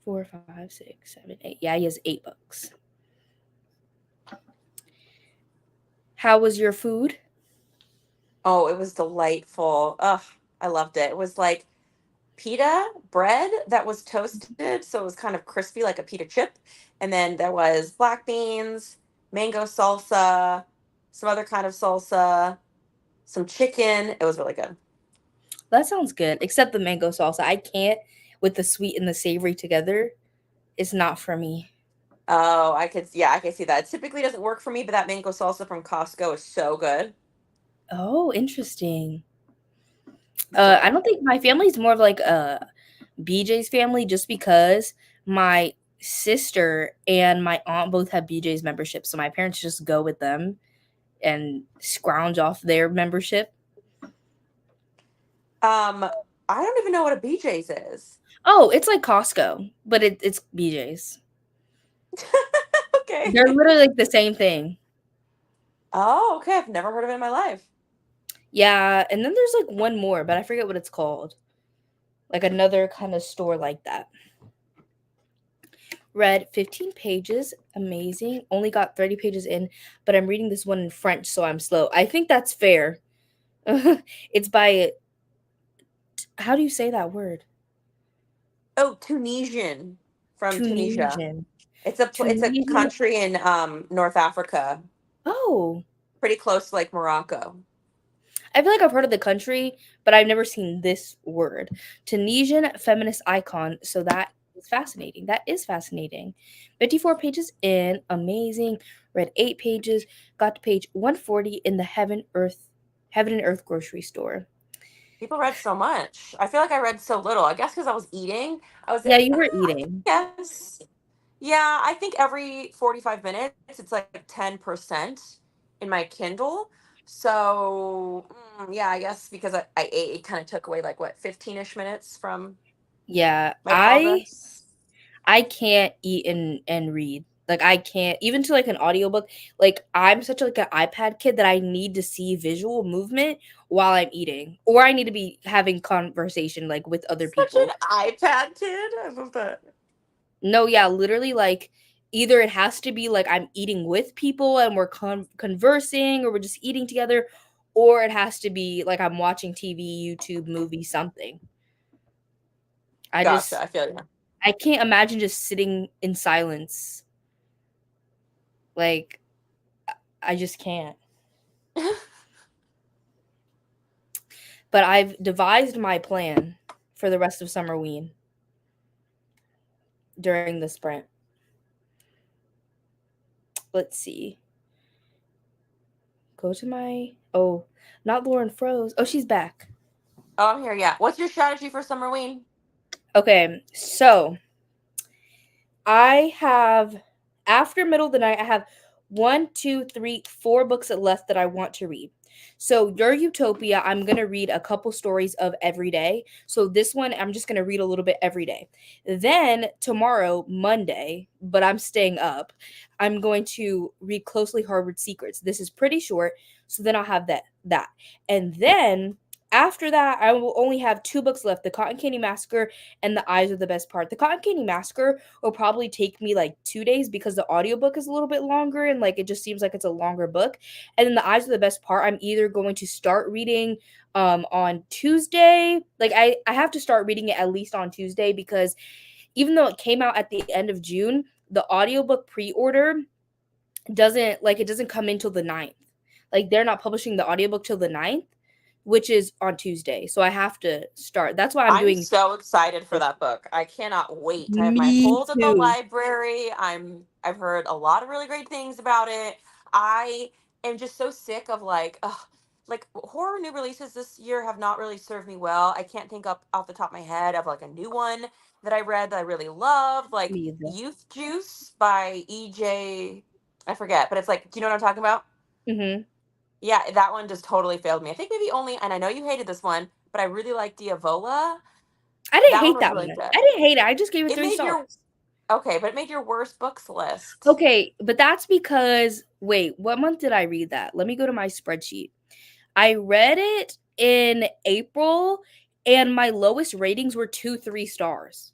4, 5, 6, 7, 8. Yeah, he has 8 books. How was your food? Oh, it was delightful. Ugh, I loved it. It was like pita bread that was toasted, so it was kind of crispy like a pita chip. And then there was black beans, mango salsa, some other kind of salsa, some chicken. It was really good. That sounds good, except the mango salsa. I can't with the sweet and the savory together. It's not for me. Oh, I could see that. It typically doesn't work for me, but that mango salsa from Costco is so good. Oh, interesting. I don't think my family's more of like a BJ's family just because my sister and my aunt both have BJ's membership. So my parents just go with them and scrounge off their membership. I don't even know what a BJ's is. Oh, it's like Costco, but it's BJ's. Okay. They're literally like the same thing. Oh, okay. I've never heard of it in my life. Yeah, and then there's like one more, but I forget what it's called. Like another kind of store like that. Read 15 pages. Amazing. Only got 30 pages in, but I'm reading this one in French, so I'm slow. I think that's fair. It's by, how do you say that word? Oh, Tunisian from Tunisia. Tunisian. It's a Tunisian. country in North Africa, Oh, pretty close to like Morocco. I feel like I've heard of the country, but I've never seen this word. Tunisian feminist icon. So that is fascinating. That is fascinating. 54 pages in. Amazing. Read 8 pages. Got to page 140 in the Heaven and Earth grocery store. People read so much. I feel like I read so little. I guess because I was eating. I was Yeah, you were eating. Yes. Yeah, I think every 45 minutes it's like 10% in my Kindle. So, yeah, I guess because I ate, it kind of took away like what, 15-ish minutes from Yeah, my progress. I can't eat and read. Like I can't even to like an audiobook. Like I'm such like an iPad kid that I need to see visual movement while I'm eating, or I need to be having conversation like with other Such an people. iPad kid. I love that. No, yeah, literally like either it has to be like I'm eating with people and we're conversing or we're just eating together, or it has to be like I'm watching TV, YouTube, movie, something. Gotcha. I feel you. I can't imagine just sitting in silence. Like I just can't. But I've devised my plan for the rest of Summerween during the sprint. Let's see. Go to my not Lauren froze. Oh, she's back. Oh, I'm here. Yeah. What's your strategy for Summerween? Okay, so I have, after middle of the night, I have 4 books left that I want to read. So your Utopia, I'm gonna read a couple stories of every day. So this one, I'm just gonna read a little bit every day. Then tomorrow, Monday, but I'm staying up, I'm going to read Closely Harbored Secrets. This is pretty short, so then I'll have that. And then after that, I will only have 2 books left: The Cotton Candy Massacre and The Eyes Are the Best Part. The Cotton Candy Massacre will probably take me like 2 days because the audiobook is a little bit longer and like it just seems like it's a longer book. And then The Eyes Are the Best Part, I'm either going to start reading on Tuesday. Like I have to start reading it at least on Tuesday because even though it came out at the end of June, the audiobook pre-order doesn't come in till the 9th. Like they're not publishing the audiobook till the 9th, which is on Tuesday. So I have to start. That's why I'm I'm doing so excited for that book. I cannot wait. I have my me hold at the too. library. I've heard a lot of really great things about it. I am just so sick of like horror new releases this year have not really served me well. I can't think up off the top of my head of like a new one that I read that I really loved. Like Me either. Youth Juice by EJ, I forget, but it's like, do you know what I'm talking about? Mhm. Yeah, that one just totally failed me. I think maybe only, and I know you hated this one, but I really like Diavola. I didn't That one hate was that really one. good. I didn't hate it. I just gave it It 3 made your stars. Okay, but it made your worst books list. Okay, but that's because wait, what month did I read that? Let me go to my spreadsheet. I read it in April and my lowest ratings were 2 3 stars.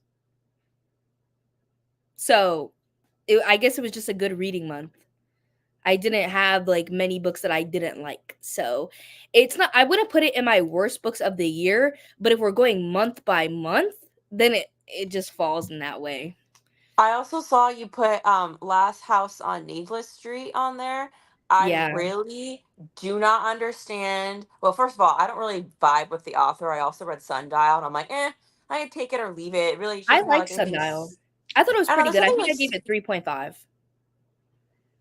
So, I guess it was just a good reading month. I didn't have like many books that I didn't like. So, it's not I wouldn't put it in my worst books of the year, but if we're going month by month, then it just falls in that way. I also saw you put Last House on Needless Street on there. I Yeah. really do not understand. Well, first of all, I don't really vibe with the author. I also read Sundial and I'm like, I can take it or leave it. Really, she I doesn't have like like anything. Sundial. I thought it was I don't know, pretty there's good. I something think like I gave it 3.5.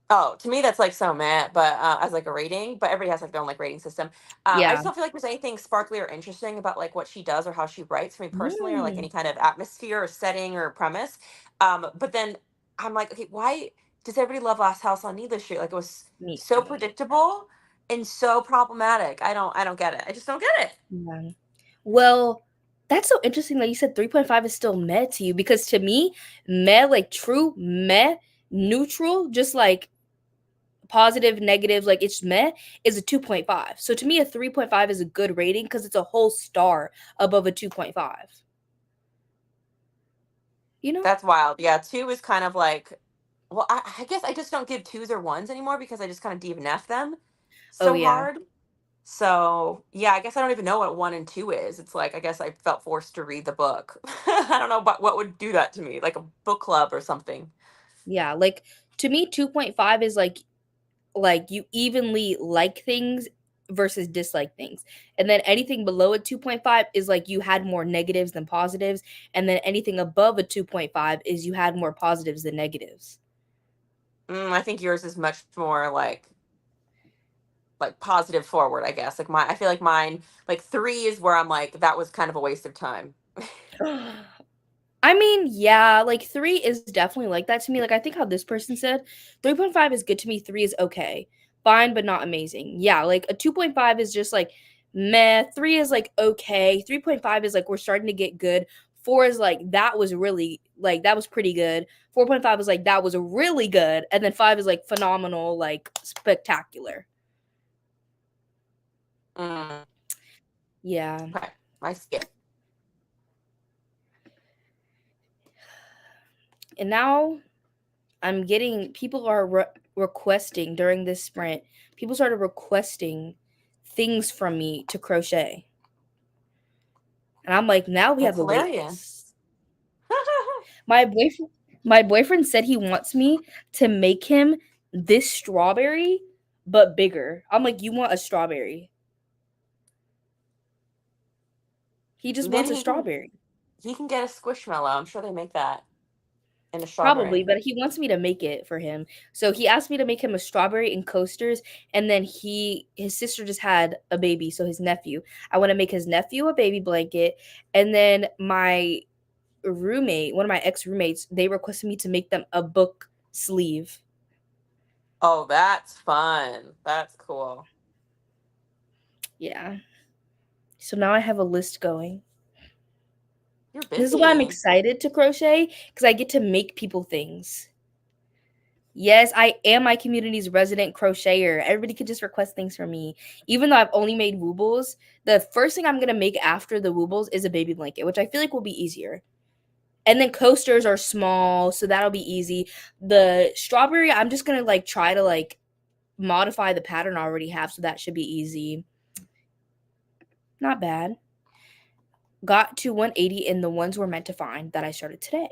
Oh, to me that's like so meh, but as like a rating, but everybody has like their own like rating system. I Yeah. just don't feel like there's anything sparkly or interesting about like what she does or how she writes for me personally, or like Mm, any kind of atmosphere or setting or premise. But then I'm like, okay, why does everybody love Last House on Needless Street? Like it was I so don't know. predictable and so problematic. I don't get it. I just don't get it. Yeah. Well, that's so interesting that you said 3.5 is still meh to you because to me, meh, like true meh, neutral, just like positive, negative, like it's meh, is a 2.5. So to me, a 3.5 is a good rating because it's a whole star above a 2.5. You know? That's wild. Yeah, two is kind of like, well, I guess I just don't give twos or ones anymore because I just kind of DNF them Oh, so yeah. hard. So yeah, I guess I don't even know what one and two is. It's like I guess I felt forced to read the book. I don't know what would do that to me, like a book club or something. Yeah. Like to me, 2.5 is like you evenly like things versus dislike things. And then anything below a 2.5 is like you had more negatives than positives. And then anything above a 2.5 is you had more positives than negatives. I think yours is much more like positive forward. I guess like I feel like mine like three is where I'm like that was kind of a waste of time. I mean, yeah, like 3 is definitely like that to me. Like I think how this person said 3.5 is good to me, 3 is okay. Fine, but not amazing. Yeah, like a 2.5 is just like meh, 3 is like okay, 3.5 is like we're starting to get good. 4 is like that was really like that was pretty good. 4.5 is like that was really good, and then 5 is like phenomenal, like spectacular. Mm, Yeah. okay, I see it. And now I'm getting people are requesting during this sprint. People started requesting things from me to crochet. And I'm like, now we That's have a wait list. hilarious. My boyfriend my boyfriend said he wants me to make him this strawberry but bigger. I'm like, you want a strawberry? He just Then wants a strawberry. he can get a squishmallow. I'm sure they make that And a Probably, strawberry. but he wants me to make it for him. So he asked me to make him a strawberry and coasters, and then his sister just had a baby, so his nephew. I want to make his nephew a baby blanket, and then my roommate, one of my ex-roommates, they requested me to make them a book sleeve. Oh, that's fun. That's cool. Yeah. So now I have a list going. You're This is why I'm busy. excited to crochet, because I get to make people things. Yes, I am my community's resident crocheter. Everybody could just request things from me. Even though I've only made woobles, the first thing I'm going to make after the woobles is a baby blanket, which I feel like will be easier. And then coasters are small, so that'll be easy. The strawberry, I'm just going to like try to like modify the pattern I already have, so that should be easy. Not bad. Got to 180 and the ones we're meant to find that I started today.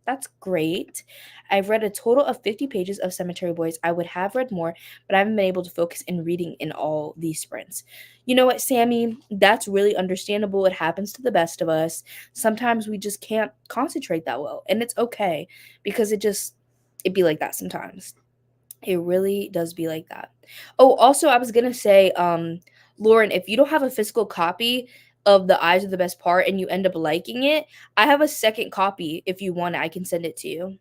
That's great. I've read a total of 50 pages of Cemetery Boys. I would have read more, but I haven't been able to focus in reading in all these sprints. You know what, Sammy? That's really understandable. It happens to the best of us. Sometimes we just can't concentrate that well, and it's okay because it be like that sometimes. It really does be like that. Oh, also, I was gonna say, Lauren, if you don't have a physical copy of The Eyes of the Best Part and you end up liking it, I have a second copy. If you want it, I can send it to you.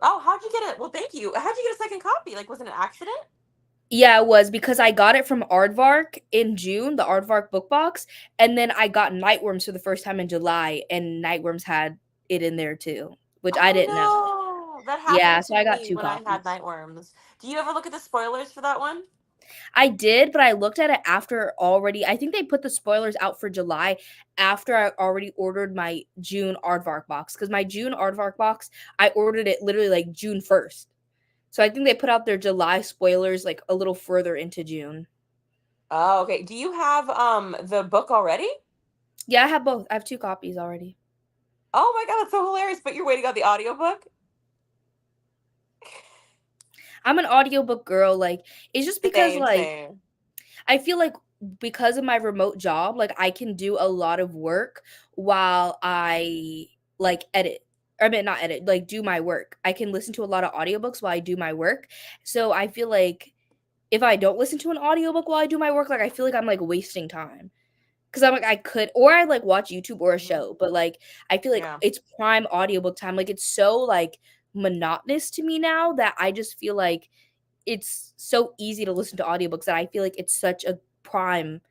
Oh, how'd you get it? Well, thank you. How'd you get a second copy? Like, was it an accident? Yeah, it was because I got it from Aardvark in June, the Aardvark book box, and then I got Nightworms for the first time in July, and Nightworms had it in there too, which I didn't know. Oh no, that Yeah, happened so to I got me 2 when I had copies. Nightworms. Do you ever look at the spoilers for that one? I did, but I looked at it after already. I think they put the spoilers out for July after I already ordered my June Aardvark box. Because my June Aardvark box, I ordered it literally like June 1st. So I think they put out their July spoilers like a little further into June. Oh, okay. Do you have the book already? Yeah, I have both. I have 2 copies already. Oh my god, that's so hilarious. But you're waiting on the audiobook? I'm an audiobook girl. Like, it's just because Same, like same. I feel like because of my remote job, like I can do a lot of work while I like edit. I mean, not edit, like do my work. I can listen to a lot of audiobooks while I do my work. So I feel like if I don't listen to an audiobook while I do my work, like I feel like I'm like wasting time. Cause I'm like, I could, or I like watch YouTube or a show, but like I feel like Yeah. it's prime audiobook time. Like it's so like monotonous to me now that I just feel like it's so easy to listen to audiobooks that I feel like it's such a prime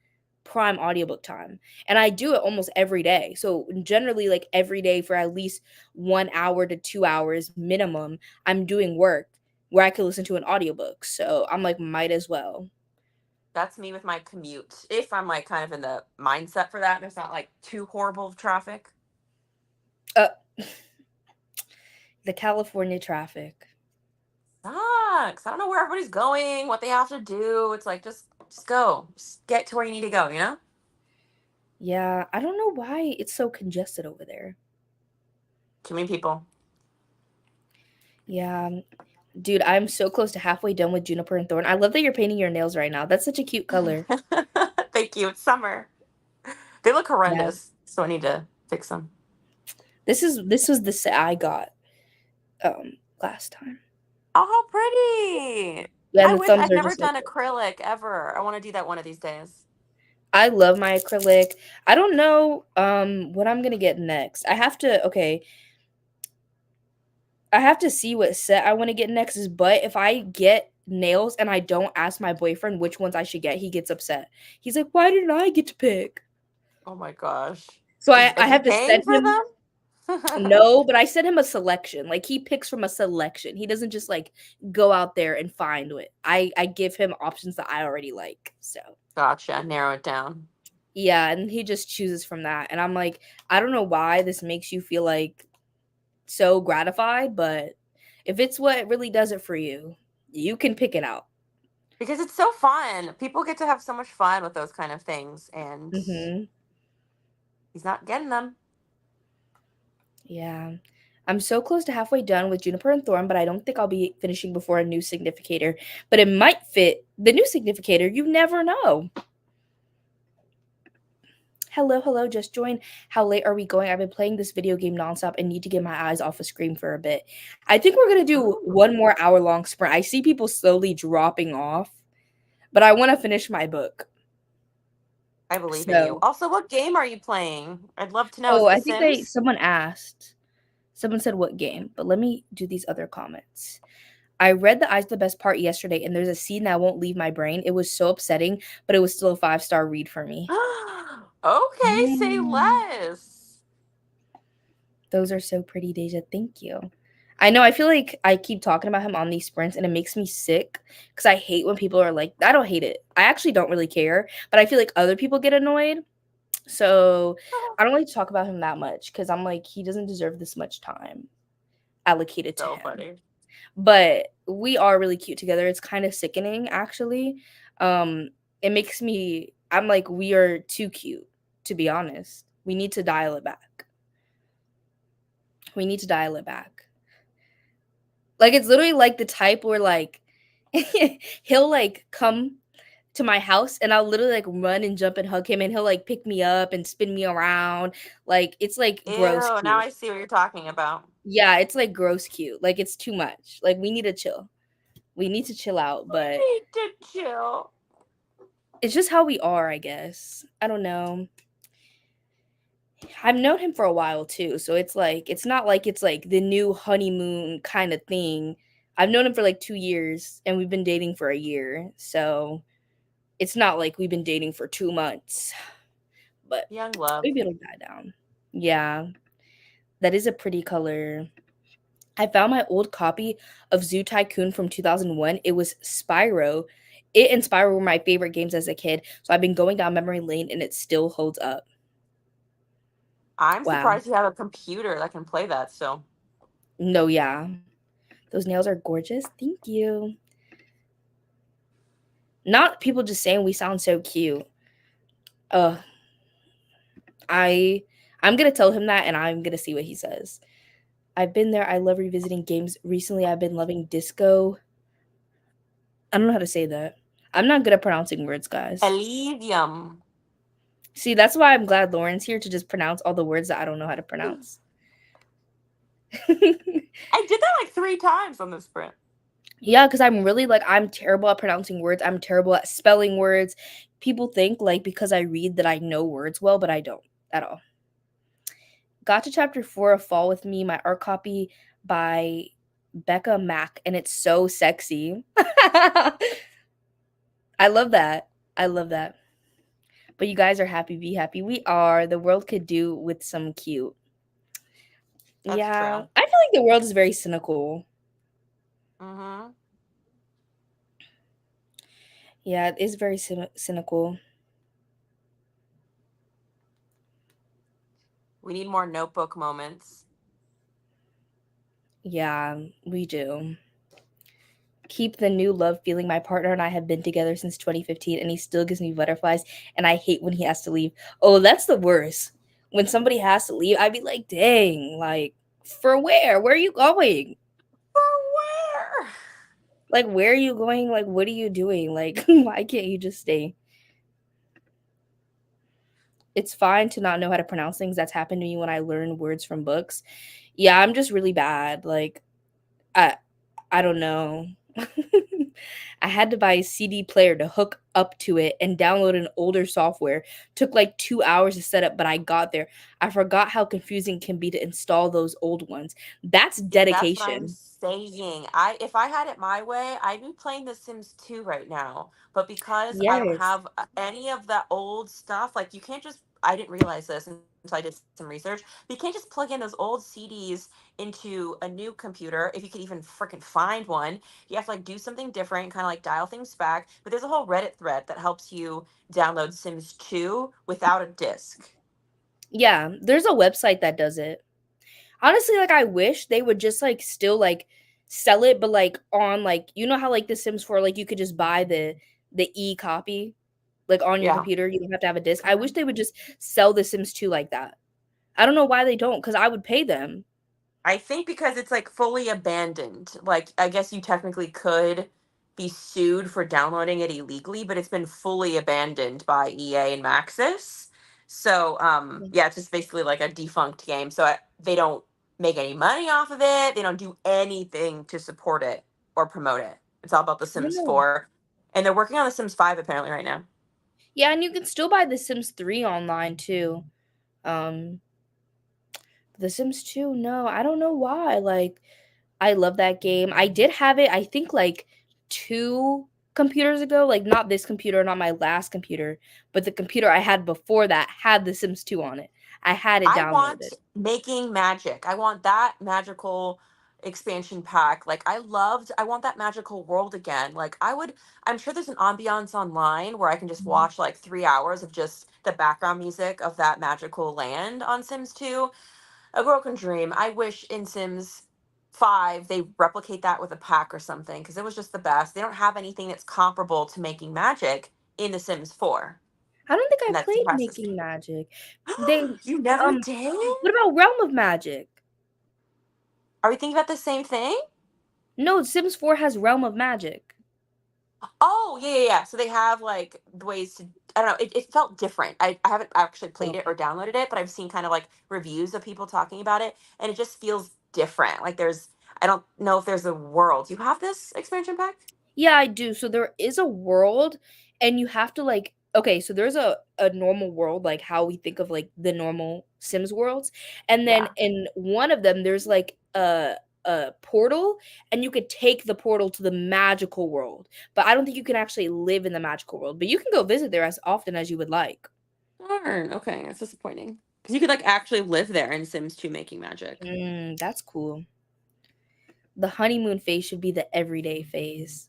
audiobook time. And I do it almost every day. So generally like every day for at least 1 hour to 2 hours minimum, I'm doing work where I could listen to an audiobook. So I'm like might as well. That's me with my commute. If I'm like kind of in the mindset for that, and it's not like too horrible of traffic. Uh the California traffic. Sucks. I don't know where everybody's going, what they have to do. It's like just go. Just get to where you need to go, you know? Yeah, I don't know why it's so congested over there. Too many people. Yeah. Dude, I'm so close to halfway done with Juniper and Thorn. I love that you're painting your nails right now. That's such a cute color. Thank you. It's summer. They look Yeah. horrendous, so I need to fix them. This was the set I got last time. Oh, how pretty. Yeah, and I the wish thumbs I'd are never just like done acrylic ever. I want to do that one of these days. I love my acrylic. I don't know what I'm gonna get next. I have to see what set I want to get next is, but if I get nails and I don't ask my boyfriend which ones I should get, he gets upset. He's like, "Why didn't I get to pick?" Oh my gosh. So I Is he have to paying send for him them? no, but I sent him a selection. Like he picks from a selection. He doesn't just like go out there and find it. I give him options that I already like. So Gotcha. Narrow it down. yeah, and he just chooses from that. And I'm like, I don't know why this makes you feel like so gratified, but if it's what really does it for you, you can pick it out. Because it's so fun. People get to have so much fun with those kind of things, and Mhm. he's not getting them. Yeah. I'm so close to halfway done with Juniper and Thorn, but I don't think I'll be finishing before a new significator. But it might fit the new significator. You never know. Hello, hello, just joined. How late are we going? I've been playing this video game nonstop and need to get my eyes off a screen for a bit. I think we're gonna do Ooh, one more hour-long sprint. I see people slowly dropping off, but I want to finish my book. I believe in you. So, Also, what game are you playing? I'd love to know. Is oh, it The I think Sims? someone asked. Someone said what game, but let me do these other comments. I read The Eyes of the Best Part yesterday, and there's a scene that won't leave my brain. It was so upsetting, but it was still a 5-star read for me. Okay, say Mm. less. Those are so pretty, Deja. Thank you. I know. I feel like I keep talking about him on these sprints, and it makes me sick because I hate when people are like, I don't hate it. I actually don't really care, but I feel like other people get annoyed. So I don't like to talk about him that much because I'm like, he doesn't deserve this much time allocated to So him. funny. But we are really cute together. It's kind of sickening, actually. It makes me, I'm like, we are too cute, to be honest. We need to dial it back. We need to dial it back. Like, it's literally like the type where, like, he'll, like, come to my house and I'll literally, like, run and jump and hug him and he'll, like, pick me up and spin me around. Like, it's, like, Ew, gross now cute. I see what you're talking about. Yeah, it's, like, gross cute. Like, it's too much. Like, we need to chill. We need to chill out, but We need to chill. it's just how we are, I guess. I don't know. I've known him for a while too, so it's like it's not like it's like the new honeymoon kind of thing. I've known him for like 2 years and we've been dating for a year. So it's not like we've been dating for 2 months. But Young love. maybe it'll die down. Yeah, that is a pretty color. I found my old copy of Zoo Tycoon from 2001. It was Spyro. It and Spyro were my favorite games as a kid. So I've been going down memory lane and it still holds up. I'm Wow. surprised you have a computer that can play that still. No, yeah. Those nails are gorgeous. Thank you. Not people just saying we sound so cute. Uh I I'm gonna tell him that and I'm gonna see what he says. I've been there. I love revisiting games. Recently I've been loving disco. I don't know how to say that. I'm not good at pronouncing words, guys. Elysium. See, that's why I'm glad Lauren's here to just pronounce all the words that I don't know how to pronounce. I did that like 3 times on this sprint. Yeah, because I'm really like, I'm terrible at pronouncing words. I'm terrible at spelling words. People think like because I read that I know words well, but I don't at all. Got to chapter 4 of Fall with Me, my art copy by Becca Mack, and it's so sexy. I love that. I love that. But you guys are happy, be happy. We are. The world could do with some cute. That's Yeah. true. I feel like the world is very cynical. Mm-hmm. Yeah, it is very cynical. We need more notebook moments. Yeah, we do. Keep the new love feeling. My partner and I have been together since 2015 and he still gives me butterflies and I hate when he has to leave. Oh, that's the worst. When somebody has to leave, I'd be like, dang, like, for where? Where are you going? For where? Like, where are you going? Like, what are you doing? Like, why can't you just stay? It's fine to not know how to pronounce things. That's happened to me when I learn words from books. Yeah, I'm just really bad. Like, I I don't know. I had to buy a CD player to hook up to it and download an older software. Took like 2 hours to set up, but I got there. I forgot how confusing it can be to install those old ones. That's See, that's what I'm dedication. saying. If I had it my way, I'd be playing The Sims 2 right now. But because I don't Yes. have any of that old stuff, like you can't just I didn't realize this until I did some research. But you can't just plug in those old CDs into a new computer if you could even freaking find one. You have to like do something different, kind of like dial things back. But there's a whole Reddit thread that helps you download Sims 2 without a disc. Yeah, there's a website that does it. Honestly, like I wish they would just like still like sell it, but like on like you know how like the Sims 4, like you could just buy the e-copy like on your Yeah. computer. You don't have to have a disc. I wish Mhm. they would just sell the Sims 2 like that. I don't know why they don't, because I would pay them. I think because it's like fully abandoned. Like I guess you technically could be sued for downloading it illegally, but it's been fully abandoned by EA and Maxis. So yeah, it's just basically like a defunct game. So they don't make any money off of it. They don't do anything to support it or promote it. It's all about The Sims Yeah. 4. And they're working on The Sims 5 apparently right now. Yeah, and you can still buy The Sims 3 online too. The Sims 2, no, I don't know why. Like, I love that game. I did have it, I think, like 2 computers ago. Like, not this computer, not my last computer, but the computer I had before that had The Sims 2 on it. I had it I want downloaded. Making Magic. I want that magical expansion pack. Like I want that magical world again. Like I'm sure there's an ambiance online where I can just Mhm. watch like 3 hours of just the background music of that magical land on Sims 2. A girl can dream. I wish in Sims 5 they replicate that with a pack or something because it was just the best. They don't have anything that's comparable to Making Magic in The Sims 4. I don't think I And that played depresses Making me. Magic. They You never did? what about Realm of Magic? Are we thinking about the same thing? No, Sims 4 has Realm of Magic. Oh, yeah. So they have like the ways to, I don't know, it felt different. I haven't actually played it Okay. or downloaded it, but I've seen kind of like reviews of people talking about it, and it just feels different. Like I don't know if there's a world. You have this expansion pack? Yeah, I do. So there is a world and you have to like okay, so there's a normal world like how we think of like the normal Sims worlds. And then Yeah. in one of them there's like a portal and you could take the portal to the magical world. But I don't think you can actually live in the magical world, but you can go visit there as often as you would like. Darn. Okay, that's disappointing. Because you could like actually live there in Sims 2 Making Magic. That's cool. The honeymoon phase should be the everyday phase.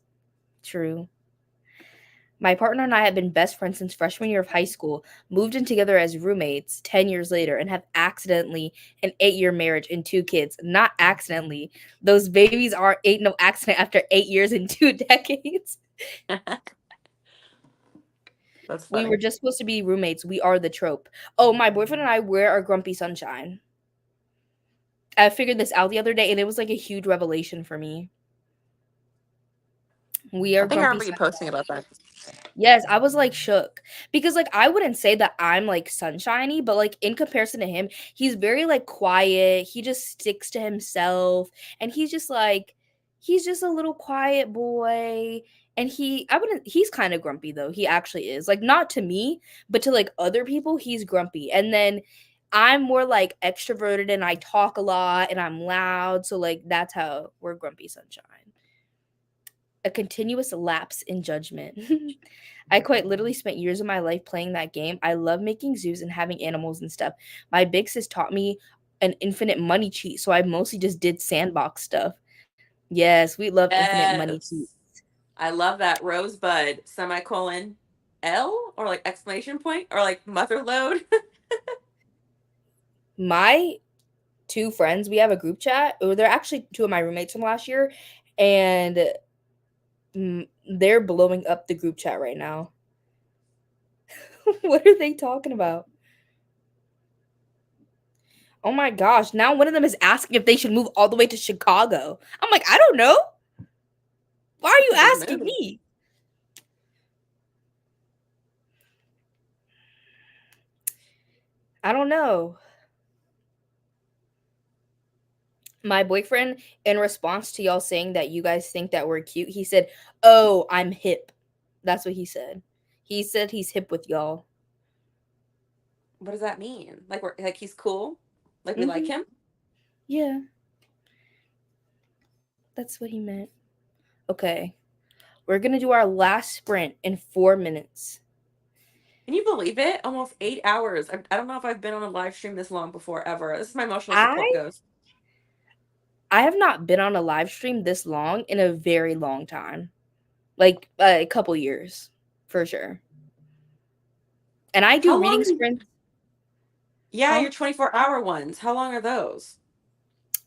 True. My partner and I have been best friends since freshman year of high school, moved in together as roommates 10 years later, and have accidentally an 8-year marriage and 2 kids. Not accidentally. Those babies ain't no accident after 8 years and 2 decades. That's We were funny. just supposed to be roommates. We are the trope. Oh, my boyfriend and I wear our grumpy sunshine. I figured this out the other day, and it was like a huge revelation for me. We I are think I grumpy remember you sunshine. posting about that. Yes, I was, like, shook because, like, I wouldn't say that I'm, like, sunshiny, but, like, in comparison to him, he's very, like, quiet, he just sticks to himself, and he's just a little quiet boy, and he's kinda grumpy, though, he actually is, like, not to me, but to, like, other people, he's grumpy, and then I'm more, like, extroverted, and I talk a lot, and I'm loud, so, like, that's how we're grumpy sunshine. A continuous lapse in judgment. I quite literally spent years of my life playing that game. I love making zoos and having animals and stuff. My big sis taught me an infinite money cheat, so I mostly just did sandbox stuff. Yes, we love infinite money cheat. Yes. I love that. Rosebud, semicolon, L, or like exclamation point, or like mother load. My 2 friends, we have a group chat, or they're actually 2 of my roommates from last year, and they're blowing up the group chat right now. What are they talking about? Oh my gosh, now one of them is asking if they should move all the way to Chicago. I'm like, "I don't know. Why are you That's a big asking move. me?" I don't know. My boyfriend, in response to y'all saying that you guys think that we're cute, he said, "Oh, I'm hip." That's what he said. He said he's hip with y'all. What does that mean? Like we're like he's cool? Like we like Mhm. him? Yeah, that's what he meant. Okay. We're gonna do our last sprint in 4 minutes. Can you believe it? Almost 8 hours. I don't know if I've been on a live stream this long before ever. This is my emotional support I ghost. I have not been on a live stream this long in a very long time. Like, a couple years, for sure. And I do How reading long? sprints. Yeah, Huh? your 24-hour ones. How long are those?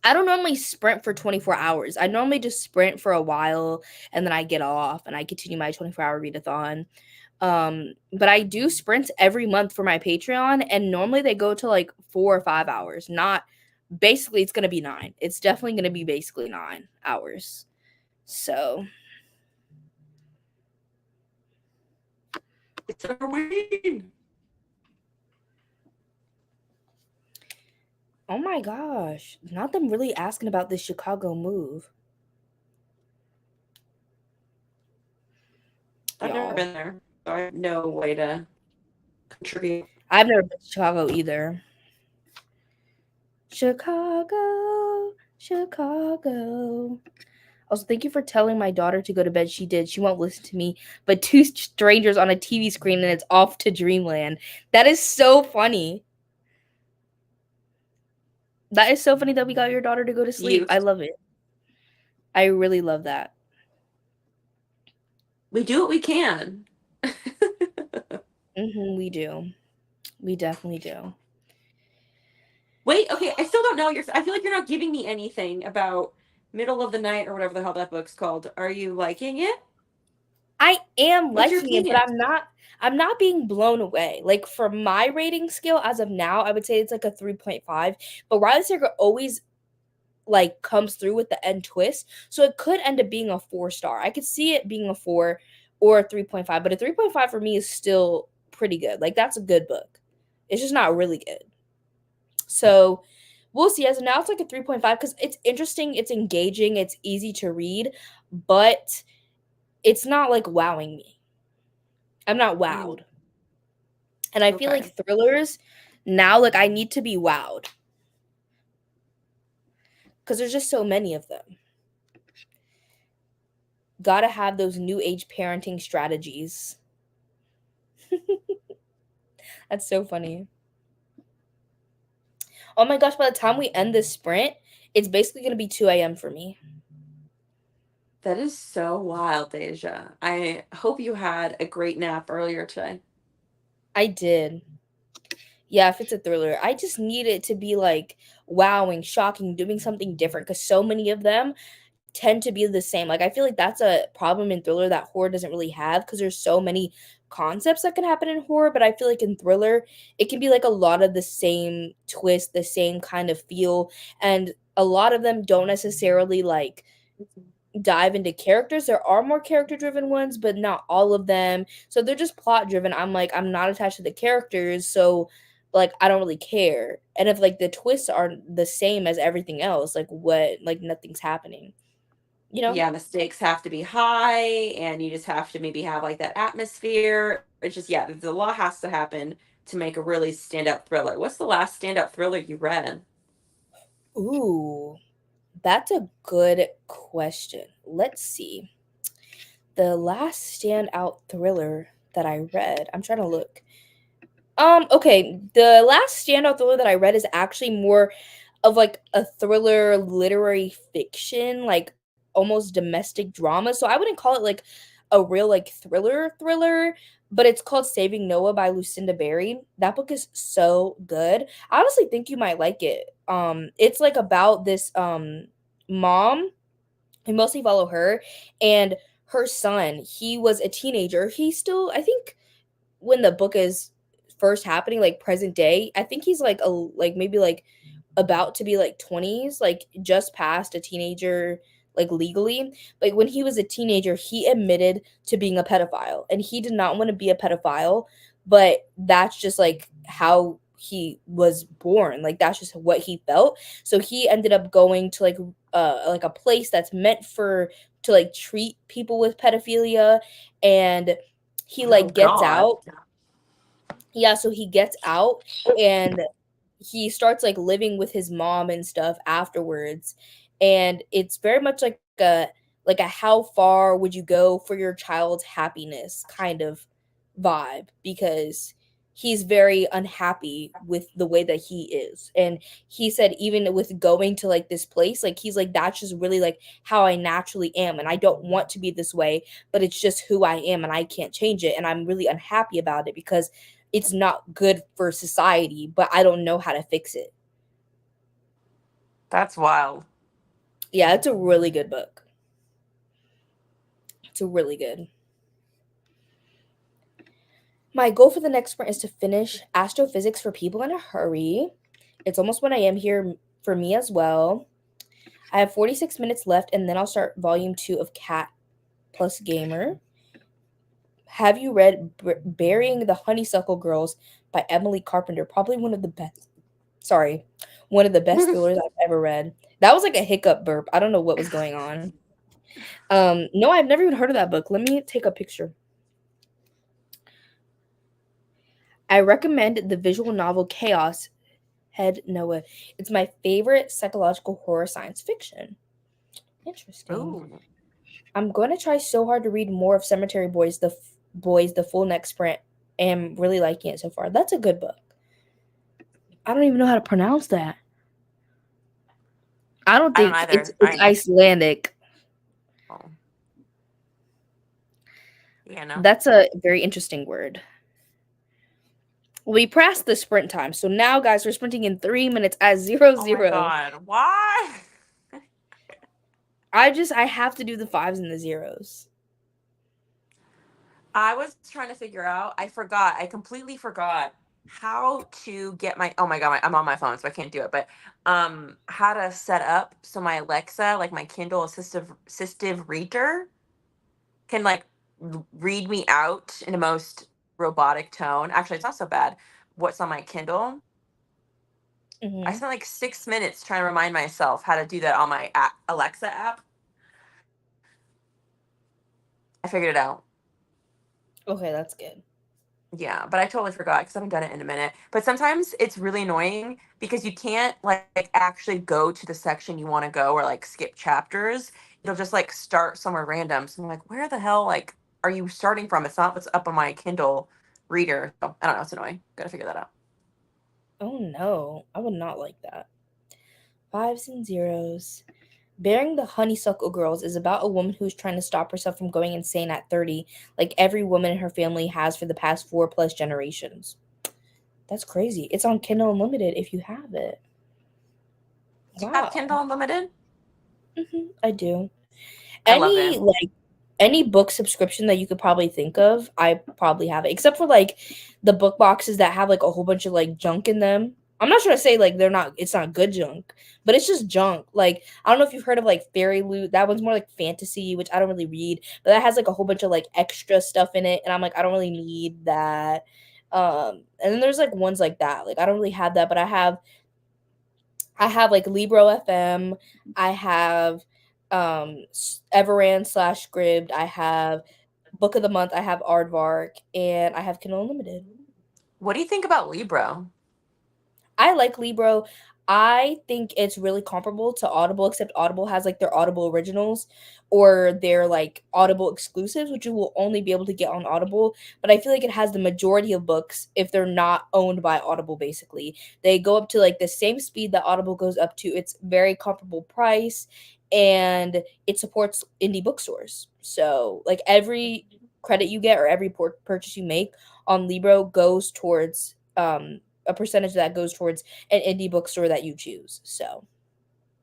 I don't normally sprint for 24 hours. I normally just sprint for a while and then I get off and I continue my 24-hour readathon. But I do sprints every month for my Patreon, and normally they go to like 4 or 5 hours. Not basically it's gonna be 9. It's definitely gonna be basically 9 hours. So It's Summerween. Oh my gosh. Not them really asking about this Chicago move. I've never been there, so I have no way to contribute. I've never been to Chicago either. Chicago, Chicago. Also, thank you for telling my daughter to go to bed. She did. She won't listen to me. But two strangers on a TV screen and it's off to dreamland. That is so funny. That is so funny that we got your daughter to go to sleep. I love it. I really love that. We do what we can. We do. We definitely do. Wait, okay, I still don't know. I feel like you're not giving me anything about Middle of the Night or whatever the hell that book's called. Are you liking it? I am What's your liking it, but opinion? I'm not being blown away. Like for my rating scale as of now, I would say it's like a 3.5. But Riley Sager always like comes through with the end twist. So it could end up being a 4-star. I could see it being a 4 or a 3.5, but a 3.5 for me is still pretty good. Like that's a good book. It's just not really good. So we'll see. As of now, it's like a 3.5 because it's interesting, it's engaging, it's easy to read, but it's not like wowing me. I'm not wowed. And I feel like thrillers now, like I need to be wowed. Because there's just so many of them. Gotta have those new age parenting strategies. That's so funny. Oh my gosh, by the time we end this sprint, it's basically going to be 2 a.m. for me. That is so wild, Deja. I hope you had a great nap earlier today. I did. Yeah, if it's a thriller, I just need it to be like wowing, shocking, doing something different because so many of them tend to be the same. Like I feel like that's a problem in thriller that horror doesn't really have because there's so many concepts that can happen in horror, but I feel like in thriller it can be like a lot of the same twist, the same kind of feel, and a lot of them don't necessarily like dive into characters. There are more character driven ones, but not all of them. So they're just plot driven. I'm like, I'm not attached to the characters, so like I don't really care. And if like the twists are the same as everything else, like what, like nothing's happening. You know? Yeah, the stakes have to be high and you just have to maybe have like that atmosphere. It's just, yeah, a lot has to happen to make a really standout thriller. What's the last standout thriller you read? Ooh, that's a good question. Let's see. The last standout thriller that I read, I'm trying to look. Okay, the last standout thriller that I read is actually more of like a thriller literary fiction, like almost domestic drama. So I wouldn't call it like a real like thriller, but it's called Saving Noah by Lucinda Berry. That book is so good. I honestly think you might like it. It's like about this mom. We mostly follow her and her son. He was a teenager. He's still, I think when the book is first happening, like present day, I think he's like maybe like about to be like 20s, like just past a teenager, like legally. Like when he was a teenager, he admitted to being a pedophile and he did not want to be a pedophile, but that's just like how he was born. Like that's just what he felt. So he ended up going to like a place that's meant for to like treat people with pedophilia, and he Oh, like gets God. out. Yeah, so he gets out and he starts like living with his mom and stuff afterwards, and it's very much like a how far would you go for your child's happiness kind of vibe, because he's very unhappy with the way that he is. And he said even with going to like this place, like he's like that's just really like how I naturally am and I don't want to be this way, but it's just who I am and I can't change it, and I'm really unhappy about it because it's not good for society, but I don't know how to fix it. That's wild. Yeah, it's a really good book. It's a really good. My goal for the next sprint is to finish Astrophysics for People in a Hurry. It's almost 1 a.m. here for me as well. I have 46 minutes left, and then I'll start volume 2 of Cat Plus Gamer. Have you read Burying the Honeysuckle Girls by Emily Carpenter? Probably one of the Sorry. One of the best thrillers I've ever read. That was like a hiccup burp. I don't know what was going on. No, I've never even heard of that book. Let me take a picture. I recommend the visual novel Chaos, Head Noah. It's my favorite psychological horror science fiction. Interesting. Ooh. I'm going to try so hard to read more of Cemetery Boys, the full next sprint, and really liking it so far. That's a good book. I don't even know how to pronounce that. I don't think either. it's Icelandic. Oh. Yeah, no. That's a very interesting word. We passed the sprint time, so now, guys, we're sprinting in 3 minutes at 0-0. Oh my god, why? I have to do the 5s and the 0s. I was trying to figure out. I completely forgot how to get my. Oh my god, I'm on my phone, so I can't do it. But how to set up so my Alexa, like my Kindle assistive reader, can like read me out in the most robotic tone. Actually, it's not so bad. What's on my Kindle? Mm-hmm. I spent like 6 minutes trying to remind myself how to do that on my Alexa app. I figured it out. Okay, that's good. Yeah, but I totally forgot because I haven't done it in a minute. But sometimes it's really annoying because you can't like actually go to the section you want to go or like skip chapters. It'll just like start somewhere random. So I'm like, where the hell like are you starting from? It's not what's up on my Kindle reader. So I don't know. It's annoying. Gotta figure that out. Oh no, I would not like that. 5s and 0s. Bearing the Honeysuckle Girls is about a woman who's trying to stop herself from going insane at 30, like every woman in her family has for the past 4+ generations. That's crazy. It's on Kindle Unlimited if you have it. Do you have Kindle Unlimited? I do. I love it. Any book subscription that you could probably think of, I probably have it. Except for like the book boxes that have like a whole bunch of like junk in them. I'm not sure to say like it's not good junk, but it's just junk. Like I don't know if you've heard of like Fairy Loot. That one's more like fantasy, which I don't really read, but that has like a whole bunch of like extra stuff in it, and I'm like I don't really need that. And then there's like ones like that. Like I don't really have that, but I have like Libro FM. I have Everand / Scribd. I have Book of the Month. I have Aardvark, and I have Kindle Unlimited. What do you think about Libro? I like Libro. I think it's really comparable to Audible, except Audible has like their Audible originals or their like Audible exclusives, which you will only be able to get on Audible. But I feel like it has the majority of books if they're not owned by Audible, basically. They go up to like the same speed that Audible goes up to. It's very comparable price and it supports indie bookstores. So like every credit you get or every purchase you make on Libro goes towards a percentage that goes towards an indie bookstore that you choose. So,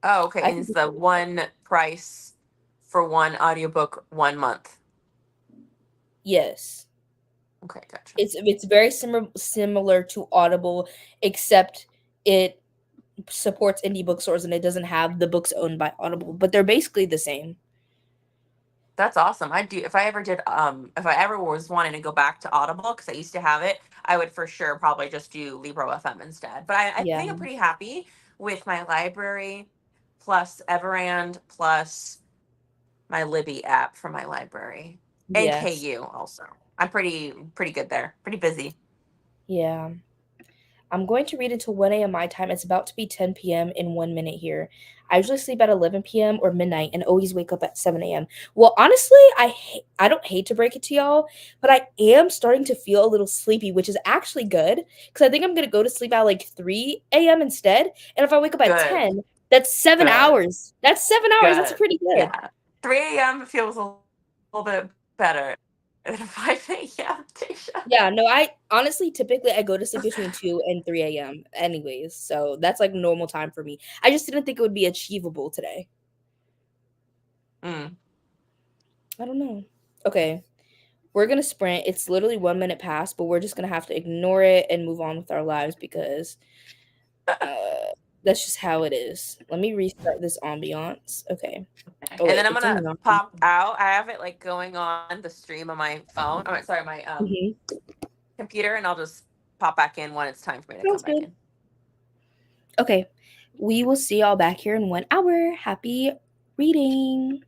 oh, okay. And it's the one price for one audiobook 1 month. Yes. Okay, gotcha. It's very similar to Audible, except it supports indie bookstores and it doesn't have the books owned by Audible, but they're basically the same. That's awesome. I do. If I ever was wanting to go back to Audible, because I used to have it, I would for sure probably just do Libro FM instead. But I think I'm pretty happy with my library plus Everand plus my Libby app for my library and KU also. I'm pretty good there. Pretty busy. Yeah. I'm going to read until 1 a.m. my time. It's about to be 10 p.m. in 1 minute here. I usually sleep at 11 p.m. or midnight and always wake up at 7 a.m. Well, honestly, I don't hate to break it to y'all, but I am starting to feel a little sleepy, which is actually good because I think I'm going to go to sleep at like 3 a.m. instead. And if I wake up at 10, that's 7 hours. That's 7 hours. That's pretty good. Yeah. 3 a.m. feels a little bit better than 5 a.m. Yeah, no, I honestly typically I go to sleep between 2 and 3 a.m. anyways. So that's like normal time for me. I just didn't think it would be achievable today. I don't know. Okay. We're gonna sprint. It's literally 1 minute past, but we're just gonna have to ignore it and move on with our lives because that's just how it is. Let me restart this ambiance. Okay. Oh, and then I'm gonna pop out. I have it like going on the stream on my phone. Oh, sorry, my computer, and I'll just pop back in when it's time for me to come back in. Okay. We will see y'all back here in 1 hour. Happy reading.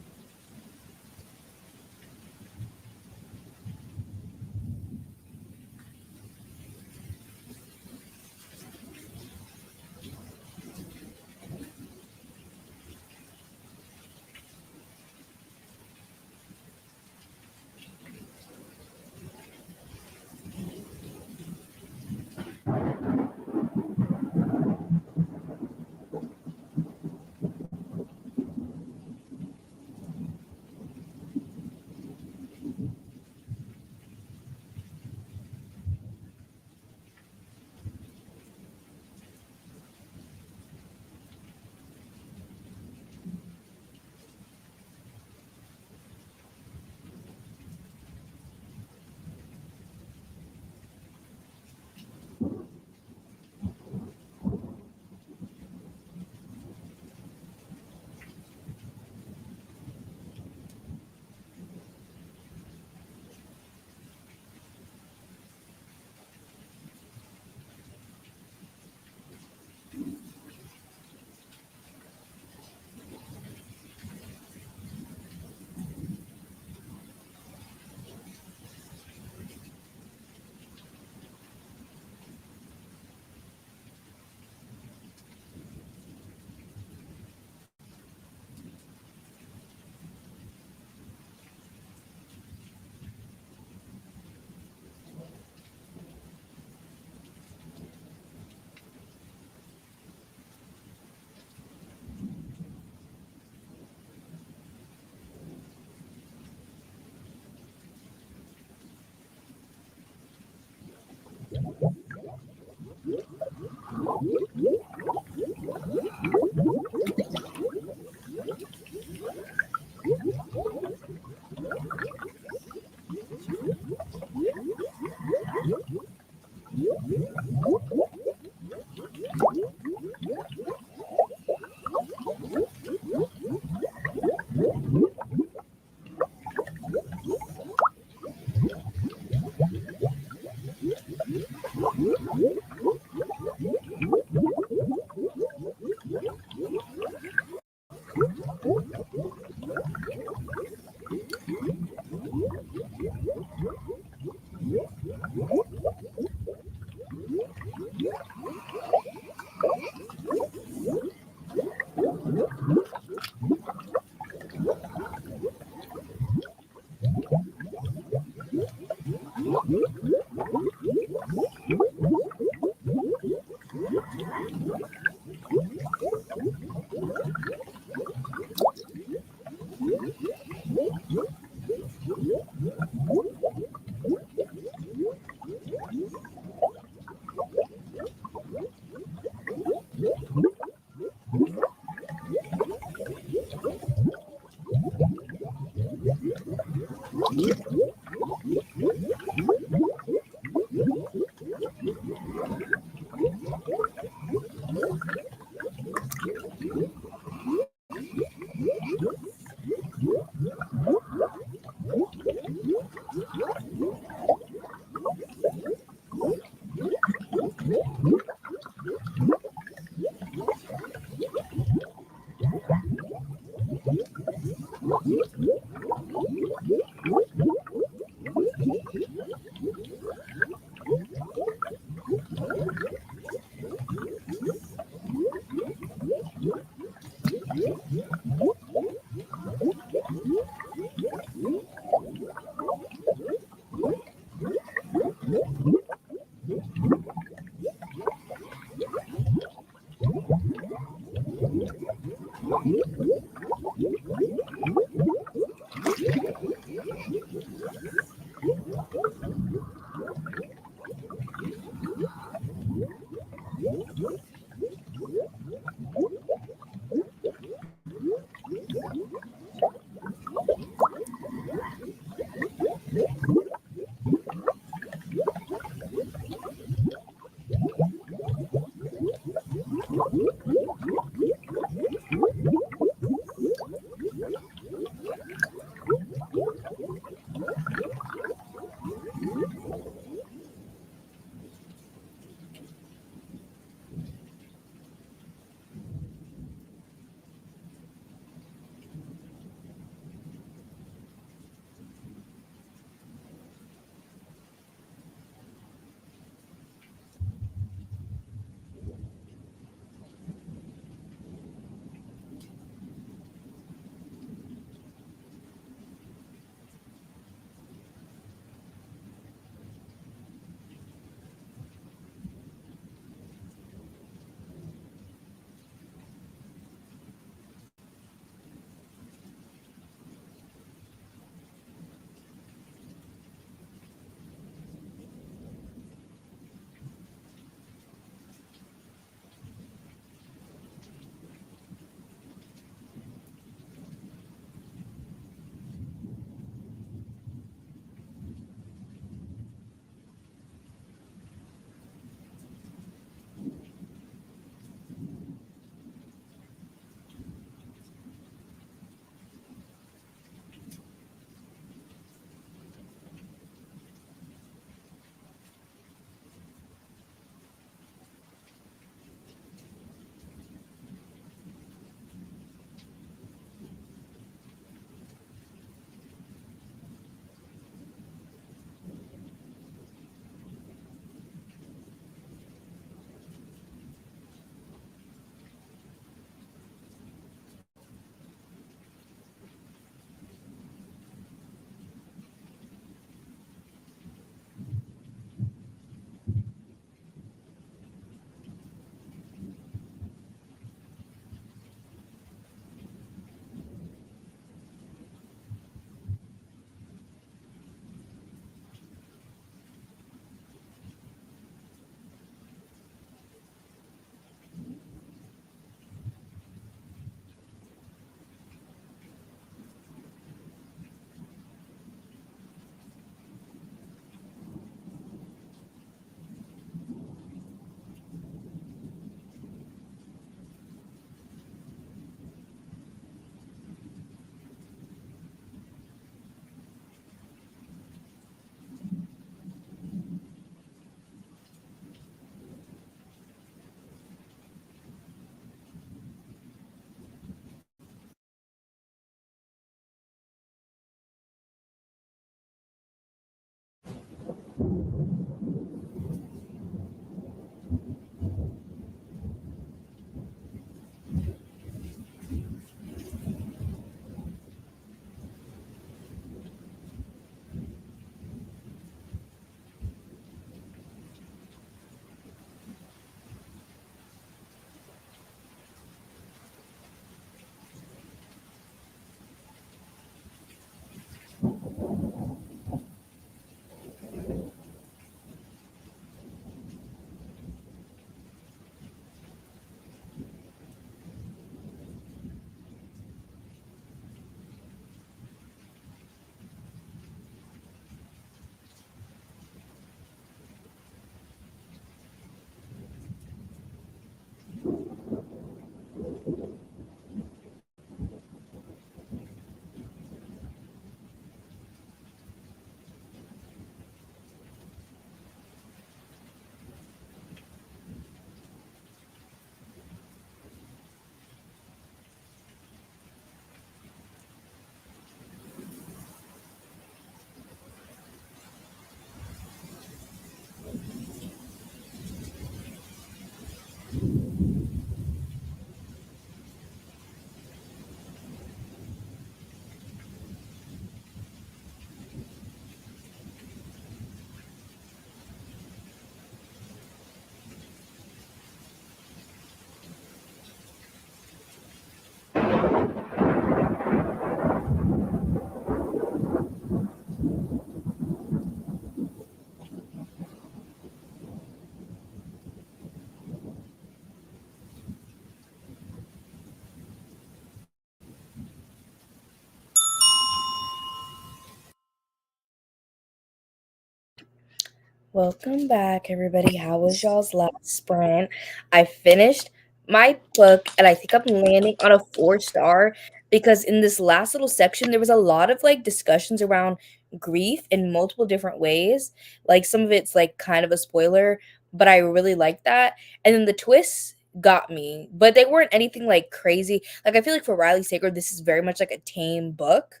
Welcome back, everybody. How was y'all's last sprint? I finished my book, and I think I'm landing on a 4 star because in this last little section, there was a lot of like discussions around grief in multiple different ways. Like some of it's like kind of a spoiler, but I really like that. And then the twists got me, but they weren't anything like crazy. Like I feel like for Riley Sager, this is very much like a tame book.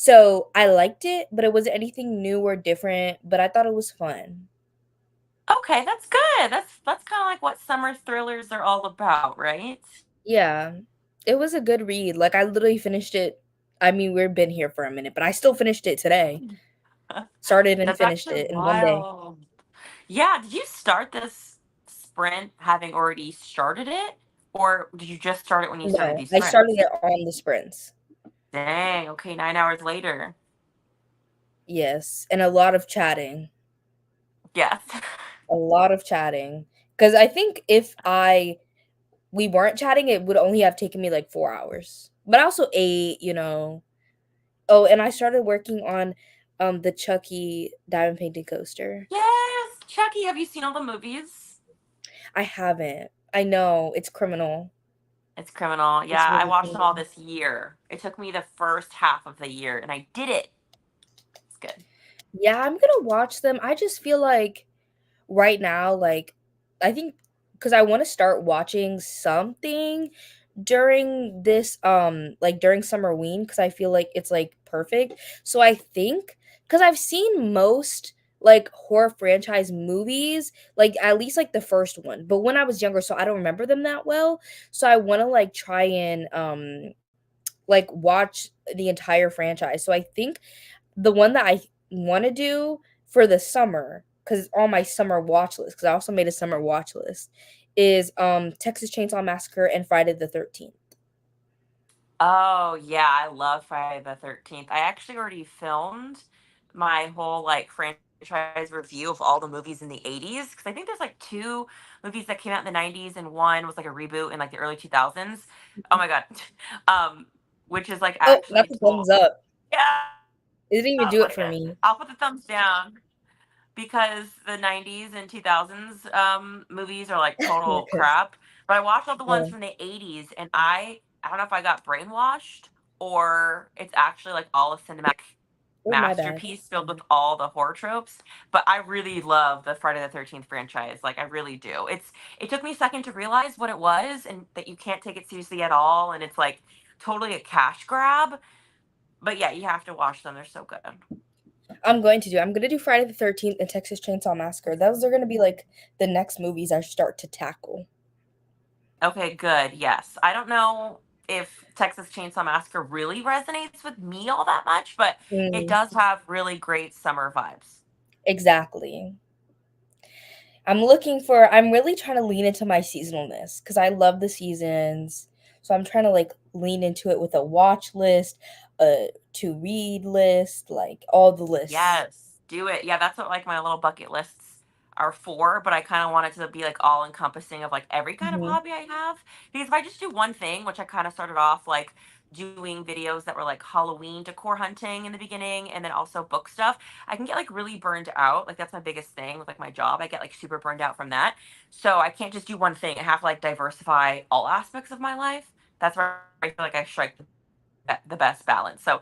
So I liked it, but it wasn't anything new or different, but I thought it was fun. Okay, that's good. That's kind of like what summer thrillers are all about, right? Yeah. It was a good read. Like, I literally finished it. I mean, we've been here for a minute, but I still finished it today. Started and That's finished actually it in one day. wild. Yeah, did you start this sprint having already started it? Or did you just start it when you started No, these I started sprints? it on the sprints. Dang, okay, 9 hours later. Yes, and a lot of chatting. Yes. A lot of chatting. Because I think if we weren't chatting, it would only have taken me like 4 hours. But I also ate. Oh, and I started working on the Chucky diamond painting coaster. Yes, Chucky, have you seen all the movies? I haven't. I know, it's criminal. It's criminal. It's Yeah, I really watched them all criminal. this year. It took me the first half of the year and I did it. It's good. Yeah, I'm gonna watch them. I just feel like right now, like, I think because I want to start watching something during this, like during Summerween, because I feel like it's like perfect. So I think because I've seen most like horror franchise movies, like at least like the first one, but when I was younger, so I don't remember them that well. So I want to like try and like watch the entire franchise. So I think the one that I wanna do for the summer, because it's on my summer watch list, because I also made a summer watch list, is, Texas Chainsaw Massacre and Friday the 13th. Oh, yeah, I love Friday the 13th. I actually already filmed my whole like franchise review of all the movies in the 80s because I think there's like two movies that came out in the 90s and one was like a reboot in like the early 2000s. Oh my God. Um which is like Oh, that's actually a thumbs told. up. Yeah. It didn't even Oh do my it for God. me. I'll put the thumbs down because the 90s and 2000s movies are like total Because crap. But I watched all the ones oh, from the 80s and I don't know if I got brainwashed or it's actually like all a cinematic oh, my bad. masterpiece filled with all the horror tropes. But I really love the Friday the 13th franchise. Like I really do. It took me a second to realize what it was and that you can't take it seriously at all and it's like totally a cash grab. But yeah, you have to watch them. They're so good. I'm gonna do Friday the 13th and Texas Chainsaw Massacre. Those are gonna be, like, the next movies I start to tackle. Okay, good. Yes. I don't know if Texas Chainsaw Massacre really resonates with me all that much, but it Mm, does have really great summer vibes. exactly. I'm really trying to lean into my seasonalness because I love the seasons. So I'm trying to like lean into it with a watch list, a to read list, like all the lists. Yes, do it. Yeah, that's what like my little bucket lists are for, but I kind of want it to be like all encompassing of like every kind of Mhm. hobby I have. Because if I just do one thing, which I kind of started off like doing videos that were like Halloween decor hunting in the beginning and then also book stuff, I can get like really burned out. Like that's my biggest thing with like my job. I get like super burned out from that. So I can't just do one thing. I have to like diversify all aspects of my life. That's where I feel like I strike the best balance. So,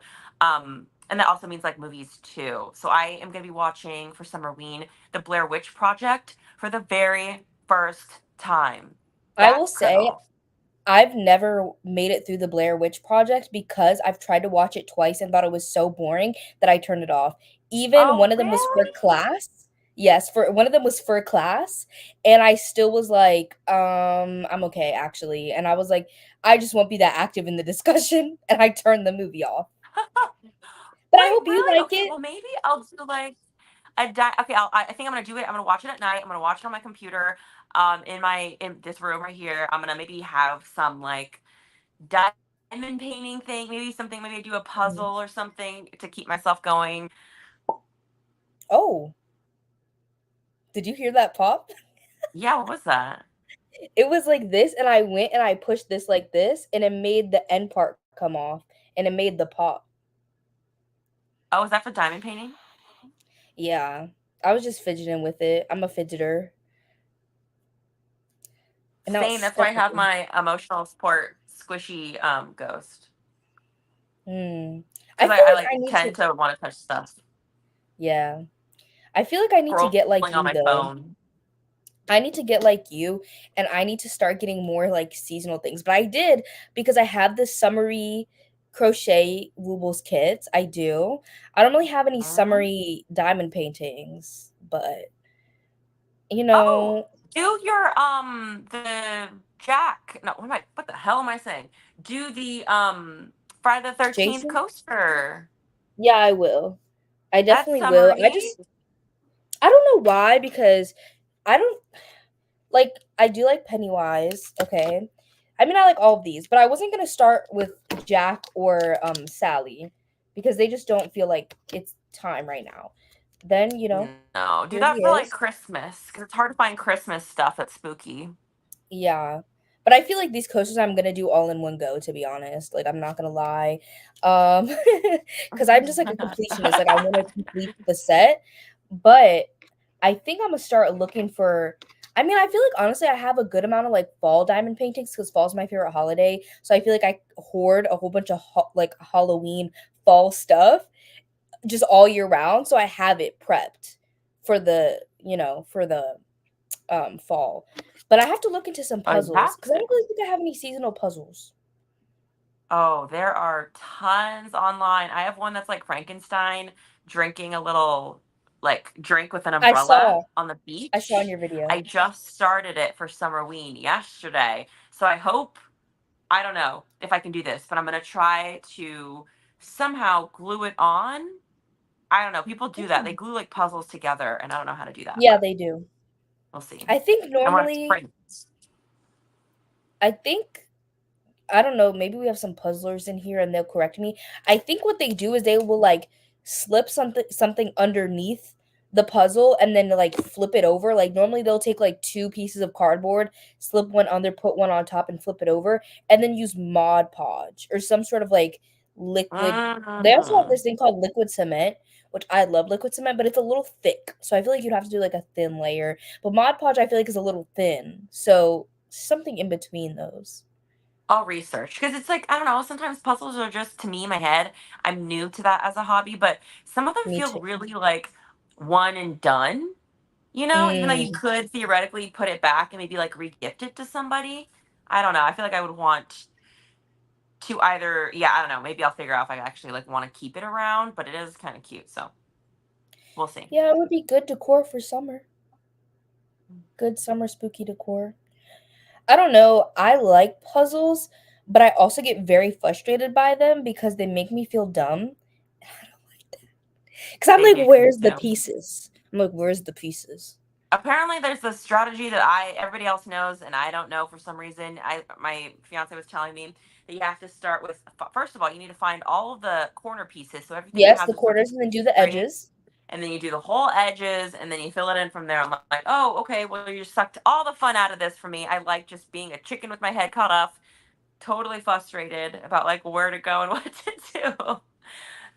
and that also means like movies too. So I am going to be watching for Summerween the Blair Witch Project for the very first time. I will That's say criminal. I've never made it through the Blair Witch Project because I've tried to watch it twice and thought it was so boring that I turned it off. Even Oh, one of them was for really? class. Yes, for one of them was for class, and I still was like, I'm okay actually. And I was like, I just won't be that active in the discussion, and I turned the movie off. But I Wait, hope you really? like Okay, it. well maybe I'll do like okay, I think I'm gonna do it. I'm gonna watch it at night. I'm gonna watch it on my computer, in this room right here. I'm gonna maybe have some like diamond painting thing, maybe something. Maybe I do a Mhm. puzzle or something to keep myself going. Oh, did you hear that pop? Yeah, what was that? It was like this, and I went and I pushed this like this, and it made the end part come off, and it made the pop. Oh, is that for diamond painting? Yeah. I was just fidgeting with it. I'm a fidgeter. And now Same. it's That's why I have stuffing. my emotional support squishy ghost. I Because feel I like like I need to. tend to want to touch stuff. Yeah. I feel like I need to get like Scrolling on you my though. phone. I need to get like you, and I need to start getting more like seasonal things. But I did because I have this summery crochet woobles kits. I do. I don't really have any Mhm. summery diamond paintings, but you Oh, know, do your the Jack. No, what the hell am I saying? Do the Friday the 13th Jason? coaster. Yeah, I will. I That's definitely will. summery. I don't know why because I don't like I do like Pennywise, okay? I mean I like all of these, but I wasn't going to start with Jack or Sally because they just don't feel like it's time right now. Then, No, do here he that for like is. Christmas because it's hard to find Christmas stuff that's spooky. Yeah. But I feel like these coasters I'm gonna do all in one go, to be honest. Like I'm not gonna lie. Um because I'm just like a completionist. Like I want to complete the set. But I think I'm gonna start looking for I mean, I feel like honestly I have a good amount of like fall diamond paintings because fall's my favorite holiday. So I feel like I hoard a whole bunch of like Halloween fall stuff just all year round. So I have it prepped for the fall. But I have to look into some Oh, you puzzles have because I to. don't really think I have any seasonal puzzles. Oh, there are tons online. I have one that's like Frankenstein drinking a little like drink with an I umbrella saw. on the I saw in beach. your video. I just started it for Summerween yesterday. So I hope, I don't know if I can do this, but I'm going to try to somehow glue it on. I don't know. People do that. They Mm. glue like puzzles together, and I don't know how to do that, Yeah, but they do. we'll see. I think I want to normally, print. I think I don't know, maybe we have some puzzlers in here and they'll correct me. I think what they do is they will like slip something underneath the puzzle and then like flip it over. Like normally they'll take like two pieces of cardboard, slip one under, put one on top and flip it over and then use Mod Podge or some sort of like liquid. They also have Mm. this thing called liquid cement, which I love liquid cement, but it's a little thick. So I feel like you'd have to do like a thin layer. But Mod Podge I feel like is a little thin. So something in between those. I'll research because it's like, I don't know, sometimes puzzles are just to me in my head. I'm new to that as a hobby, but some of them Me feel too. really like one and done, even though you Mm. could theoretically put it back and maybe like re-gift it to somebody. I don't know. I feel like I would want to either, yeah, I don't know. Maybe I'll figure out if I actually like want to keep it around, but it is kind of cute. So we'll see. Yeah, it would be good decor for summer. Good summer spooky decor. I don't know. I like puzzles, but I also get very frustrated by them because they make me feel dumb. I don't like that. Because I'm They like, do to me where's the too. pieces? I'm like, where's the pieces? Apparently there's this strategy that everybody else knows and I don't know for some reason. My fiance was telling me that you have to start with, first of all, you need to find all of the corner pieces, so everything that Yes, has the a certain corners and then do the straight, edges. and then you do the whole edges and then you fill it in from there. I'm like, oh, okay, well, you sucked all the fun out of this for me. I like just being a chicken with my head cut off, totally frustrated about like where to go and what to do.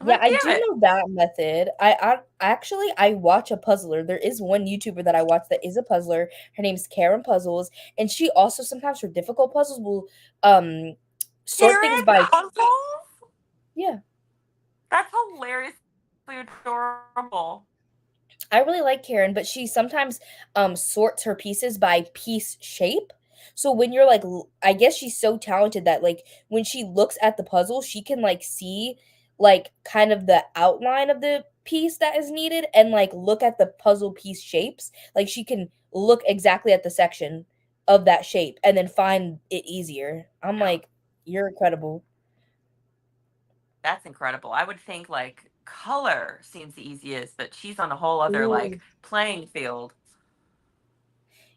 I'm Yeah, like, I damn do it. know that method. I actually I watch a puzzler. There is one YouTuber that I watch that is a puzzler. Her name's Karen Puzzles, and she also sometimes for difficult puzzles will um sort things Karen by puzzles? yeah. That's hilariously adorable. I really like Karen, but she sometimes sorts her pieces by piece shape. So when you're like I guess she's so talented that like when she looks at the puzzle, she can like see like kind of the outline of the piece that is needed and like look at the puzzle piece shapes. Like she can look exactly at the section of that shape and then find it easier. I'm like, you're incredible. That's incredible. I would think like color seems the easiest, but she's on a whole other like Ooh. playing field.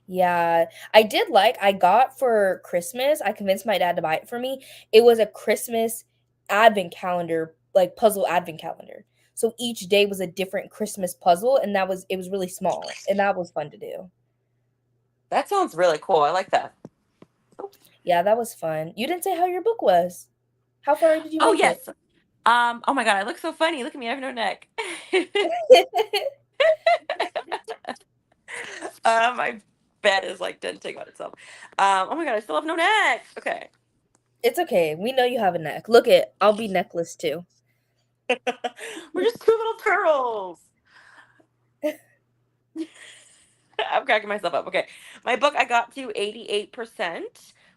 Yeah, I got for Christmas, I convinced my dad to buy it for me. It was a Christmas advent calendar, like puzzle advent calendar. So each day was a different Christmas puzzle and it was really small and that was fun to do. That sounds really cool. I like that. Yeah, that was fun. You didn't say how your book was. How far did you Oh make it? yes. Oh my god, I look so funny. Look at me, I have no neck. My bed is like denting on itself. Oh my god, I still have no neck. Okay. It's okay. We know you have a neck. Look it. I'll be necklace too. We're just two little turtles. I'm cracking myself up. Okay. My book, I got to 88%,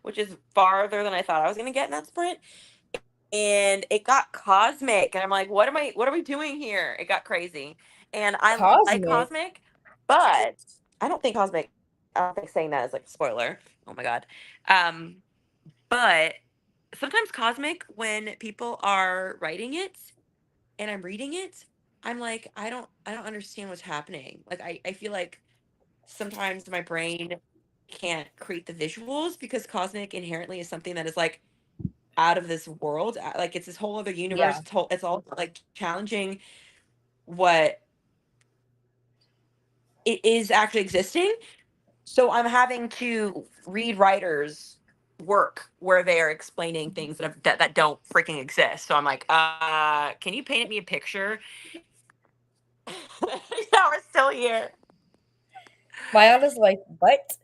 which is farther than I thought I was going to get in that sprint. And it got cosmic. And I'm like, what are we doing here? It got crazy. And I like Cosmic. cosmic, but I don't think cosmic, I don't think saying that is like a spoiler. Oh my God. But sometimes cosmic, when people are writing it and I'm reading it, I'm like, I don't understand what's happening. Like I feel like sometimes my brain can't create the visuals because cosmic inherently is something that is like out of this world. Like it's this whole other universe. Yeah. It's all like challenging what it is actually existing. So I'm having to read writers' work where they are explaining things that don't freaking exist. So I'm like, can you paint me a picture? Yeah, we're still here. Mayanna's like, what?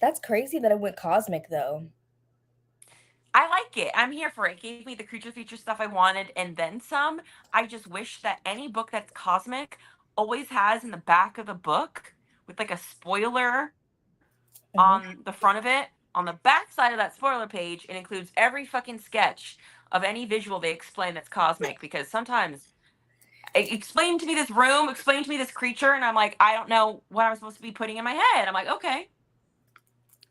That's crazy that it went cosmic though. I like it. I'm here for it. It gave me the creature feature stuff I wanted and then some. I just wish that any book that's cosmic always has in the back of the book with like a spoiler on the front of it. On the back side of that spoiler page, it includes every fucking sketch of any visual they explain that's cosmic, because sometimes explain to me this room, explain to me this creature, and I'm like, I don't know what I'm supposed to be putting in my head. I'm like, okay.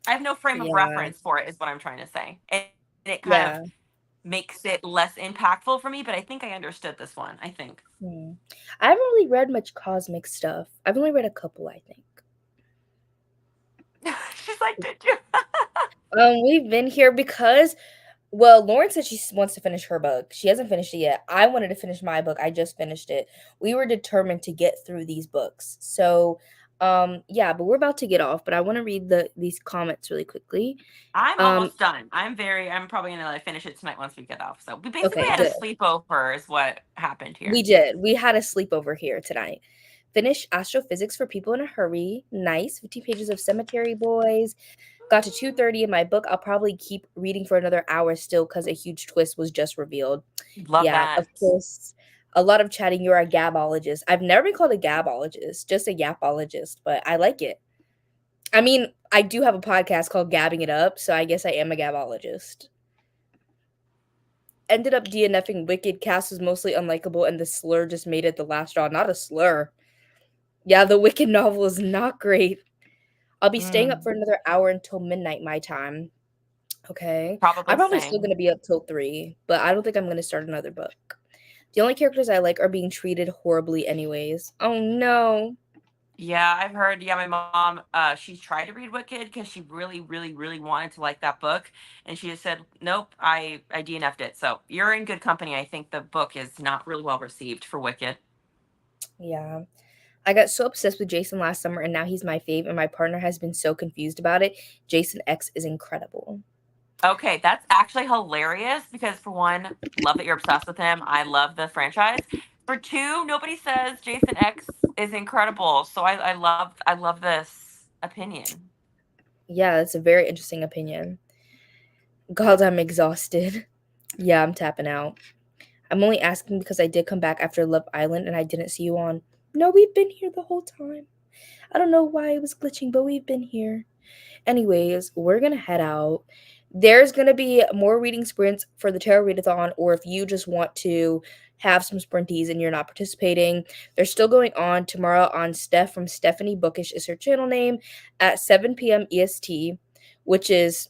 I have no frame of Yeah. reference for it, is what I'm trying to say. And it kind of Yeah. makes it less impactful for me, but I think I understood this one. I think. I haven't really read much cosmic stuff. I've only read a couple, I think. She's like, did you? We've been here because, well, Lauren said she wants to finish her book. She hasn't finished it yet. I wanted to finish my book. I just finished it. We were determined to get through these books. So, yeah, but we're about to get off. But I want to read these comments really quickly. I'm almost done. I'm probably gonna like finish it tonight once we get off. So we basically Okay, had good. a sleepover is what happened here. We did. We had a sleepover here tonight. Finished astrophysics for people in a hurry. Nice. 15 pages of Cemetery Boys. Got to 2:30 in my book. I'll probably keep reading for another hour still because a huge twist was just revealed. Love Yeah, that. of course. A lot of chatting. You're a gabologist. I've never been called a gabologist, just a yapologist, but I like it. I mean, I do have a podcast called Gabbing It Up, so I guess I am a gabologist. Ended up DNFing Wicked. Cast was mostly unlikable, and the slur just made it the last straw. Not a slur. Yeah, the Wicked novel is not great. I'll be staying up for another hour until midnight my time. Okay. Probably I'm probably still same. going to be up till 3, but I don't think I'm going to start another book. The only characters I like are being treated horribly anyways. Oh no. Yeah, I've heard. Yeah, my mom, she's tried to read Wicked because she really, really, really wanted to like that book, and she just said, "Nope, I DNF'd it." So you're in good company. I think the book is not really well received for Wicked. Yeah. I got so obsessed with Jason last summer, and now he's my fave, and my partner has been so confused about it. Jason X is incredible. Okay, that's actually hilarious because for one, love that you're obsessed with him. I love the franchise. For two, nobody says Jason X is incredible. So I love this opinion. Yeah, that's a very interesting opinion. God, I'm exhausted. Yeah, I'm tapping out. I'm only asking because I did come back after Love Island and I didn't see you on. No, we've been here the whole time. I don't know why it was glitching, but we've been here. Anyways, we're gonna head out. There's gonna be more reading sprints for the Tarot Readathon, or if you just want to have some sprinties and you're not participating, they're still going on tomorrow on Steph from Stephanie Bookish is her channel name at 7 p.m. EST, which is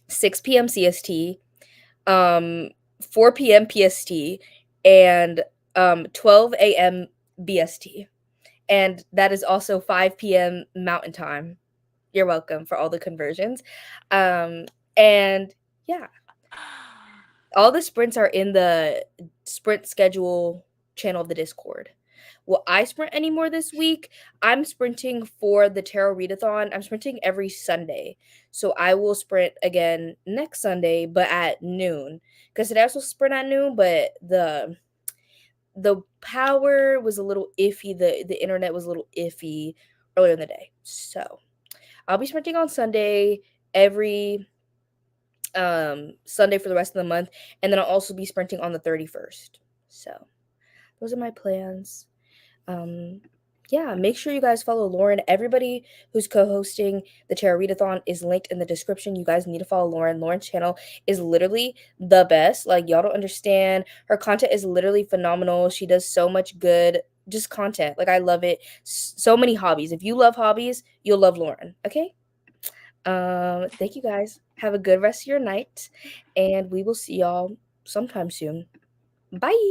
6 p.m. CST, 4 p.m. PST, and 12 a.m. BST. And that is also 5 p.m. Mountain Time. You're welcome for all the conversions. And yeah, all the sprints are in the sprint schedule channel of the Discord. Will I sprint anymore this week? I'm sprinting for the Tarot Readathon. I'm sprinting every Sunday. So I will sprint again next Sunday, but at noon. Because today I was supposed to sprint at noon, but the power was a little iffy. The internet was a little iffy earlier in the day. So I'll be sprinting on Sunday every Sunday for the rest of the month, and then I'll also be sprinting on the 31st. So those are my plans. Yeah, make sure you guys follow Lauren. Everybody who's co-hosting the Tarot Readathon is linked in the description. You guys need to follow Lauren. Lauren's channel is literally the best. Like, y'all don't understand. Her content is literally phenomenal. She does so much good just content. Like, I love it. So many hobbies. If you love hobbies, you'll love Lauren. Okay? Thank you guys. Have a good rest of your night, and we will see y'all sometime soon. Bye.